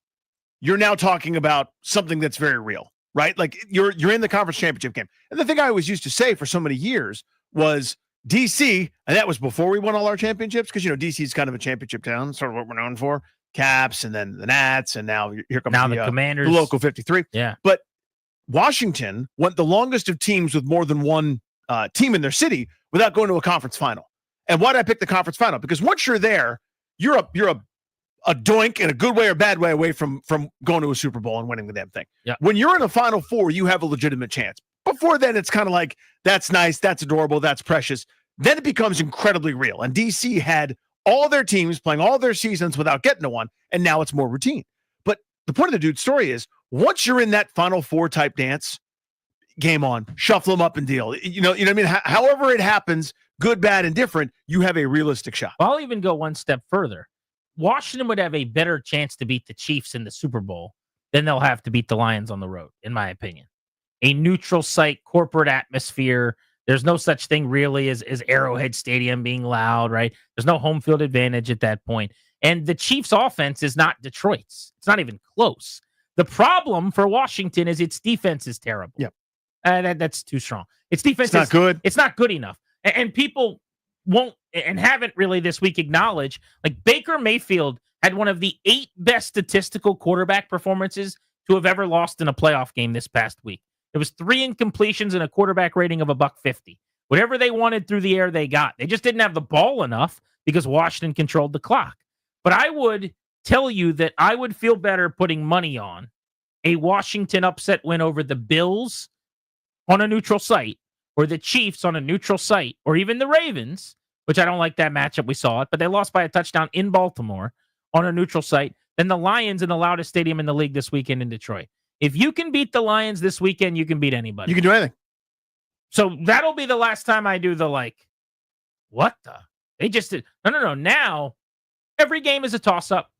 you're now talking about something that's very real, right? Like you're in the conference championship game. And the thing I always used to say for so many years was DC, and that was before we won all our championships, because DC is kind of a championship town, sort of what we're known for. Caps and then the Nats, and now here comes the Commanders, the local 53. Yeah. But Washington went the longest of teams with more than one team in their city without going to a conference final. And why did I pick the conference final? Because once you're there, you're a doink in a good way or bad way away from going to a Super Bowl and winning the damn thing. Yeah. When you're in a Final Four, you have a legitimate chance. Before then, it's kind of like, that's nice, that's adorable, that's precious. Then it becomes incredibly real. And DC had all their teams playing all their seasons without getting to one, and now it's more routine. But the point of the dude's story is, once you're in that Final Four type dance, game on, shuffle them up and deal. You know what I mean? However it happens, good, bad, and different, you have a realistic shot. I'll even go one step further. Washington would have a better chance to beat the Chiefs in the Super Bowl than they'll have to beat the Lions on the road, in my opinion. A neutral site, corporate atmosphere. There's no such thing really as Arrowhead Stadium being loud, right? There's no home field advantage at that point. And the Chiefs' offense is not Detroit's. It's not even close. The problem for Washington is its defense is terrible. Yeah. That's too strong. Its defense is not good. It's not good enough. And people won't and haven't really this week acknowledged, like Baker Mayfield had one of the 8 best statistical quarterback performances to have ever lost in a playoff game this past week. It was 3 incompletions and a quarterback rating of $150. Whatever they wanted through the air, they got. They just didn't have the ball enough because Washington controlled the clock. But I would tell you that I would feel better putting money on a Washington upset win over the Bills on a neutral site, or the Chiefs on a neutral site, or even the Ravens, which I don't like that matchup. We saw it, but they lost by a touchdown in Baltimore on a neutral site, then the Lions in the loudest stadium in the league this weekend in Detroit. If you can beat the Lions this weekend, you can beat anybody. You can do anything. So that'll be the last time I do the what the? They just did. No. Now, every game is a toss-up.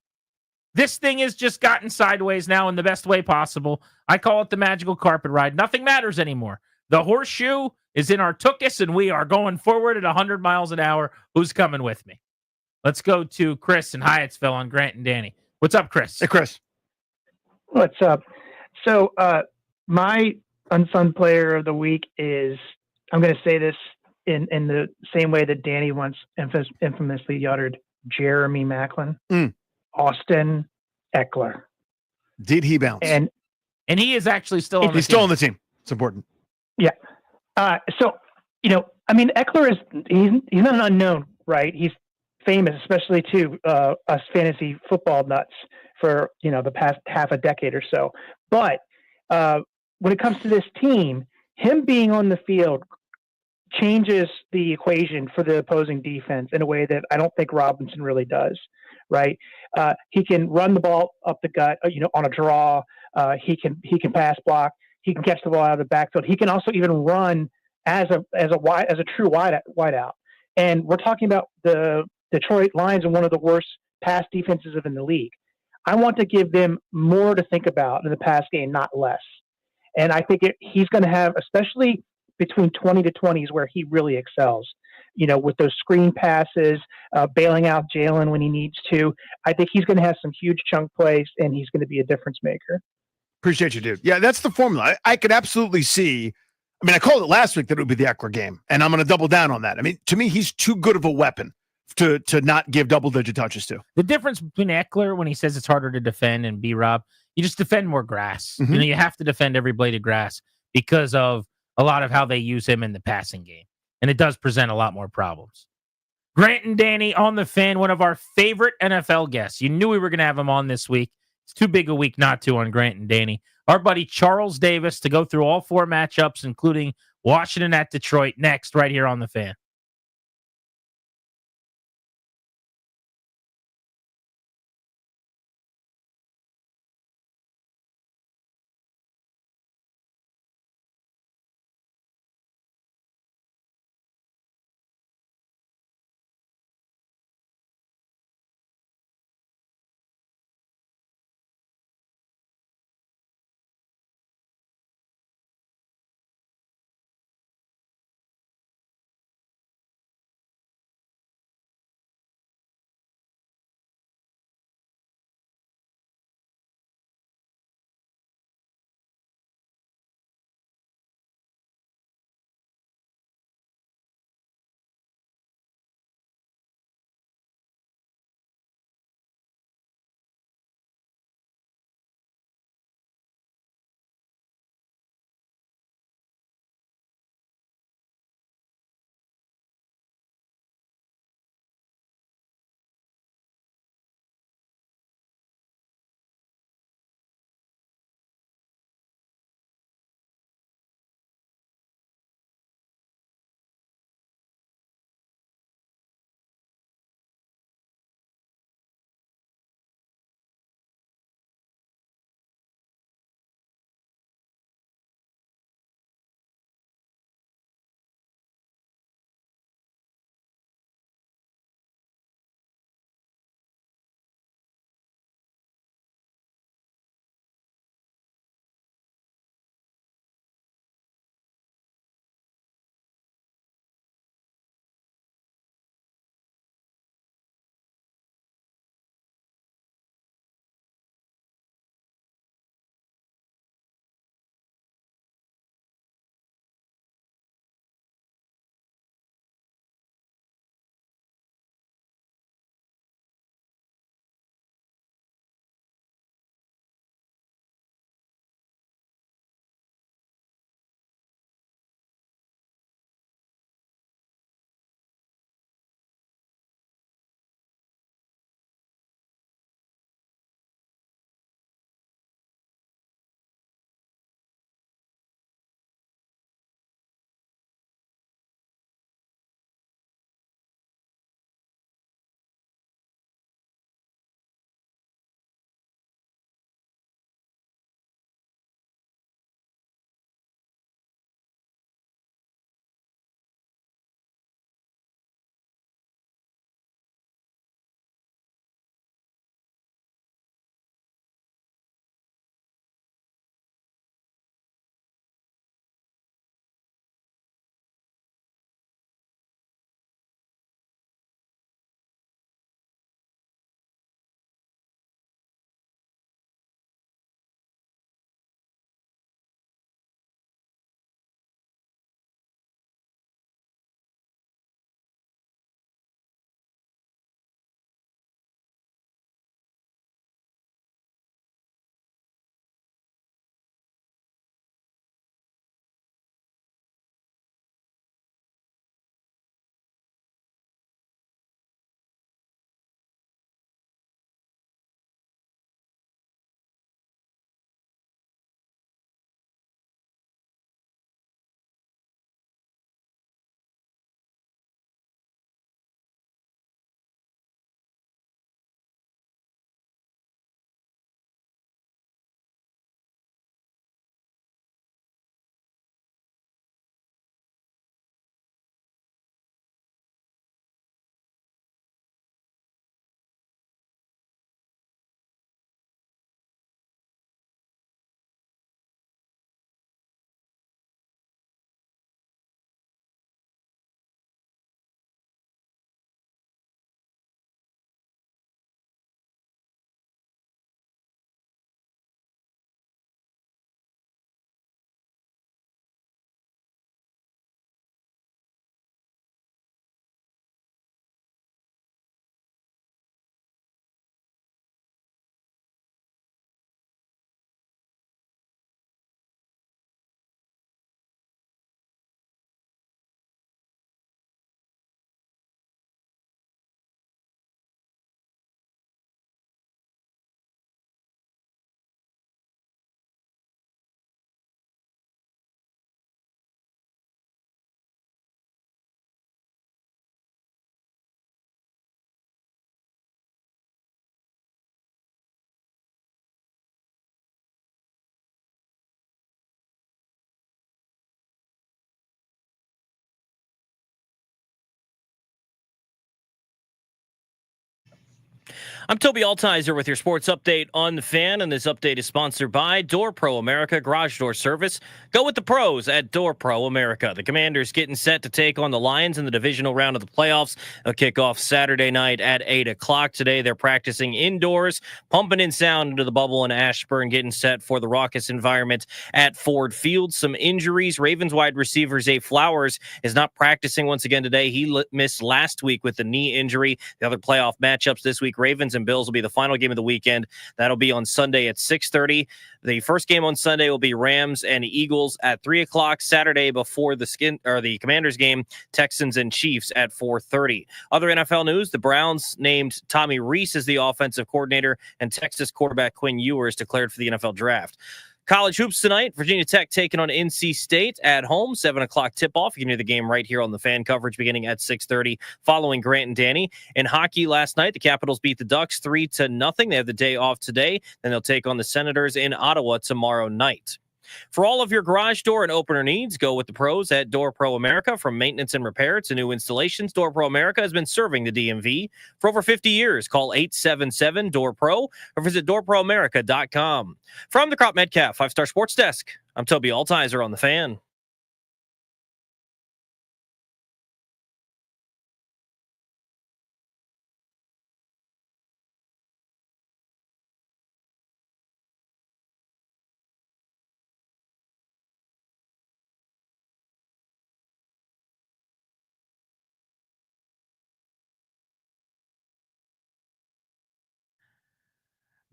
This thing has just gotten sideways now in the best way possible. I call it the magical carpet ride. Nothing matters anymore. The horseshoe is in our tuchus, and we are going forward at 100 miles an hour. Who's coming with me? Let's go to Chris in Hyattsville on Grant and Danny. What's up, Chris? Hey, Chris. What's up? So my unsung player of the week is, I'm going to say this in the same way that Danny once infamously uttered, Jeremy Maclin. Austin Eckler. Did he bounce? And he is actually still on the team. He's still on the team. It's important. Yeah. So, Eckler he's not an unknown, right? He's famous, especially to us fantasy football nuts for, the past half a decade or so. But when it comes to this team, him being on the field changes the equation for the opposing defense in a way that I don't think Robinson really does, right? He can run the ball up the gut, on a draw. He can pass block. He can catch the ball out of the backfield. He can also even run as a true wideout. And we're talking about the Detroit Lions and one of the worst pass defenses in the league. I want to give them more to think about in the pass game, not less. And I think he's going to have, especially between 20 to 20 is where he really excels, with those screen passes, bailing out Jalen when he needs to. I think he's going to have some huge chunk plays, and he's going to be a difference maker. Appreciate you, dude. Yeah, that's the formula. I could absolutely see. I called it last week that it would be the Eckler game, and I'm going to double down on that. To me, he's too good of a weapon to not give double-digit touches to. The difference between Eckler, when he says it's harder to defend, and B-Rob, you just defend more grass. Mm-hmm. You have to defend every blade of grass because of a lot of how they use him in the passing game. And it does present a lot more problems. Grant and Danny on the Fan, one of our favorite NFL guests. You knew we were going to have him on this week. It's too big a week not to on Grant and Danny. Our buddy Charles Davis to go through all 4 matchups, including Washington at Detroit, next right here on the Fan. I'm Toby Altizer with your sports update on the Fan, and this update is sponsored by Door Pro America Garage Door Service. Go with the pros at Door Pro America. The Commanders getting set to take on the Lions in the divisional round of the playoffs. They'll kick off Saturday night at 8 o'clock. Today they're practicing indoors, pumping in sound into the bubble in Ashburn, getting set for the raucous environment at Ford Field. Some injuries. Ravens wide receiver Zay Flowers is not practicing once again today. He missed last week with a knee injury. The other playoff matchups this week, Ravens and Bills will be the final game of the weekend. That'll be on Sunday at 6:30. The first game on Sunday will be Rams and Eagles at 3 o'clock. Saturday before the Commanders game, Texans and Chiefs at 4:30. Other NFL news: the Browns named Tommy Rees as the offensive coordinator, and Texas quarterback Quinn Ewers declared for the NFL draft. College hoops tonight. Virginia Tech taking on NC State at home. 7 o'clock tip-off. You can hear the game right here on the Fan coverage beginning at 6:30 following Grant and Danny. In hockey last night, the Capitals beat the Ducks 3-0. They have the day off today. Then they'll take on the Senators in Ottawa tomorrow night. For all of your garage door and opener needs, go with the pros at Door Pro America. From maintenance and repair to new installations, Door Pro America has been serving the DMV for over 50 years. Call 877-DOOR-PRO or visit doorproamerica.com. From the Crop Metcalf 5-Star Sports Desk, I'm Toby Altizer on the Fan.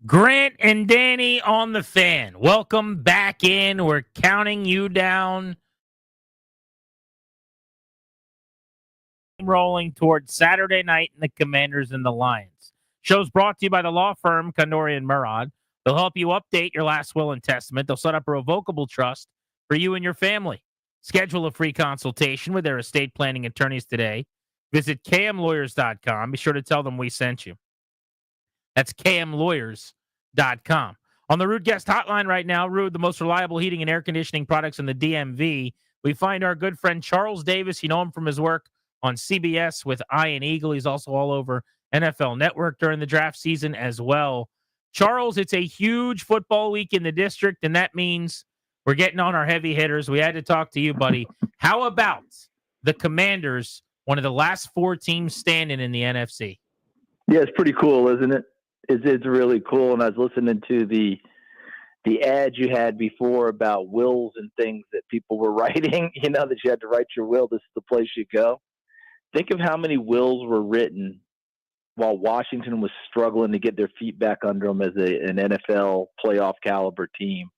Grant and Danny on the Fan. Welcome back in. We're counting you down. Rolling towards Saturday night and the Commanders and the Lions. Show's brought to you by the law firm Kandori and Murad. They'll help you update your last will and testament. They'll set up a revocable trust for you and your family. Schedule a free consultation with their estate planning attorneys today. Visit kmlawyers.com. Be sure to tell them we sent you. That's kmlawyers.com. On the Rude Guest Hotline right now, Rude, the most reliable heating and air conditioning products in the DMV. We find our good friend Charles Davis. You know him from his work on CBS with Iron Eagle. He's also all over NFL Network during the draft season as well. Charles, it's a huge football week in the district, and that means we're getting on our heavy hitters. We had to talk to you, buddy. How about the Commanders, one of the last 4 teams standing in the NFC? Yeah, it's pretty cool, isn't it? It's really cool. And I was listening to the ad you had before about wills and things that people were writing, that you had to write your will. This is the place you go. Think of how many wills were written while Washington was struggling to get their feet back under them as an NFL playoff caliber team.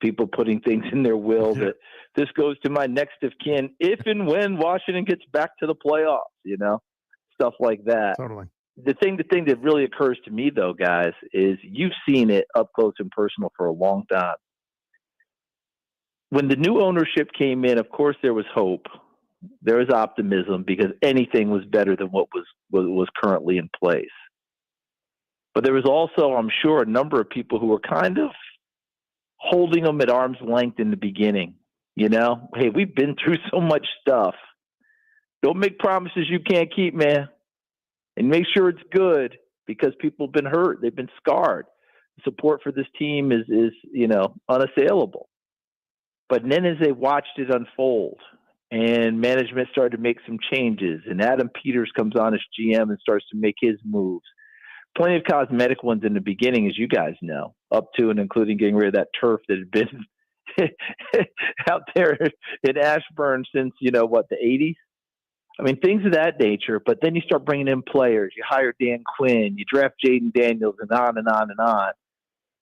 People putting things in their will that this goes to my next of kin if and when Washington gets back to the playoffs, stuff like that. Totally. The thing that really occurs to me, though, guys, is you've seen it up close and personal for a long time. When the new ownership came in, of course, there was hope. There was optimism because anything was better than what was currently in place. But there was also, I'm sure, a number of people who were kind of holding them at arm's length in the beginning. Hey, we've been through so much stuff. Don't make promises you can't keep, man. And make sure it's good because people have been hurt. They've been scarred. The support for this team is unassailable. But then as they watched it unfold and management started to make some changes and Adam Peters comes on as GM and starts to make his moves, plenty of cosmetic ones in the beginning, as you guys know, up to and including getting rid of that turf that had been out there in Ashburn since, the 80s. I mean, things of that nature, but then you start bringing in players. You hire Dan Quinn, you draft Jaden Daniels, and on and on and on.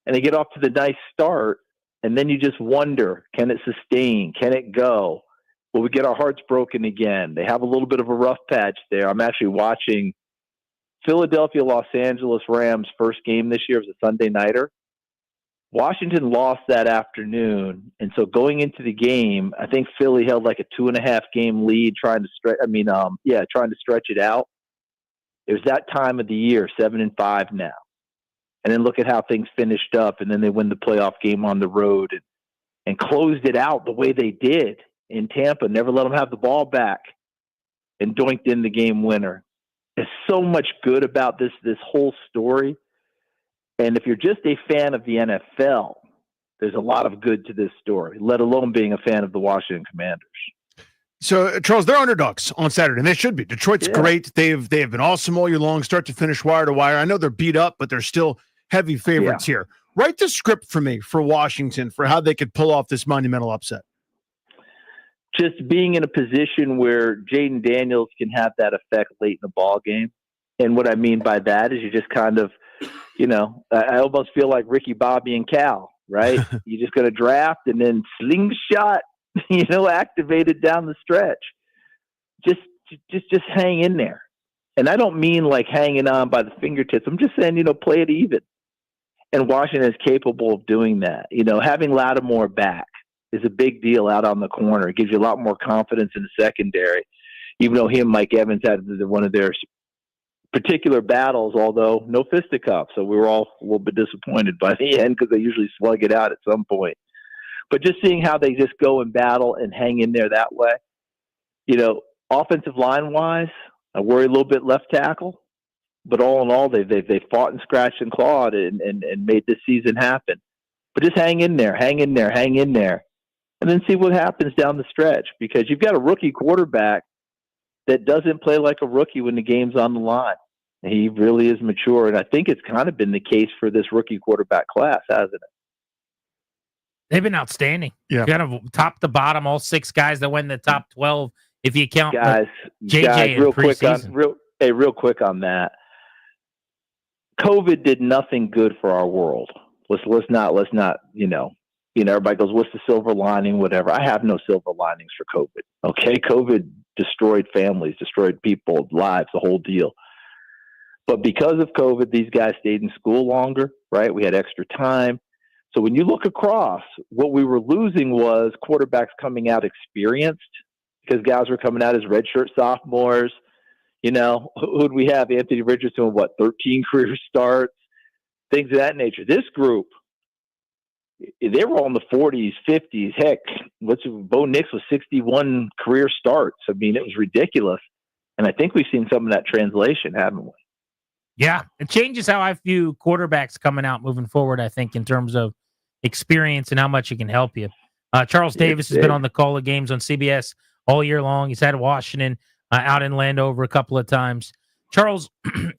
And they get off to the nice start, and then you just wonder, can it sustain? Can it go? Will we get our hearts broken again? They have a little bit of a rough patch there. I'm actually watching Philadelphia-Los Angeles Rams' first game this year. It was a Sunday nighter. Washington lost that afternoon, and so going into the game, I think Philly held like a 2.5 game lead, trying to stretch it out. It was that time of the year, 7-5 now, and then look at how things finished up, and then they win the playoff game on the road and closed it out the way they did. in Tampa, never let them have the ball back, and doinked in the game winner. There's so much good about this whole story. And if you're just a fan of the NFL, there's a lot of good to this story, let alone being a fan of the Washington Commanders. So, Charles, they're underdogs on Saturday, and they should be. Detroit's great. They have been awesome all year long, start to finish, wire to wire. I know they're beat up, but they're still heavy favorites here. Write the script for me for Washington for how they could pull off this monumental upset. Just being in a position where Jaden Daniels can have that effect late in the ball game. And what I mean by that is you just kind of, I almost feel like Ricky, Bobby, and Cal, right? You're just going to draft and then slingshot, activated down the stretch. Just hang in there. And I don't mean like hanging on by the fingertips. I'm just saying, play it even. And Washington is capable of doing that. Having Lattimore back is a big deal out on the corner. It gives you a lot more confidence in the secondary, even though he and Mike Evans had one of their particular battles, although no fisticuffs. So we were all a little bit disappointed by the end because they usually slug it out at some point. But just seeing how they just go and battle and hang in there that way, offensive line-wise, I worry a little bit left tackle. But all in all, they fought and scratched and clawed and made this season happen. But just hang in there, and then see what happens down the stretch. Because you've got a rookie quarterback that doesn't play like a rookie when the game's on the line. He really is mature, and I think it's kind of been the case for this rookie quarterback class, hasn't it? They've been outstanding. Yeah, kind of top to bottom, all 6 guys that went in the top 12. If you count JJ guys, real quick on that. COVID did nothing good for our world. Let's not, everybody goes, what's the silver lining, whatever. I have no silver linings for COVID. Okay. COVID destroyed families, destroyed people, lives, the whole deal. But because of COVID, these guys stayed in school longer, right? We had extra time. So when you look across, what we were losing was quarterbacks coming out experienced because guys were coming out as redshirt sophomores. Who'd we have? Anthony Richardson, 13 career starts, things of that nature. This group, they were all in the 40s, 50s. Heck, Bo Nix was 61 career starts. I mean, it was ridiculous. And I think we've seen some of that translation, haven't we? Yeah, it changes how I view quarterbacks coming out moving forward, I think, in terms of experience and how much it can help you. Charles Davis has been on the call of games on CBS all year long. He's had Washington out in Landover a couple of times. Charles,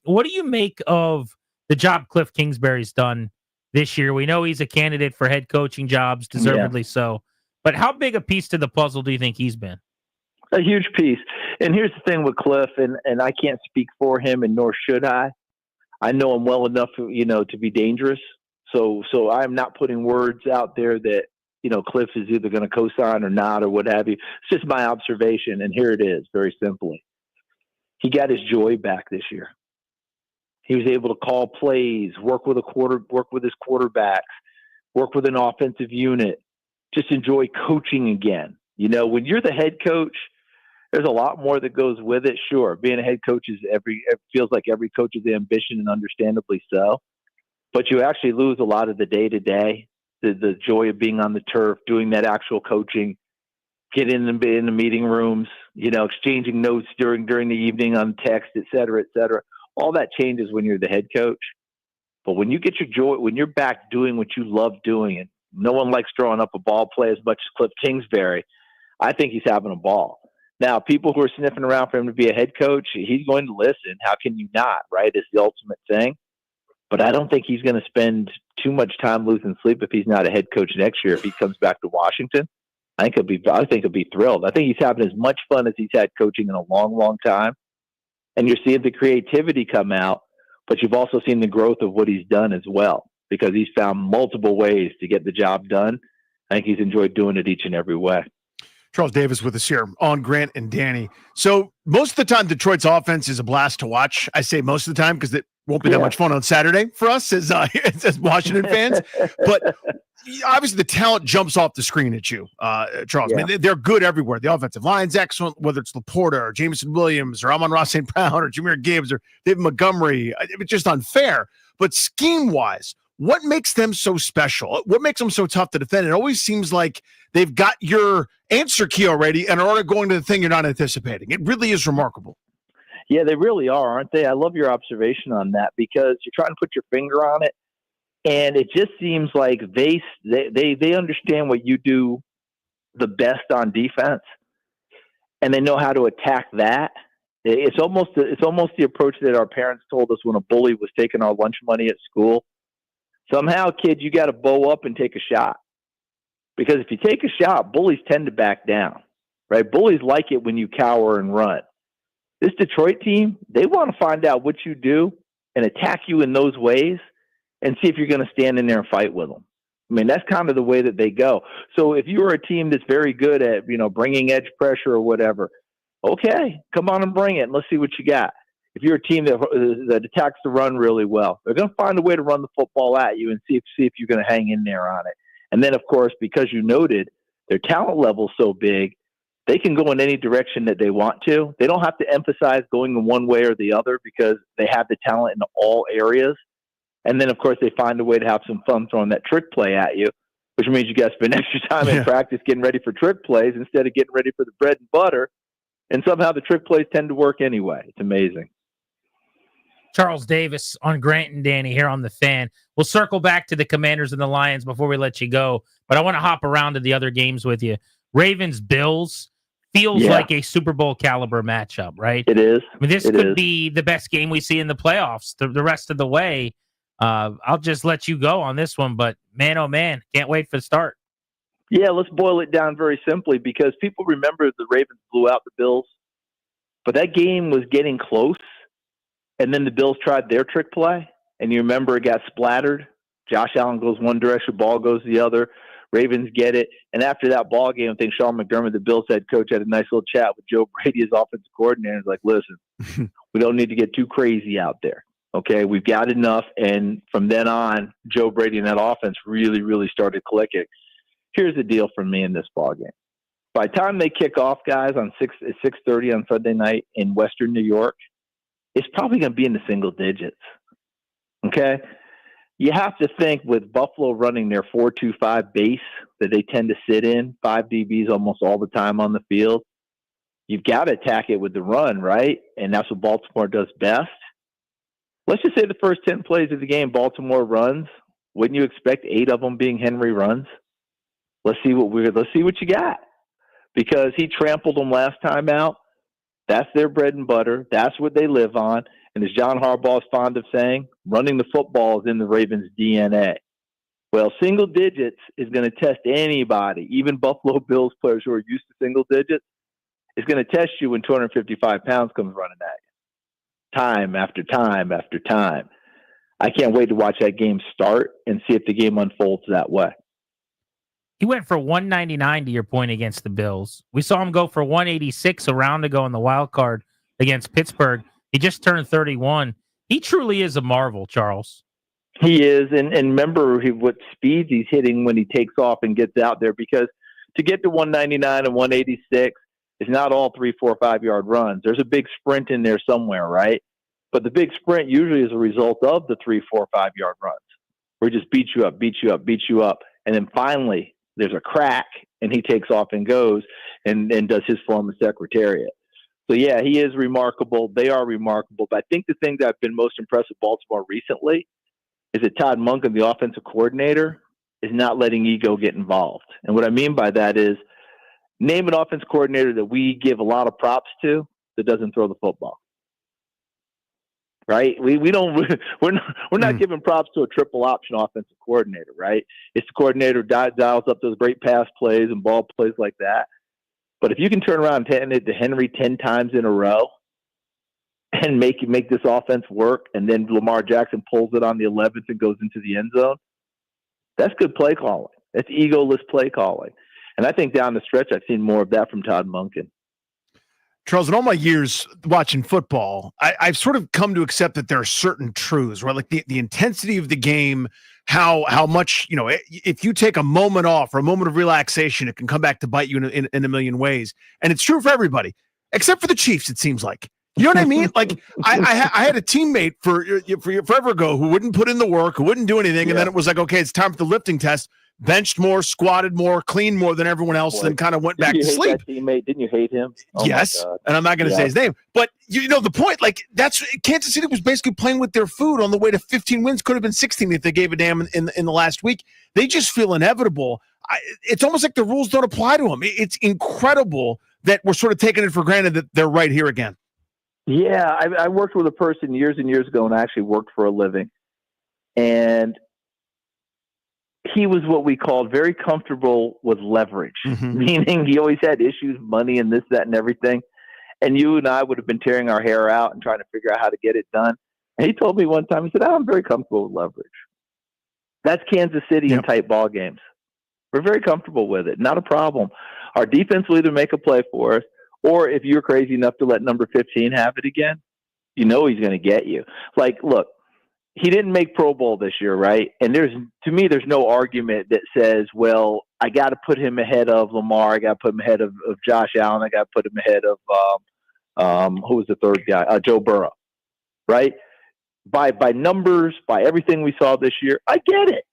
what do you make of the job Cliff Kingsbury's done this year? We know he's a candidate for head coaching jobs, deservedly so. But how big a piece to the puzzle do you think he's been? A huge piece. And here's the thing with Cliff, and I can't speak for him, and nor should I. I know him well enough, to be dangerous. So I'm not putting words out there that, Cliff is either going to co-sign or not or what have you. It's just my observation, and here it is, very simply. He got his joy back this year. He was able to call plays, work with his quarterbacks, work with an offensive unit, just enjoy coaching again. When you're the head coach, there's a lot more that goes with it. Sure, being a head coach it feels like every coach's ambition, and understandably so. But you actually lose a lot of the day-to-day, the joy of being on the turf, doing that actual coaching, getting in the meeting rooms, exchanging notes during the evening on text, et cetera, et cetera. All that changes when you're the head coach. But when you get your joy, when you're back doing what you love doing, and no one likes drawing up a ball play as much as Cliff Kingsbury, I think he's having a ball. Now, people who are sniffing around for him to be a head coach, he's going to listen. How can you not, right? It's the ultimate thing. But I don't think he's going to spend too much time losing sleep if he's not a head coach next year. If he comes back to Washington, I think he'll be thrilled. I think he's having as much fun as he's had coaching in a long, long time. And you're seeing the creativity come out, but you've also seen the growth of what he's done as well, because he's found multiple ways to get the job done. I think he's enjoyed doing it each and every way. Charles Davis with us here on Grant and Danny. So most of the time, Detroit's offense is a blast to watch. I say most of the time because it won't be that much fun on Saturday for us as Washington fans. But obviously the talent jumps off the screen at you, Charles. I mean, they're good everywhere. The offensive line's excellent, whether it's Laporta or Jameson Williams or Amon-Ra St. Brown or Jahmyr Gibbs or David Montgomery. It's just unfair. But scheme-wise, what makes them so special? What makes them so tough to defend? It always seems like they've got your answer key already and are already going to the thing you're not anticipating. It really is remarkable. Yeah, they really are, aren't they? I love your observation on that because you're trying to put your finger on it, and it just seems like they understand what you do the best on defense, and they know how to attack that. It's almost the approach that our parents told us when a bully was taking our lunch money at school. Somehow, kid, you got to bow up and take a shot, because if you take a shot, bullies tend to back down, right? Bullies like it when you cower and run. This Detroit team, they want to find out what you do and attack you in those ways and see if you're going to stand in there and fight with them. I mean, that's kind of the way that they go. So if you are a team that's very good at, bringing edge pressure or whatever, okay, come on and bring it and let's see what you got. If you're a team that attacks the run really well, they're going to find a way to run the football at you and see if you're going to hang in there on it. And then, of course, because you noted their talent level so big, they can go in any direction that they want to. They don't have to emphasize going in one way or the other because they have the talent in all areas. And then, of course, they find a way to have some fun throwing that trick play at you, which means you got to spend extra time in practice getting ready for trick plays instead of getting ready for the bread and butter. And somehow the trick plays tend to work anyway. It's amazing. Charles Davis on Grant and Danny here on The Fan. We'll circle back to the Commanders and the Lions before we let you go, but I want to hop around to the other games with you. Ravens-Bills feels like a Super Bowl caliber matchup, right? It is. I mean, this could be the best game we see in the playoffs the rest of the way. I'll just let you go on this one, but man, oh man, can't wait for the start. Yeah, let's boil it down very simply because people remember the Ravens blew out the Bills, but that game was getting close, and then the Bills tried their trick play, and you remember it got splattered. Josh Allen goes one direction, ball goes the other. Ravens get it. And after that ball game, I think Sean McDermott, the Bills head coach, had a nice little chat with Joe Brady, his offensive coordinator. He's like, listen, we don't need to get too crazy out there. Okay, we've got enough. And from then on, Joe Brady and that offense really, really started clicking. Here's the deal for me in this ball game. By the time they kick off, guys, on 6:30 on Sunday night in Western New York, it's probably going to be in the single digits. Okay? You have to think with Buffalo running their 4-2-5 base that they tend to sit in, 5 DBs almost all the time on the field. You've got to attack it with the run, right? And that's what Baltimore does best. Let's just say the first 10 plays of the game, Baltimore runs. Wouldn't you expect 8 of them being Henry runs? Let's see what you got. Because he trampled them last time out. That's their bread and butter. That's what they live on. And as John Harbaugh is fond of saying, running the football is in the Ravens' DNA. Well, single digits is going to test anybody, even Buffalo Bills players who are used to single digits. It's going to test you when 255 pounds comes running at you. Time after time after time. I can't wait to watch that game start and see if the game unfolds that way. He went for 199 to your point against the Bills. We saw him go for 186 a round ago in the wild card against Pittsburgh. He just turned 31. He truly is a marvel, Charles. He is. And remember what speeds he's hitting when he takes off and gets out there, because to get to 199 and 186 is not all 3, 4, 5 yard runs. There's a big sprint in there somewhere, right? But the big sprint usually is a result of the 3, 4, 5 yard runs where he just beats you up. And then finally there's a crack and he takes off and goes and does his form of secretariat. So, yeah, he is remarkable. They are remarkable. But I think the thing that I've been most impressed with Baltimore recently is that Todd Monken, the offensive coordinator, is not letting ego get involved. And what I mean by that is name an offensive coordinator that we give a lot of props to that doesn't throw the football. Right? We're not giving props to a triple option offensive coordinator, right? It's the coordinator who dials up those great pass plays and ball plays like that. But if you can turn around and hand it to Henry 10 times in a row and make this offense work, and then Lamar Jackson pulls it on the 11th and goes into the end zone, that's good play calling. That's egoless play calling. And I think down the stretch, I've seen more of that from Todd Monken. Charles, in all my years watching football, I've sort of come to accept that there are certain truths, right? Like the intensity of the game, how much, if you take a moment off or a moment of relaxation, it can come back to bite you in a million ways. And it's true for everybody, except for the Chiefs, it seems like. You know what I mean? Like I had a teammate forever ago who wouldn't put in the work, who wouldn't do anything. And then it was like, okay, it's time for the lifting test. benched more, squatted more, cleaned more than everyone else, and kind of went back to sleep. That teammate? Didn't you hate him? Oh Yes, and I'm not going to say his name, but you know the point. Like that's Kansas City was basically playing with their food on the way to 15 wins. Could have been 16 if they gave a damn in the last week. They just feel inevitable. It's almost like the rules don't apply to them. It's incredible that we're sort of taking it for granted that they're right here again. Yeah, I worked with a person years and years ago, and I actually worked for a living, and he was what we called very comfortable with leverage, meaning he always had issues, money, and this, that, and everything. And you and I would have been tearing our hair out and trying to figure out how to get it done. And he told me one time, he said, I'm very comfortable with leverage. That's Kansas City in tight ball games. We're very comfortable with it. Not a problem. Our defense will either make a play for us, or if you're crazy enough to let number 15 have it again, you know he's going to get you. Like, look, he didn't make Pro Bowl this year, right? And to me, there's no argument that says, well, I got to put him ahead of Lamar. I got to put him ahead of Josh Allen. I got to put him ahead of who was the third guy? Joe Burrow, right? By numbers, by everything we saw this year, I get it.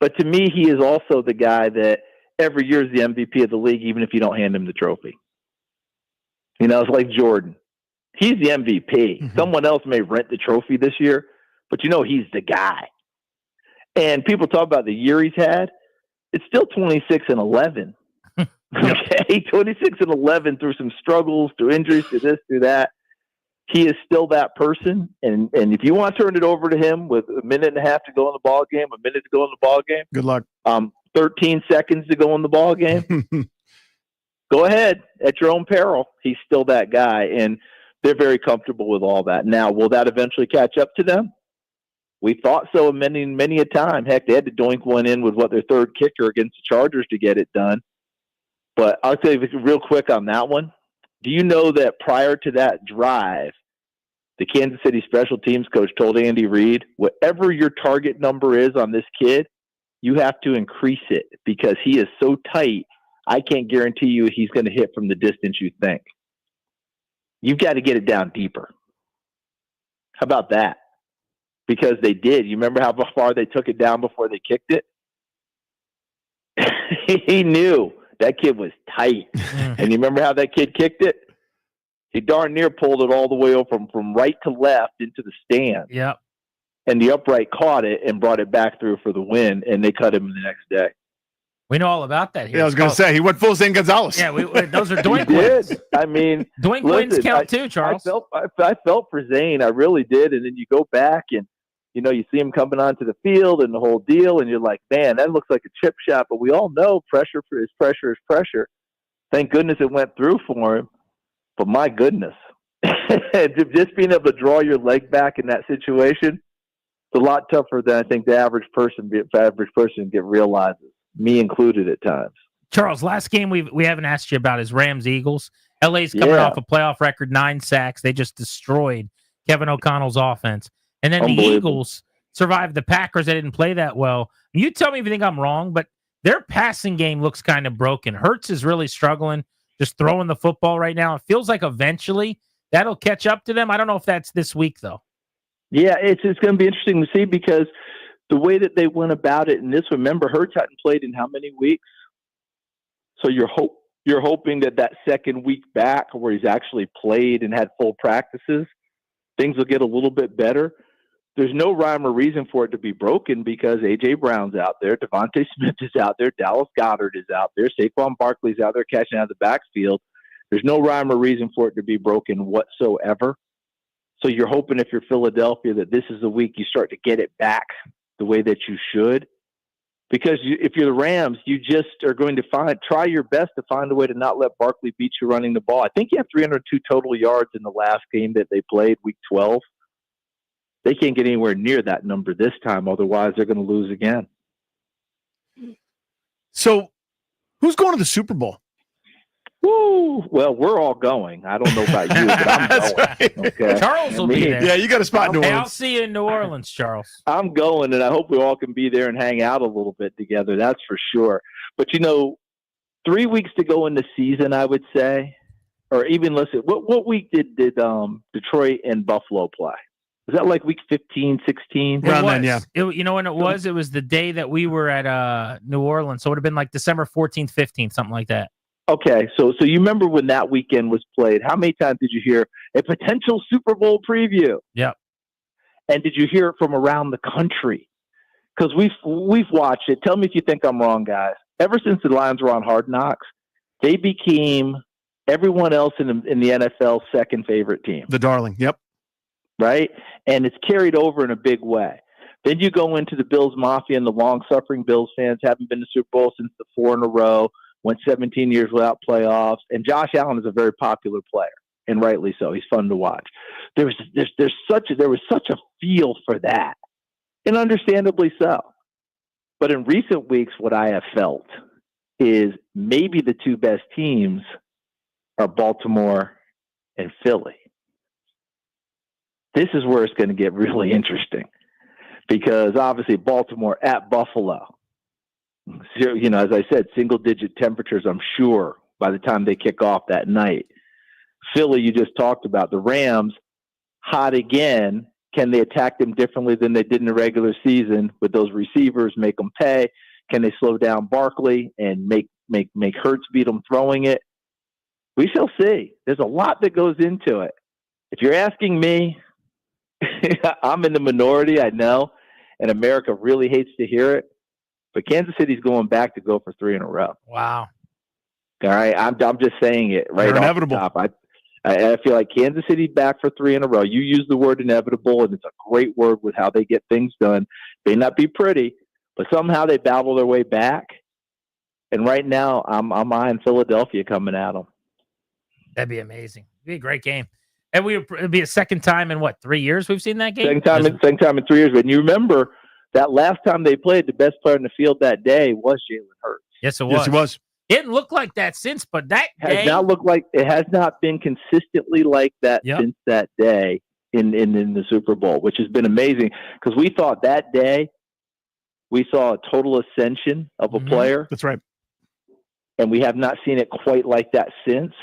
But to me, he is also the guy that every year is the MVP of the league, even if you don't hand him the trophy. You know, it's like Jordan. He's the MVP. Someone else may rent the trophy this year, but you know he's the guy. And people talk about the year he's had. It's still 26-11. Okay, 26-11 through some struggles, through injuries, through this, through that. He is still that person. And if you want to turn it over to him with a minute and a half to go in the ball game, a minute to go in the ball game, good luck. 13 seconds to go in the ball game, go ahead at your own peril. He's still that guy. And they're very comfortable with all that. Now, will that eventually catch up to them? We thought so many a time. Heck, they had to doink one in with their third kicker against the Chargers to get it done. But I'll tell you real quick on that one. Do you know that prior to that drive, the Kansas City special teams coach told Andy Reid, whatever your target number is on this kid, you have to increase it because he is so tight, I can't guarantee you he's going to hit from the distance you think. You've got to get it down deeper. How about that? Because they did. You remember how far they took it down before they kicked it? He knew that kid was tight. And you remember how that kid kicked it? He darn near pulled it all the way over from right to left into the stand. Yep. And the upright caught it and brought it back through for the win, and they cut him the next day. We know all about that here. Yeah, I was going to say, he went full Zane Gonzalez. Yeah, those are doink He wins. did. I mean, Doink wins count too, Charles. I felt for Zane. I really did. And then you go back and, you know, you see him coming onto the field and the whole deal, and you're like, man, that looks like a chip shot. But we all know pressure is pressure. Thank goodness it went through for him. But my goodness, just being able to draw your leg back in that situation, it's a lot tougher than I think the average person realizes, me included at times. Charles, last game we haven't asked you about is Rams-Eagles. LA's coming off a playoff record, 9 sacks. They just destroyed Kevin O'Connell's offense. And then the Eagles survived the Packers. They didn't play that well. You tell me if you think I'm wrong, but their passing game looks kind of broken. Hurts is really struggling, just throwing the football right now. It feels like eventually that'll catch up to them. I don't know if that's this week, though. Yeah, it's going to be interesting to see because the way that they went about it, and this, remember, Hurts hadn't played in how many weeks? So you're hoping that second week back where he's actually played and had full practices, things will get a little bit better. There's no rhyme or reason for it to be broken because A.J. Brown's out there, Devontae Smith is out there, Dallas Goedert is out there, Saquon Barkley's out there catching out of the backfield. There's no rhyme or reason for it to be broken whatsoever. So you're hoping if you're Philadelphia that this is the week you start to get it back the way that you should. Because if you're the Rams, you just are going to try your best to find a way to not let Barkley beat you running the ball. I think you have 302 total yards in the last game that they played, week 12. They can't get anywhere near that number this time. Otherwise, they're going to lose again. So who's going to the Super Bowl? Woo! Well, we're all going. I don't know about you, but I'm going. Right. Okay? Charles will be there. Yeah, you got a spot in New Hey, Orleans. I'll see you in New Orleans, Charles. I'm going, and I hope we all can be there and hang out a little bit together. That's for sure. But, 3 weeks to go in the season, I would say, or even listen, what week did Detroit and Buffalo play? Was that like week 15, 16? It was. You know when it was? It was the day that we were at New Orleans. So it would have been like December 14th, 15th, something like that. Okay, so you remember when that weekend was played? How many times did you hear a potential Super Bowl preview? Yep. And did you hear it from around the country? Because we've watched it. Tell me if you think I'm wrong, guys. Ever since the Lions were on Hard Knocks, they became everyone else in the NFL's second favorite team. The darling. Yep. Right? And it's carried over in a big way. Then you go into the Bills Mafia, and the long-suffering Bills fans haven't been to Super Bowl since the 4 in a row, went 17 years without playoffs, and Josh Allen is a very popular player, and rightly so. He's fun to watch. There was such a feel for that, and understandably so. But in recent weeks, what I have felt is maybe the two best teams are Baltimore and Philly. This is where it's going to get really interesting because obviously Baltimore at Buffalo, you know, as I said, single-digit temperatures, I'm sure, by the time they kick off that night. Philly, you just talked about. The Rams, hot again. Can they attack them differently than they did in the regular season with those receivers, make them pay? Can they slow down Barkley and make Hurts beat them throwing it? We shall see. There's a lot that goes into it. If you're asking me, I'm in the minority, I know, and America really hates to hear it. But Kansas City's going back to go for 3 in a row. Wow. All right, I'm just saying it right off the top. I feel like Kansas City back for 3 in a row. You use the word inevitable, and it's a great word with how they get things done. May not be pretty, but somehow they battle their way back. And right now, I'm eyeing Philadelphia coming at them. That'd be amazing. It'd be a great game. And it'd be a second time in 3 years we've seen that game? Second time in 3 years. But you remember that last time they played, the best player in the field that day was Jalen Hurts. Yes, it was. Yes, it was. It didn't look like that since, but that day It has not been consistently like that since that day in the Super Bowl, which has been amazing because we thought that day we saw a total ascension of a player. That's right. And we have not seen it quite like that since.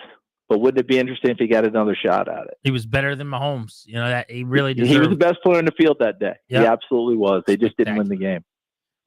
But wouldn't it be interesting if he got another shot at it? He was better than Mahomes. You know, that he really deserved. He was the best player in the field that day. Yep. He absolutely was. They just didn't win the game.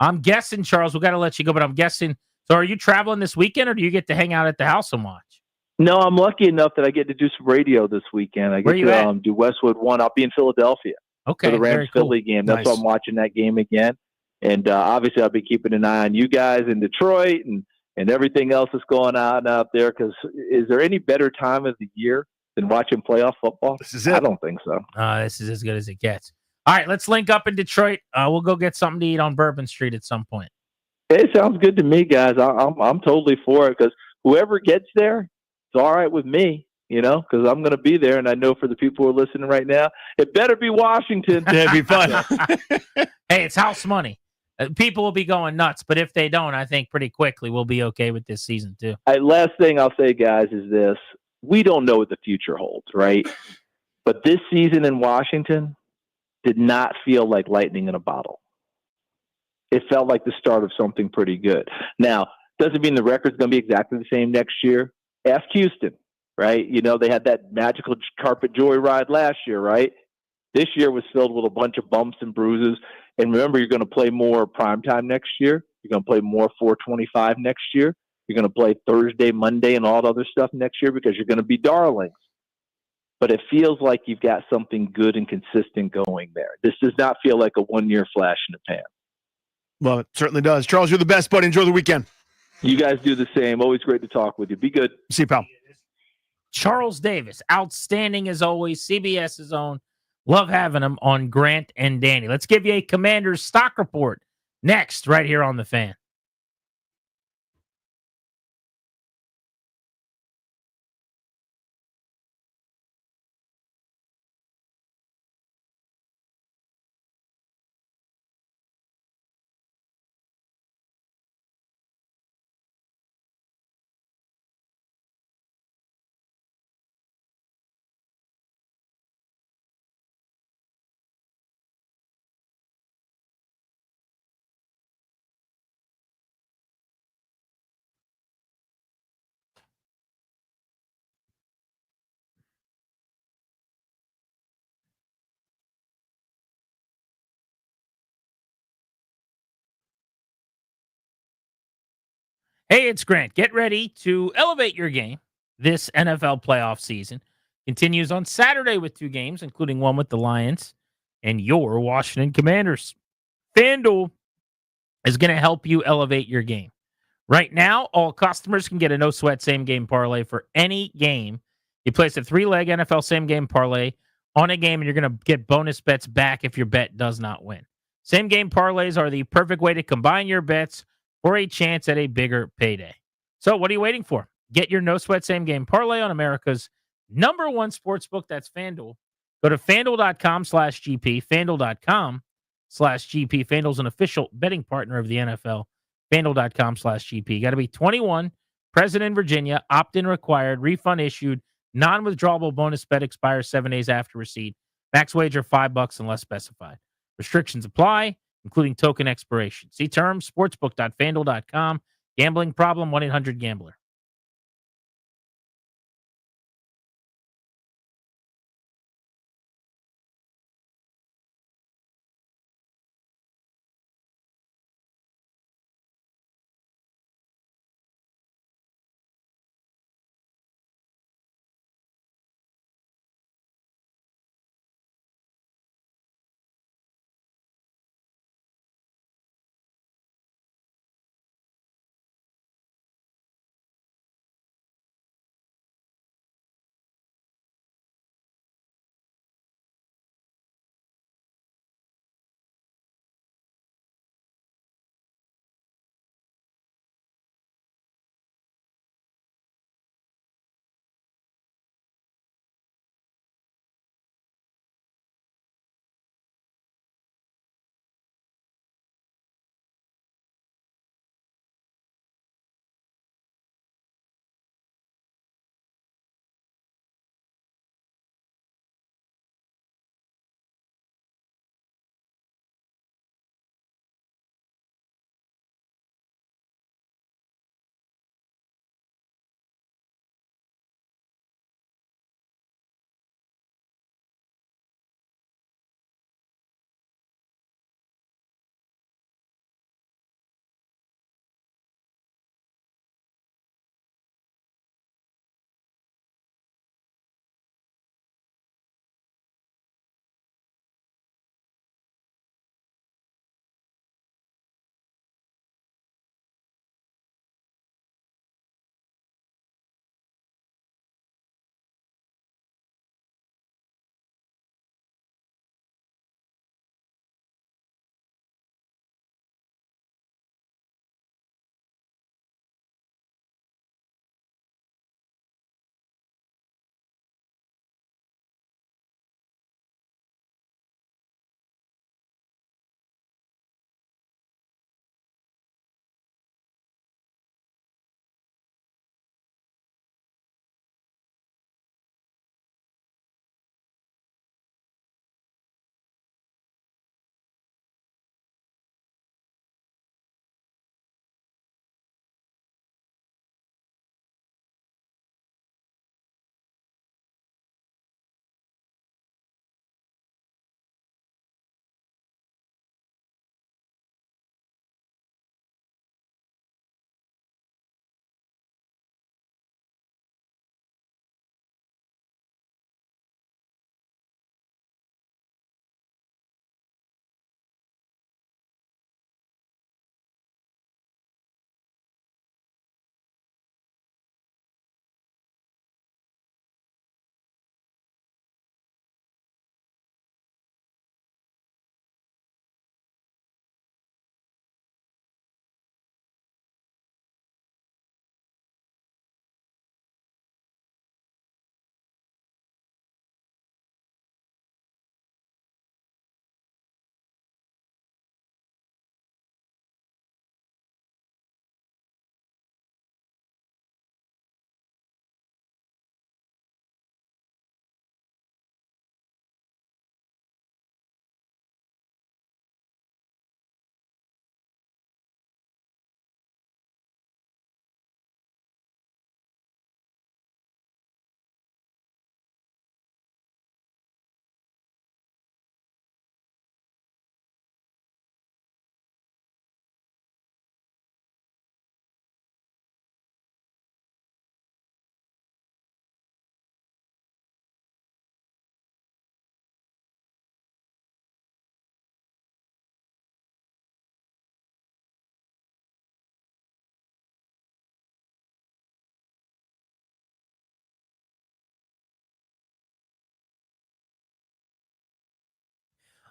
I'm guessing, Charles, we got to let you go, but I'm guessing. So are you traveling this weekend or do you get to hang out at the house and watch? No, I'm lucky enough that I get to do some radio this weekend. I get to do Westwood 1. I'll be in Philadelphia for the Rams-Philly game. That's why I'm watching that game again. And obviously I'll be keeping an eye on you guys in Detroit and everything else that's going on out there, because is there any better time of the year than watching playoff football? This is it. I don't think so. This is as good as it gets. All right, let's link up in Detroit. We'll go get something to eat on Bourbon Street at some point. It sounds good to me, guys. I'm totally for it because whoever gets there, it's all right with me, you know, because I'm going to be there. And I know for the people who are listening right now, it better be Washington. It'd be fun. Hey, it's house money. People will be going nuts, but if they don't, I think pretty quickly we'll be okay with this season too. Last thing I'll say, guys, is this. We don't know what the future holds, right? But this season in Washington did not feel like lightning in a bottle. It felt like the start of something pretty good. Now, doesn't mean the record's going to be exactly the same next year. Ask Houston, right? You know, they had that magical carpet joyride last year, right? This year was filled with a bunch of bumps and bruises. And remember, you're going to play more primetime next year. You're going to play more 425 next year. You're going to play Thursday, Monday, and all the other stuff next year because you're going to be darlings. But it feels like you've got something good and consistent going there. This does not feel like a one-year flash in the pan. Well, it certainly does. Charles, you're the best, buddy. Enjoy the weekend. You guys do the same. Always great to talk with you. Be good. See you, pal. Charles Davis, outstanding as always. CBS's own. Love having him on Grant and Danny. Let's give you a Commander's stock report next, right here on The Fan. Hey, it's Grant. Get ready to elevate your game. This NFL playoff season continues on Saturday with 2 games, including one with the Lions and your Washington Commanders. FanDuel is going to help you elevate your game. Right now, all customers can get a no-sweat same-game parlay for any game. You place a 3-leg NFL same-game parlay on a game, and you're going to get bonus bets back if your bet does not win. Same-game parlays are the perfect way to combine your bets for a chance at a bigger payday. So what are you waiting for? Get your no-sweat same-game parlay on America's #1 sportsbook. That's FanDuel. Go to FanDuel.com/GP, FanDuel.com/GP. FanDuel's an official betting partner of the NFL. FanDuel.com/GP. Got to be 21, present in Virginia, opt-in required, refund issued, non-withdrawable bonus bet expires 7 days after receipt. Max wager $5 unless specified. Restrictions apply, including token expiration. See terms, sportsbook.fanduel.com. Gambling problem, 1-800-GAMBLER.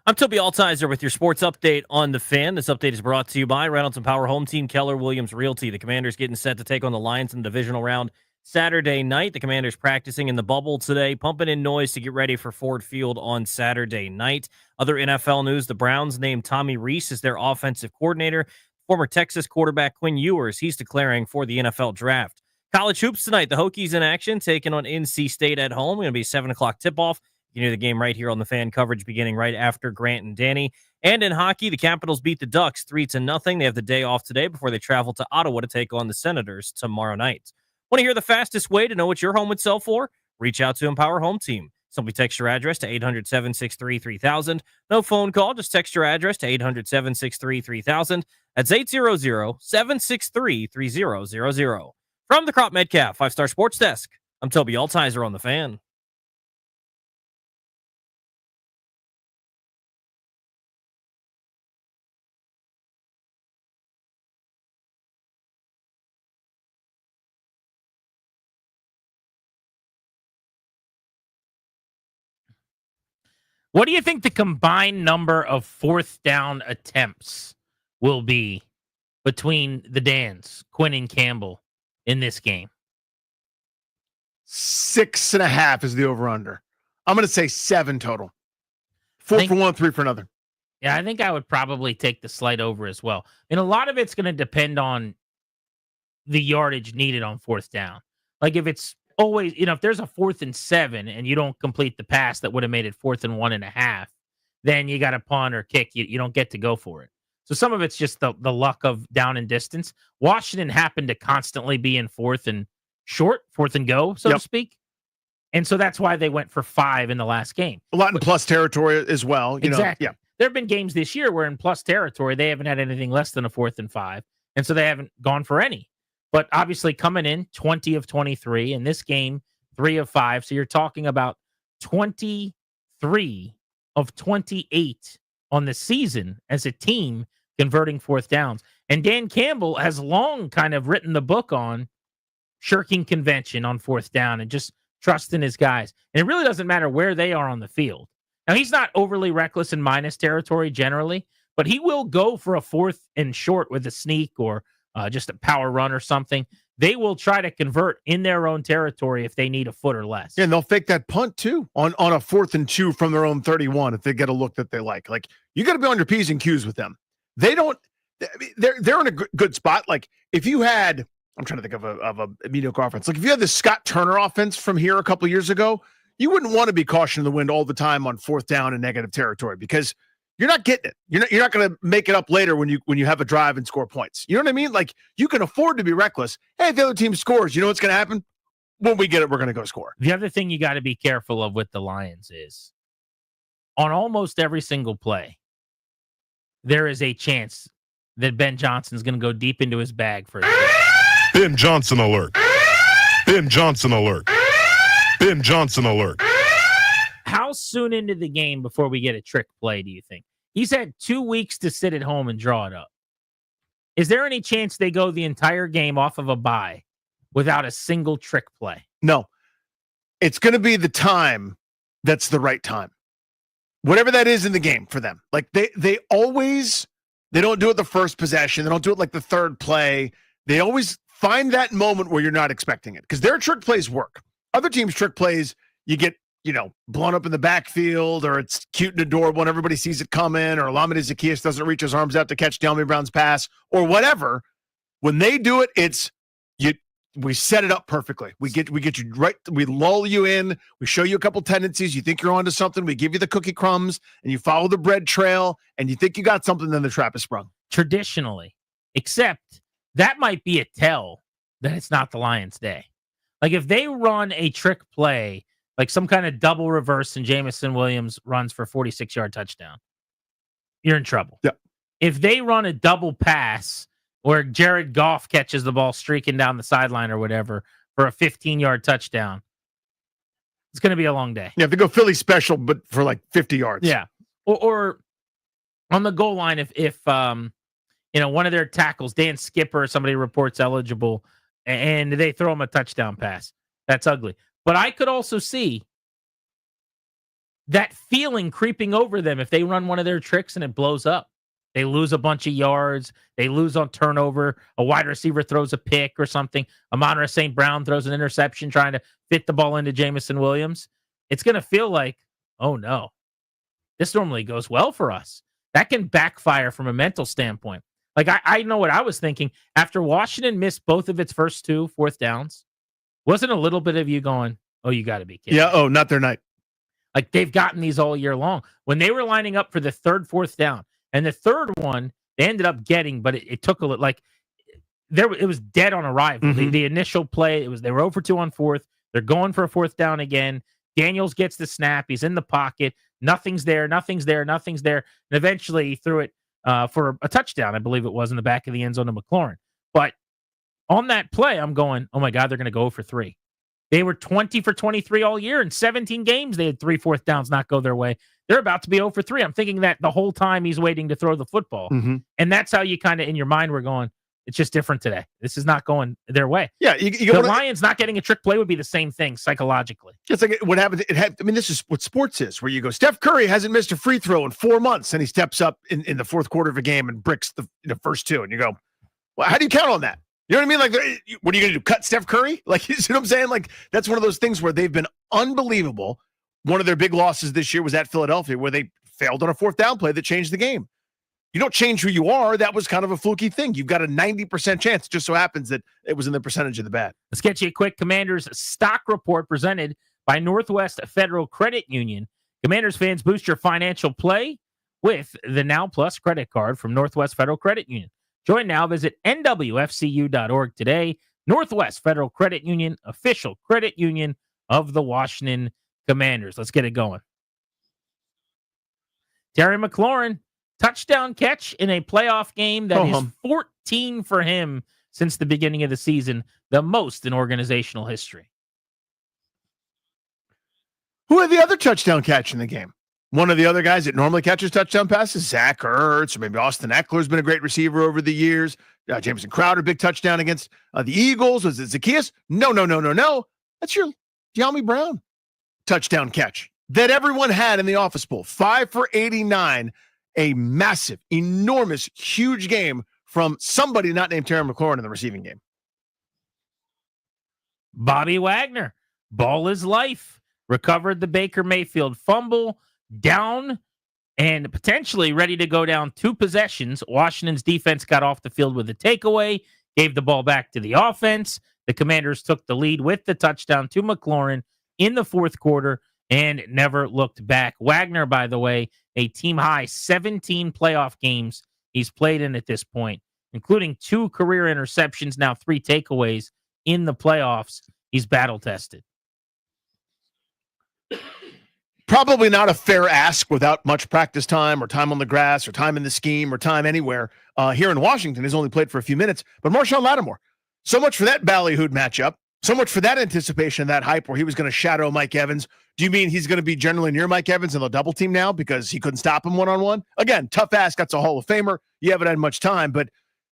I'm Toby Altizer with your sports update on the Fan. This update is brought to you by Reynolds and Power Home Team, Keller Williams Realty. The Commanders getting set to take on the Lions in the divisional round Saturday night. The Commanders practicing in the bubble today, pumping in noise to get ready for Ford Field on Saturday night. Other NFL news, the Browns named Tommy Rees as their offensive coordinator. Former Texas quarterback Quinn Ewers, he's declaring for the NFL draft. College hoops tonight, the Hokies in action, taking on NC State at home. Going to be a 7 o'clock tip-off. You can hear the game right here on the Fan coverage beginning right after Grant and Danny. And in hockey, the Capitals beat the Ducks 3-0. They have the day off today before they travel to Ottawa to take on the Senators tomorrow night. Want to hear the fastest way to know what your home would sell for? Reach out to Empower Home Team. Simply text your address to 800-763-3000. No phone call, just text your address to 800-763-3000. That's 800-763-3000. From the Crop Metcalf 5-Star Sports Desk, I'm Toby Altizer on the Fan. What do you think the combined number of fourth down attempts will be between the Dans, Quinn and Campbell, in this game? 6.5 is the over-under. I'm going to say 7 total. 4 for one, 3 for another. Yeah, I think I would probably take the slight over as well. And a lot of it's going to depend on the yardage needed on fourth down. Like if it's always, if there's a 4th and 7 and you don't complete the pass that would have made it 4th and 1.5, then you got to punt or kick. You don't get to go for it. So some of it's just the luck of down and distance. Washington happened to constantly be in 4th and short, 4th and go, so to speak. And so that's why they went for 5 in the last game. A lot in plus territory as well. Exactly. Yeah. There have been games this year where in plus territory, they haven't had anything less than a 4th and 5. And so they haven't gone for any. But obviously coming in 20 of 23, in this game, 3 of 5. So you're talking about 23 of 28 on the season as a team converting fourth downs. And Dan Campbell has long kind of written the book on shirking convention on fourth down and just trusting his guys. And it really doesn't matter where they are on the field. Now, he's not overly reckless in minus territory generally, but he will go for a 4th and short with a sneak or just a power run or something. They will try to convert in their own territory if they need a foot or less. Yeah, and they'll fake that punt too on a 4th and 2 from their own 31 if they get a look that they like. Like, you got to be on your P's and Q's with them. They don't. They're in a good spot. Like, if you had, I'm trying to think of a mediocre offense. Like, if you had the Scott Turner offense from here a couple years ago, you wouldn't want to be caution in the wind all the time on fourth down in negative territory because you're not getting it. You're not going to make it up later when you have a drive and score points. You know what I mean? Like, you can afford to be reckless. Hey, if the other team scores, you know what's going to happen? When we get it, we're going to go score. The other thing you got to be careful of with the Lions is on almost every single play, there is a chance that Ben Johnson's going to go deep into his bag for a kick. Ben Johnson alert. Ben Johnson alert. Ben Johnson alert. How soon into the game before we get a trick play, do you think? He's had 2 weeks to sit at home and draw it up. Is there any chance they go the entire game off of a bye without a single trick play? No. It's going to be the time that's the right time. Whatever that is in the game for them. Like, they always, they don't do it the first possession. They don't do it like the third play. They always find that moment where you're not expecting it because their trick plays work. Other teams' trick plays, you get, blown up in the backfield, or it's cute and adorable when everybody sees it coming, or Lamine Zacchaeus doesn't reach his arms out to catch Delmy Brown's pass, or whatever. When they do it, it's we set it up perfectly. We get you right. We lull you in. We show you a couple tendencies. You think you're onto something. We give you the cookie crumbs, and you follow the bread trail, and you think you got something. Then the trap is sprung. Traditionally, except that might be a tell that it's not the Lions' day. Like if they run a trick play, like some kind of double reverse and Jamison Williams runs for a 46-yard touchdown, you're in trouble. Yeah. If they run a double pass where Jared Goff catches the ball streaking down the sideline or whatever for a 15-yard touchdown, it's going to be a long day. Yeah, if they go Philly special, but for like 50 yards. Yeah. Or on the goal line, if one of their tackles, Dan Skipper, somebody reports eligible, and they throw him a touchdown pass. That's ugly. But I could also see that feeling creeping over them if they run one of their tricks and it blows up. They lose a bunch of yards. They lose on turnover. A wide receiver throws a pick or something. Amon-Ra St. Brown throws an interception trying to fit the ball into Jamison Williams. It's going to feel like, oh, no. This normally goes well for us. That can backfire from a mental standpoint. Like, I know what I was thinking. After Washington missed both of its first 2 fourth downs, wasn't a little bit of you going, oh, you got to be kidding. Yeah, oh, not their night. Like, they've gotten these all year long. When they were lining up for the third, fourth down, and the third one, they ended up getting, but it took a little, like, it was dead on arrival. Mm-hmm. The initial play, they were 0 for 2 on fourth. They're going for a fourth down again. Daniels gets the snap. He's in the pocket. Nothing's there. And eventually he threw it for a touchdown, I believe it was, in the back of the end zone to McLaurin. But on that play, I'm going, oh my God, they're going to go for 3. They were 20 for 23 all year. In 17 games, they had 3 fourth downs not go their way. They're about to be 0 for 3. I'm thinking that the whole time he's waiting to throw the football. Mm-hmm. And that's how you kind of, in your mind, were going, it's just different today. This is not going their way. Yeah, the Lions not getting a trick play would be the same thing psychologically. It's like what happened. I mean, this is what sports is, where you go, Steph Curry hasn't missed a free throw in 4 months, and he steps up in the fourth quarter of a game and bricks the first 2. And you go, well, how do you count on that? You know what I mean? Like, what are you going to do? Cut Steph Curry? Like, you see what I'm saying? Like, that's one of those things where they've been unbelievable. One of their big losses this year was at Philadelphia, where they failed on a fourth down play that changed the game. You don't change who you are. That was kind of a fluky thing. You've got a 90% chance. It just so happens that it was in the percentage of the bad. Let's get you a quick Commanders stock report presented by Northwest Federal Credit Union. Commanders fans, boost your financial play with the Now Plus credit card from Northwest Federal Credit Union. Join now. Visit nwfcu.org today. Northwest Federal Credit Union, official credit union of the Washington Commanders. Let's get it going. Terry McLaurin, touchdown catch in a playoff game that is 14 for him since the beginning of the season, the most in organizational history. Who had the other touchdown catch in the game? One of the other guys that normally catches touchdown passes, Zach Ertz, or maybe Austin Eckler's been a great receiver over the years. Jameson Crowder, big touchdown against the Eagles. Was it Zacchaeus? No. That's your De'Ami Brown touchdown catch that everyone had in the Office Bowl. 5 for 89, a massive, enormous, huge game from somebody not named Terry McLaurin in the receiving game. Bobby Wagner, ball is life, recovered the Baker Mayfield fumble, down and potentially ready to go down 2 possessions. Washington's defense got off the field with a takeaway, gave the ball back to the offense. The Commanders took the lead with the touchdown to McLaurin in the fourth quarter and never looked back. Wagner, by the way, a team-high 17 playoff games he's played in at this point, including 2 career interceptions, now 3 takeaways in the playoffs. He's battle-tested. Probably not a fair ask without much practice time or time on the grass or time in the scheme or time anywhere. Here in Washington, he's only played for a few minutes. But Marshawn Lattimore, so much for that ballyhooed matchup, so much for that anticipation, that hype where he was going to shadow Mike Evans. Do you mean he's going to be generally near Mike Evans and they'll double team now because he couldn't stop him one-on-one? Again, tough ask. That's a Hall of Famer. You haven't had much time. But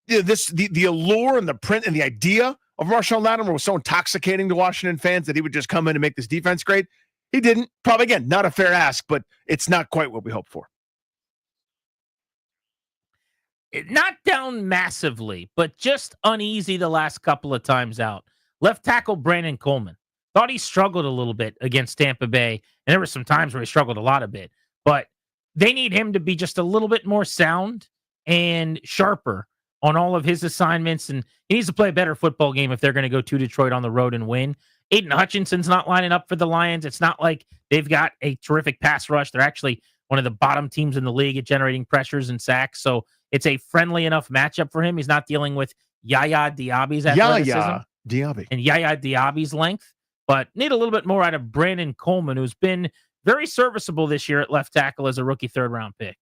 the allure and the print and the idea of Marshawn Lattimore was so intoxicating to Washington fans that he would just come in and make this defense great. He didn't. Probably, again, not a fair ask, but it's not quite what we hoped for. Not down massively, but just uneasy the last couple of times out. Left tackle Brandon Coleman. Thought he struggled a little bit against Tampa Bay, and there were some times where he struggled a lot of bit. But they need him to be just a little bit more sound and sharper on all of his assignments, and he needs to play a better football game if they're going to go to Detroit on the road and win. Aiden Hutchinson's not lining up for the Lions. It's not like they've got a terrific pass rush. They're actually one of the bottom teams in the league at generating pressures and sacks. So it's a friendly enough matchup for him. He's not dealing with Yaya Diaby's athleticism. Yaya Diaby. And Yaya Diaby's length. But need a little bit more out of Brandon Coleman, who's been very serviceable this year at left tackle as a rookie third-round pick.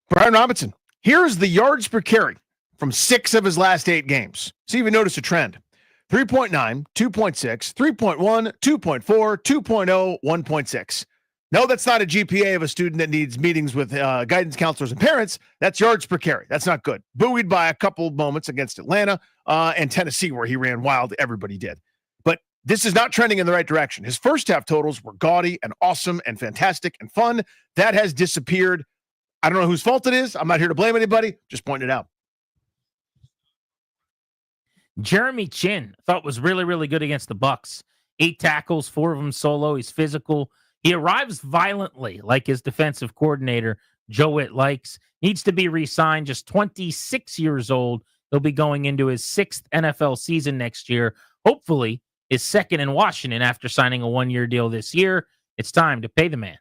Brian Robinson. Here's the yards per carry from 6 of his last 8 games. See if you notice a trend. 3.9, 2.6, 3.1, 2.4, 2.0, 1.6. No, that's not a GPA of a student that needs meetings with guidance counselors and parents. That's yards per carry. That's not good. Buoyed by a couple moments against Atlanta and Tennessee where he ran wild. Everybody did. But this is not trending in the right direction. His first half totals were gaudy and awesome and fantastic and fun. That has disappeared. I don't know whose fault it is. I'm not here to blame anybody. Just pointing it out. Jeremy Chin thought was really, really good against the Bucks. 8 tackles, 4 of them solo. He's physical. He arrives violently, like his defensive coordinator, Joe Whitt likes. Needs to be re-signed, just 26 years old. He'll be going into his 6th NFL season next year. Hopefully, his 2nd in Washington after signing a 1-year deal this year. It's time to pay the man.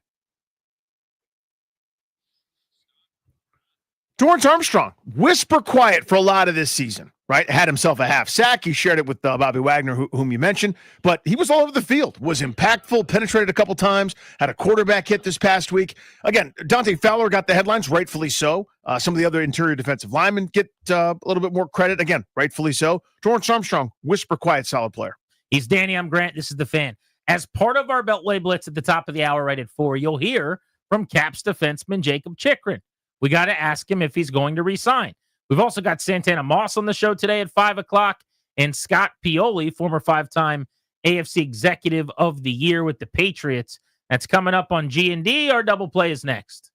Dorrance Armstrong, whisper quiet for a lot of this season, right? Had himself a half sack. He shared it with Bobby Wagner, whom you mentioned, but he was all over the field, was impactful, penetrated a couple times, had a quarterback hit this past week. Again, Dante Fowler got the headlines, rightfully so. Some of the other interior defensive linemen get a little bit more credit, again, rightfully so. Dorrance Armstrong, whisper quiet, solid player. He's Danny, I'm Grant, this is The Fan. As part of our Beltway Blitz at the top of the hour right at 4, you'll hear from Caps defenseman Jacob Chikrin. We got to ask him if he's going to resign. We've also got Santana Moss on the show today at 5 o'clock and Scott Pioli, former 5-time AFC Executive of the Year with the Patriots. That's coming up on G&D. Our double play is next.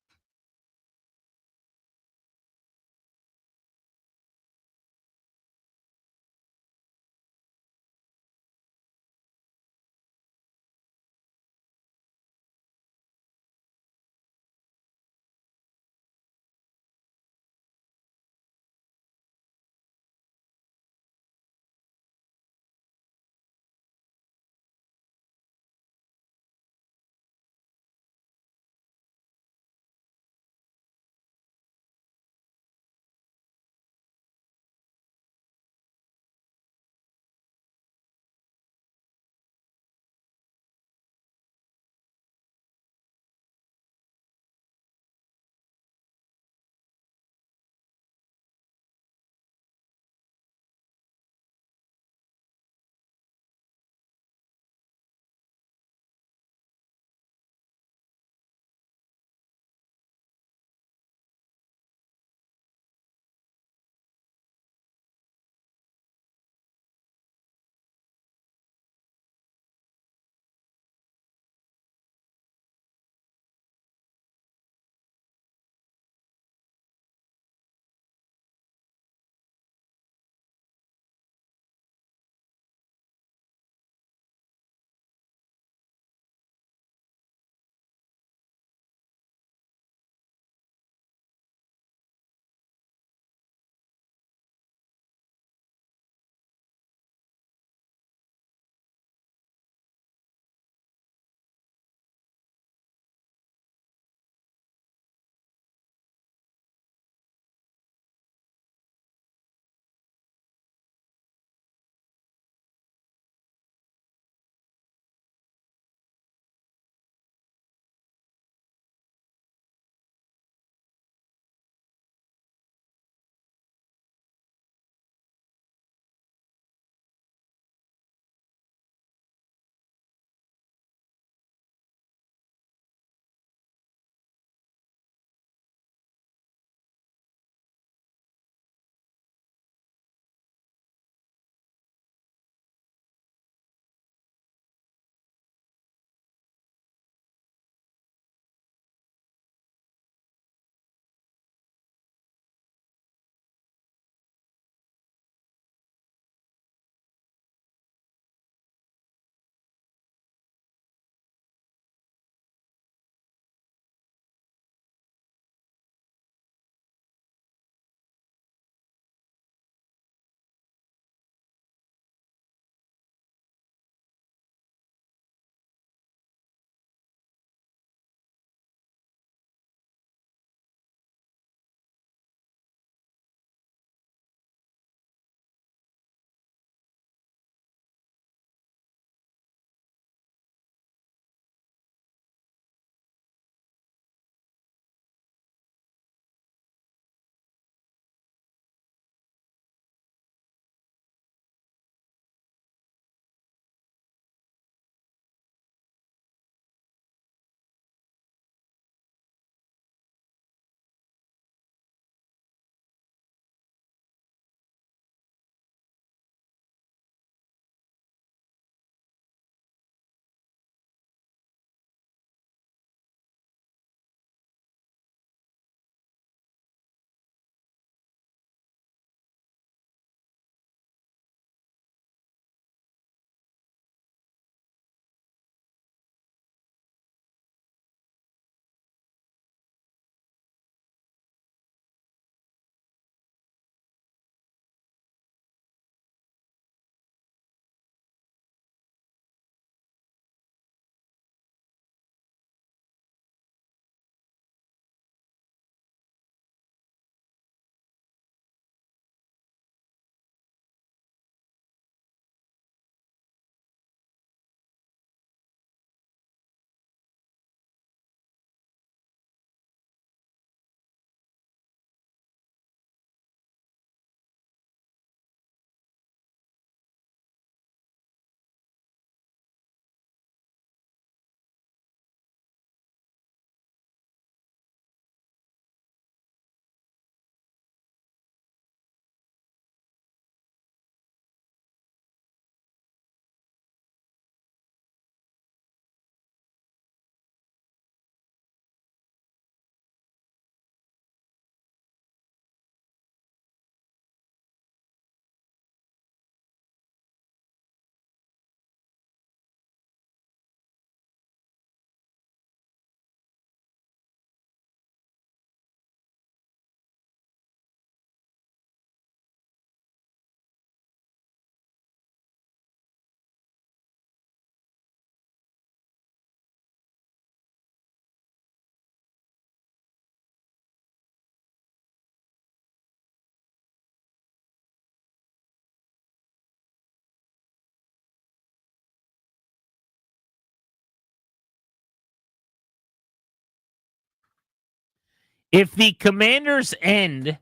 If the Commanders end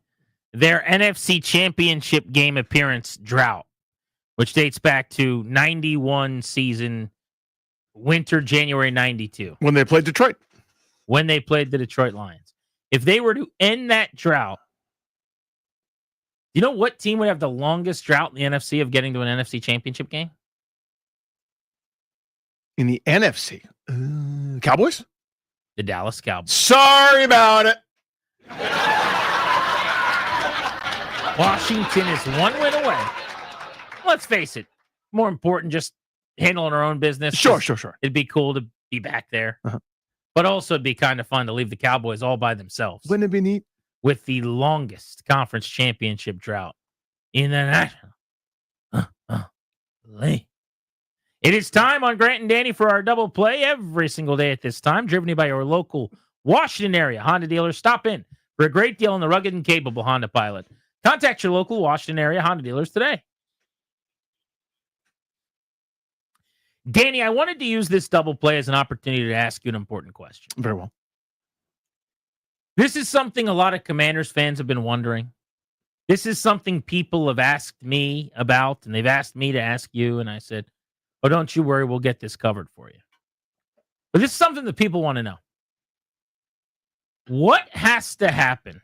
their NFC Championship game appearance drought, which dates back to 91 season, winter, January 92. When they played Detroit. When they played the Detroit Lions. If they were to end that drought, you know what team would have the longest drought in the NFC of getting to an NFC Championship game? In the NFC? Cowboys? The Dallas Cowboys. Sorry about it. Washington is one win away. Let's face it. More important, just handling our own business. Sure. It'd be cool to be back there. Uh-huh. But also it'd be kind of fun to leave the Cowboys all by themselves. Wouldn't it be neat? With the longest conference championship drought in the national league. It is time on Grant and Danny for our double play every single day at this time, driven to you by your local Washington area Honda dealer. Stop in for a great deal on the rugged and capable Honda Pilot. Contact your local Washington area Honda dealers today. Danny, I wanted to use this double play as an opportunity to ask you an important question. Very well. This is something a lot of Commanders fans have been wondering. This is something people have asked me about, and they've asked me to ask you, and I said, oh, don't you worry, we'll get this covered for you. But this is something that people want to know. What has to happen?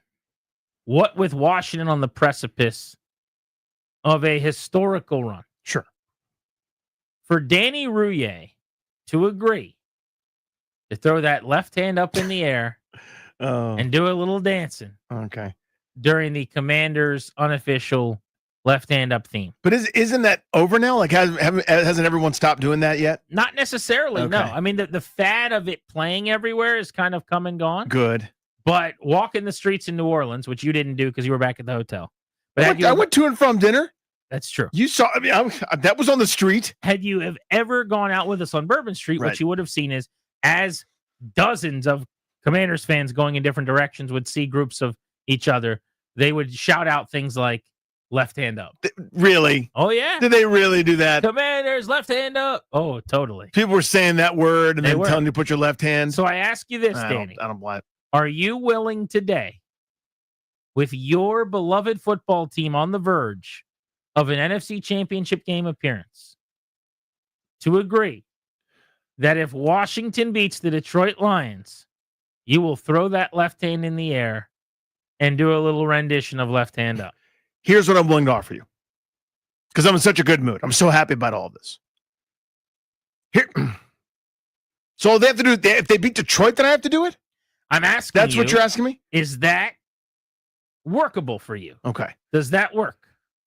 What with Washington on the precipice of a historical run? Sure. For Danny Rouillet to agree to throw that left hand up in the air and do a little dancing. Okay. During the Commanders' unofficial left hand up theme. But isn't that over now? Like, hasn't everyone stopped doing that yet? Not necessarily, no. Okay. I mean, the fad of it playing everywhere is kind of come and gone. Good. But walking the streets in New Orleans, which you didn't do because you were back at the hotel. But I went to and from dinner. That's true. You saw, that was on the street. Had you have ever gone out with us on Bourbon Street, Right. what you would have seen is as dozens of Commanders fans going in different directions would see groups of each other, they would shout out things like left hand up. Really? Oh, yeah. Did they really do that? Commanders, left hand up. Oh, totally. People were saying that word and They then were. telling you to put your left hand. So I ask you this, I Danny. don't buy it. Are you willing today, with your beloved football team on the verge of an NFC Championship game appearance, to agree that if Washington beats the Detroit Lions, you will throw that left hand in the air and do a little rendition of left hand up? Here's what I'm willing to offer you, because I'm in such a good mood. I'm so happy about all of this. Here, so all they have to do, if they beat Detroit, then I have to do it? I'm asking That's what you're asking me? Is that workable for you? Okay. Does that work?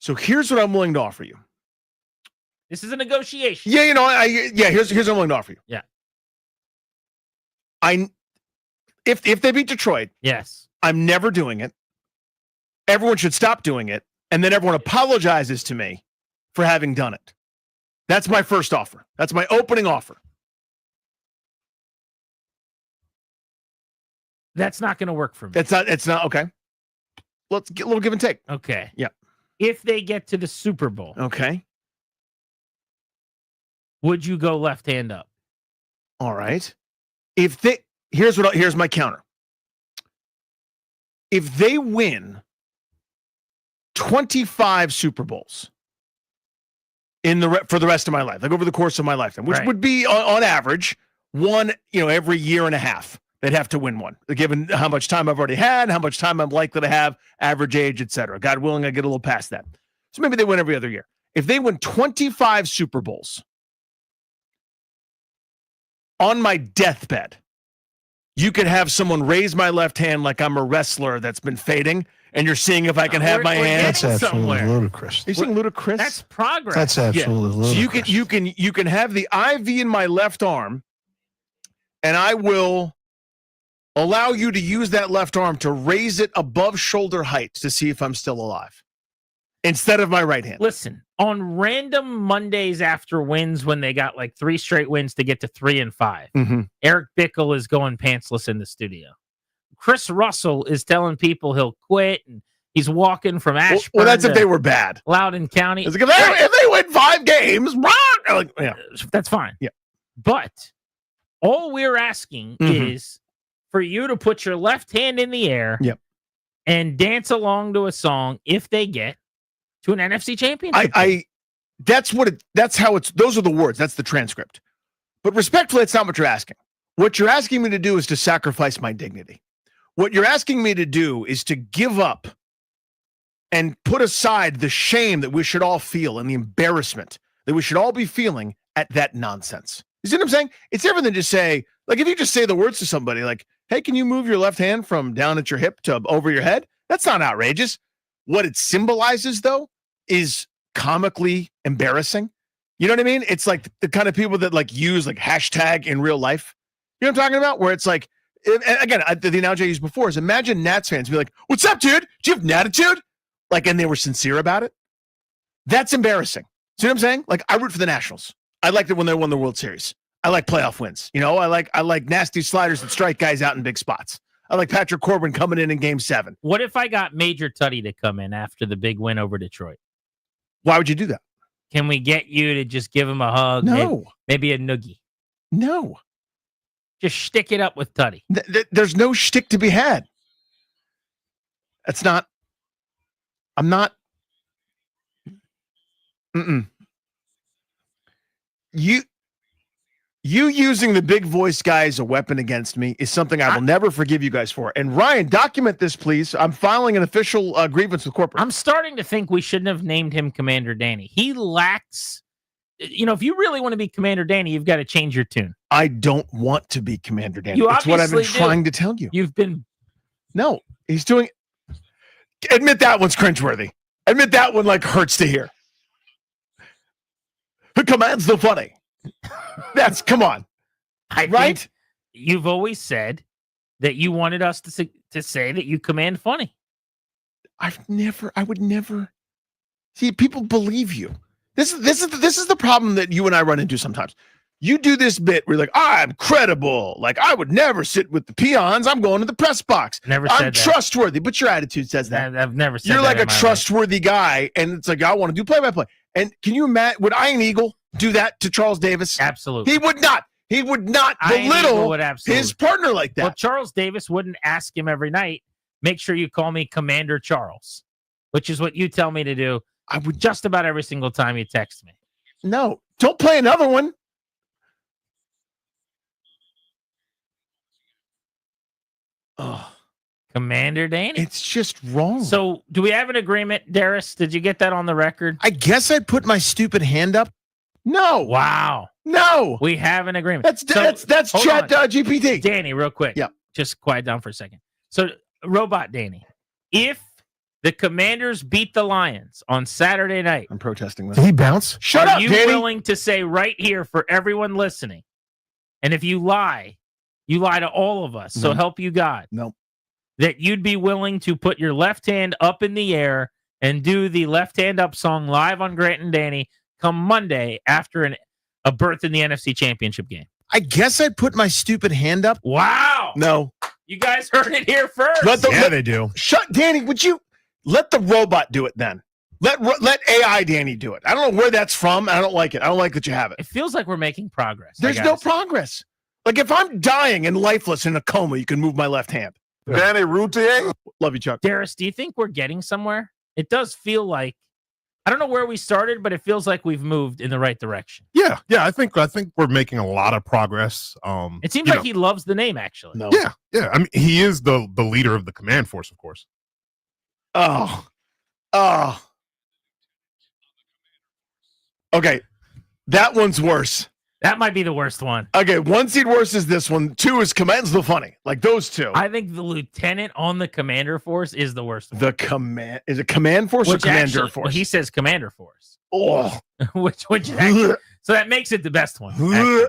So here's what I'm willing to offer you. This is a negotiation. Yeah, here's what I'm willing to offer you. Yeah. If they beat Detroit, yes, I'm never doing it. Everyone should stop doing it, and then everyone apologizes to me for having done it. That's my first offer. That's my opening offer. That's not going to work for me. It's not okay. Let's get a little give and take. Okay. Yeah. If they get to the Super Bowl, Okay. would you go left hand up? All right. Here's my counter. If they win 25 Super Bowls for the rest of my life, like over the course of my lifetime, which Right. would be on average one, every year and a half, they'd have to win one, given how much time I've already had, how much time I'm likely to have, average age, et cetera. God willing, I get a little past that. So maybe they win every other year. If they win 25 Super Bowls on my deathbed, you could have someone raise my left hand like I'm a wrestler that's been fading, and you're seeing if I can have my hand. That's absolutely ludicrous. Are you saying ludicrous? That's progress. That's absolutely ludicrous. So you can have the IV in my left arm, and I will allow you to use that left arm to raise it above shoulder height to see if I'm still alive, instead of my right hand. Listen, on random Mondays after wins, when they got like 3 straight wins to get to 3 and 5, Eric Bickle is going pantsless in the studio. Chris Russell is telling people he'll quit, and he's walking from Ashburn. Well, that's if to they were bad. Loudoun County. It's like, if they win 5 games, yeah. That's fine. Yeah. But all we're asking is for you to put your left hand in the air Yep. and dance along to a song if they get to an NFC championship. That's how it's, those are the words. That's the transcript. But respectfully, it's not what you're asking. What you're asking me to do is to sacrifice my dignity. What you're asking me to do is to give up and put aside the shame that we should all feel and the embarrassment that we should all be feeling at that nonsense. You see what I'm saying? It's different than just say, like, if you just say the words to somebody like, hey, can you move your left hand from down at your hip to over your head? That's not outrageous. What it symbolizes, though, is comically embarrassing. You know what I mean? It's like the kind of people that like use like hashtag in real life. You know what I'm talking about? Where it's like, again, the analogy I used before is imagine Nats fans be like, what's up, dude? Do you have an attitude? Like, and they were sincere about it. That's embarrassing. See what I'm saying? Like, I root for the Nationals. I liked it when they won the World Series. I like playoff wins. You know, I like nasty sliders that strike guys out in big spots. I like Patrick Corbin coming in Game 7. What if I got Major Tutty to come in after the big win over Detroit? Why would you do that? Can we get you to just give him a hug? No. Maybe a noogie. No. Just shtick it up with Tutty. There's no shtick to be had. That's not. I'm not. You using the big voice guy as a weapon against me is something I will never forgive you guys for. And Ryan, document this, please. I'm filing an official grievance with corporate. I'm starting to think we shouldn't have named him Commander Danny. He lacks, if you really want to be Commander Danny, you've got to change your tune. I don't want to be Commander Danny. You That's what I've been obviously trying do. to tell you. You've been. No, he's doing. Admit that one's cringeworthy. Admit that one hurts to hear. Who commands the funny? That's come on. Right? You've always said that you wanted us to say that you command funny. I would never. See, people believe you. This is the problem that you and I run into sometimes. You do this bit where you're like, I'm credible. Like, I would never sit with the peons. I'm going to the press box. Never said I'm that. trustworthy, but your attitude says that. I've never said You're that like in a my life. trustworthy guy, and it's like, I want to do play-by-play. And can you imagine, would Ian Eagle do that to Charles Davis? Absolutely. He would not. He would not Ian Eagle belittle would absolutely. his partner like that. Well, Charles Davis wouldn't ask him every night, make sure you call me Commander Charles, which is what you tell me to do. I would just about every single time you text me. No, don't play another one. Oh, Commander Danny. It's just wrong. So, do we have an agreement, Darius? Did you get that on the record? I guess I'd put my stupid hand up. No. Wow. No. We have an agreement. That's hold Chat on. GPT. Danny, real quick. Yeah. Just quiet down for a second. So, Robot Danny, if the Commanders beat the Lions on Saturday night, I'm protesting this. Did he bounce? Shut are up, you Danny. willing to say right here for everyone listening? And if you lie to all of us. So No. help you God. No. That you'd be willing to put your left hand up in the air and do the left hand up song live on Grant and Danny come Monday after a berth in the NFC Championship game. I guess I'd put my stupid hand up. Wow. No. You guys heard it here first. They do. Shut, Danny. Would you let the robot do it then? Let AI Danny do it. I don't know where that's from. I don't like it. I don't like that you have it. It feels like we're making progress. There's no progress. Like if I'm dying and lifeless in a coma, you can move my left hand. Danny Routier. Love you, Chuck. Darius, do you think we're getting somewhere? It does feel like, I don't know where we started, but it feels like we've moved in the right direction. Yeah. I think we're making a lot of progress. It seems like he loves the name, actually. No. Yeah. I mean, he is the leader of the command force, of course. Oh. Okay. That one's worse. That might be the worst one. Okay, 1 seed worse is this one. 2 is commands the funny. Like those two. I think the lieutenant on the commander force is the worst one. The command is it command force or commander force? Well, he says commander force. Oh. which actually, so that makes it the best one. actually.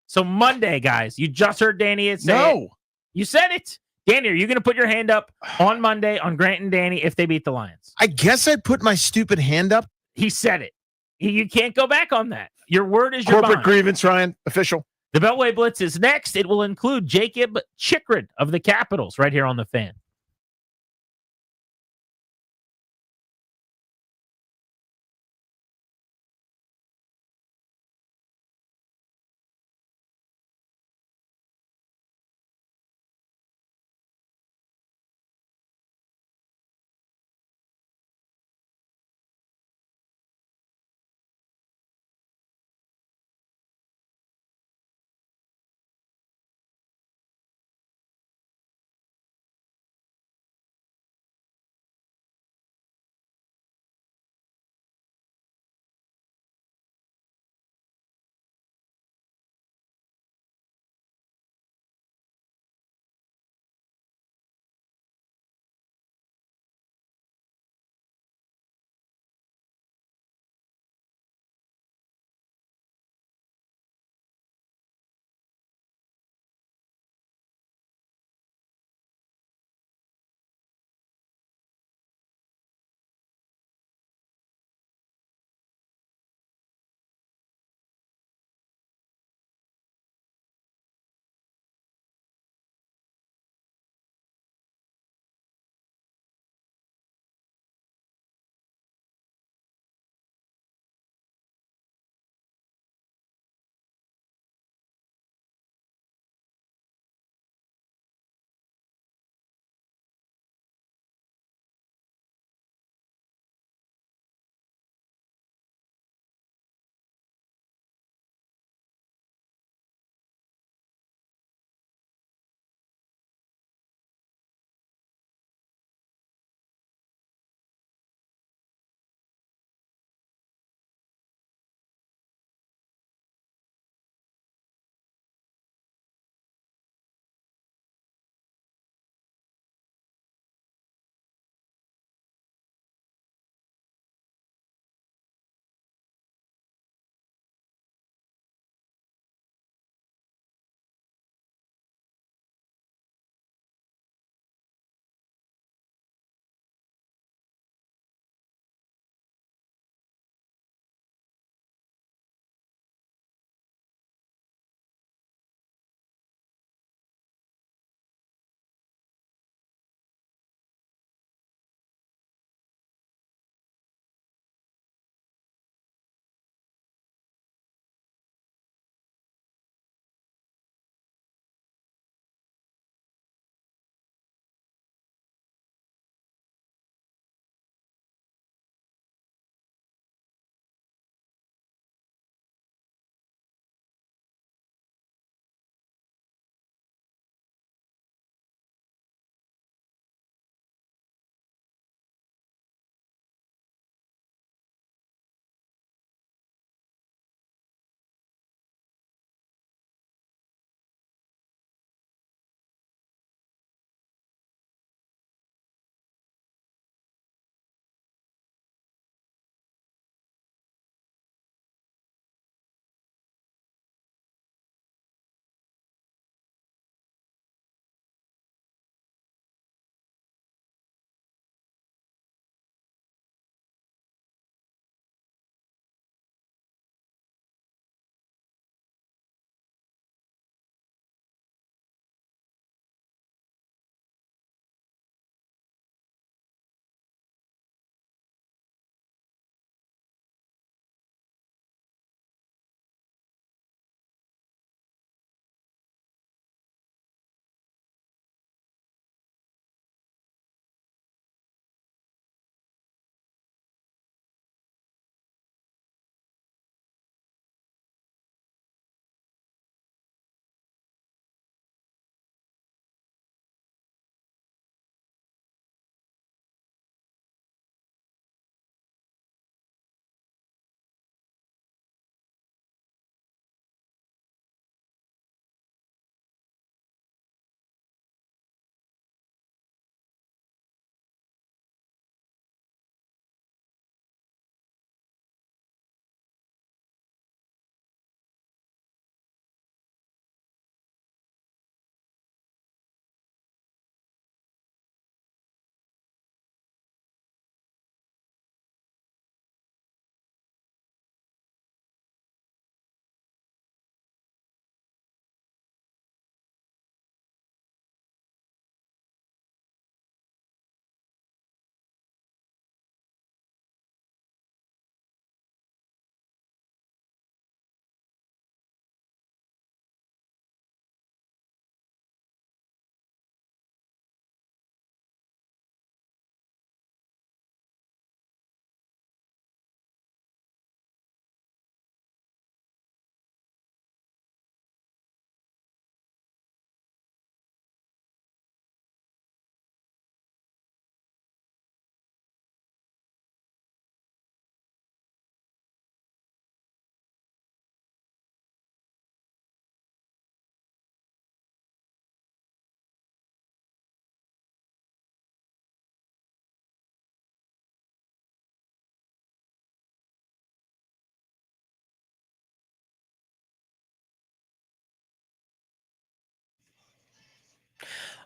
So Monday, guys, you just heard Danny say it. You said it. Danny, are you going to put your hand up on Monday on Grant and Danny if they beat the Lions? I guess I'd put my stupid hand up. He said it. You can't go back on that. Your word is your Corporate bond. grievance, Ryan. Official. The Beltway Blitz is next. It will include Jacob Chikrin of the Capitals right here on the Fan.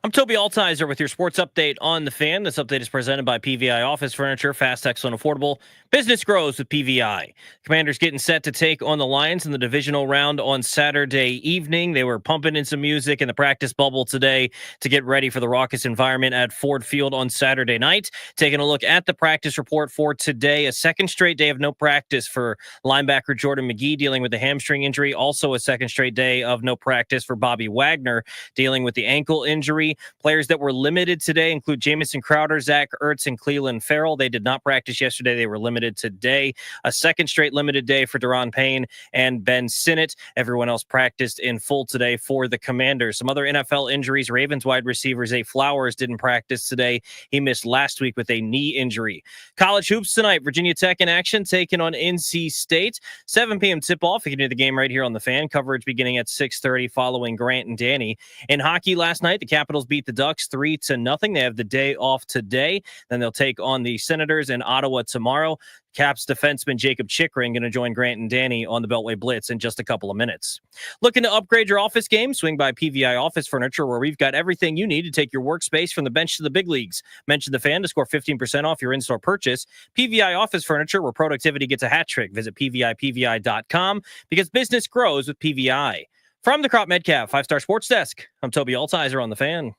I'm Toby Altizer with your sports update on the Fan. This update is presented by PVI Office Furniture. Fast, excellent, affordable. Business grows with PVI. Commanders getting set to take on the Lions in the divisional round on Saturday evening. They were pumping in some music in the practice bubble today to get ready for the raucous environment at Ford Field on Saturday night. Taking a look at the practice report for today, a second straight day of no practice for linebacker Jordan McGee dealing with a hamstring injury. Also a second straight day of no practice for Bobby Wagner dealing with the ankle injury. Players that were limited today include Jamison Crowder, Zach Ertz, and Cleveland Farrell. They did not practice yesterday. They were limited today. A second straight limited day for Daron Payne and Ben Sinnott. Everyone else practiced in full today for the Commanders. Some other NFL injuries. Ravens wide receiver Zay Flowers didn't practice today. He missed last week with a knee injury. College hoops tonight. Virginia Tech in action, taking on NC State. 7 p.m. tip-off. You can do the game right here on the Fan. Coverage beginning at 6:30 following Grant and Danny. In hockey last night, the Capitals beat the Ducks 3-0. They have the day off today. Then they'll take on the Senators in Ottawa tomorrow. Caps defenseman Jacob Chikrin going to join Grant and Danny on the Beltway Blitz in just a couple of minutes. Looking to upgrade your office game? Swing by PVI Office Furniture, where we've got everything you need to take your workspace from the bench to the big leagues. Mention the Fan to score 15% off your in-store purchase. PVI Office Furniture, where productivity gets a hat trick. Visit PVI.com because business grows with PVI. From the Crop Medcalf 5-Star Sports Desk, I'm Toby Altizer on the Fan.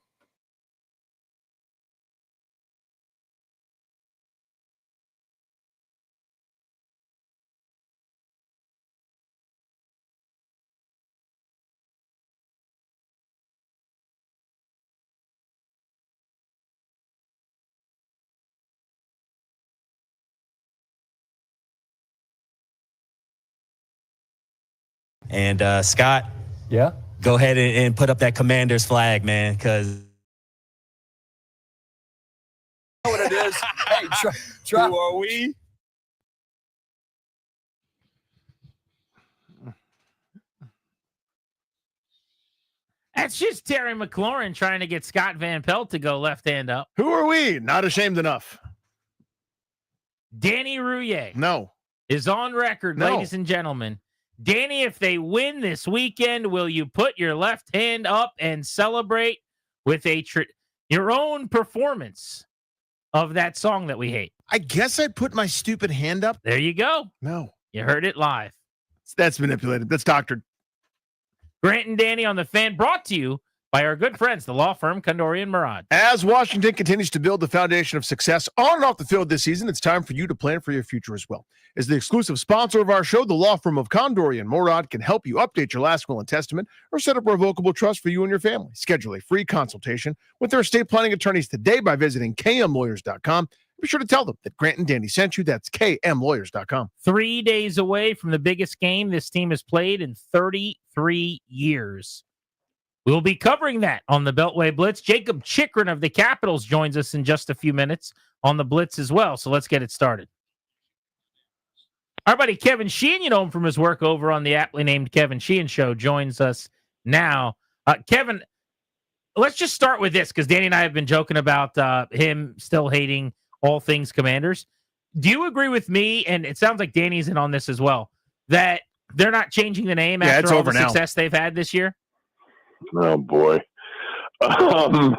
And Scott, yeah, go ahead and put up that Commander's flag, man, because what it is. Hey, who are we? That's just Terry McLaurin trying to get Scott Van Pelt to go left hand up. Who are we? Not ashamed enough. Danny Rouillet. No. Is on record, No. ladies and gentlemen. Danny, if they win this weekend, will you put your left hand up and celebrate with your own performance of that song that we hate? I guess I'd put my stupid hand up. There you go. No. You heard it live. That's manipulated. That's doctored. Grant and Danny on the Fan, brought to you by our good friends, the law firm Condori and Murad. As Washington continues to build the foundation of success on and off the field this season, it's time for you to plan for your future as well. As the exclusive sponsor of our show, the law firm of Condori and Murad can help you update your last will and testament or set up a revocable trust for you and your family. Schedule a free consultation with their estate planning attorneys today by visiting kmlawyers.com. Be sure to tell them that Grant and Danny sent you. That's kmlawyers.com. 3 days away from the biggest game this team has played in 33 years. We'll be covering that on the Beltway Blitz. Jacob Chikrin of the Capitals joins us in just a few minutes on the Blitz as well. So let's get it started. Our buddy Kevin Sheehan, you know him from his work over on the aptly named Kevin Sheehan Show, joins us now. Kevin, let's just start with this because Danny and I have been joking about him still hating all things Commanders. Do you agree with me, and it sounds like Danny's in on this as well, that they're not changing the name after all the success they've had this year? Oh boy. I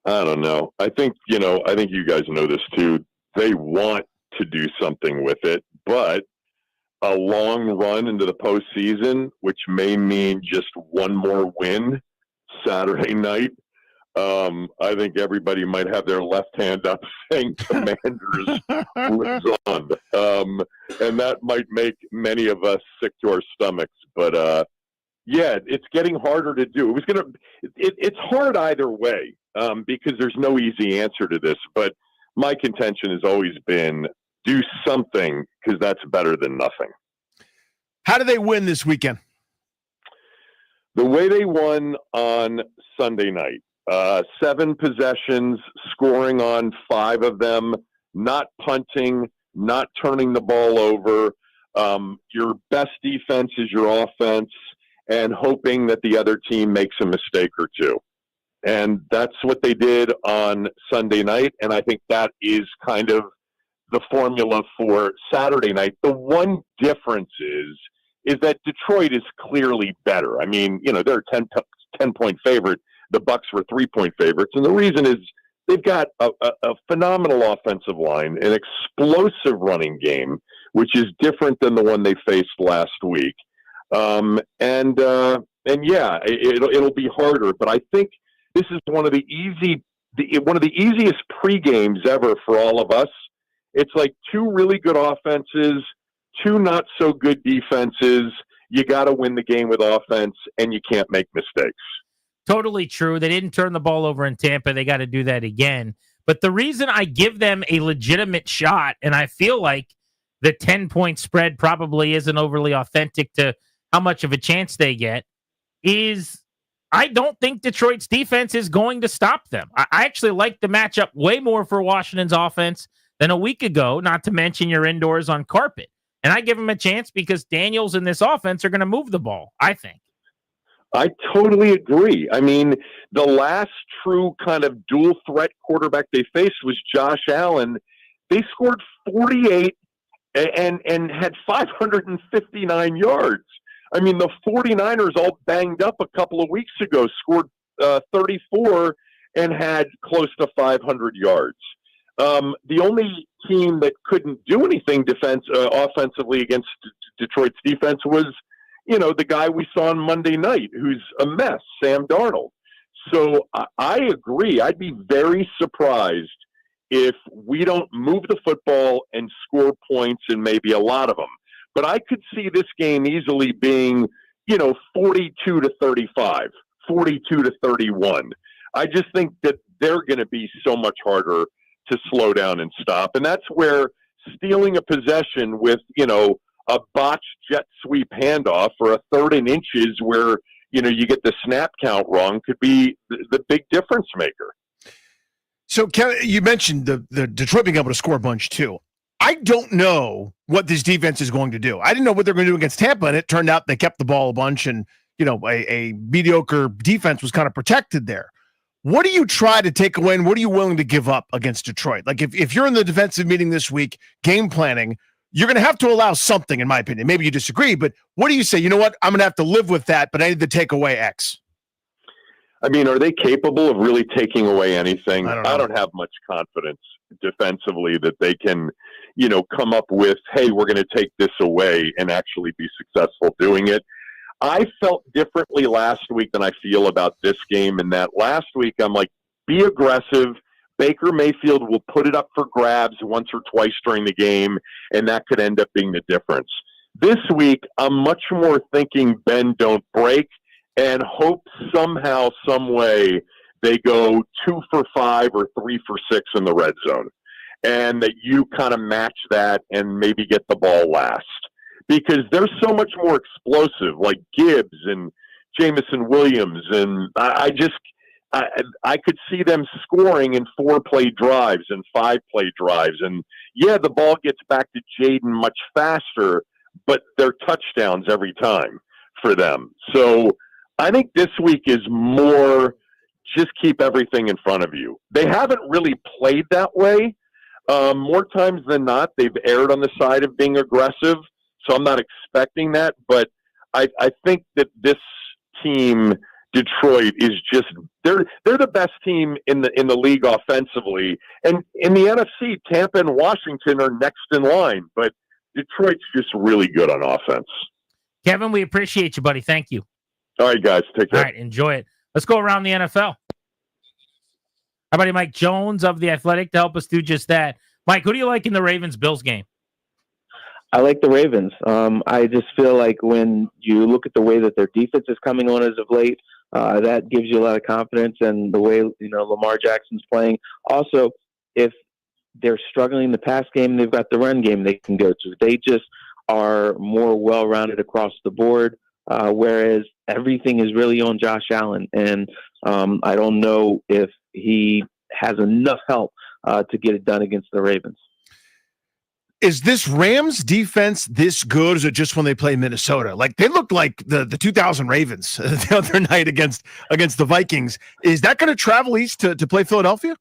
don't know. I think you guys know this too. They want to do something with it, but a long run into the postseason, which may mean just one more win Saturday night. I think everybody might have their left hand up saying Commanders lives on. And that might make many of us sick to our stomachs, but yeah, it's getting harder to do. It's hard either way because there's no easy answer to this. But my contention has always been do something because that's better than nothing. How do they win this weekend? The way they won on Sunday night, 7 possessions, scoring on 5 of them, not punting, not turning the ball over. Your best defense is your offense, and hoping that the other team makes a mistake or two. And that's what they did on Sunday night, and I think that is kind of the formula for Saturday night. The one difference is that Detroit is clearly better. I mean, they're a 10-point favorite. the Bucks were 3-point favorites. And the reason is they've got a phenomenal offensive line, an explosive running game, which is different than the one they faced last week. And yeah, it'll be harder, but I think this is one of the easiest pre-games ever for all of us. It's like two really good offenses, two not so good defenses. You got to win the game with offense, and you can't make mistakes. Totally true. They didn't turn the ball over in Tampa. They got to do that again. But the reason I give them a legitimate shot, and I feel like the 10-point spread probably isn't overly authentic to how much of a chance they get, is I don't think Detroit's defense is going to stop them. I actually like the matchup way more for Washington's offense than a week ago, not to mention you're indoors on carpet. And I give them a chance because Daniels and this offense are going to move the ball, I think. I totally agree. I mean, the last true kind of dual threat quarterback they faced was Josh Allen. They scored 48 and had 559 yards. I mean, the 49ers all banged up a couple of weeks ago, scored 34 and had close to 500 yards. The only team that couldn't do anything offensively against Detroit's defense was, the guy we saw on Monday night, who's a mess, Sam Darnold. So I agree. I'd be very surprised if we don't move the football and score points, and maybe a lot of them. But I could see this game easily being, 42-35, 42-31. I just think that they're going to be so much harder to slow down and stop. And that's where stealing a possession with, a botched jet sweep handoff or a 3rd and inches where, you get the snap count wrong could be the big difference maker. So, Kevin, you mentioned the Detroit being able to score a bunch, too. I don't know what this defense is going to do. I didn't know what they're going to do against Tampa, and it turned out they kept the ball a bunch, and, a mediocre defense was kind of protected there. What do you try to take away, and what are you willing to give up against Detroit? Like, if you're in the defensive meeting this week, game planning, you're going to have to allow something, in my opinion. Maybe you disagree, but what do you say? You know what? I'm going to have to live with that, but I need to take away X. I mean, are they capable of really taking away anything? I don't have much confidence defensively that they can, come up with, hey, we're going to take this away and actually be successful doing it. I felt differently last week than I feel about this game, in that last week I'm like, be aggressive. Baker Mayfield will put it up for grabs once or twice during the game, and that could end up being the difference. This week, I'm much more thinking bend, don't break, and hope somehow, some way, they go 2 for 5 or 3 for 6 in the red zone, and that you kind of match that and maybe get the ball last. Because they're so much more explosive, like Gibbs and Jamison Williams, and I could see them scoring in 4-play drives and 5-play drives. And yeah, the ball gets back to Jaden much faster, but they're touchdowns every time for them. So I think this week is more just keep everything in front of you. They haven't really played that way. More times than not, they've erred on the side of being aggressive. So I'm not expecting that, but I think that this team, Detroit, is just they're the best team in the league offensively, and in the NFC, Tampa and Washington are next in line, but Detroit's just really good on offense. Kevin, we appreciate you, buddy. Thank you. All right, guys, take care. All right, enjoy it. Let's go around the NFL. Our buddy Mike Jones of The Athletic to help us do just that. Mike, who do you like in the Ravens-Bills game? I like the Ravens. I just feel like when you look at the way that their defense is coming on as of late, that gives you a lot of confidence, and the way Lamar Jackson's playing. Also, if they're struggling in the pass game, they've got the run game they can go to. They just are more well-rounded across the board, whereas everything is really on Josh Allen, and I don't know if he has enough help to get it done against the Ravens. Is this Rams defense this good, or is it just when they play Minnesota? Like, they looked like the 2000 Ravens the other night against the Vikings. Is that going to travel east to play Philadelphia?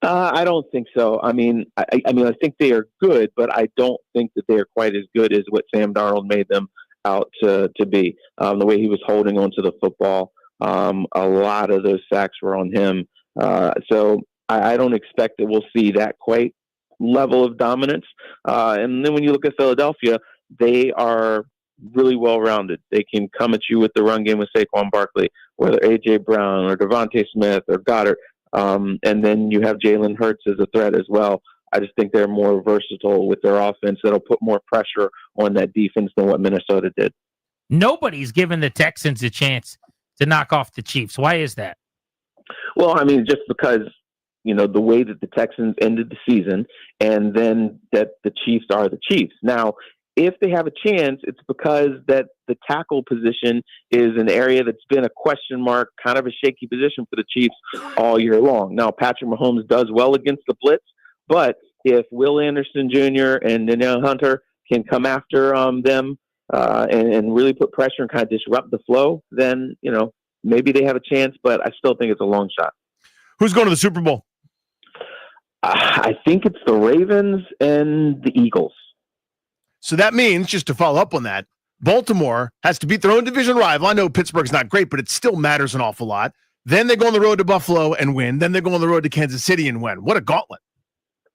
I don't think so. I mean, I think they are good, but I don't think that they are quite as good as what Sam Darnold made them out to be. The way he was holding onto the football, A lot of those sacks were on him. So I don't expect that we'll see that quite level of dominance. And then when you look at Philadelphia, they are really well-rounded. They can come at you with the run game with Saquon Barkley, whether A.J. Brown or Devontae Smith or Goddard. And then you have Jalen Hurts as a threat as well. I just think they're more versatile with their offense that'll put more pressure on that defense than what Minnesota did. Nobody's given the Texans a chance to knock off the Chiefs. Why is that? Well, I mean, just because, the way that the Texans ended the season and then that the Chiefs are the Chiefs. Now, if they have a chance, it's because that the tackle position is an area that's been a question mark, kind of a shaky position for the Chiefs all year long. Now, Patrick Mahomes does well against the blitz, but if Will Anderson Jr. and Danielle Hunter can come after them and really put pressure and kind of disrupt the flow, then, maybe they have a chance, but I still think it's a long shot. Who's going to the Super Bowl? I think it's the Ravens and the Eagles. So that means, just to follow up on that, Baltimore has to beat their own division rival. I know Pittsburgh's not great, but it still matters an awful lot. Then they go on the road to Buffalo and win. Then they go on the road to Kansas City and win. What a gauntlet.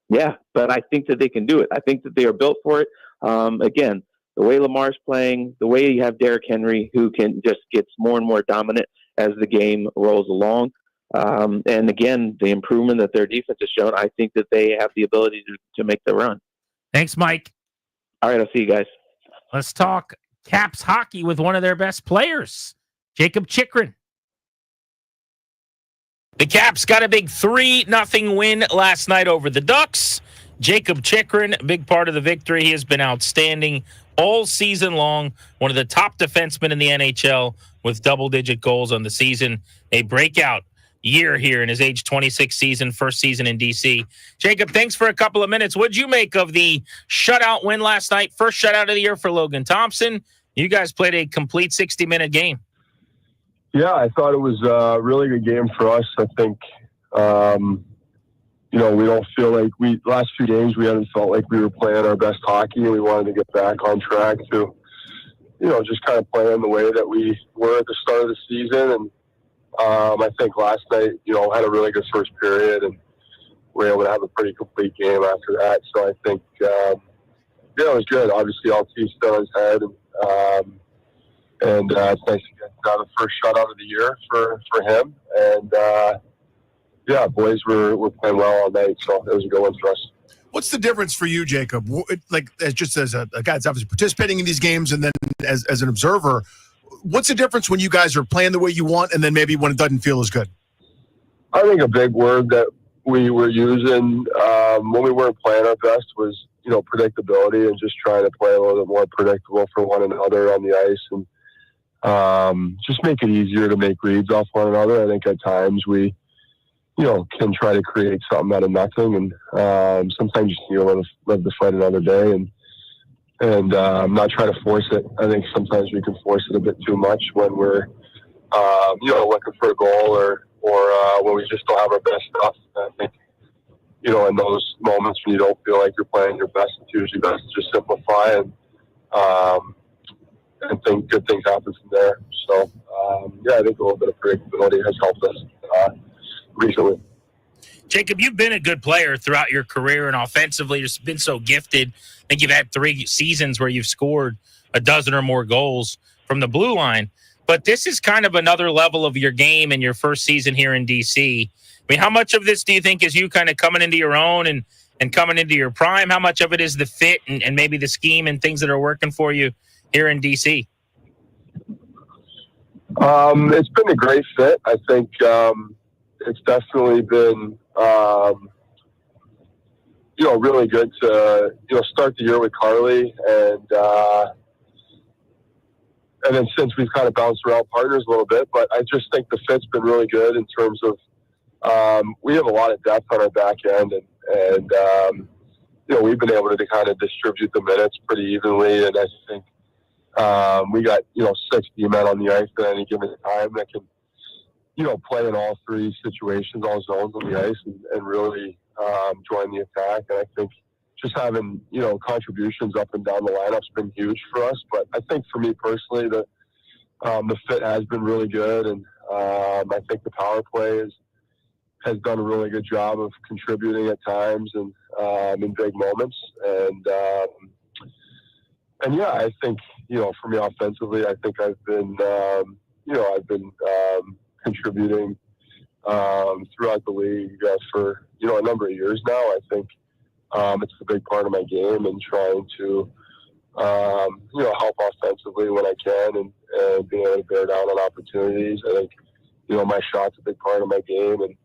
Yeah, but I think that they can do it. I think that they are built for it. Again, the way Lamar's playing, the way you have Derrick Henry, who can just gets more and more dominant as the game rolls along. And again, the improvement that their defense has shown, I think that they have the ability to make the run. Thanks, Mike. All right, I'll see you guys. Let's talk Caps hockey with one of their best players, Jacob Chychrun. The Caps got a big 3-0 win last night over the Ducks. Jacob Chychrun, a big part of the victory. He has been outstanding all season long. One of the top defensemen in the NHL with double-digit goals on the season. A breakout year here in his age 26 season, first season in D.C. Jacob, thanks for a couple of minutes. What'd you make of the shutout win last night? First shutout of the year for Logan Thompson. You guys played a complete 60-minute game. Yeah, I thought it was a really good game for us. I think, we don't feel like last few games we haven't felt like we were playing our best hockey, and we wanted to get back on track to, just kind of playing the way that we were at the start of the season. And I think last night, had a really good first period, and we were able to have a pretty complete game after that. So I think, it was good. Obviously, LT's still his head, and it's nice to get the first shutout of the year for him. And boys were playing well all night, so it was a good one for us. What's the difference for you, Jacob? Like, just as a guy that's obviously participating in these games, and then as an observer, what's the difference when you guys are playing the way you want, and then maybe when it doesn't feel as good? I think a big word that we were using when we weren't playing our best was, predictability, and just trying to play a little bit more predictable for one another on the ice, and just make it easier to make reads off one another. I think at times we, can try to create something out of nothing, and sometimes you need to live the fight another day, and not try to force it. I think sometimes we can force it a bit too much when we're, looking for a goal or when we just don't have our best stuff. I think, in those moments when you don't feel like you're playing your best, it's usually best to just simplify and think good things happen from there. So, I think a little bit of predictability has helped us recently. Jacob, you've been a good player throughout your career, and offensively, you've been so gifted. I think you've had 3 seasons where you've scored a dozen or more goals from the blue line. But this is kind of another level of your game in your first season here in D.C. I mean, how much of this do you think is you kind of coming into your own and coming into your prime? How much of it is the fit and maybe the scheme and things that are working for you here in D.C.? It's been a great fit. I think it's definitely been, really good to, start the year with Carly, and then since we've kind of bounced around partners a little bit, but I just think the fit's been really good in terms of, we have a lot of depth on our back end, and we've been able to kind of distribute the minutes pretty evenly, and I think we got 6 D-men on the ice at any given time that can play in all 3 situations, all zones on the ice, and really join the attack. And I think just having contributions up and down the lineup's been huge for us. But I think for me personally, the fit has been really good, and I think the power play has done a really good job of contributing at times and in big moments. And yeah, I think, for me offensively, I think I've been contributing throughout the league for, a number of years now. I think it's a big part of my game and trying to, help offensively when I can and being able to bear down on opportunities. I think, my shot's a big part of my game, and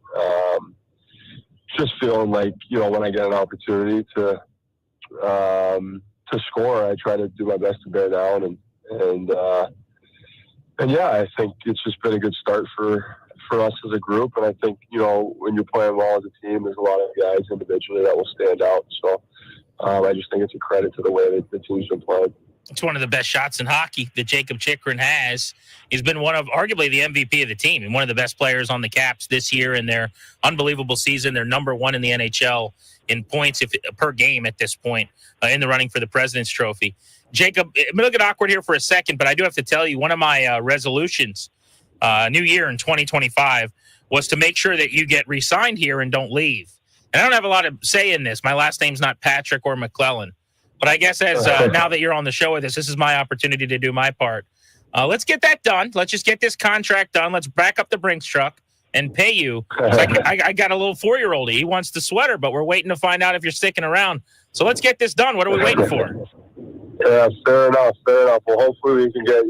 just feeling like, when I get an opportunity to score, I try to do my best to bear down and yeah, I think it's just been a good start for us as a group. And I think, when you're playing well as a team, there's a lot of guys individually that will stand out. So I just think it's a credit to the way that the team's been playing. It's one of the best shots in hockey that Jakob Chychrun has. He's been one of arguably the MVP of the team and one of the best players on the Caps this year in their unbelievable season. They're number one in the NHL in points per game at this point in the running for the President's Trophy. Jacob, I'm going to get awkward here for a second, but I do have to tell you, one of my resolutions, new year in 2025, was to make sure that you get re-signed here and don't leave. And I don't have a lot of say in this. My last name's not Patrick or McClellan. But I guess as now that you're on the show with us, this is my opportunity to do my part. Let's get that done. Let's just get this contract done. Let's back up the Brinks truck and pay you. I got a little 4-year-old. He wants the sweater, but we're waiting to find out if you're sticking around. So let's get this done. What are we waiting for? Yeah, fair enough. Well, hopefully we can get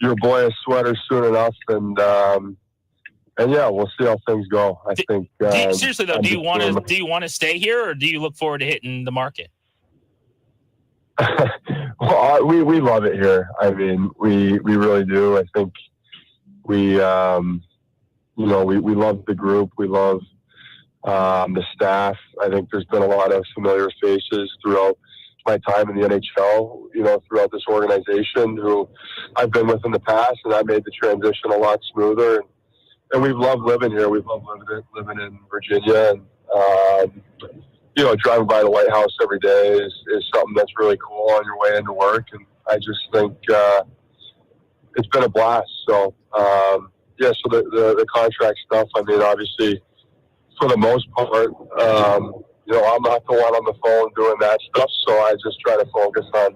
your boy a sweater soon enough, and yeah, we'll see how things go. I think. Seriously though, do you want to stay here, or do you look forward to hitting the market? Well, we love it here. I mean, we really do. I think we love the group. We love the staff. I think there's been a lot of familiar faces throughout my time in the NHL, throughout this organization who I've been with in the past, and I made the transition a lot smoother. And we've loved living here. We've loved living in Virginia, and driving by the White House every day is something that's really cool on your way into work. And I just think it's been a blast. So yeah. So the contract stuff. I mean, obviously, for the most part, I'm not the one on the phone doing that stuff. So I just try to focus on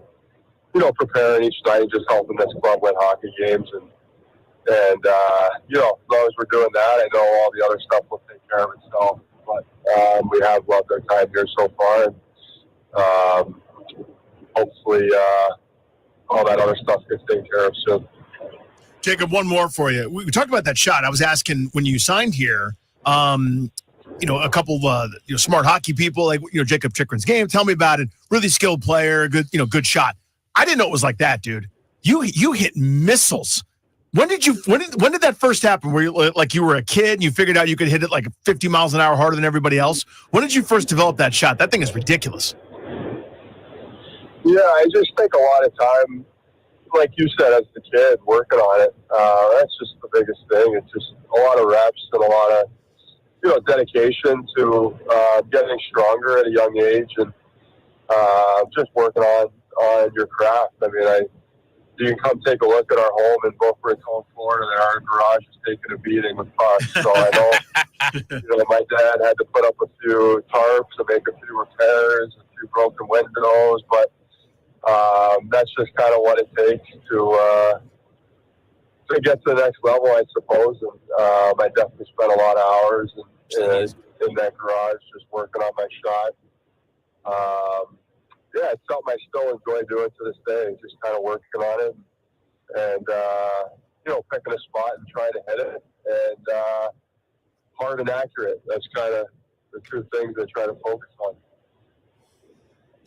preparing each night and just helping this club win hockey games and. And, as long as we're doing that, I know all the other stuff will take care of itself. But we have loved our time here so far. And hopefully all that other stuff gets taken care of soon. Jacob, one more for you. We talked about that shot. I was asking when you signed here, a couple of smart hockey people, like Jakob Chychrun's game. Tell me about it. Really skilled player, good shot. I didn't know it was like that, dude. You hit missiles. When did that first happen? Where you were a kid and you figured out you could hit it like 50 miles an hour harder than everybody else? When did you first develop that shot? That thing is ridiculous. Yeah, I just think a lot of time, like you said, as a kid, working on it. That's just the biggest thing. It's just a lot of reps and a lot of dedication to getting stronger at a young age and just working on your craft. I mean, you can come take a look at our home in Boca Raton, Florida. Our garage is taking a beating with pucks. So I know, my dad had to put up a few tarps and make a few repairs, a few broken windows, but that's just kind of what it takes to get to the next level, I suppose. And I definitely spent a lot of hours in that garage just working on my shot. Yeah, it's something I still enjoy doing to this day, just kind of working on it and, picking a spot and trying to hit it and hard and accurate. That's kind of the two things I try to focus on.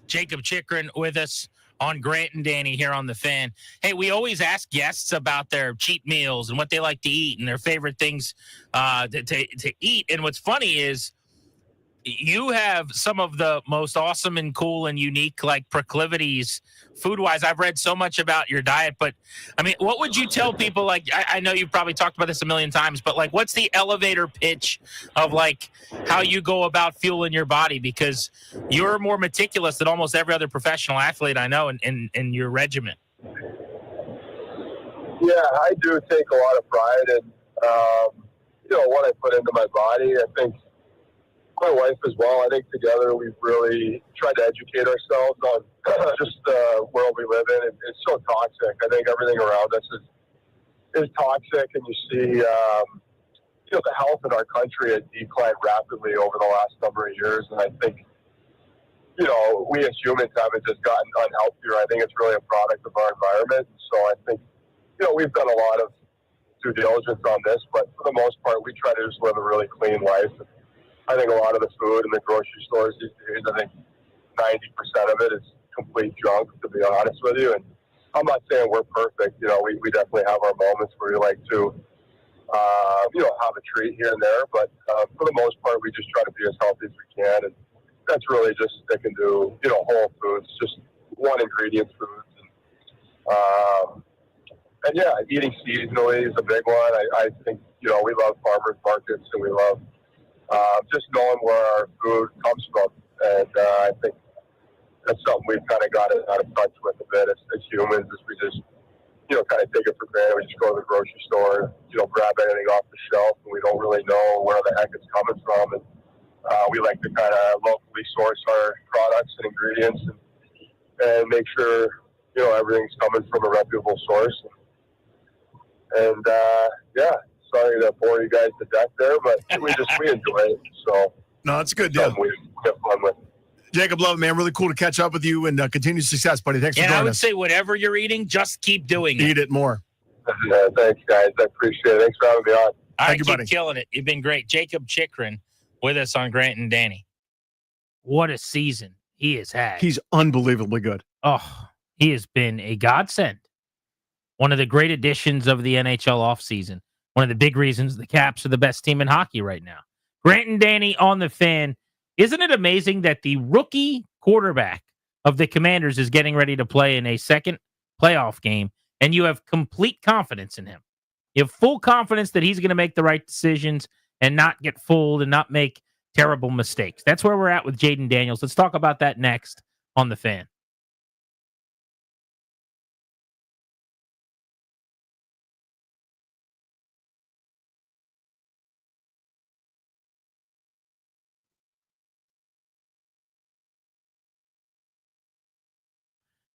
Jakob Chychrun with us on Grant and Danny here on The Fan. Hey, we always ask guests about their cheat meals and what they like to eat and their favorite things to eat. And what's funny is, you have some of the most awesome and cool and unique proclivities food-wise. I've read so much about your diet, but I mean, what would you tell people? I know you've probably talked about this a million times, but what's the elevator pitch of how you go about fueling your body? Because you're more meticulous than almost every other professional athlete I know in your regimen. Yeah, I do take a lot of pride in, what I put into my body. I think my wife as well. I think together we've really tried to educate ourselves on just the world we live in. It's so toxic. I think everything around us is toxic, and you see, the health in our country has declined rapidly over the last number of years. And I think, we as humans haven't just gotten unhealthier. I think it's really a product of our environment. And so I think, we've done a lot of due diligence on this, but for the most part, we try to just live a really clean life. I think a lot of the food in the grocery stores these days, I think 90% of it is complete junk, to be honest with you. And I'm not saying we're perfect. We definitely have our moments where we like to, have a treat here and there. But for the most part, we just try to be as healthy as we can. And that's really just sticking to, whole foods, just one ingredient foods. And yeah, eating seasonally is a big one. I think, we love farmers markets, and we love just knowing where our food comes from. And I think that's something we've kind of got out of touch with a bit as humans, is we just, kind of take it for granted. We just go to the grocery store, grab anything off the shelf, and we don't really know where the heck it's coming from. And we like to kind of locally source our products and ingredients and make sure, everything's coming from a reputable source. And yeah, sorry to bore you guys to death there, but we enjoy it. So no, it's a good deal. We have fun with. Jacob, love it, man. Really cool to catch up with you, and continued success, buddy. Thanks for And joining I would us. say whatever you're eating, just keep doing it. Eat it more. Thanks, guys. I appreciate it. Thanks for having me on. All right, Thank you, keep buddy. killing it. You've been great. Jacob Chikrin with us on Grant and Danny. What a season he has had. He's unbelievably good. Oh, he has been a godsend. One of the great additions of the NHL offseason. One of the big reasons the Caps are the best team in hockey right now. Grant and Danny on the Fan. Isn't it amazing that the rookie quarterback of the Commanders is getting ready to play in a second playoff game, and you have complete confidence in him? You have full confidence that he's going to make the right decisions and not get fooled and not make terrible mistakes. That's where we're at with Jaden Daniels. Let's talk about that next on the Fan.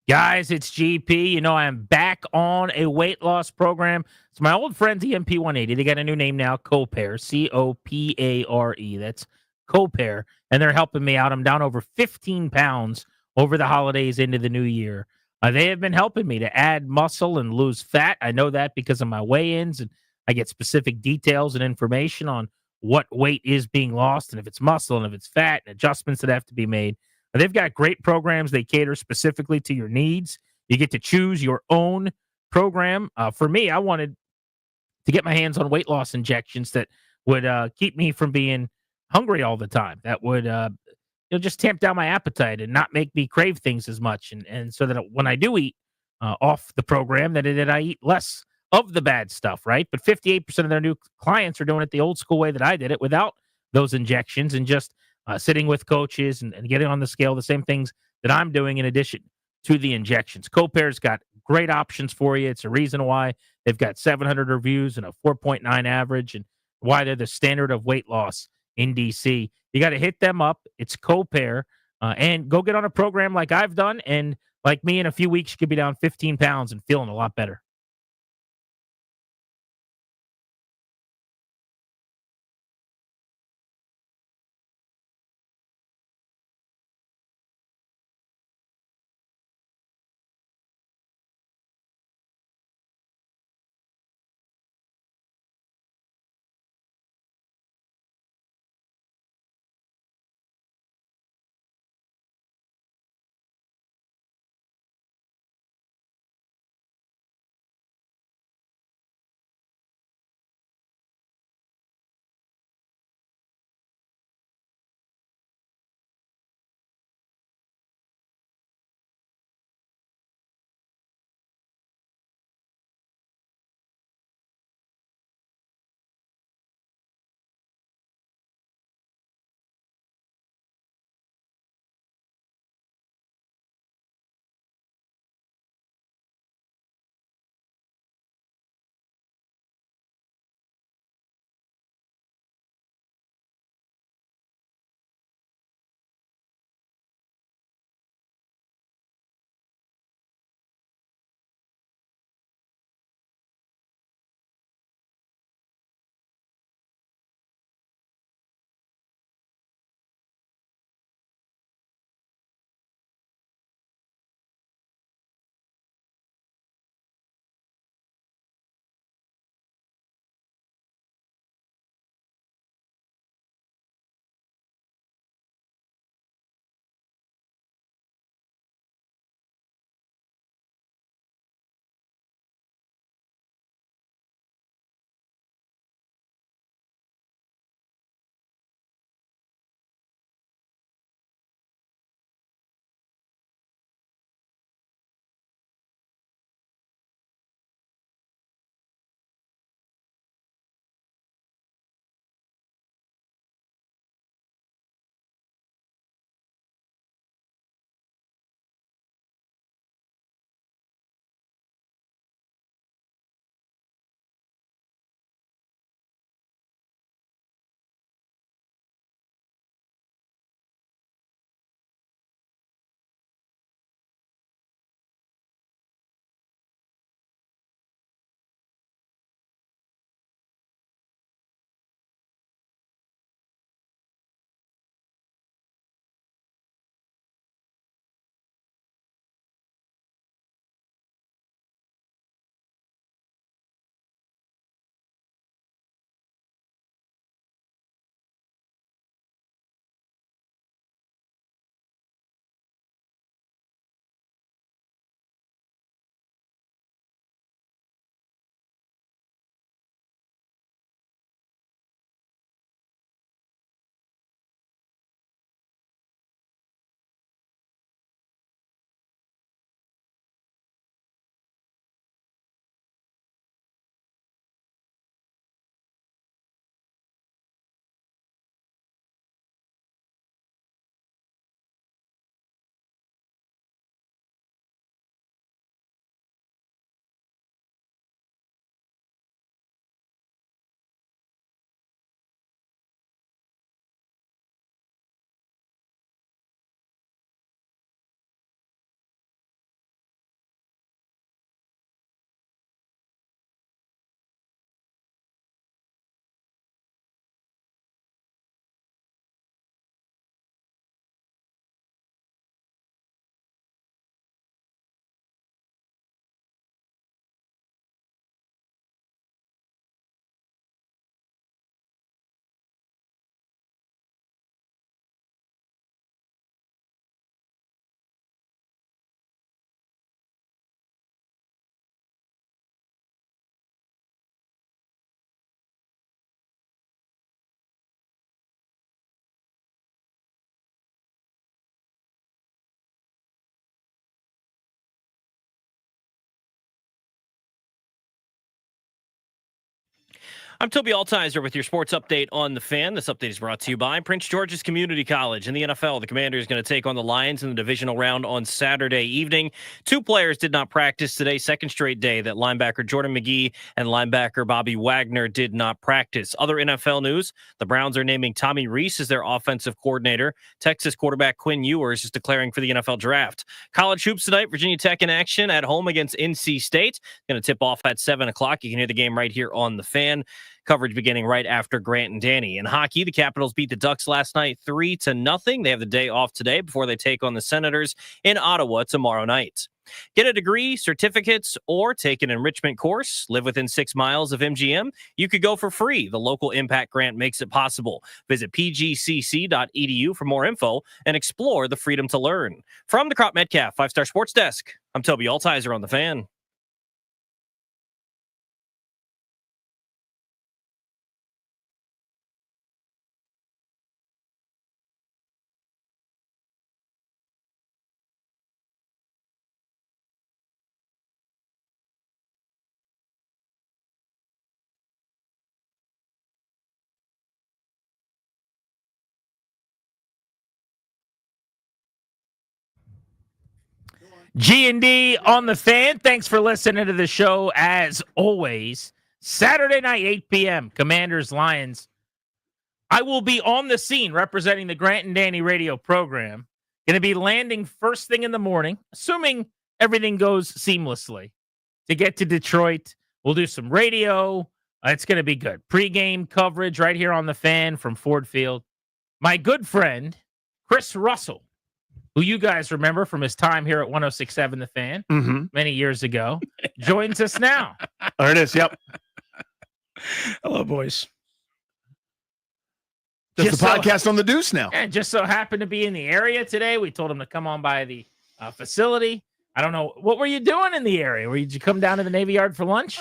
Guys, it's GP. I'm back on a weight loss program. It's my old friends, EMP 180. They got a new name now, Copare, Copare. That's Copare. And they're helping me out. I'm down over 15 pounds over the holidays into the new year. They have been helping me to add muscle and lose fat. I know that because of my weigh-ins, and I get specific details and information on what weight is being lost and if it's muscle and if it's fat and adjustments that have to be made. They've got great programs. They cater specifically to your needs. You get to choose your own program. For me, I wanted to get my hands on weight loss injections that would keep me from being hungry all the time. That would just tamp down my appetite and not make me crave things as much. And so that when I do eat off the program, that I eat less of the bad stuff, right? But 58% of their new clients are doing it the old school way that I did it, without those injections, and just sitting with coaches and getting on the scale, the same things that I'm doing in addition to the injections. Copare's got great options for you. It's a reason why they've got 700 reviews and a 4.9 average, and why they're the standard of weight loss in DC. You got to hit them up. It's Copare, and go get on a program like I've done. And like me, in a few weeks, you could be down 15 pounds and feeling a lot better. I'm Toby Altizer with your sports update on the Fan. This update is brought to you by Prince George's Community College. In the NFL, the Commanders are going to take on the Lions in the divisional round on Saturday evening. 2 players did not practice today, second straight day that linebacker Jordan McGee and linebacker Bobby Wagner did not practice. Other NFL news, the Browns are naming Tommy Rees as their offensive coordinator. Texas quarterback Quinn Ewers is declaring for the NFL draft. College hoops tonight, Virginia Tech in action at home against NC State. Going to tip off at 7 o'clock. You can hear the game right here on the Fan. Coverage beginning right after Grant and Danny. In hockey, the Capitals beat the Ducks last night 3-0. They have the day off today before they take on the Senators in Ottawa tomorrow night. Get a degree, certificates, or take an enrichment course. Live within 6 miles of MGM. You could go for free. The local impact grant makes it possible. Visit pgcc.edu for more info and explore the freedom to learn. From the Crop Metcalf 5-Star Sports Desk, I'm Toby Altizer on the Fan. G&D on the Fan. Thanks for listening to the show as always. Saturday night, 8 p.m., Commanders Lions. I will be on the scene representing the Grant and Danny radio program. Going to be landing first thing in the morning, assuming everything goes seamlessly. To get to Detroit, we'll do some radio. It's going to be good. Pre-game coverage right here on the Fan from Ford Field. My good friend, Chris Russell, who you guys remember from his time here at 106.7 The Fan many years ago, joins us now. There it is. Yep. Hello, boys. Just the podcast on the Deuce now. And just so happened to be in the area today. We told him to come on by the facility. I don't know. What were you doing in the area? Did you come down to the Navy Yard for lunch?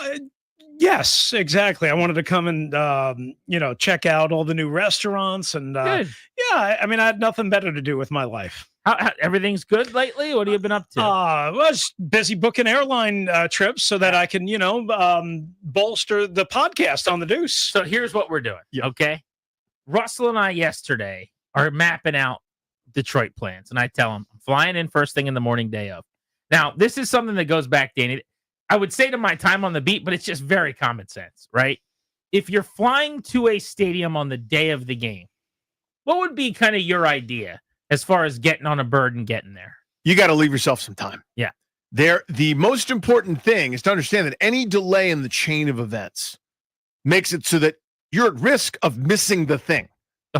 Yes, exactly. I wanted to come and, check out all the new restaurants. And I had nothing better to do with my life. How everything's good lately? What have you been up to? I was busy booking airline trips so that I can, bolster the podcast on the Deuce. So here's what we're doing. Okay. Russell and I yesterday are mapping out Detroit plans. And I tell him I'm flying in first thing in the morning, day of. Now, this is something that goes back, Danny. I would say to my time on the beat, but it's just very common sense, right? If you're flying to a stadium on the day of the game, what would be kind of your idea as far as getting on a bird and getting there? You got to leave yourself some time. Yeah. The most important thing is to understand that any delay in the chain of events makes it so that you're at risk of missing the thing.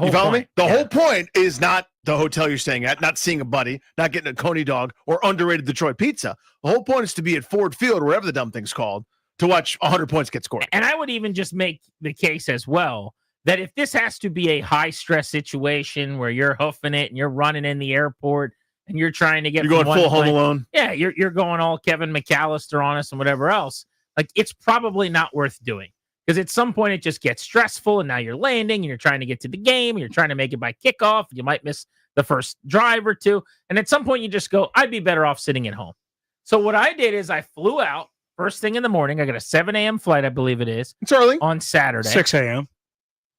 You follow me? The whole point is not the hotel you're staying at, not seeing a buddy, not getting a Coney dog or underrated Detroit pizza. The whole point is to be at Ford Field, or whatever the dumb thing's called, to watch 100 points get scored. And I would even just make the case as well that if this has to be a high-stress situation where you're hoofing it and you're running in the airport and you're trying to get you're going full Home Alone. Yeah, you're going all Kevin McAllister on us and whatever else. Like, it's probably not worth doing. Because at some point it just gets stressful, and now you're landing, and you're trying to get to the game, and you're trying to make it by kickoff. You might miss the first drive or two. And at some point you just go, I'd be better off sitting at home. So what I did is I flew out first thing in the morning. I got a 7 a.m. flight, I believe it is. It's early. On Saturday. 6 a.m.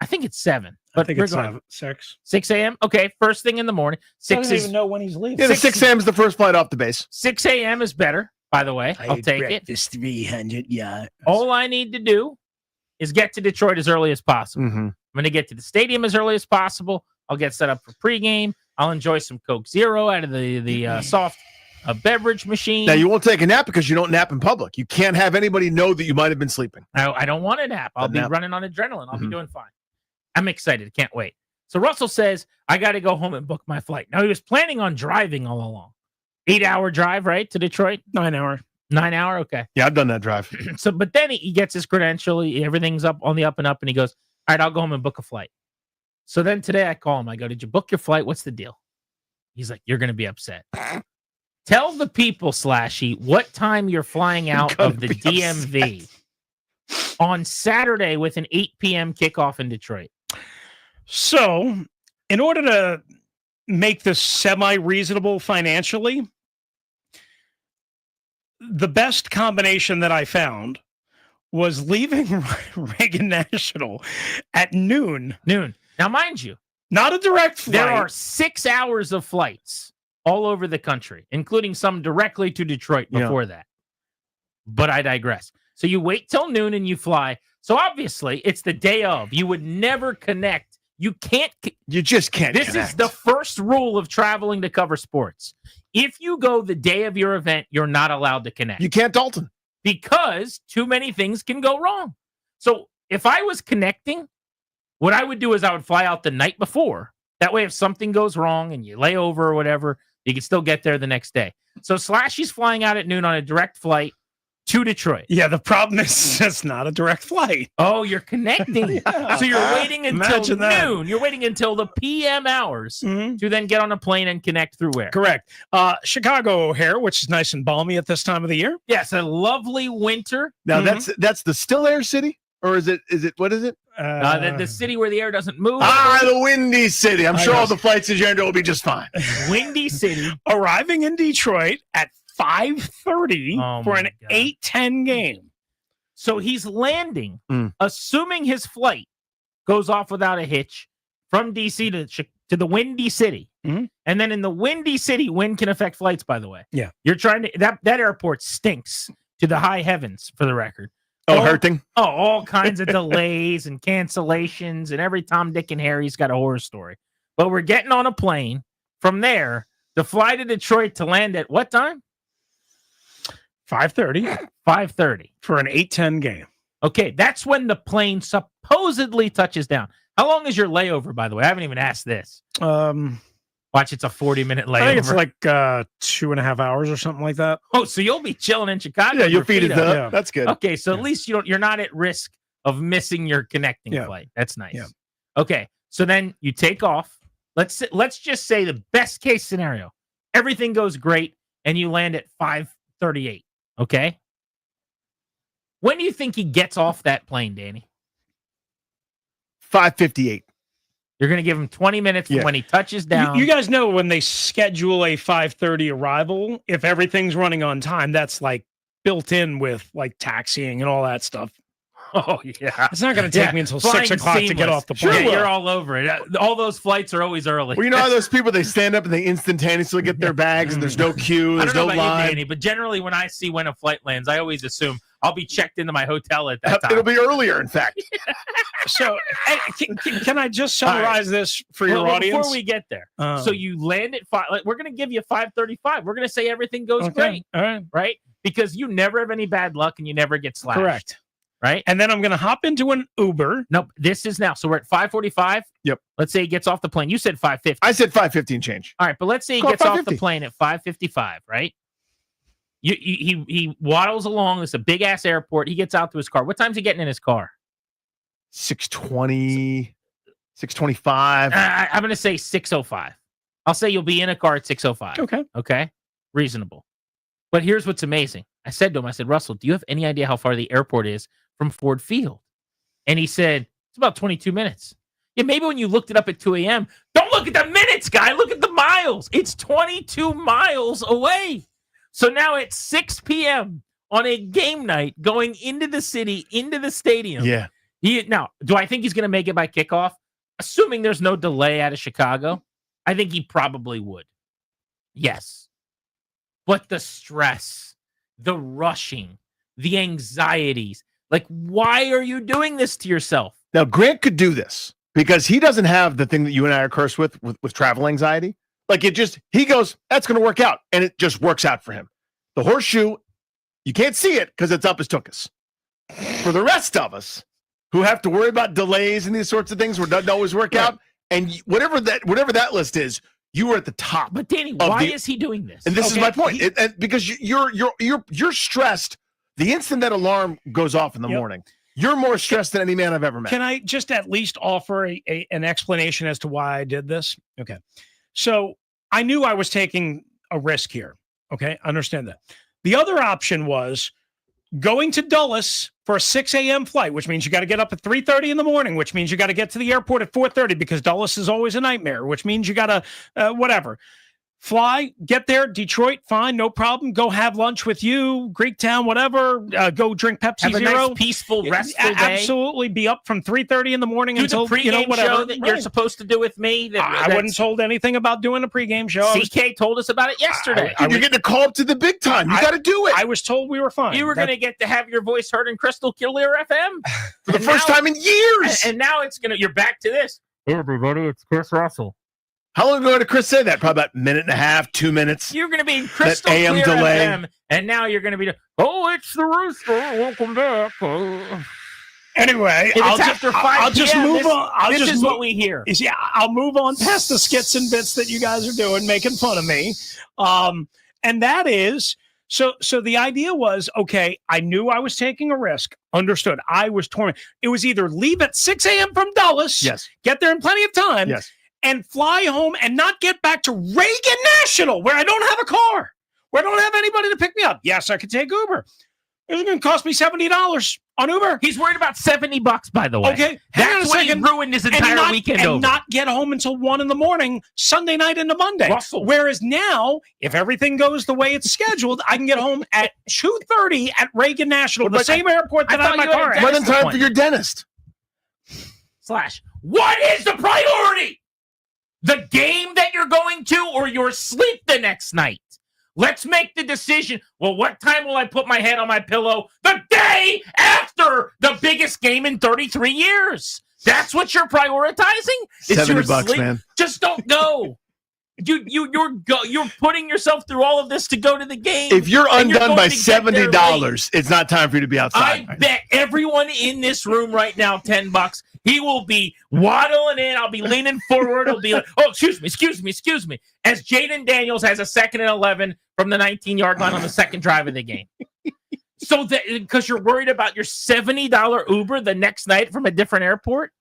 I think it's 7. But I think it's 6. 6 a.m.? Okay, first thing in the morning. 6 I don't even know when he's leaving. Yeah, the 6 a.m. is the first flight off the base. 6 a.m. is better, by the way. I'll take it. This 300 yards. All I need to do is get to Detroit as early as possible. I'm going to get to the stadium as early as possible. I'll get set up for pregame. I'll enjoy some Coke Zero out of the soft beverage machine. Now, you won't take a nap because you don't nap in public. You can't have anybody know that you might have been sleeping. I don't want a nap. I'll be running on adrenaline. I'll be doing fine. I'm excited. Can't wait. So Russell says, I got to go home and book my flight. Now, he was planning on driving all along. 8-hour drive, right, to Detroit? 9 hour. 9 hour? Okay. Yeah, I've done that drive. But then he gets his credential. Everything's up on the up and up, and he goes, all right, I'll go home and book a flight. So then today I call him. I go, did you book your flight? What's the deal? He's like, you're going to be upset. Tell the people, Slashy, what time you're flying out of the DMV on Saturday with an 8 p.m. kickoff in Detroit. So in order to make this semi-reasonable financially, the best combination that I found was leaving Reagan National at noon. Now, mind you, not a direct flight. There are 6 hours of flights all over the country, including some directly to Detroit before that. But I digress. So you wait till noon and you fly. So obviously, it's the day of. You would never connect. You can't. You just can't. This is the first rule of traveling to cover sports. If you go the day of your event, you're not allowed to connect. You can't Dalton. Because too many things can go wrong. So if I was connecting, what I would do is I would fly out the night before. That way, if something goes wrong and you lay over or whatever, you can still get there the next day. So Slashy's flying out at noon on a direct flight to Detroit. Yeah, the problem is it's not a direct flight. Oh, you're connecting. Yeah. So you're waiting until Imagine that. noon. You're waiting until the PM hours to then get on a plane and connect through where? Correct. Chicago O'Hare, which is nice and balmy at this time of the year. Yes, a lovely winter. Now that's the still air city, or is it what is it? The city where the air doesn't move. The Windy City. I'm sure all the flights in January will be just fine. Windy City. Arriving in Detroit at 5:30 for an 8:10 game. So he's landing, assuming his flight goes off without a hitch from DC to the Windy City. And then in the Windy City, wind can affect flights, by the way. Yeah. You're trying to, that airport stinks to the high heavens, for the record. Hurting? All kinds of delays and cancellations, and every Tom, Dick, and Harry's got a horror story. But we're getting on a plane from there to fly to Detroit to land at what time? 5:30. 5:30 for an 8:10 game. Okay, that's when the plane supposedly touches down. How long is your layover, by the way? I haven't even asked this. Watch, it's a 40-minute layover. I think it's like 2.5 hours or something like that. Oh, so you'll be chilling in Chicago. Yeah, your feet feet is up. Yeah. That's good. Okay, so at least you're not at risk of missing your connecting flight. That's nice. Yeah. Okay, so then you take off. Let's just say the best case scenario, everything goes great, and you land at 5:38. Okay. When do you think he gets off that plane, Danny? 5:58. You're going to give him 20 minutes from when he touches down. You guys know when they schedule a 5:30 arrival, if everything's running on time, that's like built in with like taxiing and all that stuff. Oh, yeah. It's not going to take me until 6 o'clock to get off the plane. Sure, you're all over it. All those flights are always early. Well, you know how those people, they stand up and they instantaneously get their bags and there's no queue, I there's don't no know about line. you, Danny, but generally when I see when a flight lands, I always assume I'll be checked into my hotel at that time. It'll be earlier, in fact. So, can I just summarize this for your audience? Before we get there, so you land at 5. We're going to give you 5:35. We're going to say everything goes great. All right. Right? Because you never have any bad luck and you never get slashed. Correct. Right? And then I'm going to hop into an Uber. Nope. This is now. So we're at 5:45. Yep. Let's say he gets off the plane. You said 5:50. I said 5:50 and change. All right, but let's say he Call gets off 5:50. the plane at 5:55, right? He waddles along. It's a big ass airport. He gets out to his car. What time's he getting in his car? 6:20, 6:25. I'm going to say 6:05. I'll say you'll be in a car at 6:05. Okay. Okay. Reasonable. But here's what's amazing. I said to him, I said, Russell, do you have any idea how far the airport is from Ford Field? And he said, it's about 22 minutes. Yeah, maybe when you looked it up at 2 a.m., don't look at the minutes, guy. Look at the miles. It's 22 miles away. So now at 6 p.m. on a game night, going into the city, into the stadium. Yeah. Now, do I think he's going to make it by kickoff? Assuming there's no delay out of Chicago, I think he probably would. Yes. But the stress, the rushing, the anxieties, like, why are you doing this to yourself? Now, Grant could do this because he doesn't have the thing that you and I are cursed with travel anxiety. Like, he goes, that's going to work out. And it just works out for him. The horseshoe, you can't see it because it's up as Tookus. For the rest of us who have to worry about delays and these sorts of things where it doesn't always work out, and whatever that list is, you were at the top. But Danny, why is he doing this? And this is my point. Because you're stressed. The instant that alarm goes off in the morning, you're more stressed than any man I've ever met. Can I just at least offer an explanation as to why I did this? Okay. So I knew I was taking a risk here. Okay. Understand that. The other option was going to Dulles for a 6 a.m. flight, which means you got to get up at 3:30 in the morning, which means you got to get to the airport at 4:30 because Dulles is always a nightmare, which means you got to whatever. fly, get there, Detroit, fine, no problem. Go have lunch with you, Greektown, whatever. Go drink Pepsi Have a Zero. nice, peaceful, restful day. Absolutely, be up from 3:30 in the morning Do until the pregame whatever. show that you're supposed to do with me. I wasn't told anything about doing a pregame show. CK told us about it yesterday. You're getting a call up to the big time. You got to do it. I was told we were fine. You were going to get to have your voice heard in Crystal Clear FM for the first time in years. And now you're back to this. Hey, everybody, it's Chris Russell. How long ago did Chris say that? Probably about a minute and a half, 2 minutes. You're going to be in Crystal that AM Clear delay. FM, and now you're going to be, it's the Rooster. Welcome back. Anyway, If it's after 5 I'll just PM, move on. This is what we hear. Yeah, I'll move on past the skits and bits that you guys are doing, making fun of me. And that is, so the idea was, okay, I knew I was taking a risk. Understood. I was torn. It was either leave at 6 a.m. from Dulles, yes, get there in plenty of time, yes, and fly home and not get back to Reagan National, where I don't have a car, where I don't have anybody to pick me up. Yes, I could take Uber. It's going to cost me $70 on Uber. He's worried about $70, by the way. Okay, hang on a That's when he second. ruined his entire weekend over. And not get home until 1 a.m, Sunday night into Monday. Russell. Whereas now, if everything goes the way it's scheduled, I can get home at 2:30 at Reagan National, the same airport that I have my car at. More than time for your dentist. What is the priority? The game that you're going to or your sleep the next night? Let's make the decision. Well, what time will I put my head on my pillow the day after the biggest game in 33 years? That's what you're prioritizing? Is your $70, sleep? man. Just don't go. You're putting yourself through all of this to go to the game. If you're and undone going by to get there late. $70, it's not time for you to be outside. I bet everyone in this room right now, $10. He will be waddling in. I'll be leaning forward. He'll be like, oh, excuse me. As Jaden Daniels has a 2nd and 11 from the 19-yard line on the second drive of the game. So that because you're worried about your $70 Uber the next night from a different airport.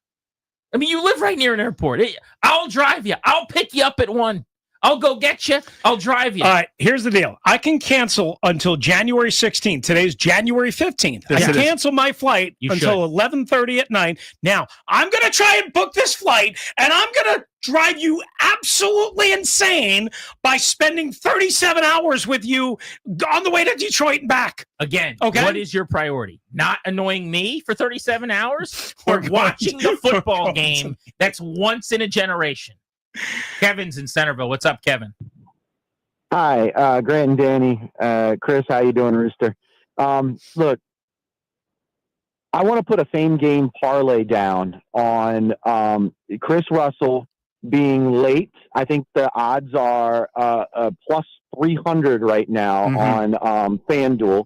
I mean, you live right near an airport. I'll drive you. I'll pick you up at 1. I'll go get you. I'll drive you. All right, here's the deal. I can cancel until January 16th. Today's January 15th. I can cancel my flight until 11:30 at night. Now, I'm going to try and book this flight, and I'm going to drive you absolutely insane by spending 37 hours with you on the way to Detroit and back. Again, okay? What is your priority? Not annoying me for 37 hours or watching the football game that's once in a generation? Kevin's in Centerville. What's up, Kevin? Hi, Grant and Danny. Chris, how you doing, Rooster? Look, I want to put a same game parlay down on Chris Russell being late. I think the odds are plus 300 right now on FanDuel.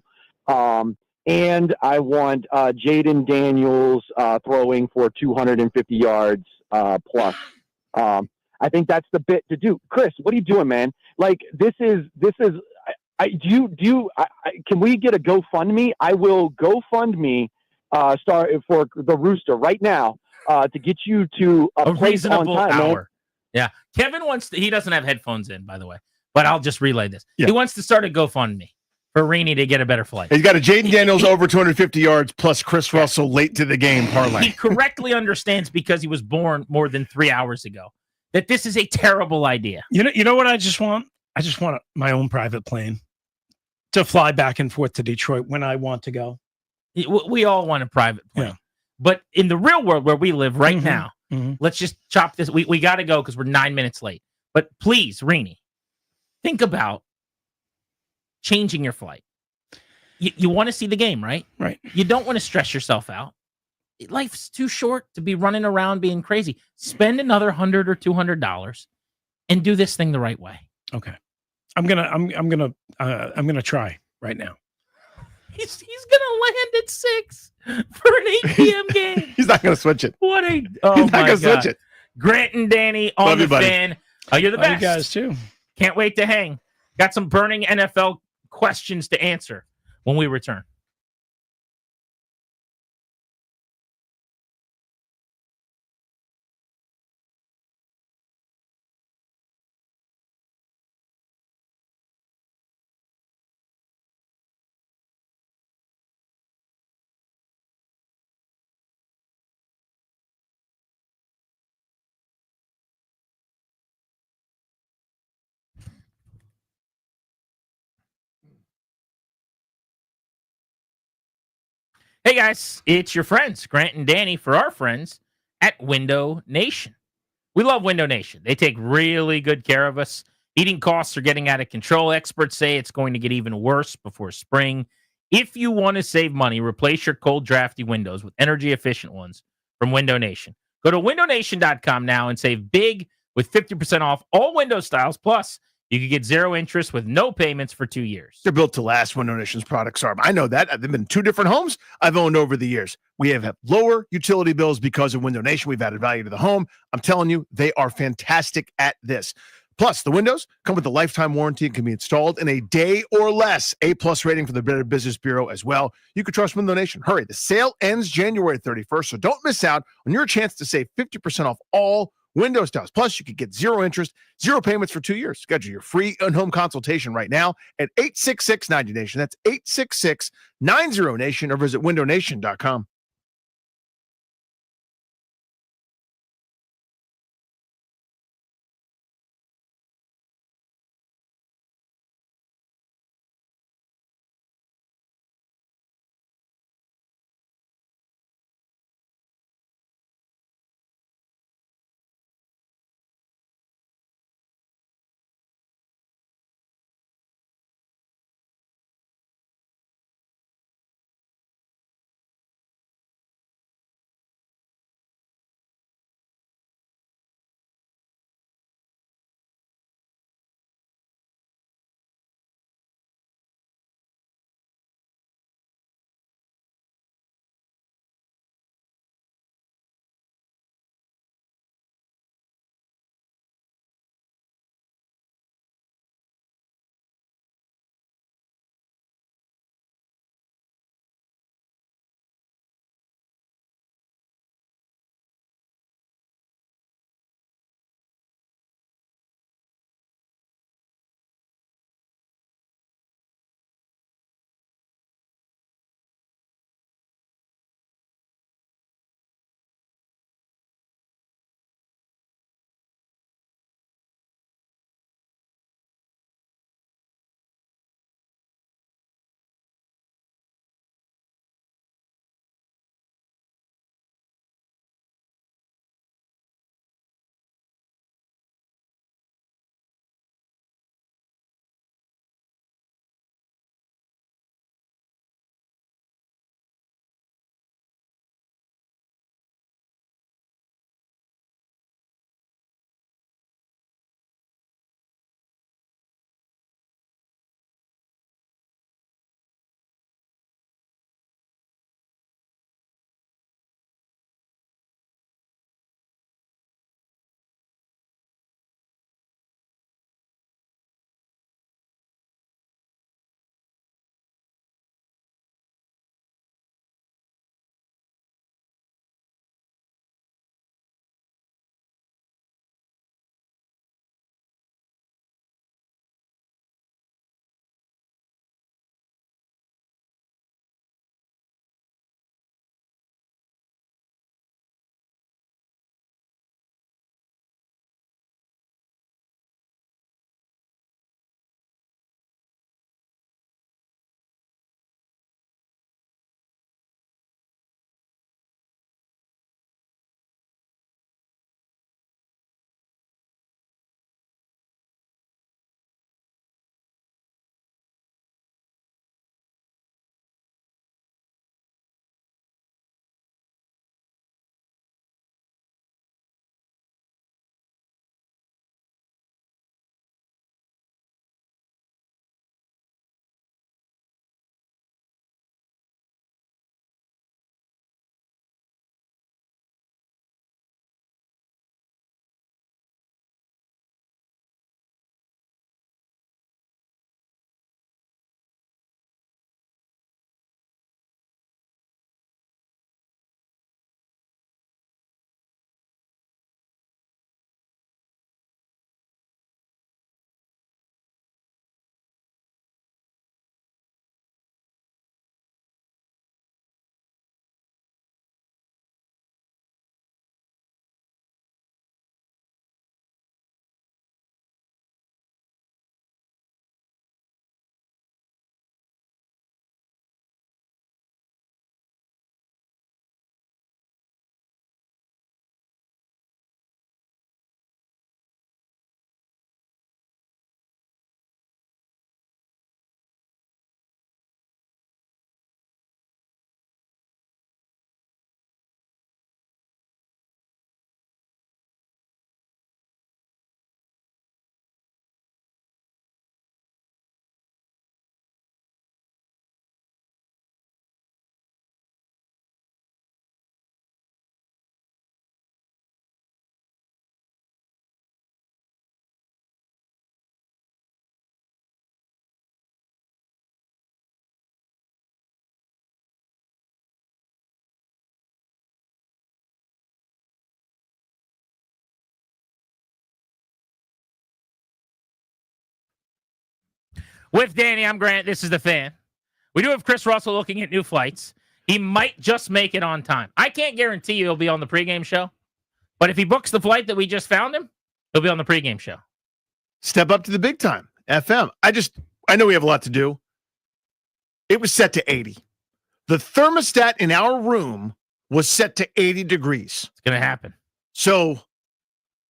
And I want Jaden Daniels throwing for 250 yards plus. I think that's the bit to do. Chris, what are you doing, man? Like this is. Can we get a GoFundMe? I will GoFundMe start for the Rooster right now to get you to a place reasonable on time, hour. man. Yeah, Kevin wants to. He doesn't have headphones in, by the way, but I'll just relay this. Yeah. He wants to start a GoFundMe for Reaney to get a better flight. He's got a Jaden Daniels over 250 yards plus Chris Russell late to the game parlay. He correctly understands because he was born more than 3 hours ago that this is a terrible idea. You know what I just want? I just want my own private plane to fly back and forth to Detroit when I want to go. We all want a private plane. Yeah. But in the real world where we live right now, let's just chop this. We got to go because we're 9 minutes late. But please, Reaney, think about changing your flight. You want to see the game, right? Right. You don't want to stress yourself out. Life's too short to be running around being crazy. Spend another $100 or $200 and do this thing the right way. Okay. I'm gonna try right now. He's gonna land at 6 for an 8 p.m. game. He's not gonna switch it. What a He's not gonna switch it. Grant and Danny on Love the you, buddy. Fan. Oh, you're the best. You guys too. Can't wait to hang. Got some burning NFL questions to answer when we return. Hey guys, it's your friends, Grant and Danny, for our friends at Window Nation. We love Window Nation. They take really good care of us. Heating costs are getting out of control. Experts say it's going to get even worse before spring. If you want to save money, replace your cold, drafty windows with energy-efficient ones from Window Nation. Go to windownation.com now and save big with 50% off all window styles. Plus, you can get 0 interest with no payments for 2 years. They're built to last. Window Nation's products are. I know that. They've been in 2 different homes I've owned over the years. We have lower utility bills because of Window Nation. We've added value to the home. I'm telling you, they are fantastic at this. Plus, the windows come with a lifetime warranty and can be installed in a day or less. A-plus rating from the Better Business Bureau as well. You can trust Window Nation. Hurry. The sale ends January 31st, so don't miss out on your chance to save 50% off all window styles. Plus, you could get 0 interest, 0 payments for 2 years. Schedule your free in-home consultation right now at 866-90-NATION. That's 866-90-NATION or visit windownation.com. With Danny, I'm Grant. This is the Fan. We do have Chris Russell looking at new flights. He might just make it on time. I can't guarantee you he'll be on the pregame show, but if he books the flight that we just found him, he'll be on the pregame show. Step up to the big time, FM. I know we have a lot to do. It was set to 80. The thermostat in our room was set to 80 degrees. It's going to happen. So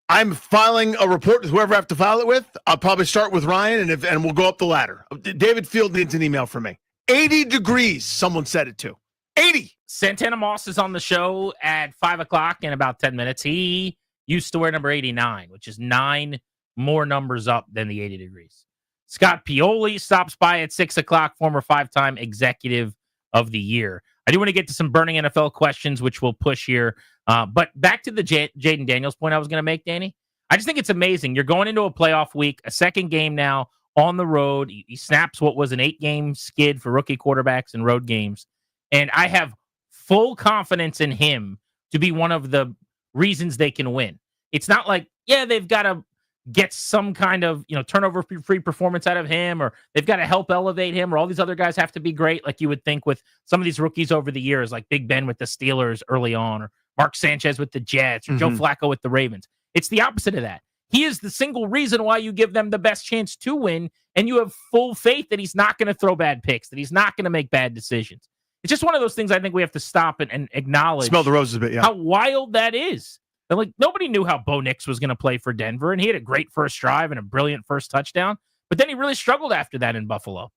I'm filing a report with whoever I have to file it with. I'll probably start with Ryan, and we'll go up the ladder. David Field needs an email from me. 80 degrees, someone said it to. 80. Santana Moss is on the show at 5 o'clock in about 10 minutes. He used to wear number 89, which is 9 more numbers up than the 80 degrees. Scott Pioli stops by at 6 o'clock, former 5-time executive of the year. I do want to get to some burning NFL questions, which we'll push here. But back to the Jaden Daniels point I was going to make, Danny. I just think it's amazing. You're going into a playoff week, a second game now on the road. He snaps what was an 8-game skid for rookie quarterbacks in road games. And I have full confidence in him to be one of the reasons they can win. It's not like, they've got to get some kind of, turnover-free performance out of him, or they've got to help elevate him, or all these other guys have to be great, like you would think with some of these rookies over the years, like Big Ben with the Steelers early on, or Mark Sanchez with the Jets, or Joe Flacco with the Ravens. It's the opposite of that. He is the single reason why you give them the best chance to win, and you have full faith that he's not going to throw bad picks, that he's not going to make bad decisions. It's just one of those things I think we have to stop and acknowledge. Smell the roses a bit, yeah. How wild that is. And like, nobody knew how Bo Nix was going to play for Denver, and he had a great first drive and a brilliant first touchdown, but then he really struggled after that in Buffalo.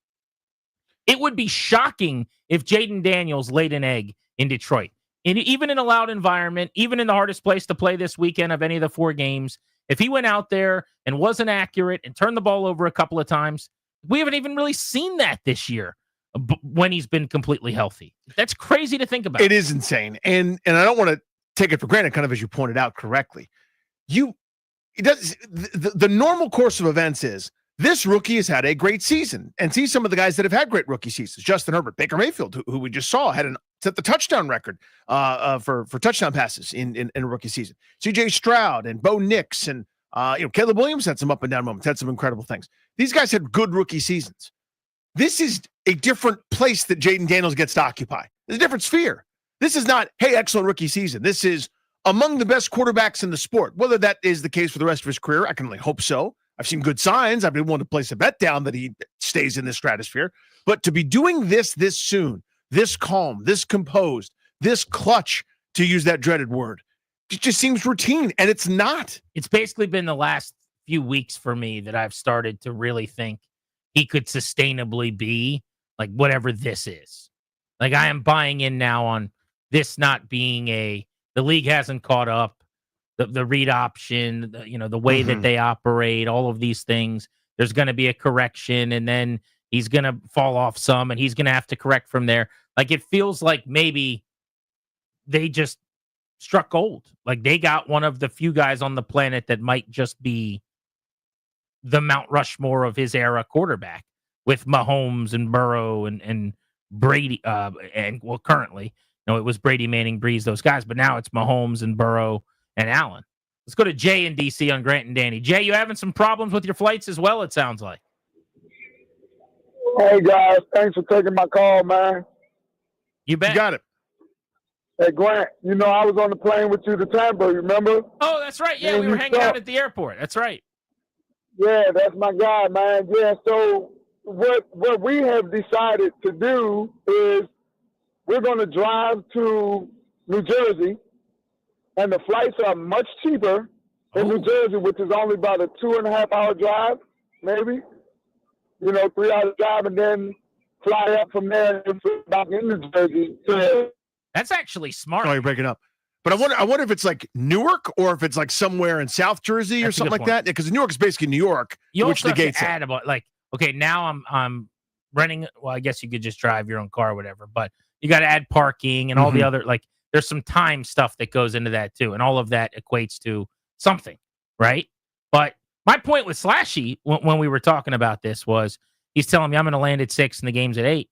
It would be shocking if Jaden Daniels laid an egg in Detroit. Even in a loud environment, even in the hardest place to play this weekend of any of the 4 games, if he went out there and wasn't accurate and turned the ball over a couple of times, we haven't even really seen that this year when he's been completely healthy. That's crazy to think about. It is insane. And I don't want to take it for granted, kind of as you pointed out correctly. The normal course of events is this rookie has had a great season, and see some of the guys that have had great rookie seasons. Justin Herbert, Baker Mayfield, who we just saw, set the touchdown record for touchdown passes in a rookie season. CJ Stroud and Bo Nix and Caleb Williams had some up and down moments, had some incredible things. These guys had good rookie seasons. This is a different place that Jaden Daniels gets to occupy. There's a different sphere. This is not, hey, excellent rookie season. This is among the best quarterbacks in the sport. Whether that is the case for the rest of his career, I can only hope so. I've seen good signs. I've been willing to place a bet down that he stays in this stratosphere. But to be doing this soon, this calm, this composed, this clutch, to use that dreaded word, it just seems routine, and it's not. It's basically been the last few weeks for me that I've started to really think he could sustainably be like whatever this is. Like, I am buying in now on this not being the league hasn't caught up, the read option, the way that they operate, all of these things. There's going to be a correction, and then he's going to fall off some, and he's going to have to correct from there. Like, it feels like maybe they just struck gold. Like, they got one of the few guys on the planet that might just be the Mount Rushmore of his era quarterback, with Mahomes and Burrow and Brady, currently, it was Brady, Manning, Breeze, those guys, but now it's Mahomes and Burrow and Allen. Let's go to Jay in DC on Grant and Danny. Jay, you having some problems with your flights as well, it sounds like. Hey, guys, thanks for taking my call, man. You bet. You got it. Hey, Grant, I was on the plane with you to Tampa, you remember? Oh, that's right. Yeah, we were hanging out at the airport. That's right. Yeah, that's my guy, man. Yeah, so what we have decided to do is we're going to drive to New Jersey, and the flights are much cheaper in New Jersey, which is only about a 2.5-hour drive, maybe. 3-hour drive, and then fly up from there and fly back in New Jersey. That's actually smart. Oh, you're breaking up. But I wonder if it's like Newark or if it's like somewhere in South Jersey or something like that. Because New York is basically New York, which negates add about okay, now I'm renting. Well, I guess you could just drive your own car or whatever, but you got to add parking and all the other, there's some time stuff that goes into that too. And all of that equates to something, right? But my point with Slashy when we were talking about this was he's telling me I'm going to land at 6 and the game's at 8.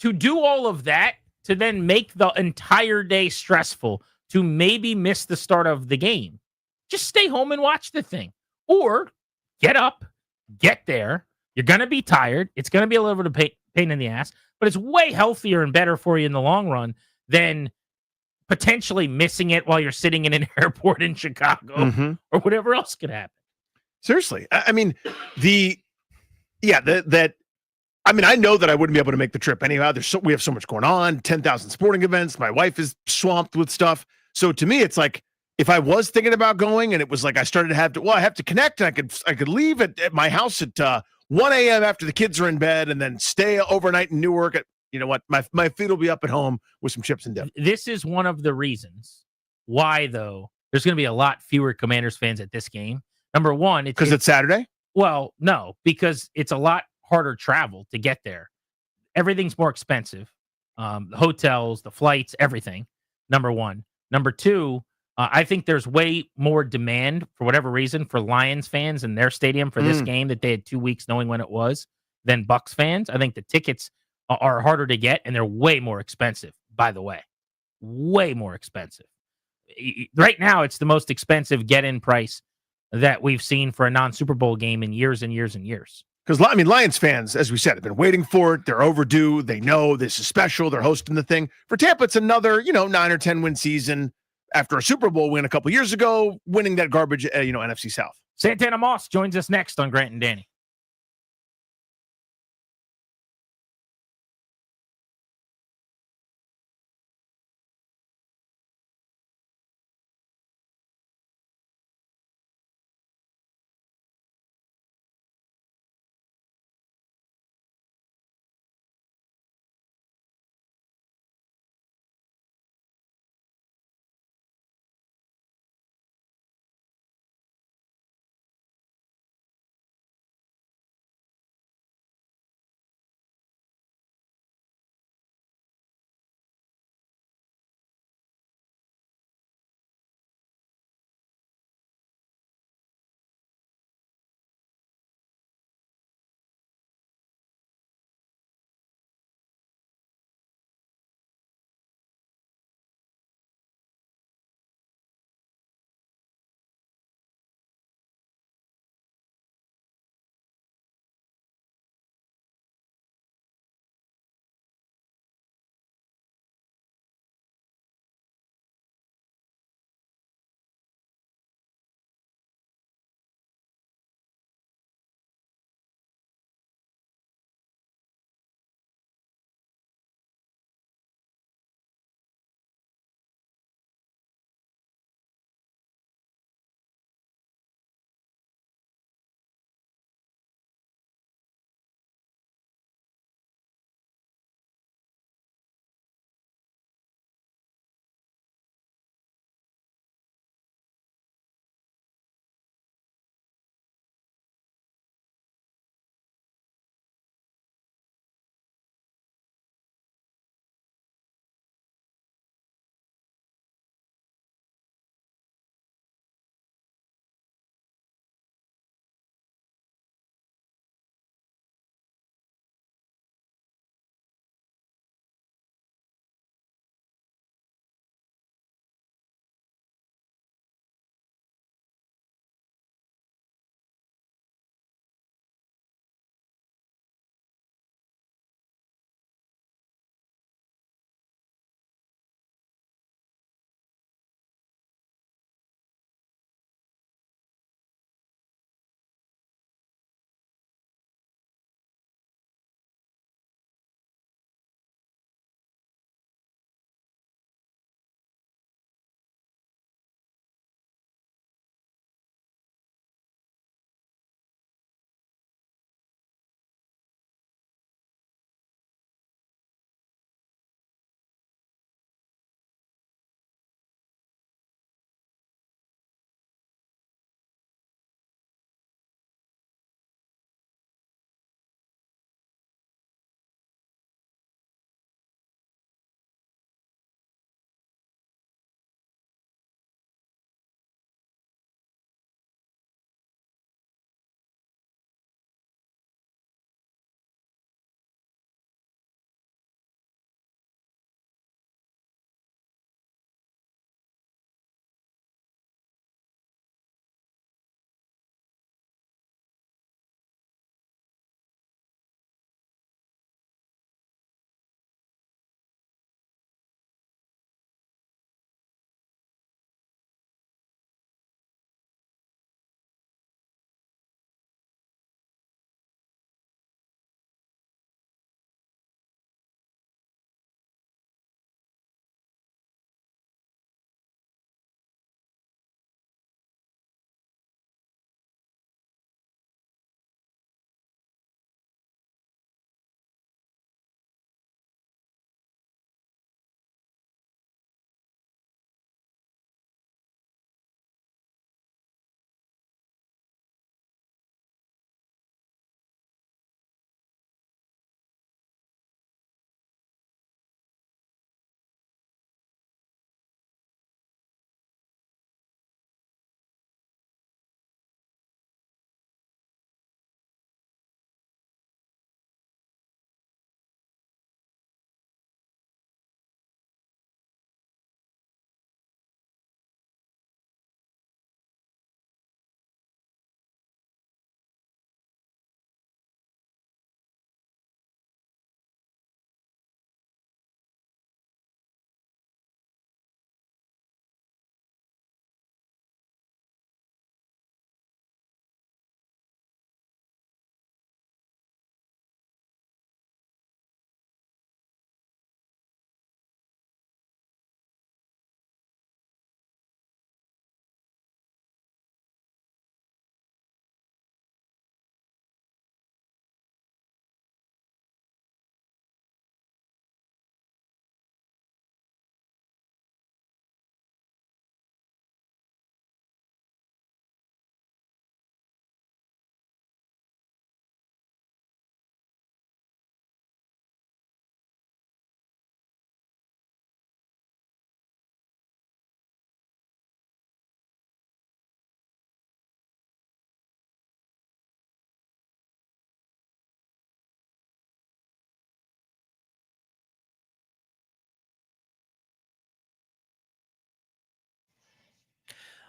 To do all of that, to then make the entire day stressful, to maybe miss the start of the game, just stay home and watch the thing. Or get up, get there. You're going to be tired. It's going to be a little bit of pain in the ass, but it's way healthier and better for you in the long run than potentially missing it while you're sitting in an airport in Chicago or whatever else could happen. Seriously. I mean, I mean, I know that I wouldn't be able to make the trip anyhow. We have so much going on, 10,000 sporting events. My wife is swamped with stuff. So to me, it's like, if I was thinking about going and it was like I started to I have to connect, and I could leave at my house at 1 a.m. after the kids are in bed and then stay overnight in Newark. You know what? My feet will be up at home with some chips and dip. This is one of the reasons why, though, there's going to be a lot fewer Commanders fans at this game. Number one, because it's Saturday? Well, no, because it's a lot harder travel to get there. Everything's more expensive. The hotels, the flights, everything. Number one. Number two, I think there's way more demand for whatever reason for Lions fans in their stadium for this game that they had 2 weeks knowing when it was than Bucks fans. I think the tickets are harder to get and they're way more expensive, by the way. Way more expensive. Right now, it's the most expensive get-in price that we've seen for a non-Super Bowl game in years and years and years. Because, I mean, Lions fans, as we said, have been waiting for it. They're overdue. They know this is special. They're hosting the thing. For Tampa, it's another, 9 or 10 win season after a Super Bowl win a couple years ago, winning that garbage, NFC South. Santana Moss joins us next on Grant and Danny.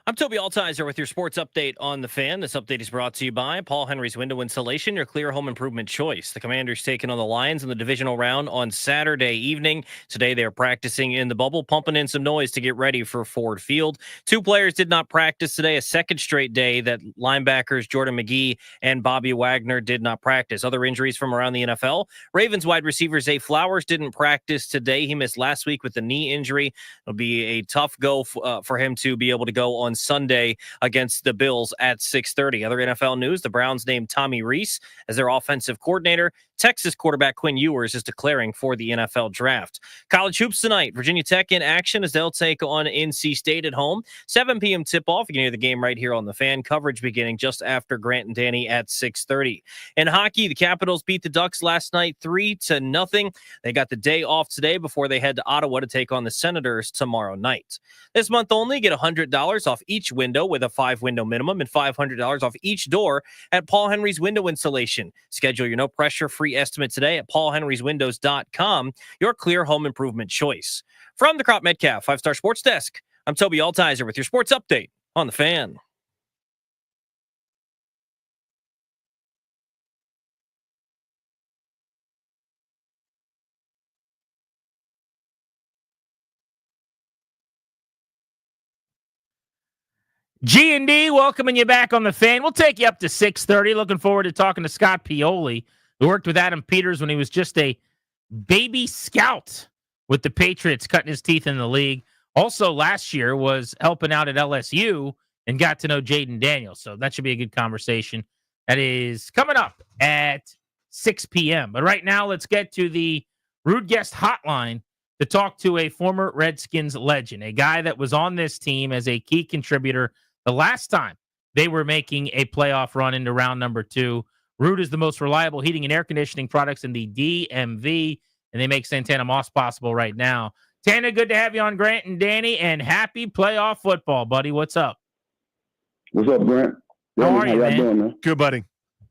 I'm Toby Altizer with your sports update on the Fan. This update is brought to you by Paul Henry's Window Installation, your clear home improvement choice. The Commanders taking on the Lions in the divisional round on Saturday evening. Today they are practicing in the bubble, pumping in some noise to get ready for Ford Field. 2 players did not practice today, a second straight day that linebackers Jordan McGee and Bobby Wagner did not practice. Other injuries from around the NFL. Ravens wide receiver Zay Flowers didn't practice today. He missed last week with a knee injury. It'll be a tough go for him to be able to go on Sunday against the Bills at 6:30. Other NFL news, the Browns named Tommy Rees as their offensive coordinator. Texas quarterback Quinn Ewers is declaring for the NFL draft. College hoops tonight. Virginia Tech in action as they'll take on NC State at home. 7 p.m. tip-off. You can hear the game right here on the Fan. Coverage beginning just after Grant and Danny at 6:30. In hockey, the Capitals beat the Ducks last night 3-0. They got the day off today before they head to Ottawa to take on the Senators tomorrow night. This month only, get $100 off each window with a 5-window minimum and $500 off each door at Paul Henry's Window Installation. Schedule your no-pressure free estimate today at paulhenryswindows.com, your clear home improvement choice. From the Crop Metcalf 5-Star Sports Desk, I'm Toby Altizer with your sports update on the Fan. G&D, welcoming you back on the Fan. We'll take you up to 6:30. Looking forward to talking to Scott Pioli, who worked with Adam Peters when he was just a baby scout with the Patriots, cutting his teeth in the league. Also, last year was helping out at LSU and got to know Jaden Daniels. So that should be a good conversation. That is coming up at 6 p.m. But right now, let's get to the Rude Guest Hotline to talk to a former Redskins legend, a guy that was on this team as a key contributor the last time they were making a playoff run into round number 2. Rude is the most reliable heating and air conditioning products in the DMV, and they make Santana Moss possible right now. Tana, good to have you on, Grant and Danny, and happy playoff football, buddy. What's up? What's up, Grant? How are you, man? Doing, man? Good, buddy.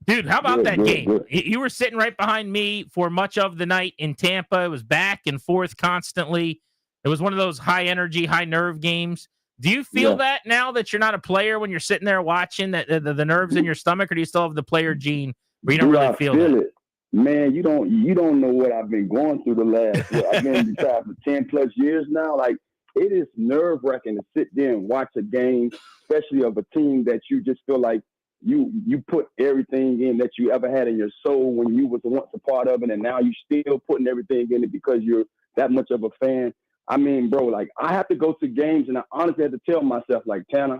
Dude, how about that game? Good. You were sitting right behind me for much of the night in Tampa. It was back and forth constantly. It was one of those high energy, high nerve games. Do you feel that now that you're not a player when you're sitting there watching that the nerves in your stomach, or do you still have the player gene where you don't really feel that? It. Man, you don't know what I've been going through the last I've been retired for 10 plus years now. Like, it is nerve wracking to sit there and watch a game, especially of a team that you just feel like you put everything in that you ever had in your soul when you was once a part of it, and now you still putting everything in it because you're that much of a fan. I mean, bro, like, I have to go to games, and I honestly had to tell myself, like, Tanner,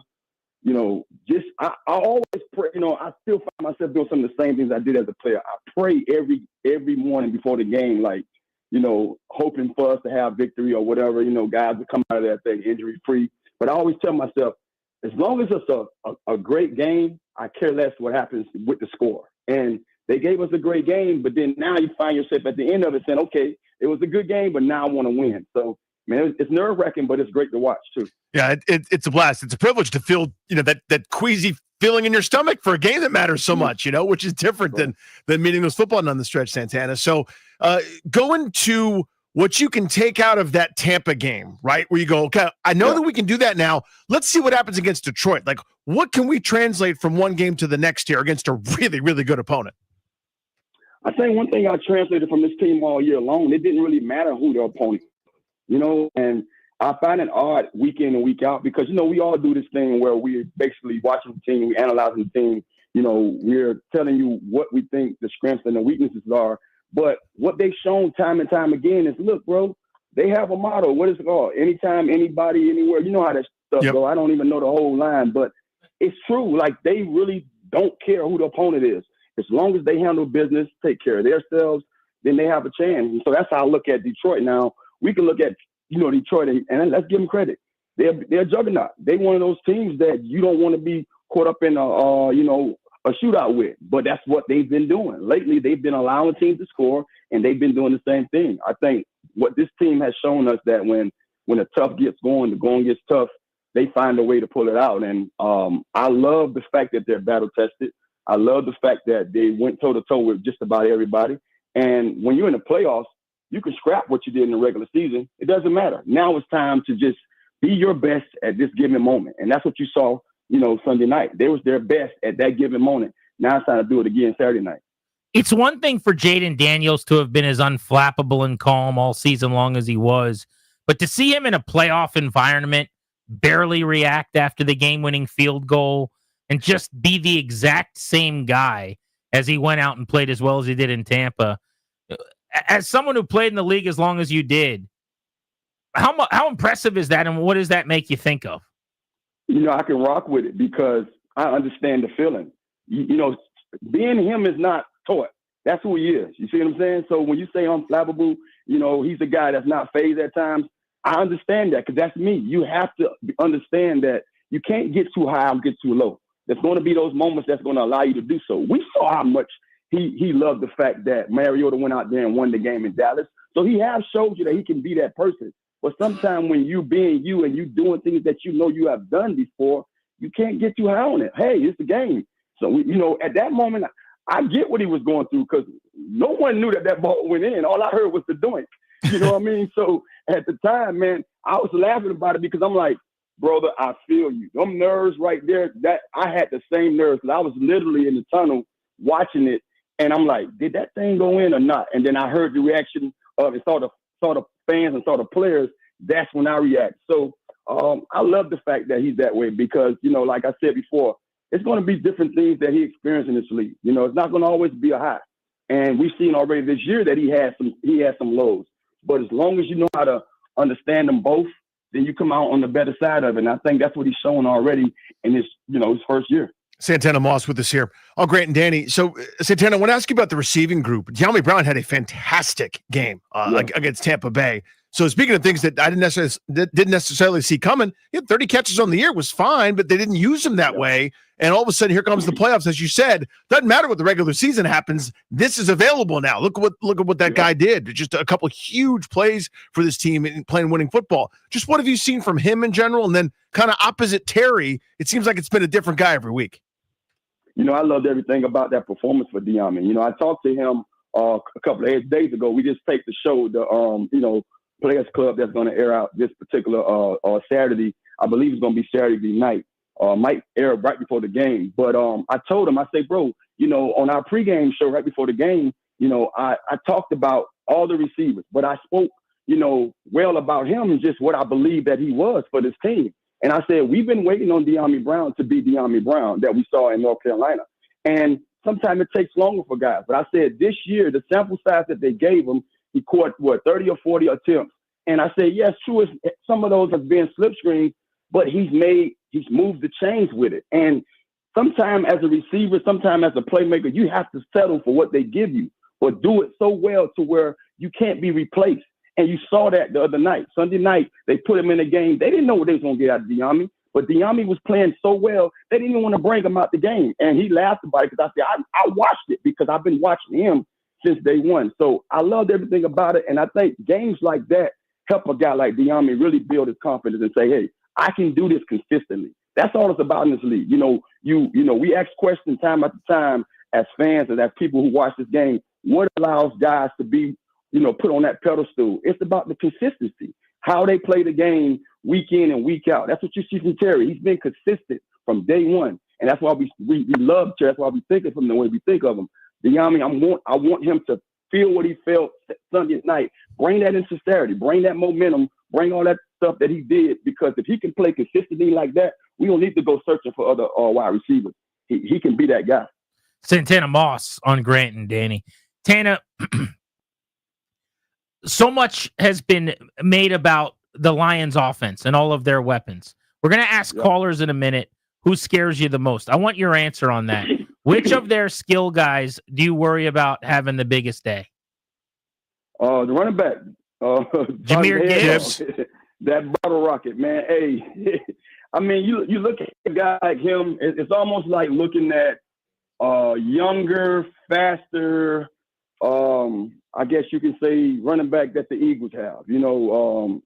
I always pray. I still find myself doing some of the same things I did as a player. I pray every morning before the game, like, hoping for us to have victory or whatever. Guys would come out of that thing injury free. But I always tell myself, as long as it's a great game, I care less what happens with the score. And they gave us a great game, but then now you find yourself at the end of it saying, okay, it was a good game, but now I want to win. So, man, it's nerve-wracking, but it's great to watch too. Yeah, it's a blast. It's a privilege to feel, that queasy feeling in your stomach for a game that matters so much, which is different than meaningless football down the stretch, Santana. So going to what you can take out of that Tampa game, right, where you go, okay, I know that we can do that now. Let's see what happens against Detroit. Like, what can we translate from one game to the next here against a really, really good opponent? I think one thing I translated from this team all year long, it didn't really matter who the opponent, and I find it odd week in and week out because, we all do this thing where we're basically watching the team, we're analyzing the team, we're telling you what we think the strengths and the weaknesses are. But what they've shown time and time again is, look, bro, they have a motto. What is it called? Anytime, anybody, anywhere. You know how that stuff go. I don't even know the whole line, but it's true. Like, they really don't care who the opponent is. As long as they handle business, take care of themselves, then they have a chance. And so that's how I look at Detroit now. We can look at, Detroit, and let's give them credit. They're a juggernaut. They're one of those teams that you don't want to be caught up in a shootout with. But that's what they've been doing. Lately, they've been allowing teams to score, and they've been doing the same thing. I think what this team has shown us that when the tough gets going, the going gets tough, they find a way to pull it out. And I love the fact that they're battle-tested. I love the fact that they went toe-to-toe with just about everybody. And when you're in the playoffs, you can scrap what you did in the regular season. It doesn't matter. Now it's time to just be your best at this given moment. And that's what you saw, Sunday night. They was their best at that given moment. Now it's time to do it again Saturday night. It's one thing for Jaden Daniels to have been as unflappable and calm all season long as he was, but to see him in a playoff environment barely react after the game-winning field goal and just be the exact same guy as he went out and played as well as he did in Tampa. As someone who played in the league as long as you did, how impressive is that, and what does that make you think of? I can rock with it because I understand the feeling. Being him is not taught. That's who he is. You see what I'm saying? So when you say unflappable, he's a guy that's not phased at times. I understand that because that's me. You have to understand that you can't get too high or get too low. There's going to be those moments that's going to allow you to do so. We saw how much he loved the fact that Mariota went out there and won the game in Dallas. So he has showed you that he can be that person. But sometimes when you being you and you doing things that you have done before, you can't get too high on it. Hey, it's a game. So, at that moment, I get what he was going through because no one knew that ball went in. All I heard was the doink. You know what I mean? So at the time, man, I was laughing about it because I'm like, brother, I feel you. Them nerves right there, that I had the same nerves because I was literally in the tunnel watching it. And I'm like, did that thing go in or not? And then I heard the reaction of it, saw the fans and saw the players. That's when I react. So I love the fact that he's that way because, like I said before, it's going to be different things that he experienced in this league. It's not going to always be a high. And we've seen already this year that he had some lows. But as long as you know how to understand them both, then you come out on the better side of it. And I think that's what he's shown already in his first year. Santana Moss with us here. Oh, Grant and Danny. So, Santana, I want to ask you about the receiving group. De'Ami Brown had a fantastic game against Tampa Bay. So, speaking of things that I didn't necessarily see coming, he had 30 catches on the year, was fine, but they didn't use him that way. And all of a sudden, here comes the playoffs. As you said, doesn't matter what the regular season happens. This is available now. Look at what that guy did. Just a couple huge plays for this team in playing winning football. Just what have you seen from him in general? And then kind of opposite Terry, it seems like it's been a different guy every week. I loved everything about that performance for De'Ami. I talked to him a couple of days ago. We just taped the show, the Players Club that's going to air out this particular Saturday. I believe it's going to be Saturday night. Might air right before the game. But I told him, I say, bro, on our pregame show right before the game, I talked about all the receivers, but I spoke, well about him and just what I believe that he was for this team. And I said, we've been waiting on De'Ami Brown to be De'Ami Brown that we saw in North Carolina. And sometimes it takes longer for guys. But I said this year, the sample size that they gave him, he caught, 30 or 40 attempts. And I said, yes, true, some of those have been slip screens, but he's moved the chains with it. And sometimes as a receiver, sometimes as a playmaker, you have to settle for what they give you, but do it so well to where you can't be replaced. And you saw that the other night. Sunday night, they put him in the game. They didn't know what they was going to get out of De'Ami, but De'Ami was playing so well, they didn't even want to bring him out the game. And he laughed about it because I said, I watched it because I've been watching him since day one. So I loved everything about it. And I think games like that help a guy like De'Ami really build his confidence and say, hey, I can do this consistently. That's all it's about in this league. We ask questions time after time as fans and as people who watch this game, what allows guys to be, put on that pedestal? It's about the consistency, how they play the game week in and week out. That's what you see from Terry. He's been consistent from day one. And that's why we love Terry. That's why we think of him the way we think of him. De'Ami, I want him to feel what he felt Sunday night. Bring that into Saturday. Bring that momentum. Bring all that stuff that he did, because if he can play consistently like that, we don't need to go searching for other wide receivers. He can be that guy. Santana Moss on Grant and Danny. Tana, so much has been made about the Lions offense and all of their weapons. We're going to ask callers in a minute who scares you the most. I want your answer on that. Which of their skill guys do you worry about having the biggest day? The running back. Jahmyr Gibbs. That bottle rocket, man. Hey, I mean, you look at a guy like him, it's almost like looking at younger, faster, I guess you can say running back that the Eagles have. Can't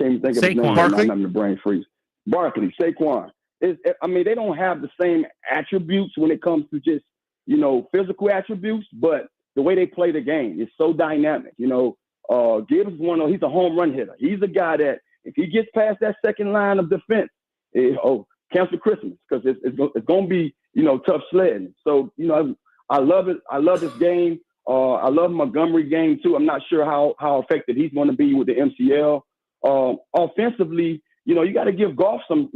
even think of his name. Barkley? I'm having the brain freeze. Barkley, Saquon. They don't have the same attributes when it comes to just, physical attributes, but the way they play the game is so dynamic. Gibbs he's a home run hitter. He's a guy that if he gets past that second line of defense, cancel Christmas because it's going to be, tough sledding. So, I love it. I love this game. I love Montgomery game too. I'm not sure how effective he's going to be with the MCL. Offensively, you got to give Goff some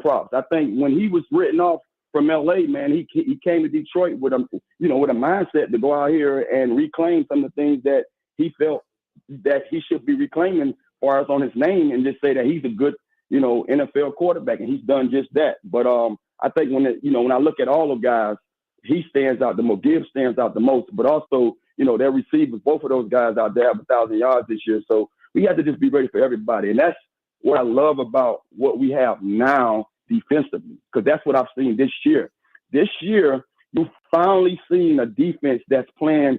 props. I think when he was written off from LA, man, he came to Detroit with a mindset to go out here and reclaim some of the things that he felt that he should be reclaiming as far as on his name, and just say that he's a good, NFL quarterback, and he's done just that. But I think when I look at all the guys, he stands out the most. Gibbs stands out the most, but also, their receivers, both of those guys out there have 1,000 yards this year. So we have to just be ready for everybody. And that's what I love about what we have now defensively, because that's what I've seen this year. This year, you've finally seen a defense that's playing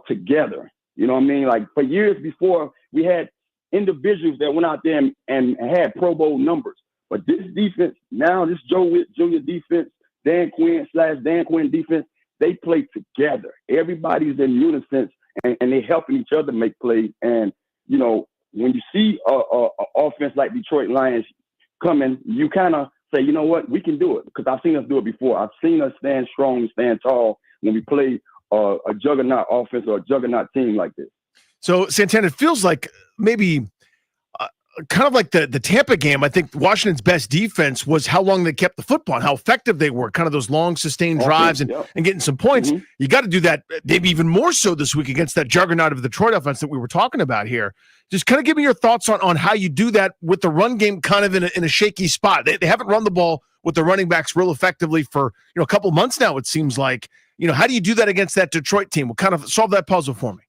together. You know what I mean? Like for years before, we had individuals that went out there and had Pro Bowl numbers. But this defense now, this Joe Whitt Jr. defense, Dan Quinn defense, they play together. Everybody's in unison, and they're helping each other make plays. And, when you see a offense like Detroit Lions coming, you kind of say, you know what, we can do it. Because I've seen us do it before. I've seen us stand strong and stand tall when we play a juggernaut offense or a juggernaut team like this. So, Santana, it feels like maybe kind of like the Tampa game. I think Washington's best defense was how long they kept the football and how effective they were, kind of those long sustained drives and getting some points. Mm-hmm. You got to do that maybe even more so this week against that juggernaut of the Detroit offense that we were talking about here. Just kind of give me your thoughts on how you do that with the run game kind of in a shaky spot. They haven't run the ball with the running backs real effectively for a couple months now, it seems like. How do you do that against that Detroit team? We'll kind of solve that puzzle for me.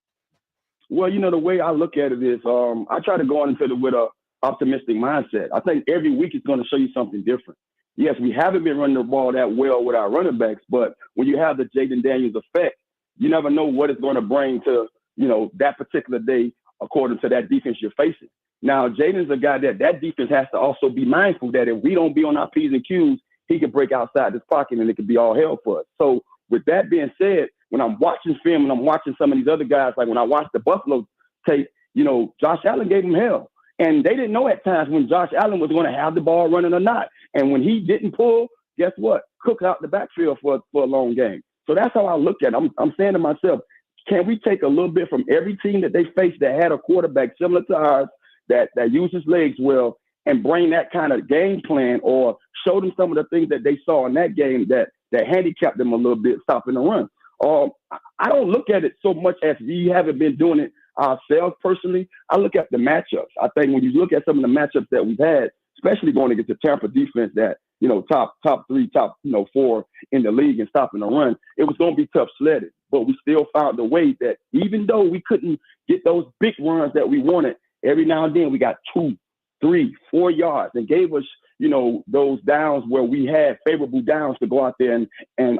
Well, the way I look at it is I try to go into it with a optimistic mindset. I think every week is going to show you something different. Yes, we haven't been running the ball that well with our running backs, but when you have the Jaden Daniels effect, you never know what it's going to bring to, that particular day according to that defense you're facing. Now, Jaden's a guy that defense has to also be mindful that if we don't be on our P's and Q's, he can break outside this pocket and it could be all hell for us. So with that being said, when I'm watching film and I'm watching some of these other guys, like when I watched the Buffalo tape, Josh Allen gave him hell. And they didn't know at times when Josh Allen was going to have the ball running or not. And when he didn't pull, guess what? Cook out the backfield for a long game. So that's how I look at it. I'm saying to myself, can we take a little bit from every team that they faced that had a quarterback similar to ours that used his legs well and bring that kind of game plan or show them some of the things that they saw in that game that handicapped them a little bit stopping the run? I don't look at it so much as we haven't been doing it ourselves personally. I look at the matchups. I think when you look at some of the matchups that we've had, especially going against the Tampa defense that, top three, top, 4 in the league and stopping the run, it was going to be tough sledding. But we still found a way that even though we couldn't get those big runs that we wanted, every now and then we got 2, 3, 4 yards and gave us, those downs where we had favorable downs to go out there and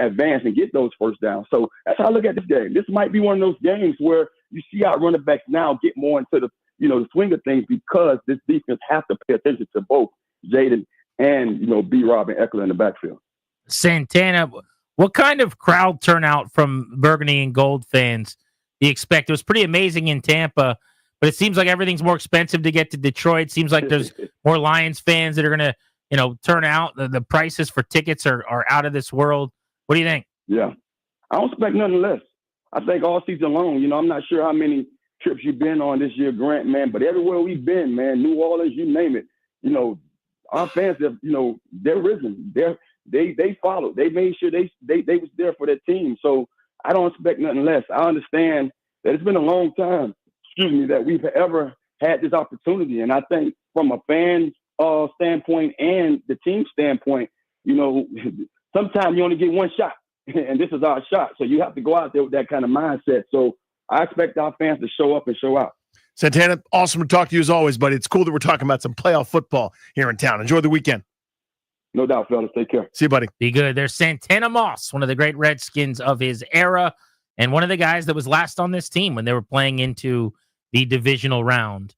advance and get those first downs. So that's how I look at this game. This might be one of those games where you see our running backs now get more into the, the swing of things because this defense has to pay attention to both Jaden and, B-Rob and Eckler in the backfield. Santana, what kind of crowd turnout from Burgundy and Gold fans do you expect? It was pretty amazing in Tampa, but it seems like everything's more expensive to get to Detroit. It seems like there's more Lions fans that are going to, turn out. The prices for tickets are out of this world. What do you think? Yeah. I don't expect nothing less. I think all season long, I'm not sure how many trips you've been on this year, Grant, man, but everywhere we've been, man, New Orleans, you name it, our fans have, they're risen. They followed. They made sure they was there for their team. So I don't expect nothing less. I understand that it's been a long time, that we've ever had this opportunity. And I think from a fan standpoint and the team standpoint, sometimes you only get one shot, and this is our shot. So you have to go out there with that kind of mindset. So I expect our fans to show up and show out. Santana, awesome to talk to you as always, buddy. It's cool that we're talking about some playoff football here in town. Enjoy the weekend. No doubt, fellas. Take care. See you, buddy. Be good. There's Santana Moss, one of the great Redskins of his era, and one of the guys that was last on this team when they were playing into the divisional round.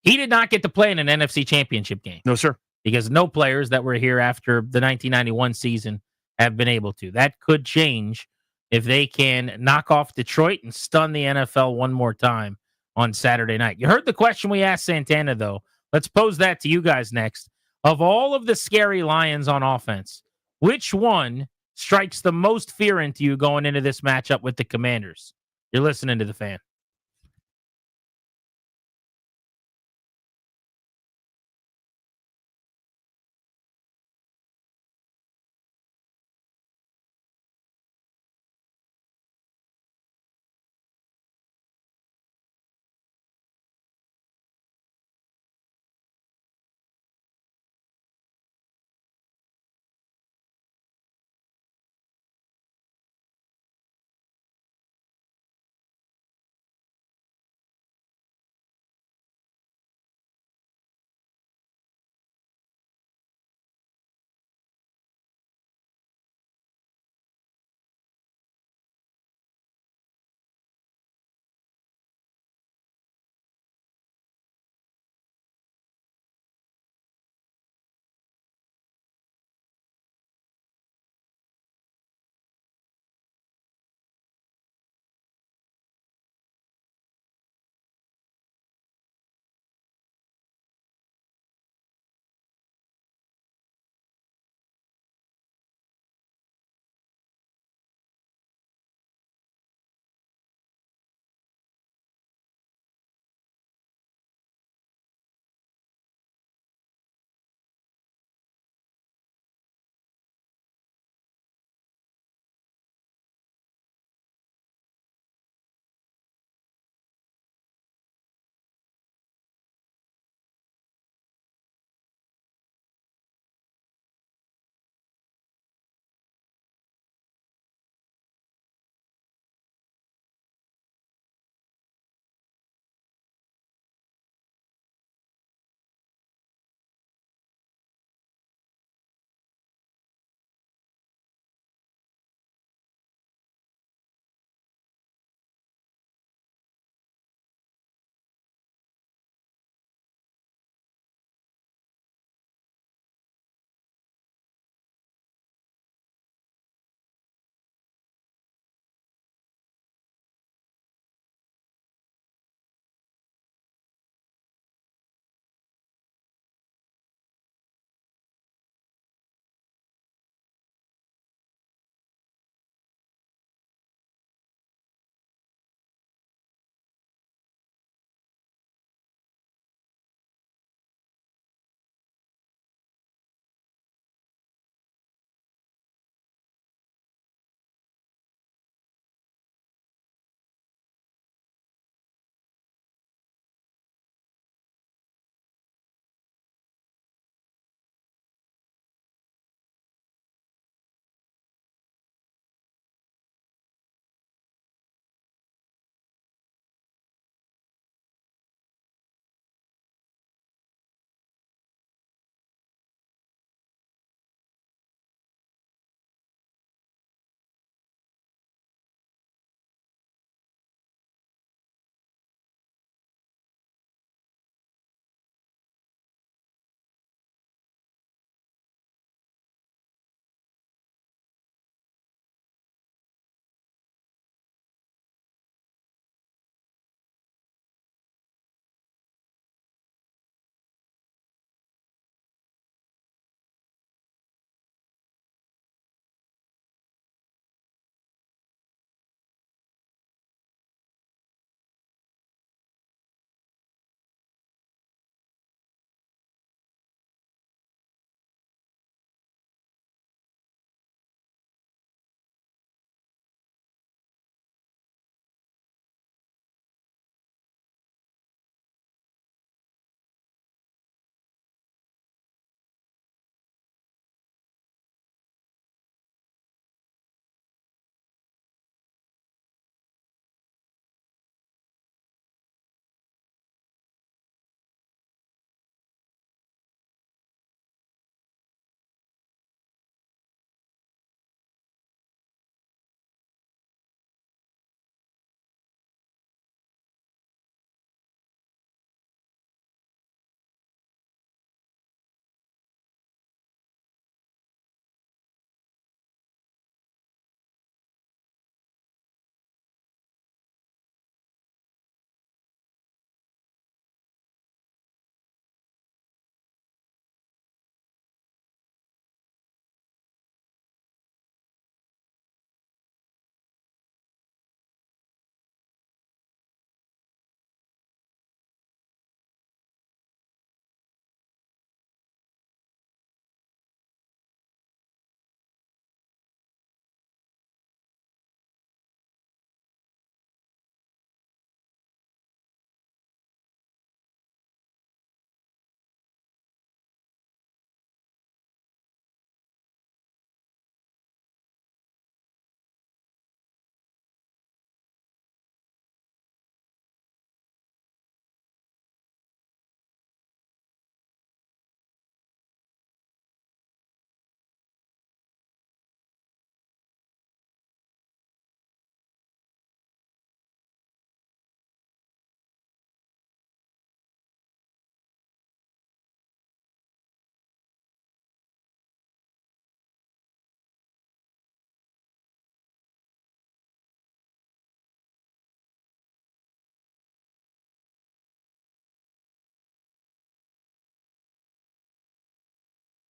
He did not get to play in an NFC championship game. No, sir. Because no players that were here after the 1991 season have been able to. That could change if they can knock off Detroit and stun the NFL one more time on Saturday night. You heard the question we asked Santana, though. Let's pose that to you guys next. Of all of the scary Lions on offense, which one strikes the most fear into you going into this matchup with the Commanders? You're listening to The Fan.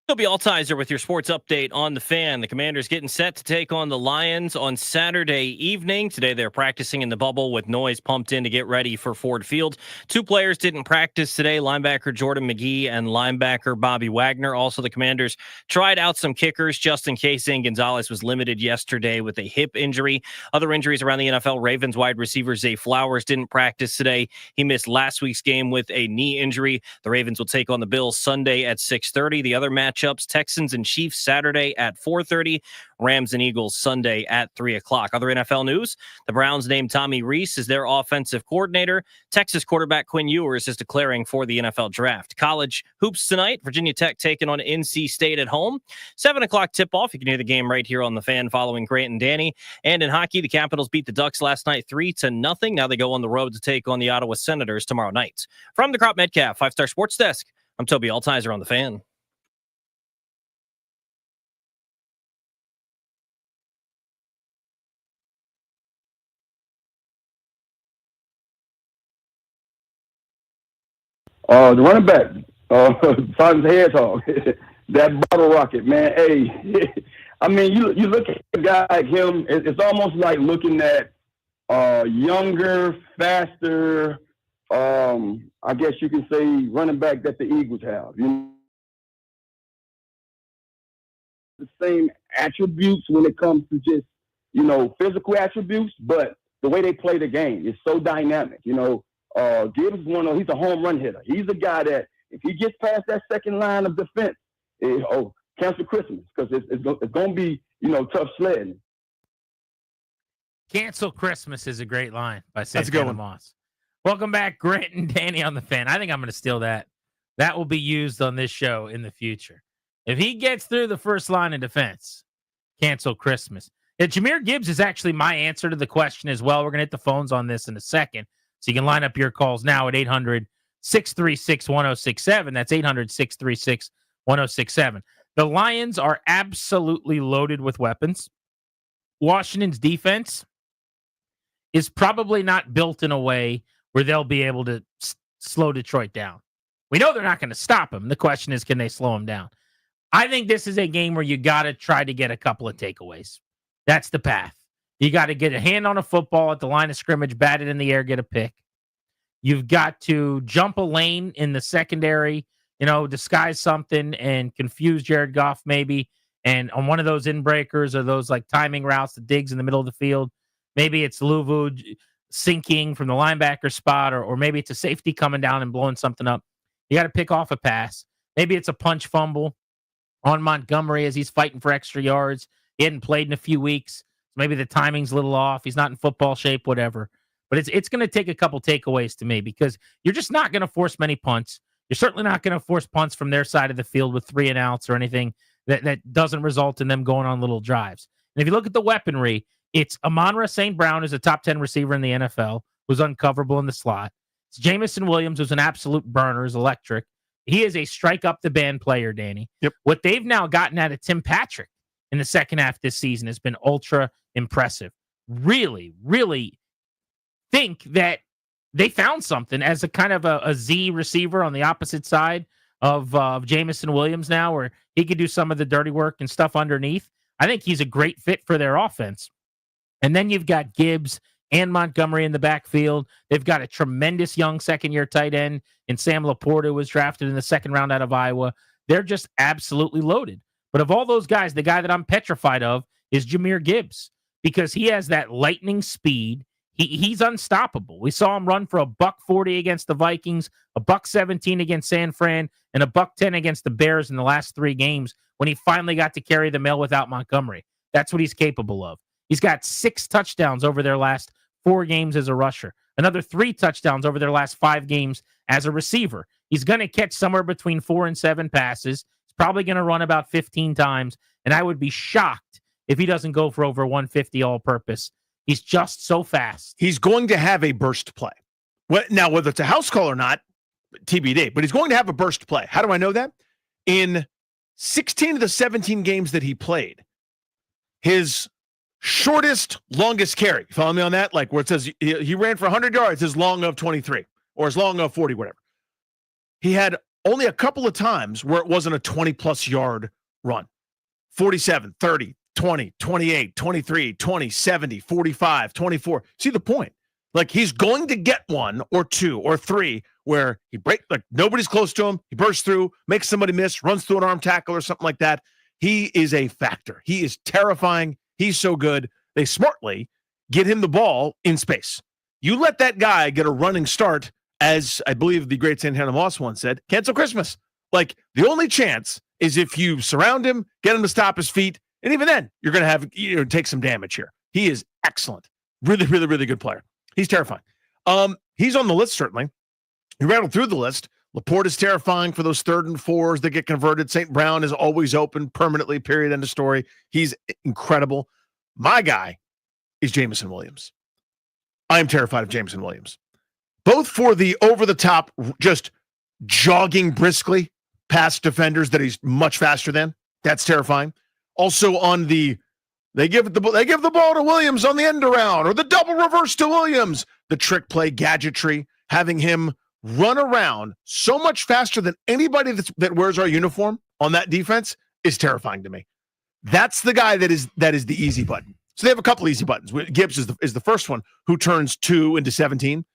Toby Altizer with your sports update on the Fan. The Commanders getting set to take on the Lions on Saturday evening. Today they're practicing in the bubble with noise pumped in to get ready for Ford Field. 2 players didn't practice today, linebacker Jordan McGee and linebacker Bobby Wagner. Also, the Commanders tried out some kickers. Justin Gonzalez was limited yesterday with a hip injury. Other injuries around the NFL, Ravens wide receiver Zay Flowers didn't practice today. He missed last week's game with a knee injury. The Ravens will take on the Bills Sunday at 6:30. The other matchups, Texans and Chiefs Saturday at 4:30, Rams and Eagles Sunday at 3 o'clock. Other NFL news, the Browns named Tommy Rees as their offensive coordinator. Texas quarterback Quinn Ewers is declaring for the NFL draft. College hoops tonight, Virginia Tech taking on NC State at home. 7 o'clock tip-off. You can hear the game right here on the Fan following Grant and Danny. And in hockey, the Capitals beat the Ducks last night 3-0. Now they go on the road to take on the Ottawa Senators tomorrow night. From the Crop Metcalf 5-Star Sports Desk, I'm Toby Altizer on the Fan. The running back, Simon Hedgehog, that bottle rocket, man. Hey, I mean, you look at a guy like him, it's almost like looking at younger, faster, I guess you can say running back that the Eagles have. You know, the same attributes when it comes to just, physical attributes, but the way they play the game is so dynamic, Gibbs is he's a home run hitter. He's a guy that if he gets past that second line of defense, cancel Christmas because it's going to be, tough sledding. Cancel Christmas is a great line by Santana Moss. Welcome back, Grant and Danny on the Fan. I think I'm going to steal that. That will be used on this show in the future. If he gets through the first line of defense, cancel Christmas. Jahmyr Gibbs is actually my answer to the question as well. We're going to hit the phones on this in a second. So you can line up your calls now at 800-636-1067. That's 800-636-1067. The Lions are absolutely loaded with weapons. Washington's defense is probably not built in a way where they'll be able to slow Detroit down. We know they're not going to stop them. The question is, can they slow them down? I think this is a game where you got to try to get a couple of takeaways. That's the path. You got to get a hand on a football at the line of scrimmage, bat it in the air, get a pick. You've got to jump a lane in the secondary, disguise something and confuse Jared Goff maybe. And on one of those in-breakers or those like timing routes, the digs in the middle of the field, maybe it's Luvu sinking from the linebacker spot, or maybe it's a safety coming down and blowing something up. You got to pick off a pass. Maybe it's a punch fumble on Montgomery as he's fighting for extra yards. He hadn't played in a few weeks. Maybe the timing's a little off. He's not in football shape, whatever. But it's going to take a couple takeaways to me because you're just not going to force many punts. You're certainly not going to force punts from their side of the field with 3 and outs or anything that doesn't result in them going on little drives. And if you look at the weaponry, it's Amon-Ra St. Brown, who's a top 10 receiver in the NFL, who's uncoverable in the slot. It's Jamison Williams, who's an absolute burner, is electric. He is a strike-up-the-band player, Danny. Yep. What they've now gotten out of Tim Patrick in the second half this season has been ultra impressive. Really, really think that they found something as a kind of a Z receiver on the opposite side of Jamison Williams now, where he could do some of the dirty work and stuff underneath. I think he's a great fit for their offense. And then you've got Gibbs and Montgomery in the backfield. They've got a tremendous young second-year tight end in Sam Laporta, who was drafted in the second round out of Iowa. They're just absolutely loaded. But of all those guys, the guy that I'm petrified of is Jahmyr Gibbs because he has that lightning speed. He's unstoppable. We saw him run for $140 against the Vikings, $117 against San Fran, and $110 against the Bears in the last 3 games when he finally got to carry the mail without Montgomery. That's what he's capable of. He's got 6 touchdowns over their last 4 games as a rusher, another 3 touchdowns over their last 5 games as a receiver. He's going to catch somewhere between 4 and 7 passes. He's probably going to run about 15 times, and I would be shocked if he doesn't go for over 150 all-purpose. He's just so fast. He's going to have a burst play. Now, whether it's a house call or not, TBD, but he's going to have a burst play. How do I know that? In 16 of the 17 games that he played, his shortest, longest carry, follow me on that? Like where it says he ran for 100 yards, his long of 23, or his long of 40, whatever. He had only a couple of times where it wasn't a 20-plus yard run. 47, 30, 20, 28, 23, 20, 70, 45, 24. See the point? Like, he's going to get one or two or three where he nobody's close to him. He bursts through, makes somebody miss, runs through an arm tackle or something like that. He is a factor. He is terrifying. He's so good. They smartly get him the ball in space. You let that guy get a running start, as I believe the great Santana Moss once said, cancel Christmas. Like, the only chance is if you surround him, get him to stop his feet, and even then, you're going to have take some damage here. He is excellent. Really, really, really good player. He's terrifying. He's on the list, certainly. He rattled through the list. Laporte is terrifying for those 3rd and 4s that get converted. St. Brown is always open permanently, period, end of story. He's incredible. My guy is Jameson Williams. I am terrified of Jameson Williams. Both for the over-the-top, just jogging briskly past defenders that he's much faster than. That's terrifying. Also on the They give the ball to Williams on the end around, or the double reverse to Williams. The trick play gadgetry, having him run around so much faster than anybody that wears our uniform on that defense is terrifying to me. That's the guy that is the easy button. So they have a couple easy buttons. Gibbs is the first one, who turns 2 into 17.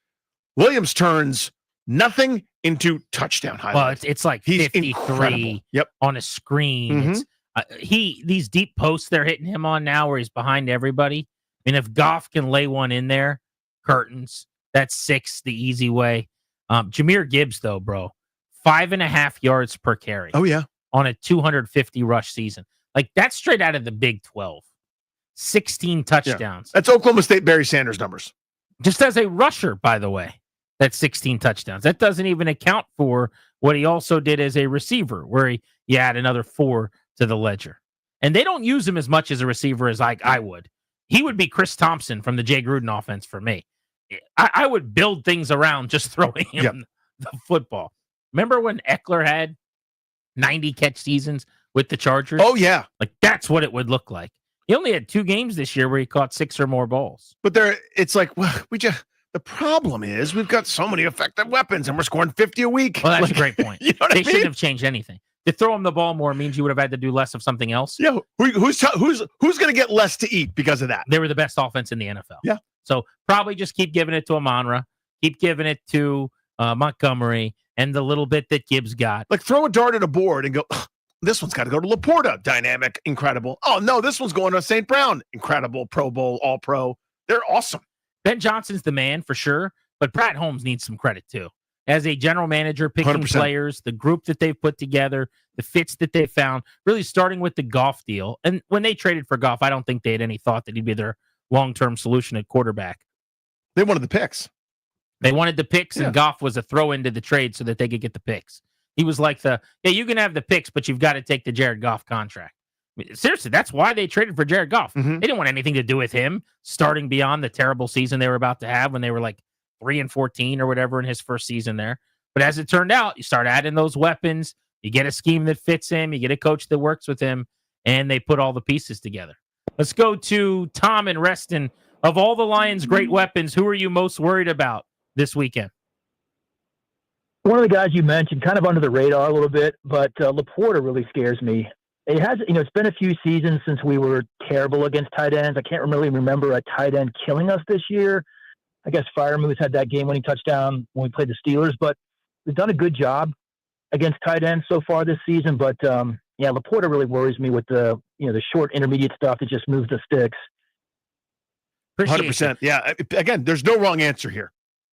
Williams turns nothing into touchdown highlights. Well, it's like he's 53 incredible. Yep. on a screen. Mhm. It's these deep posts they're hitting him on now where he's behind everybody. I mean, if Goff can lay one in there, curtains, that's 6 the easy way. Jahmyr Gibbs, though, bro, 5.5 yards per carry. Oh, yeah. On a 250 rush season. Like, that's straight out of the Big 12. 16 touchdowns. Yeah. That's Oklahoma State Barry Sanders numbers. Just as a rusher, by the way, that's 16 touchdowns. That doesn't even account for what he also did as a receiver, where he add another 4 to the ledger. And they don't use him as much as a receiver as I would. He would be Chris Thompson from the Jay Gruden offense for me. I would build things around just throwing him the football. Remember when Eckler had 90 catch seasons with the Chargers? Oh, yeah. Like, that's what it would look like. He only had 2 games this year where he caught 6 or more balls. But it's like, well, the problem is we've got so many effective weapons and we're scoring 50 a week. Well, that's a great point. You know what I mean? Shouldn't have changed anything. To throw him the ball more means you would have had to do less of something else. Yeah, who's going to get less to eat because of that? They were the best offense in the NFL. Yeah. So probably just keep giving it to Amonra, keep giving it to Montgomery, and the little bit that Gibbs got. Like, throw a dart at a board and go, this one's got to go to Laporta. Dynamic, incredible. Oh, no, this one's going to St. Brown. Incredible, Pro Bowl, All-Pro. They're awesome. Ben Johnson's the man for sure, but Brad Holmes needs some credit too. As a general manager, picking 100%. players, the group that they've put together, the fits that they found, really starting with the Goff deal. And when they traded for Goff, I don't think they had any thought that he'd be their long-term solution at quarterback. They wanted the picks. They wanted the picks, and Goff was a throw into the trade so that they could get the picks. He was like you can have the picks, but you've got to take the Jared Goff contract. I mean, seriously, that's why they traded for Jared Goff. They didn't want anything to do with him starting beyond the terrible season they were about to have when they were like 3-14 or whatever in his first season there. But as it turned out, you start adding those weapons, you get a scheme that fits him, you get a coach that works with him, and they put all the pieces together. Let's go to Tom and Reston. Of all the Lions' great weapons, who are you most worried about this weekend? One of the guys you mentioned, kind of under the radar a little bit, but Laporta really scares me. It has, it's been a few seasons since we were terrible against tight ends. I can't really remember a tight end killing us this year. I guess Freiermuth had that game-winning touchdown when we played the Steelers, but we've done a good job against tight ends so far this season. But Laporta really worries me with the short intermediate stuff that just moves the sticks. 100%. Yeah. Again, there's no wrong answer here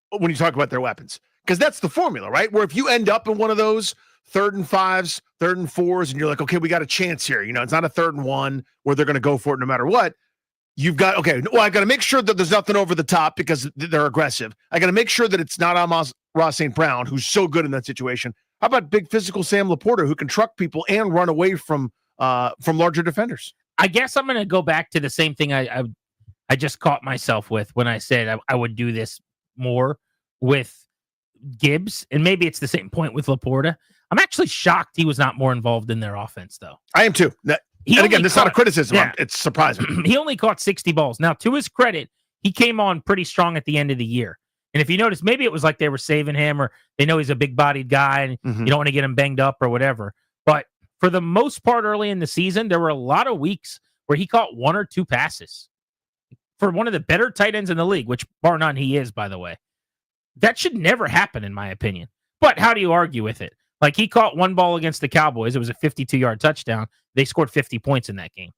when you talk about their weapons, because that's the formula, right? Where if you end up in one of those 3rd and 5s, 3rd and 4s, and you're like, okay, we got a chance here. It's not a 3rd and 1 where they're going to go for it no matter what. You've got, I got to make sure that there's nothing over the top because they're aggressive. I got to make sure that it's not Ross St. Brown, who's so good in that situation. How about big physical Sam Laporta, who can truck people and run away from larger defenders? I guess I'm going to go back to the same thing I just caught myself with when I said I would do this more with Gibbs, and maybe it's the same point with Laporta. I'm actually shocked he was not more involved in their offense, though. I am too. And again, this is not a criticism. Yeah. It's surprising. He only caught 60 balls. Now, to his credit, he came on pretty strong at the end of the year. And if you notice, maybe it was like they were saving him, or they know he's a big-bodied guy and you don't want to get him banged up or whatever. But for the most part early in the season, there were a lot of weeks where he caught 1 or 2 passes. For one of the better tight ends in the league, which bar none he is, by the way. That should never happen, in my opinion. But how do you argue with it? Like, he caught 1 ball against the Cowboys. It was a 52-yard touchdown. They scored 50 points in that game.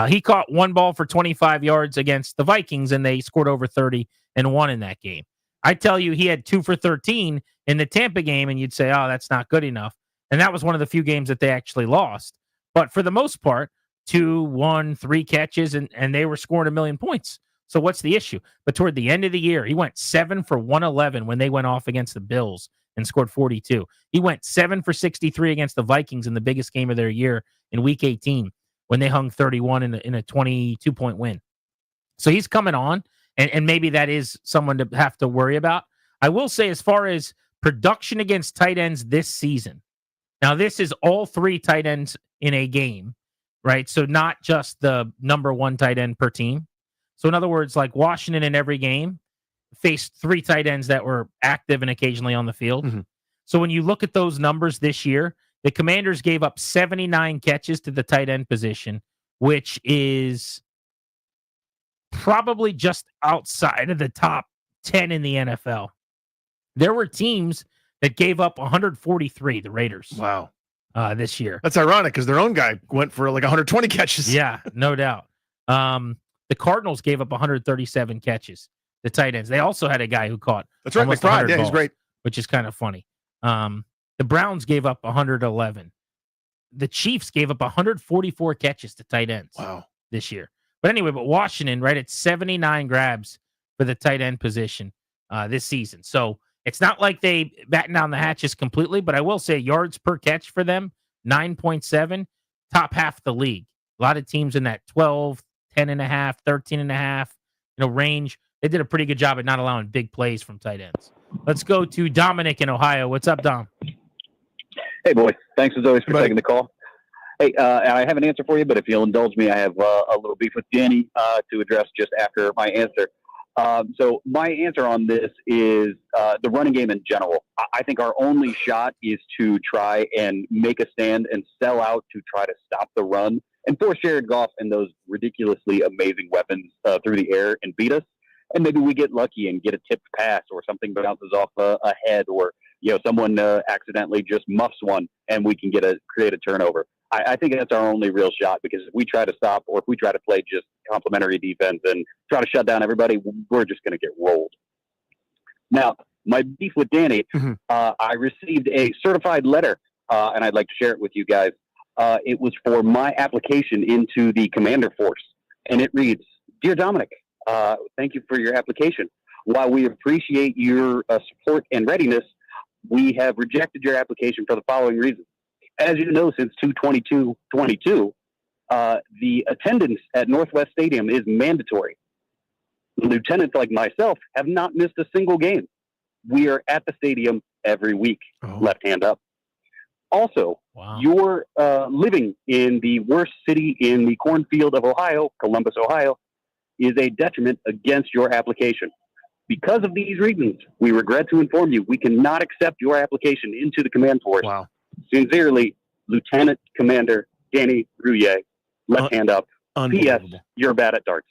He caught 1 ball for 25 yards against the Vikings, and they scored over 30 and won in that game. I tell you, he had 2 for 13 in the Tampa game, and you'd say, oh, that's not good enough. And that was one of the few games that they actually lost. But for the most part, 2, 1, 3 catches, and they were scoring 1 million points. So what's the issue? But toward the end of the year, he went 7 for 111 when they went off against the Bills and scored 42. He went 7 for 63 against the Vikings in the biggest game of their year in Week 18 when they hung 31 in a 22-point win. So he's coming on, and maybe that is someone to have to worry about. I will say, as far as production against tight ends this season, now this is all 3 tight ends in a game, right? So not just the number 1 tight end per team. So in other words, like Washington in every game faced 3 tight ends that were active and occasionally on the field. So when you look at those numbers this year, the Commanders gave up 79 catches to the tight end position, which is probably just outside of the top 10 in the NFL. There were teams that gave up 143, the Raiders. Wow. This year. That's ironic because their own guy went for like 120 catches. Yeah, no doubt. The Cardinals gave up 137 catches, the tight ends. They also had a guy who caught That's right, almost McBride. 100 Yeah, he's balls, great. which is kind of funny. The Browns gave up 111. The Chiefs gave up 144 catches to tight ends. Wow. This year. But anyway, Washington, right, at 79 grabs for the tight end position this season. So it's not like they batten down the hatches completely, but I will say yards per catch for them, 9.7, top half the league. A lot of teams in that 12, 10.5, 13.5, range. They did a pretty good job at not allowing big plays from tight ends. Let's go to Dominic in Ohio. What's up, Dom? Hey, boys. Thanks as always for taking the call. Hey, I have an answer for you, but if you'll indulge me, I have a little beef with Danny to address just after my answer. So my answer on this is the running game in general. I think our only shot is to try and make a stand and sell out to try to stop the run and force Jared Goff and those ridiculously amazing weapons through the air and beat us. And maybe we get lucky and get a tipped pass or something bounces off a head, or someone accidentally just muffs one and we can create a turnover. I think that's our only real shot, because if we try to stop, or if we try to play just complimentary defense and try to shut down everybody, we're just going to get rolled. Now, my beef with Danny, I received a certified letter, and I'd like to share it with you guys. It was for my application into the Commander Force, and it reads, "Dear Dominic, thank you for your application. While we appreciate your support and readiness, we have rejected your application for the following reasons. As you know, since 2/22/22, the attendance at Northwest Stadium is mandatory. Lieutenants like myself have not missed a single game. We are at the stadium every week, left hand up. Also, you're living in the worst city in the cornfield of Ohio, Columbus, Ohio, is a detriment against your application. Because of these reasons, we regret to inform you we cannot accept your application into the command force. Sincerely, Lieutenant Commander Danny Rouillet, left hand up. P.S. You're bad at darts."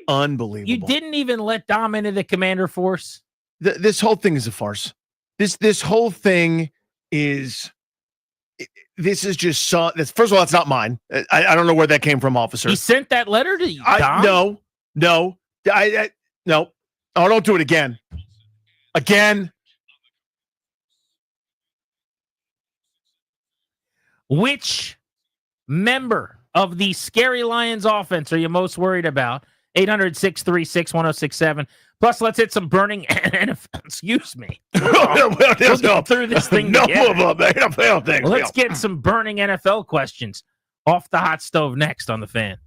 Unbelievable. You didn't even let Dom into the Commander Force? This whole thing is a farce. This whole thing is... This is just so. First of all, it's not mine. I don't know where that came from, officer. He sent that letter to you, Dom? No. No. Oh, don't do it again. Again. Which member of the Scary Lions offense are you most worried about? 800-636-1067. Plus, let's hit some burning excuse me. We'll get through this thing together. Let's get some burning NFL questions off the hot stove next on The Fan.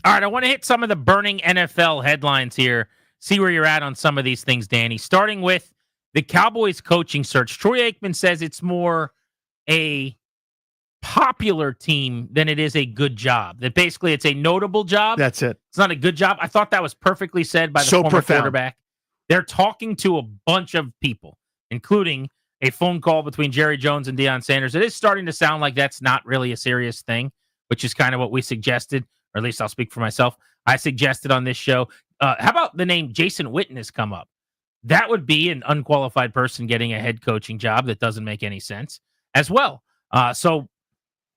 All right, I want to hit some of the burning NFL headlines here. See where you're at on some of these things, Danny. Starting with the Cowboys coaching search. Troy Aikman says it's more a popular team than it is a good job. That basically it's a notable job. That's it. It's not a good job. I thought that was perfectly said by the former quarterback. They're talking to a bunch of people, including a phone call between Jerry Jones and Deion Sanders. It is starting to sound like that's not really a serious thing, which is kind of what we suggested, or at least I'll speak for myself. I suggested on this show. How about the name Jason Witten has come up? That would be an unqualified person getting a head coaching job that doesn't make any sense as well. So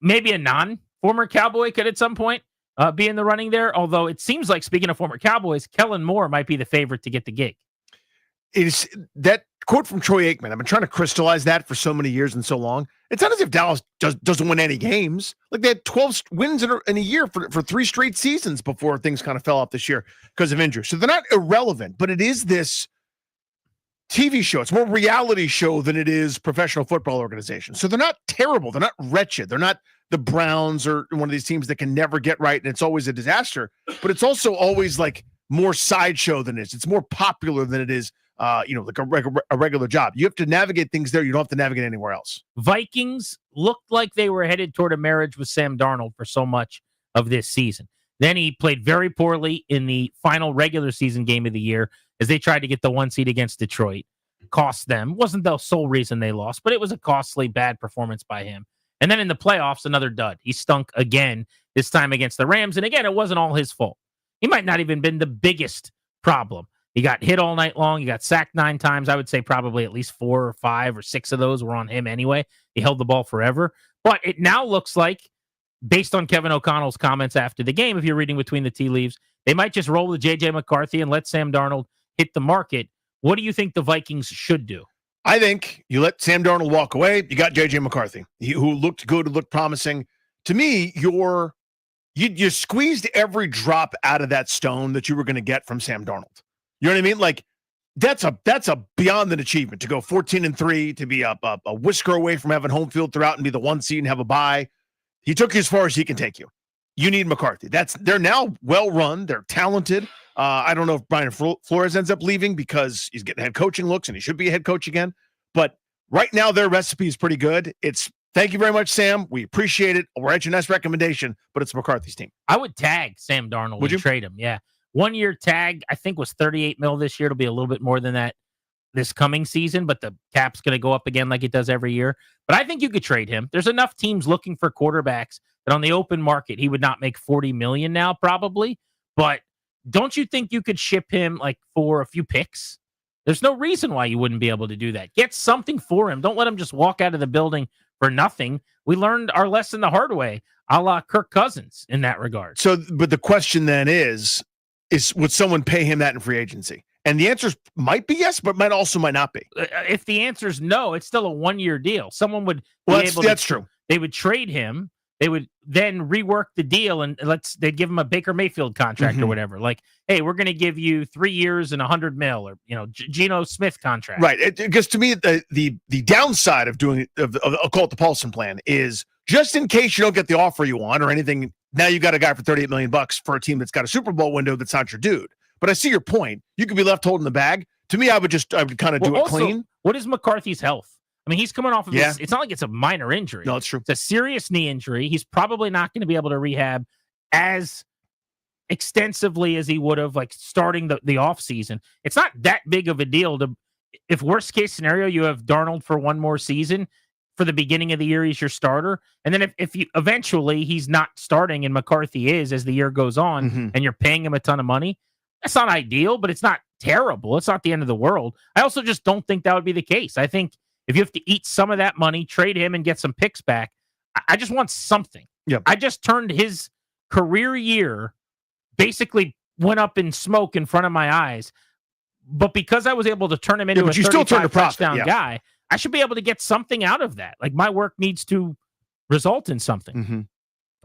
maybe a non-former Cowboy could at some point be in the running there, although it seems like, speaking of former Cowboys, Kellen Moore might be the favorite to get the gig. Is that quote from Troy Aikman? I've been trying to crystallize that for so many years and so long. It's not as if Dallas doesn't win any games. Like, they had 12 wins in a year for 3 straight seasons before things kind of fell off this year because of injury. So they're not irrelevant, but it is this TV show. It's more reality show than it is professional football organization. So they're not terrible. They're not wretched. They're not the Browns or one of these teams that can never get right, and it's always a disaster. But it's also always like more sideshow than it is. It's more popular than it is, like a regular job. You have to navigate things there. You don't have to navigate anywhere else. Vikings looked like they were headed toward a marriage with Sam Darnold for so much of this season. Then he played very poorly in the final regular season game of the year as they tried to get the 1 seed against Detroit. Cost them. Wasn't the sole reason they lost, but it was a costly, bad performance by him. And then in the playoffs, another dud. He stunk again, this time against the Rams. And again, it wasn't all his fault. He might not even been the biggest problem. He got hit all night long. He got sacked 9 times. I would say probably at least 4 or 5 or 6 of those were on him anyway. He held the ball forever. But it now looks like, based on Kevin O'Connell's comments after the game, if you're reading between the tea leaves, they might just roll with J.J. McCarthy and let Sam Darnold hit the market. What do you think the Vikings should do? I think you let Sam Darnold walk away. You got J.J. McCarthy, who looked good, looked promising. To me, you squeezed every drop out of that stone that you were going to get from Sam Darnold. You know what I mean? Like, that's a beyond an achievement to go 14-3, to be a whisker away from having home field throughout and be the 1 seed and have a bye. He took you as far as he can take you. You need McCarthy. They're now well run. They're talented. I don't know if Brian Flores ends up leaving because he's getting head coaching looks and he should be a head coach again. But right now, their recipe is pretty good. It's thank you very much, Sam. We appreciate it. We'll write you a nice recommendation, but it's McCarthy's team. I would tag Sam Darnold. Would you trade him? Yeah. 1 year tag, I think, was $38 million this year. It'll be a little bit more than that this coming season, but the cap's going to go up again like it does every year. But I think you could trade him. There's enough teams looking for quarterbacks that on the open market, he would not make $40 million now, probably. But don't you think you could ship him like for a few picks? There's no reason why you wouldn't be able to do that. Get something for him. Don't let him just walk out of the building for nothing. We learned our lesson the hard way, a la Kirk Cousins in that regard. So, but the question then is would someone pay him that in free agency? And the answer might be yes, but might not be. If the answer is no, it's still a 1 year deal. Someone would that's true. They would trade him. They would then rework the deal and they'd give him a Baker Mayfield contract or whatever. Like, hey, we're going to give you 3 years and $100 million, or Geno Smith contract. Right. Because to me, the downside of doing I'll call it the Paulson plan is just in case you don't get the offer you want or anything. Now you got a guy for $38 million for a team that's got a Super Bowl window that's not your dude. But I see your point. You could be left holding the bag. To me, I would kind of do it clean. What is McCarthy's health? I mean, he's coming off of this. It's not like it's a minor injury. No, it's true. It's a serious knee injury. He's probably not going to be able to rehab as extensively as he would have, like, starting the offseason. It's not that big of a deal if worst case scenario, you have Darnold for one more season. For the beginning of the year, he's your starter. And then if you eventually he's not starting and McCarthy is as the year goes on and you're paying him a ton of money, that's not ideal, but it's not terrible. It's not the end of the world. I also just don't think that would be the case. I think if you have to eat some of that money, trade him and get some picks back, I just want something. Yep. I just turned his career year, basically went up in smoke in front of my eyes. But because I was able to turn him into a 35 touchdown guy, I should be able to get something out of that. Like, my work needs to result in something.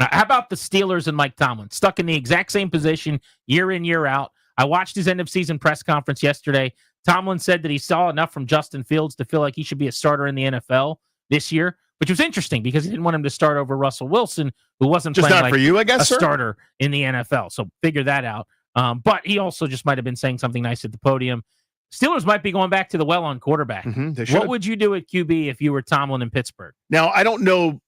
How about the Steelers and Mike Tomlin? Stuck in the exact same position year in, year out. I watched his end of season press conference yesterday. Tomlin said that he saw enough from Justin Fields to feel like he should be a starter in the NFL this year. which was interesting because he didn't want him to start over Russell Wilson, who wasn't Just playing not for you, I guess, a sir? starter in the NFL. So figure that out. But he also just might have been saying something nice at the podium. Steelers might be going back to the well on quarterback. They What should. would you do at QB if you were Tomlin in Pittsburgh? Now, I don't know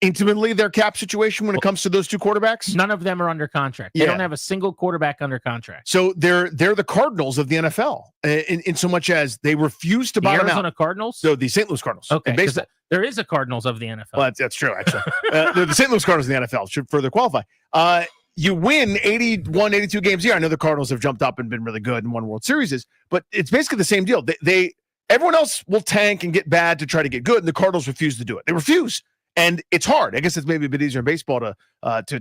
intimately their cap situation when it comes to those two quarterbacks. None of them are under contract. They Yeah. don't have a single quarterback under contract. So they're the Cardinals of the NFL in so much as they refuse to The bottom Arizona out. Cardinals? So the St. Louis Cardinals. Okay, in 'cause baseball. there is a Cardinals of the NFL. Well, that's true, actually. They're the St. Louis Cardinals in the NFL should further qualify. You win 81, 82 games a year. I know the Cardinals have jumped up and been really good and won World Series, but it's basically the same deal. Everyone else will tank and get bad to try to get good, and the Cardinals refuse to do it. They refuse, and it's hard. I guess it's maybe a bit easier in baseball to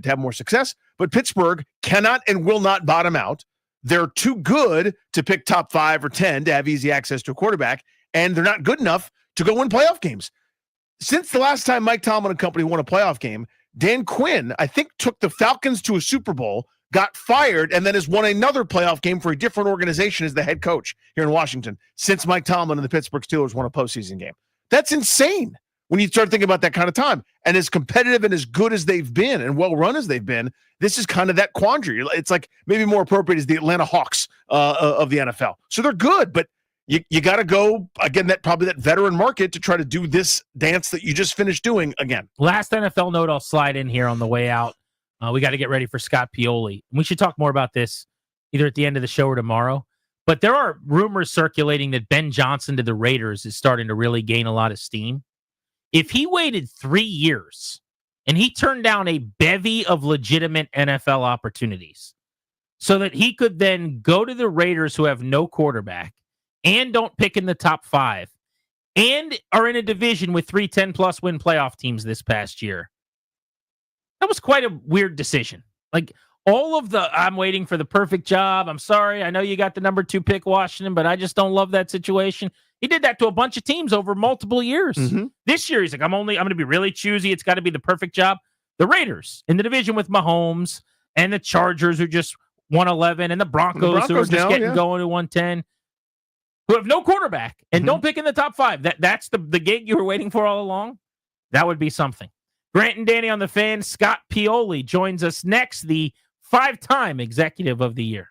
have more success, but Pittsburgh cannot and will not bottom out. They're too good to pick top 5 or 10 to have easy access to a quarterback, and they're not good enough to go win playoff games. Since the last time Mike Tomlin and company won a playoff game, Dan Quinn, I think, took the Falcons to a Super Bowl, got fired, and then has won another playoff game for a different organization as the head coach here in Washington since Mike Tomlin and the Pittsburgh Steelers won a postseason game. That's insane when you start thinking about that kind of time. And as competitive and as good as they've been and well-run as they've been, this is kind of that quandary. It's like maybe more appropriate is the Atlanta Hawks of the NFL. So they're good, but you got to go, again, that veteran market to try to do this dance that you just finished doing again. Last NFL note I'll slide in here on the way out. We got to get ready for Scott Pioli. We should talk more about this either at the end of the show or tomorrow. But there are rumors circulating that Ben Johnson to the Raiders is starting to really gain a lot of steam. If he waited 3 years and he turned down a bevy of legitimate NFL opportunities so that he could then go to the Raiders, who have no quarterback and don't pick in the top 5 and are in a division with 3 10-plus win playoff teams this past year, that was quite a weird decision. Like, all of the, I'm waiting for the perfect job. I'm sorry. I know you got the number 2 pick, Washington, but I just don't love that situation. He did that to a bunch of teams over multiple years. This year, he's like, I'm going to be really choosy. It's got to be the perfect job. The Raiders in the division with Mahomes and the Chargers, who just 111, and the Broncos who are just getting going to 110, who have no quarterback and don't pick in the top 5. That's the gig you were waiting for all along. That would be something. Grant and Danny on the Fan. Scott Pioli joins us next, the 5-time Executive of the Year.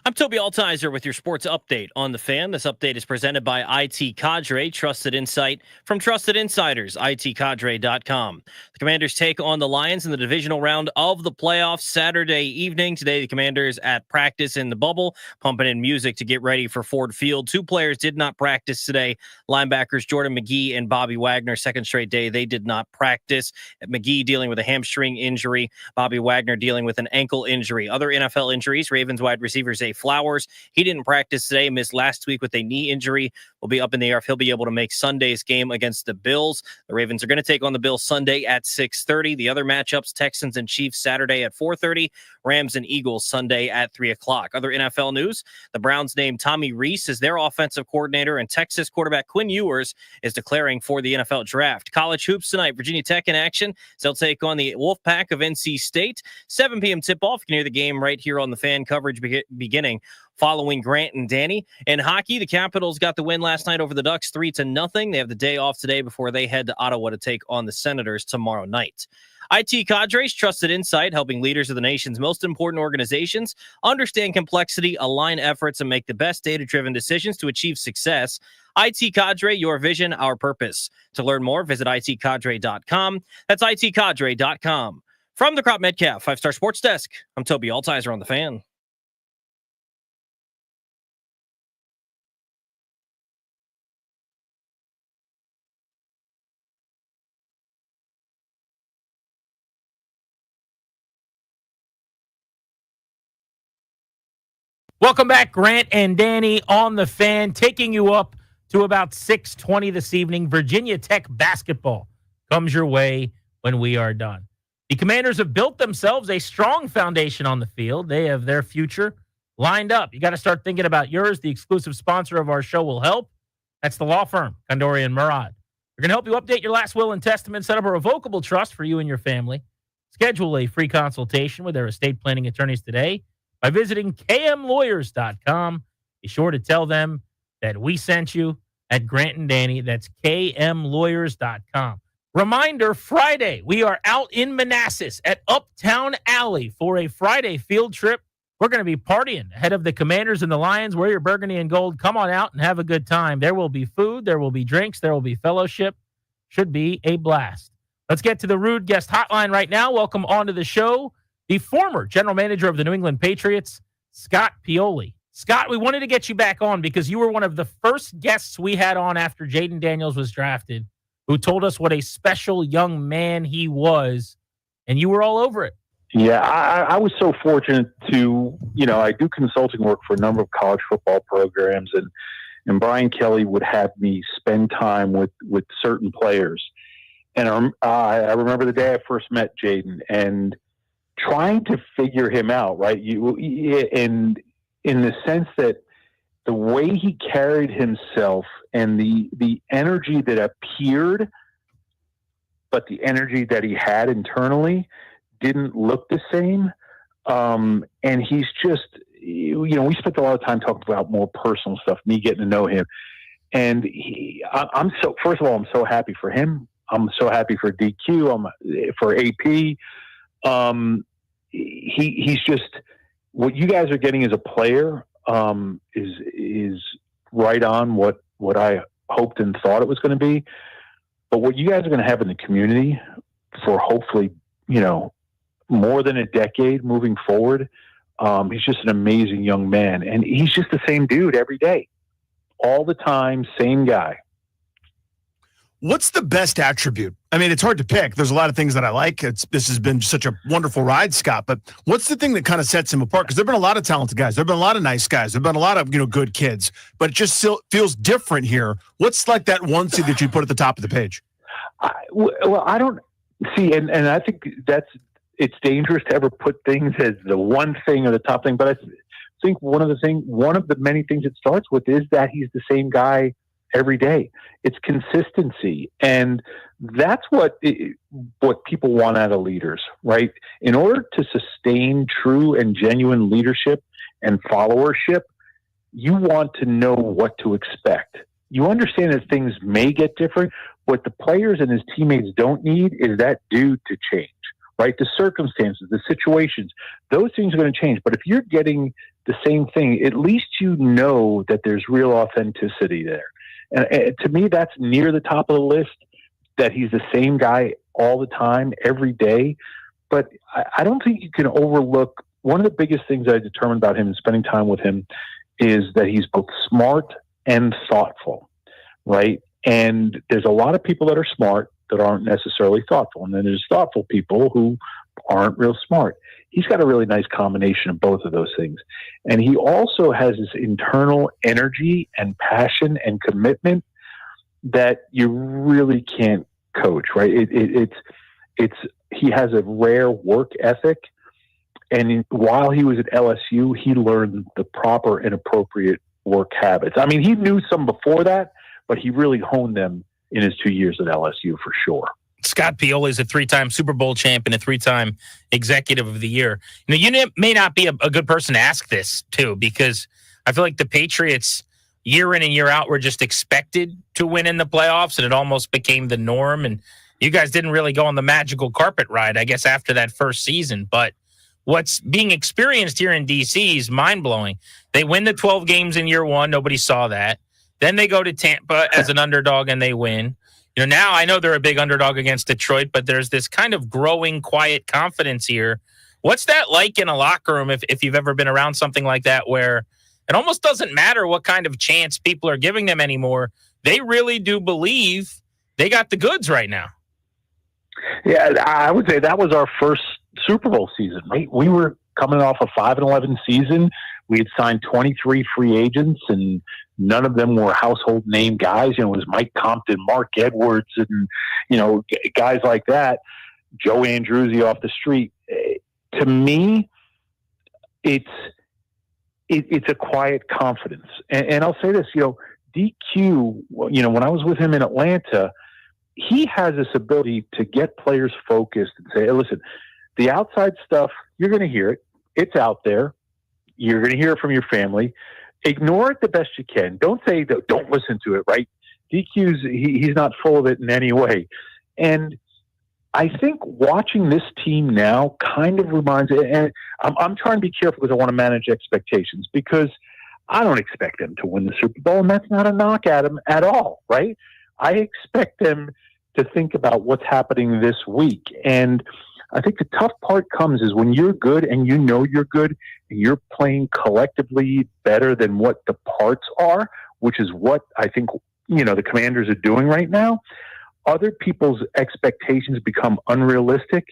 I'm Toby Altizer with your sports update on The Fan. This update is presented by IT Cadre, trusted insight from trusted insiders, itcadre.com. The Commanders take on the Lions in the divisional round of the playoffs Saturday evening. Today, the Commanders at practice in the bubble, pumping in music to get ready for Ford Field. Two players did not practice today. Linebackers Jordan McGee and Bobby Wagner, second straight day, they did not practice. McGee dealing with a hamstring injury, Bobby Wagner dealing with an ankle injury. Other NFL injuries, Ravens wide receiver Zay Flowers, he didn't practice today, missed last week with a knee injury. Will be up in the air if he'll be able to make Sunday's game against the Bills. The Ravens are going to take on the Bills Sunday at 6:30. The other matchups, Texans and Chiefs Saturday at 4:30. Rams and Eagles Sunday at 3 o'clock. Other NFL news, the Browns named Tommy Rees as their offensive coordinator, and Texas quarterback Quinn Ewers is declaring for the NFL draft. College hoops tonight, Virginia Tech in action. So they'll take on the Wolfpack of NC State. 7 p.m. tip-off. You can hear the game right here on the Fan coverage beginning following Grant and Danny. In hockey, the Capitals got the win last night over the Ducks 3-0. They have the day off today before they head to Ottawa to take on the Senators tomorrow night. IT Cadre's trusted insight, helping leaders of the nation's most important organizations understand complexity, align efforts, and make the best data-driven decisions to achieve success. IT Cadre, your vision, our purpose. To learn more, visit itcadre.com. That's itcadre.com. From the Crop Metcalf 5-Star Sports Desk, I'm Toby Altizer on the Fan. Welcome back, Grant and Danny on the Fan, taking you up to about 6:20 this evening. Virginia Tech basketball comes your way when we are done. The Commanders have built themselves a strong foundation on the field. They have their future lined up. You got to start thinking about yours. The exclusive sponsor of our show will help. That's the law firm, Condori and Murad. They're going to help you update your last will and testament, set up a revocable trust for you and your family. Schedule a free consultation with their estate planning attorneys today by visiting kmlawyers.com. Be sure to tell them that we sent you at Grant and Danny. That's kmlawyers.com. Reminder, Friday, we are out in Manassas at Uptown Alley for a Friday field trip. We're going to be partying ahead of the Commanders and the Lions. Wear your burgundy and gold. Come on out and have a good time. There will be food. There will be drinks. There will be fellowship. Should be a blast. Let's get to the Rude Guest Hotline right now. Welcome onto the show the former general manager of the New England Patriots, Scott Pioli. Scott, we wanted to get you back on because you were one of the first guests we had on after Jaden Daniels was drafted, who told us what a special young man he was, and you were all over it. Yeah, I was so fortunate to, I do consulting work for a number of college football programs, and Brian Kelly would have me spend time with certain players. And I remember the day I first met Jaden and trying to figure him out, right? And in the sense that the way he carried himself and the energy that appeared, but the energy that he had internally didn't look the same. And he's just, we spent a lot of time talking about more personal stuff, me getting to know him. And first of all, I'm so happy for him. I'm so happy for DQ. For AP. He's just, what you guys are getting as a player is right on what I hoped and thought it was going to be. But what you guys are going to have in the community for hopefully, more than a decade moving forward. He's just an amazing young man, and he's just the same dude every day, all the time, same guy. What's the best attribute? I mean, it's hard to pick. There's a lot of things that I like. This has been such a wonderful ride, Scott. But what's the thing that kind of sets him apart? Because there've been a lot of talented guys. There've been a lot of nice guys. There've been a lot of good kids. But it just still feels different here. What's like that one thing that you put at the top of the page? I don't see, and I think it's dangerous to ever put things as the one thing or the top thing. But I think one of the many things it starts with is that he's the same guy every day. It's consistency, and that's what people want out of leaders, right? In order to sustain true and genuine leadership and followership, you want to know what to expect. You understand that things may get different. What the players and his teammates don't need is that dude to change, right? The circumstances, the situations, those things are going to change. But if you're getting the same thing. At least you know that there's real authenticity there. And to me, that's near the top of the list, that he's the same guy all the time, every day. But I don't think you can overlook one of the biggest things I determined about him and spending time with him is that he's both smart and thoughtful, right? And there's a lot of people that are smart that aren't necessarily thoughtful. And then there's thoughtful people who aren't real smart. He's got a really nice combination of both of those things. And he also has this internal energy and passion and commitment that you really can't coach, right? He has a rare work ethic. And while he was at LSU, he learned the proper and appropriate work habits. I mean, he knew some before that, but he really honed them in his 2 years at LSU for sure. Scott Pioli is a 3-time Super Bowl champion, a 3-time Executive of the Year. You may not be a good person to ask this, too, because I feel like the Patriots, year in and year out, were just expected to win in the playoffs, and it almost became the norm. And you guys didn't really go on the magical carpet ride, I guess, after that first season. But what's being experienced here in D.C. is mind-blowing. They win the 12 games in year one. Nobody saw that. Then they go to Tampa as an underdog, and they win. Now I know they're a big underdog against Detroit, but there's this kind of growing quiet confidence here. What's that like in a locker room if you've ever been around something like that, where it almost doesn't matter what kind of chance people are giving them anymore? They really do believe they got the goods right now. Yeah, I would say that was our first Super Bowl season, right? We were coming off a 5-11 season. We had signed 23 free agents, and none of them were household name guys. It was Mike Compton, Mark Edwards, and, guys like that. Joe Andruzzi off the street. To me, it's a quiet confidence. And I'll say this, DQ, when I was with him in Atlanta, he has this ability to get players focused and say, hey, listen, the outside stuff, you're going to hear it. It's out there. You're going to hear it from your family. Ignore it the best you can. Don't say that. Don't listen to it, right? DQ's, he's not full of it in any way. And I think watching this team now kind of reminds me, and I'm trying to be careful because I want to manage expectations, because I don't expect them to win the Super Bowl, and that's not a knock at them at all, right? I expect them to think about what's happening this week. And I think the tough part comes is when you're good and you know you're good and you're playing collectively better than what the parts are, which is what I think, the Commanders are doing right now. Other people's expectations become unrealistic.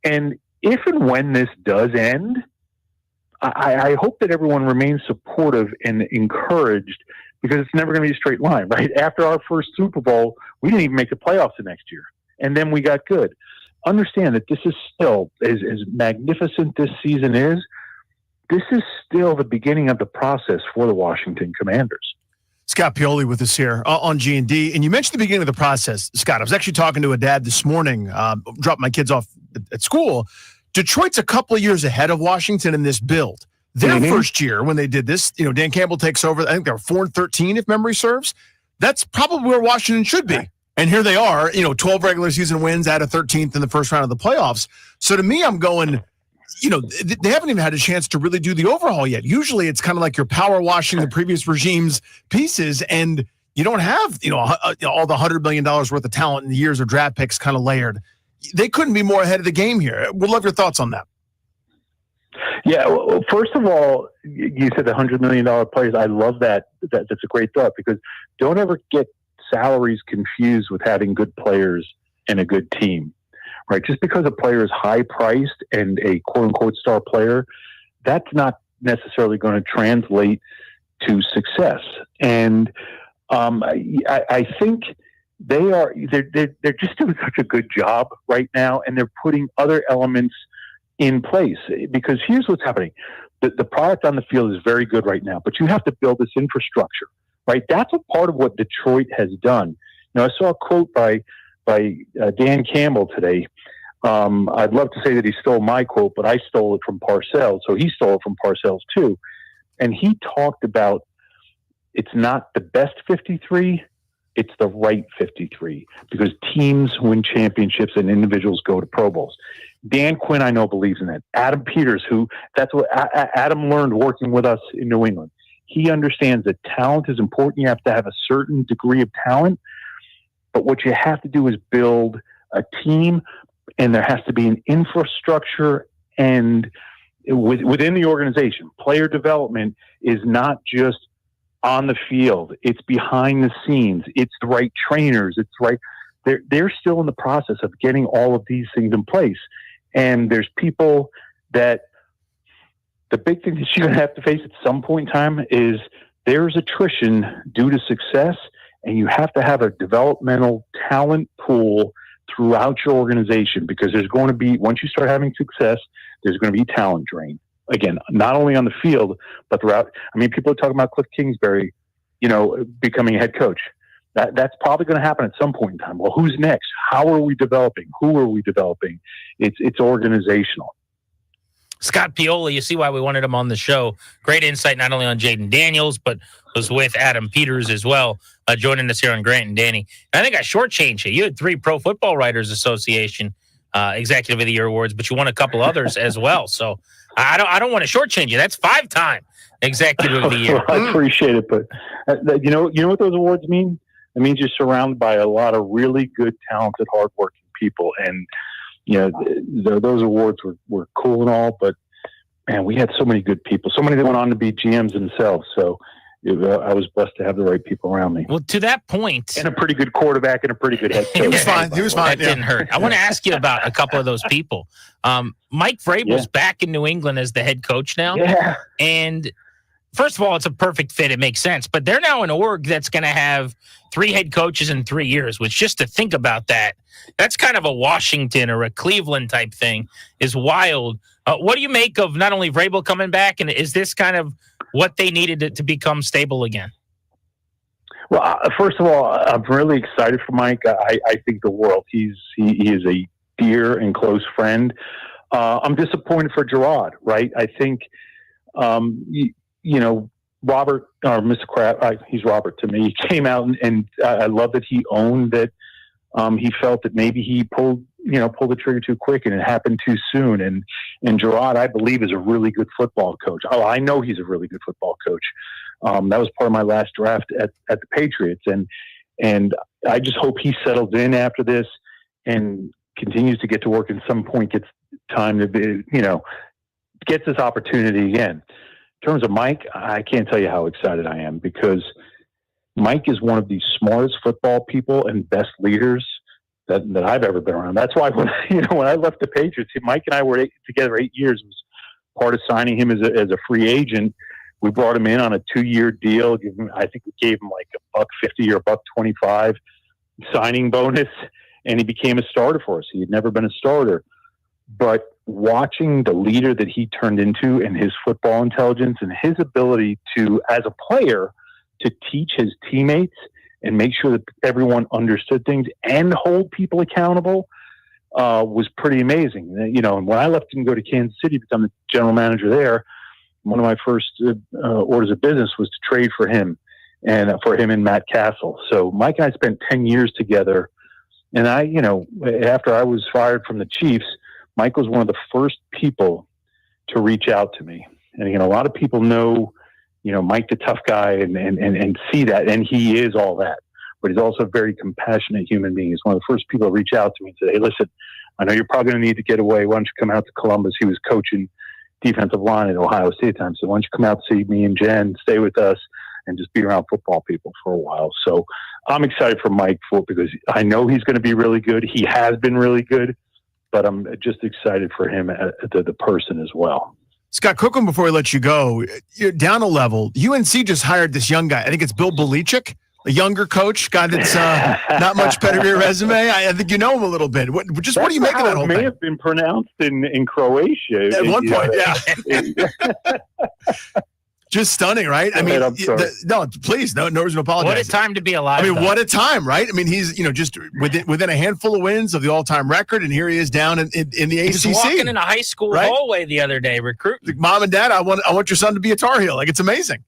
And if and when this does end, I hope that everyone remains supportive and encouraged, because it's never going to be a straight line, right? After our first Super Bowl, we didn't even make the playoffs the next year. And then we got good. Understand that this is still, as magnificent this season is, this is still the beginning of the process for the Washington Commanders. Scott Pioli with us here on G&D. And you mentioned the beginning of the process, Scott. I was actually talking to a dad this morning, dropped my kids off at school. Detroit's a couple of years ahead of Washington in this build. Their first year when they did this, Dan Campbell takes over. I think they're 4-13, if memory serves. That's probably where Washington should be. And here they are, 12 regular season wins, out of 13th in the first round of the playoffs. So to me, I'm going, they haven't even had a chance to really do the overhaul yet. Usually it's kind of like you're power washing the previous regime's pieces, and you don't have, all the $100 million worth of talent and the years of draft picks kind of layered. They couldn't be more ahead of the game here. Would love your thoughts on that. Yeah, well, first of all, you said the $100 million players. I love that. That's a great thought, because don't ever get salaries confused with having good players and a good team, right? Just because a player is high priced and a quote unquote star player, that's not necessarily going to translate to success. And I think they're just doing such a good job right now, and they're putting other elements in place, because here's what's happening. The product on the field is very good right now, but you have to build this infrastructure, right? That's a part of what Detroit has done. I saw a quote by Dan Campbell today. I'd love to say that he stole my quote, but I stole it from Parcells. So he stole it from Parcells too. And he talked about, it's not the best 53, it's the right 53 because teams win championships and individuals go to Pro Bowls. Dan Quinn, I know, believes in that. Adam Peters, that's what Adam learned working with us in New England. He understands that talent is important. You have to have a certain degree of talent, but what you have to do is build a team, and there has to be an infrastructure and within the organization. Player development is not just on the field. It's behind the scenes. It's the right trainers. It's right. They're still in the process of getting all of these things in place. And there's people that the big thing that you're going to have to face at some point in time is there's attrition due to success, and you have to have a developmental talent pool throughout your organization because there's going to be, once you start having success, there's going to be talent drain. Again, not only on the field, but throughout. I mean, people are talking about Cliff Kingsbury, becoming a head coach. That's probably going to happen at some point in time. Well, who's next? How are we developing? Who are we developing? It's organizational. Scott Pioli, you see why we wanted him on the show. Great insight not only on Jaden Daniels, but was with Adam Peters as well, joining us here on Grant and Danny. And I think I shortchanged you. You had 3 Pro Football Writers Association Executive of the Year awards, but you won a couple others as well. So I don't want to shortchange you. That's 5-time Executive of the Year. I appreciate it, but you know what those awards mean? It means you're surrounded by a lot of really good, talented, hardworking people, and those awards were cool and all, but man, we had so many good people, so many that went on to be GMs themselves. So I was blessed to have the right people around me. Well, to that point, and a pretty good quarterback and a pretty good head coach. He was fine. That didn't hurt. I want to ask you about a couple of those people. Mike Vrabel's back in New England as the head coach now. Yeah. And first of all, it's a perfect fit. It makes sense. But they're now an org that's going to have 3 head coaches in 3 years, which just to think about that's kind of a Washington or a Cleveland type thing is wild. What do you make of not only Vrabel coming back, and is this kind of what they needed to become stable again? Well, first of all, I'm really excited for Mike. I think the world. He is a dear and close friend. I'm disappointed for Gerard, right? I think, Robert, or Mr. Kraft, he's Robert to me. He came out and I love that he owned that. He felt that maybe he pulled the trigger too quick and it happened too soon. And Gerard, I believe, is a really good football coach. Oh, I know he's a really good football coach. That was part of my last draft at the Patriots. And I just hope he settles in after this and continues to get to work, and some point gets time to be, gets this opportunity again. In terms of Mike, I can't tell you how excited I am because Mike is one of the smartest football people and best leaders that I've ever been around. That's why when I left the Patriots, Mike and I were together 8 years. It was part of signing him as a free agent. We brought him in on a 2-year deal. I think we gave him like $150 or $125 signing bonus, and he became a starter for us. He had never been a starter, but watching the leader that he turned into and his football intelligence and his ability to, as a player, to teach his teammates and make sure that everyone understood things and hold people accountable was pretty amazing. And when I left and go to Kansas City to become the general manager there, one of my first orders of business was to trade for him and Matt Castle. So Mike and I spent 10 years together. And after I was fired from the Chiefs, Mike was one of the first people to reach out to me. And a lot of people know, Mike the tough guy and see that, and he is all that. But he's also a very compassionate human being. He's one of the first people to reach out to me and say, "Hey, listen, I know you're probably going to need to get away. Why don't you come out to Columbus?" He was coaching defensive line at Ohio State at the time. So why don't you come out to see me and Jen, stay with us, and just be around football people for a while. So I'm excited for Mike because I know he's going to be really good. He has been really good, but I'm just excited for him the person as well. Scott, quick one before we let you go. You're down a level. UNC just hired this young guy. I think it's Bill Belichick, a younger coach, guy that's not much better than your resume. I think you know him a little bit. What do you make of that whole thing? It may have been pronounced in Croatia. At one point, yeah. Just stunning, right? I mean, no, please, no reason to apologize. What a time to be alive. I mean, what a time, right? I mean, he's just within a handful of wins of the all-time record, and here he is down in the ACC. He was walking in a high school hallway the other day, recruiting. Like, Mom and Dad, I want your son to be a Tar Heel. Like, it's amazing.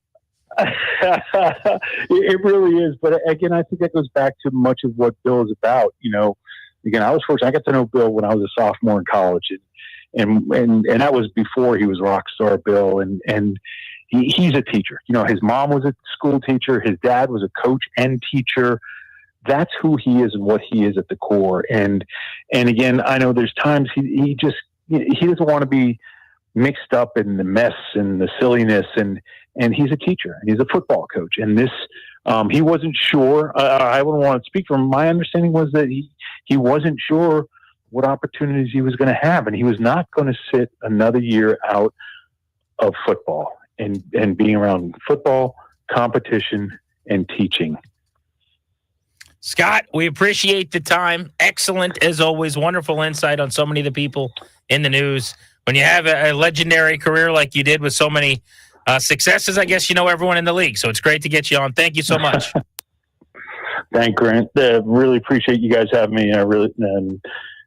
It really is. But again, I think that goes back to much of what Bill is about. Again, I was fortunate. I got to know Bill when I was a sophomore in college, and that was before he was rock star Bill. And he's a teacher. His mom was a school teacher. His dad was a coach and teacher. That's who he is and what he is at the core. And again, I know there's times he doesn't want to be mixed up in the mess and the silliness, and he's a teacher and he's a football coach. And this, he wasn't sure. I wouldn't want to speak for him. My understanding was that he wasn't sure what opportunities he was going to have, and he was not going to sit another year out of football and being around football, competition, and teaching. Scott, we appreciate the time. Excellent, as always. Wonderful insight on so many of the people in the news. When you have a legendary career like you did with so many successes, I guess you know everyone in the league. So it's great to get you on. Thank you so much. Thank Grant. Really appreciate you guys having me. I really and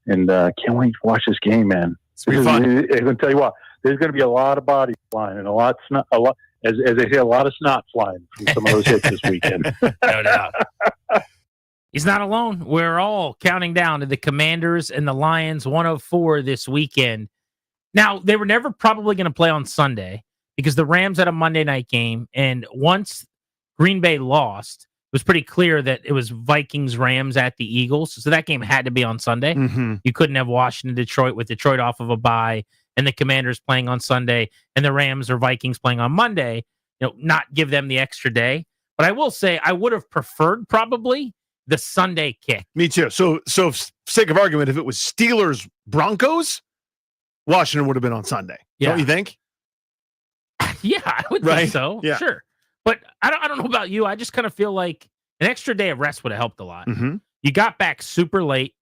can't wait to watch this game, man. It's gonna be fun. I'm going to tell you what. There's going to be a lot of bodies flying and a lot, as they say, a lot of snot flying from some of those hits this weekend. No doubt. He's not alone. We're all counting down to the Commanders and the Lions 104 this weekend. Now, they were never probably going to play on Sunday because the Rams had a Monday night game, and once Green Bay lost, it was pretty clear that it was Vikings-Rams at the Eagles, so that game had to be on Sunday. Mm-hmm. You couldn't have Washington-Detroit with Detroit off of a bye and the Commanders playing on Sunday and the Rams or Vikings playing on Monday, not give them the extra day. But I will say I would have preferred probably the Sunday kick. Me too. So for sake of argument, if it was Steelers-Broncos, Washington would have been on Sunday. Yeah. Don't you think? Yeah, I would think so. Yeah. Sure. But I don't know about you. I just kind of feel like an extra day of rest would have helped a lot. Mm-hmm. You got back super late.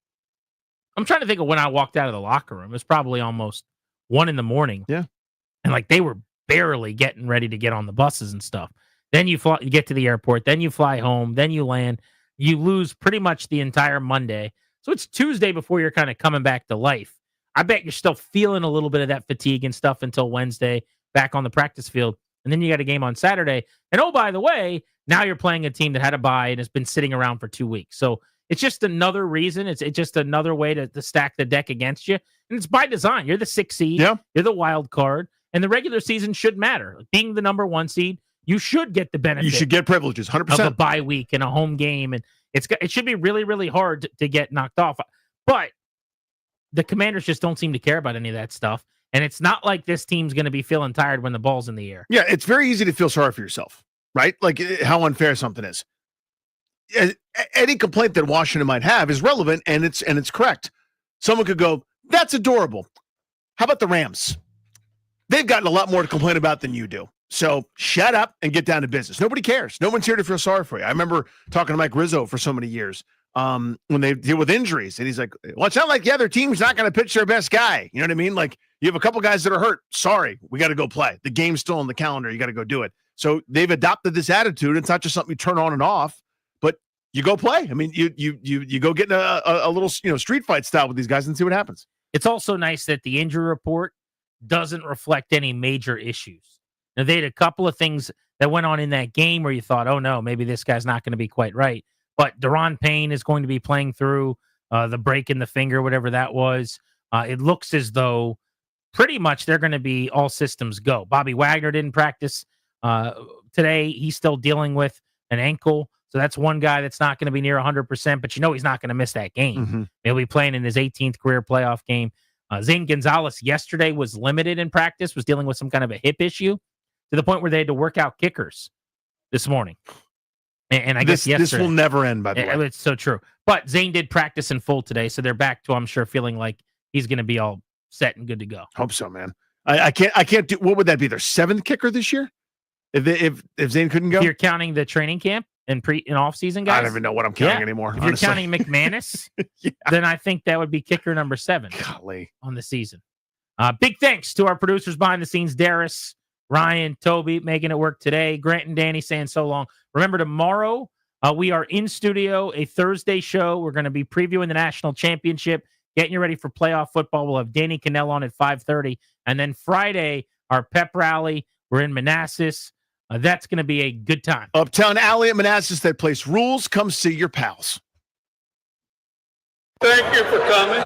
I'm trying to think of when I walked out of the locker room. It was probably almost 1 a.m. Yeah. And they were barely getting ready to get on the buses and stuff. Then you get to the airport, then you fly home, then you land. You lose pretty much the entire Monday. So it's Tuesday before you're kind of coming back to life. I bet you're still feeling a little bit of that fatigue and stuff until Wednesday back on the practice field. And then you got a game on Saturday. And oh, by the way, now you're playing a team that had a bye and has been sitting around for 2 weeks. So it's just another reason. It's just another way to stack the deck against you. And it's by design. You're the 6th seed. Yeah. You're the wild card. And the regular season should matter. Being the number 1 seed, you should get the benefit. You should get privileges, 100%. Of a bye week and a home game. And it should be really, really hard to get knocked off. But the Commanders just don't seem to care about any of that stuff. And it's not like this team's going to be feeling tired when the ball's in the air. Yeah, it's very easy to feel sorry for yourself, right? Like how unfair something is. Any complaint that Washington might have is relevant, and it's correct. Someone could go, "That's adorable." How about the Rams? They've gotten a lot more to complain about than you do. So shut up and get down to business. Nobody cares. No one's here to feel sorry for you. I remember talking to Mike Rizzo for so many years when they deal with injuries, and he's like, "Well, it's not like the other team's not going to pitch their best guy." You know what I mean? Like, you have a couple guys that are hurt. Sorry, we got to go play. The game's still on the calendar. You got to go do it. So they've adopted this attitude. It's not just something you turn on and off, but you go play. I mean, you go get in a little street fight style with these guys and see what happens. It's also nice that the injury report doesn't reflect any major issues. Now, they had a couple of things that went on in that game where you thought, oh no, maybe this guy's not going to be quite right. But Daron Payne is going to be playing through the break in the finger, whatever that was. It looks as though pretty much they're going to be all systems go. Bobby Wagner didn't practice today. He's still dealing with an ankle. So that's one guy that's not going to be near 100%, but he's not going to miss that game. Mm-hmm. He'll be playing in his 18th career playoff game. Zane Gonzalez yesterday was limited in practice, was dealing with some kind of a hip issue to the point where they had to work out kickers this morning. And I guess yesterday. This will never end, by the way. It's so true. But Zane did practice in full today, so they're back to, I'm sure, feeling like he's going to be all set and good to go. Hope so, man. I can't do. What would that be? Their 7th kicker this year? If Zane couldn't go, if you're counting the training camp and off season guys. I don't even know what I'm counting anymore. If you're counting McManus, then I think that would be kicker number 7 on the season. Big thanks to our producers behind the scenes, Darius, Ryan, Toby, making it work today. Grant and Danny saying so long. Remember, tomorrow we are in studio, a Thursday show. We're going to be previewing the national championship, getting you ready for playoff football. We'll have Danny Cannell on at 5:30. And then Friday, our pep rally. We're in Manassas. That's going to be a good time. Uptown Alley at Manassas, they place rules. Come see your pals. Thank you for coming.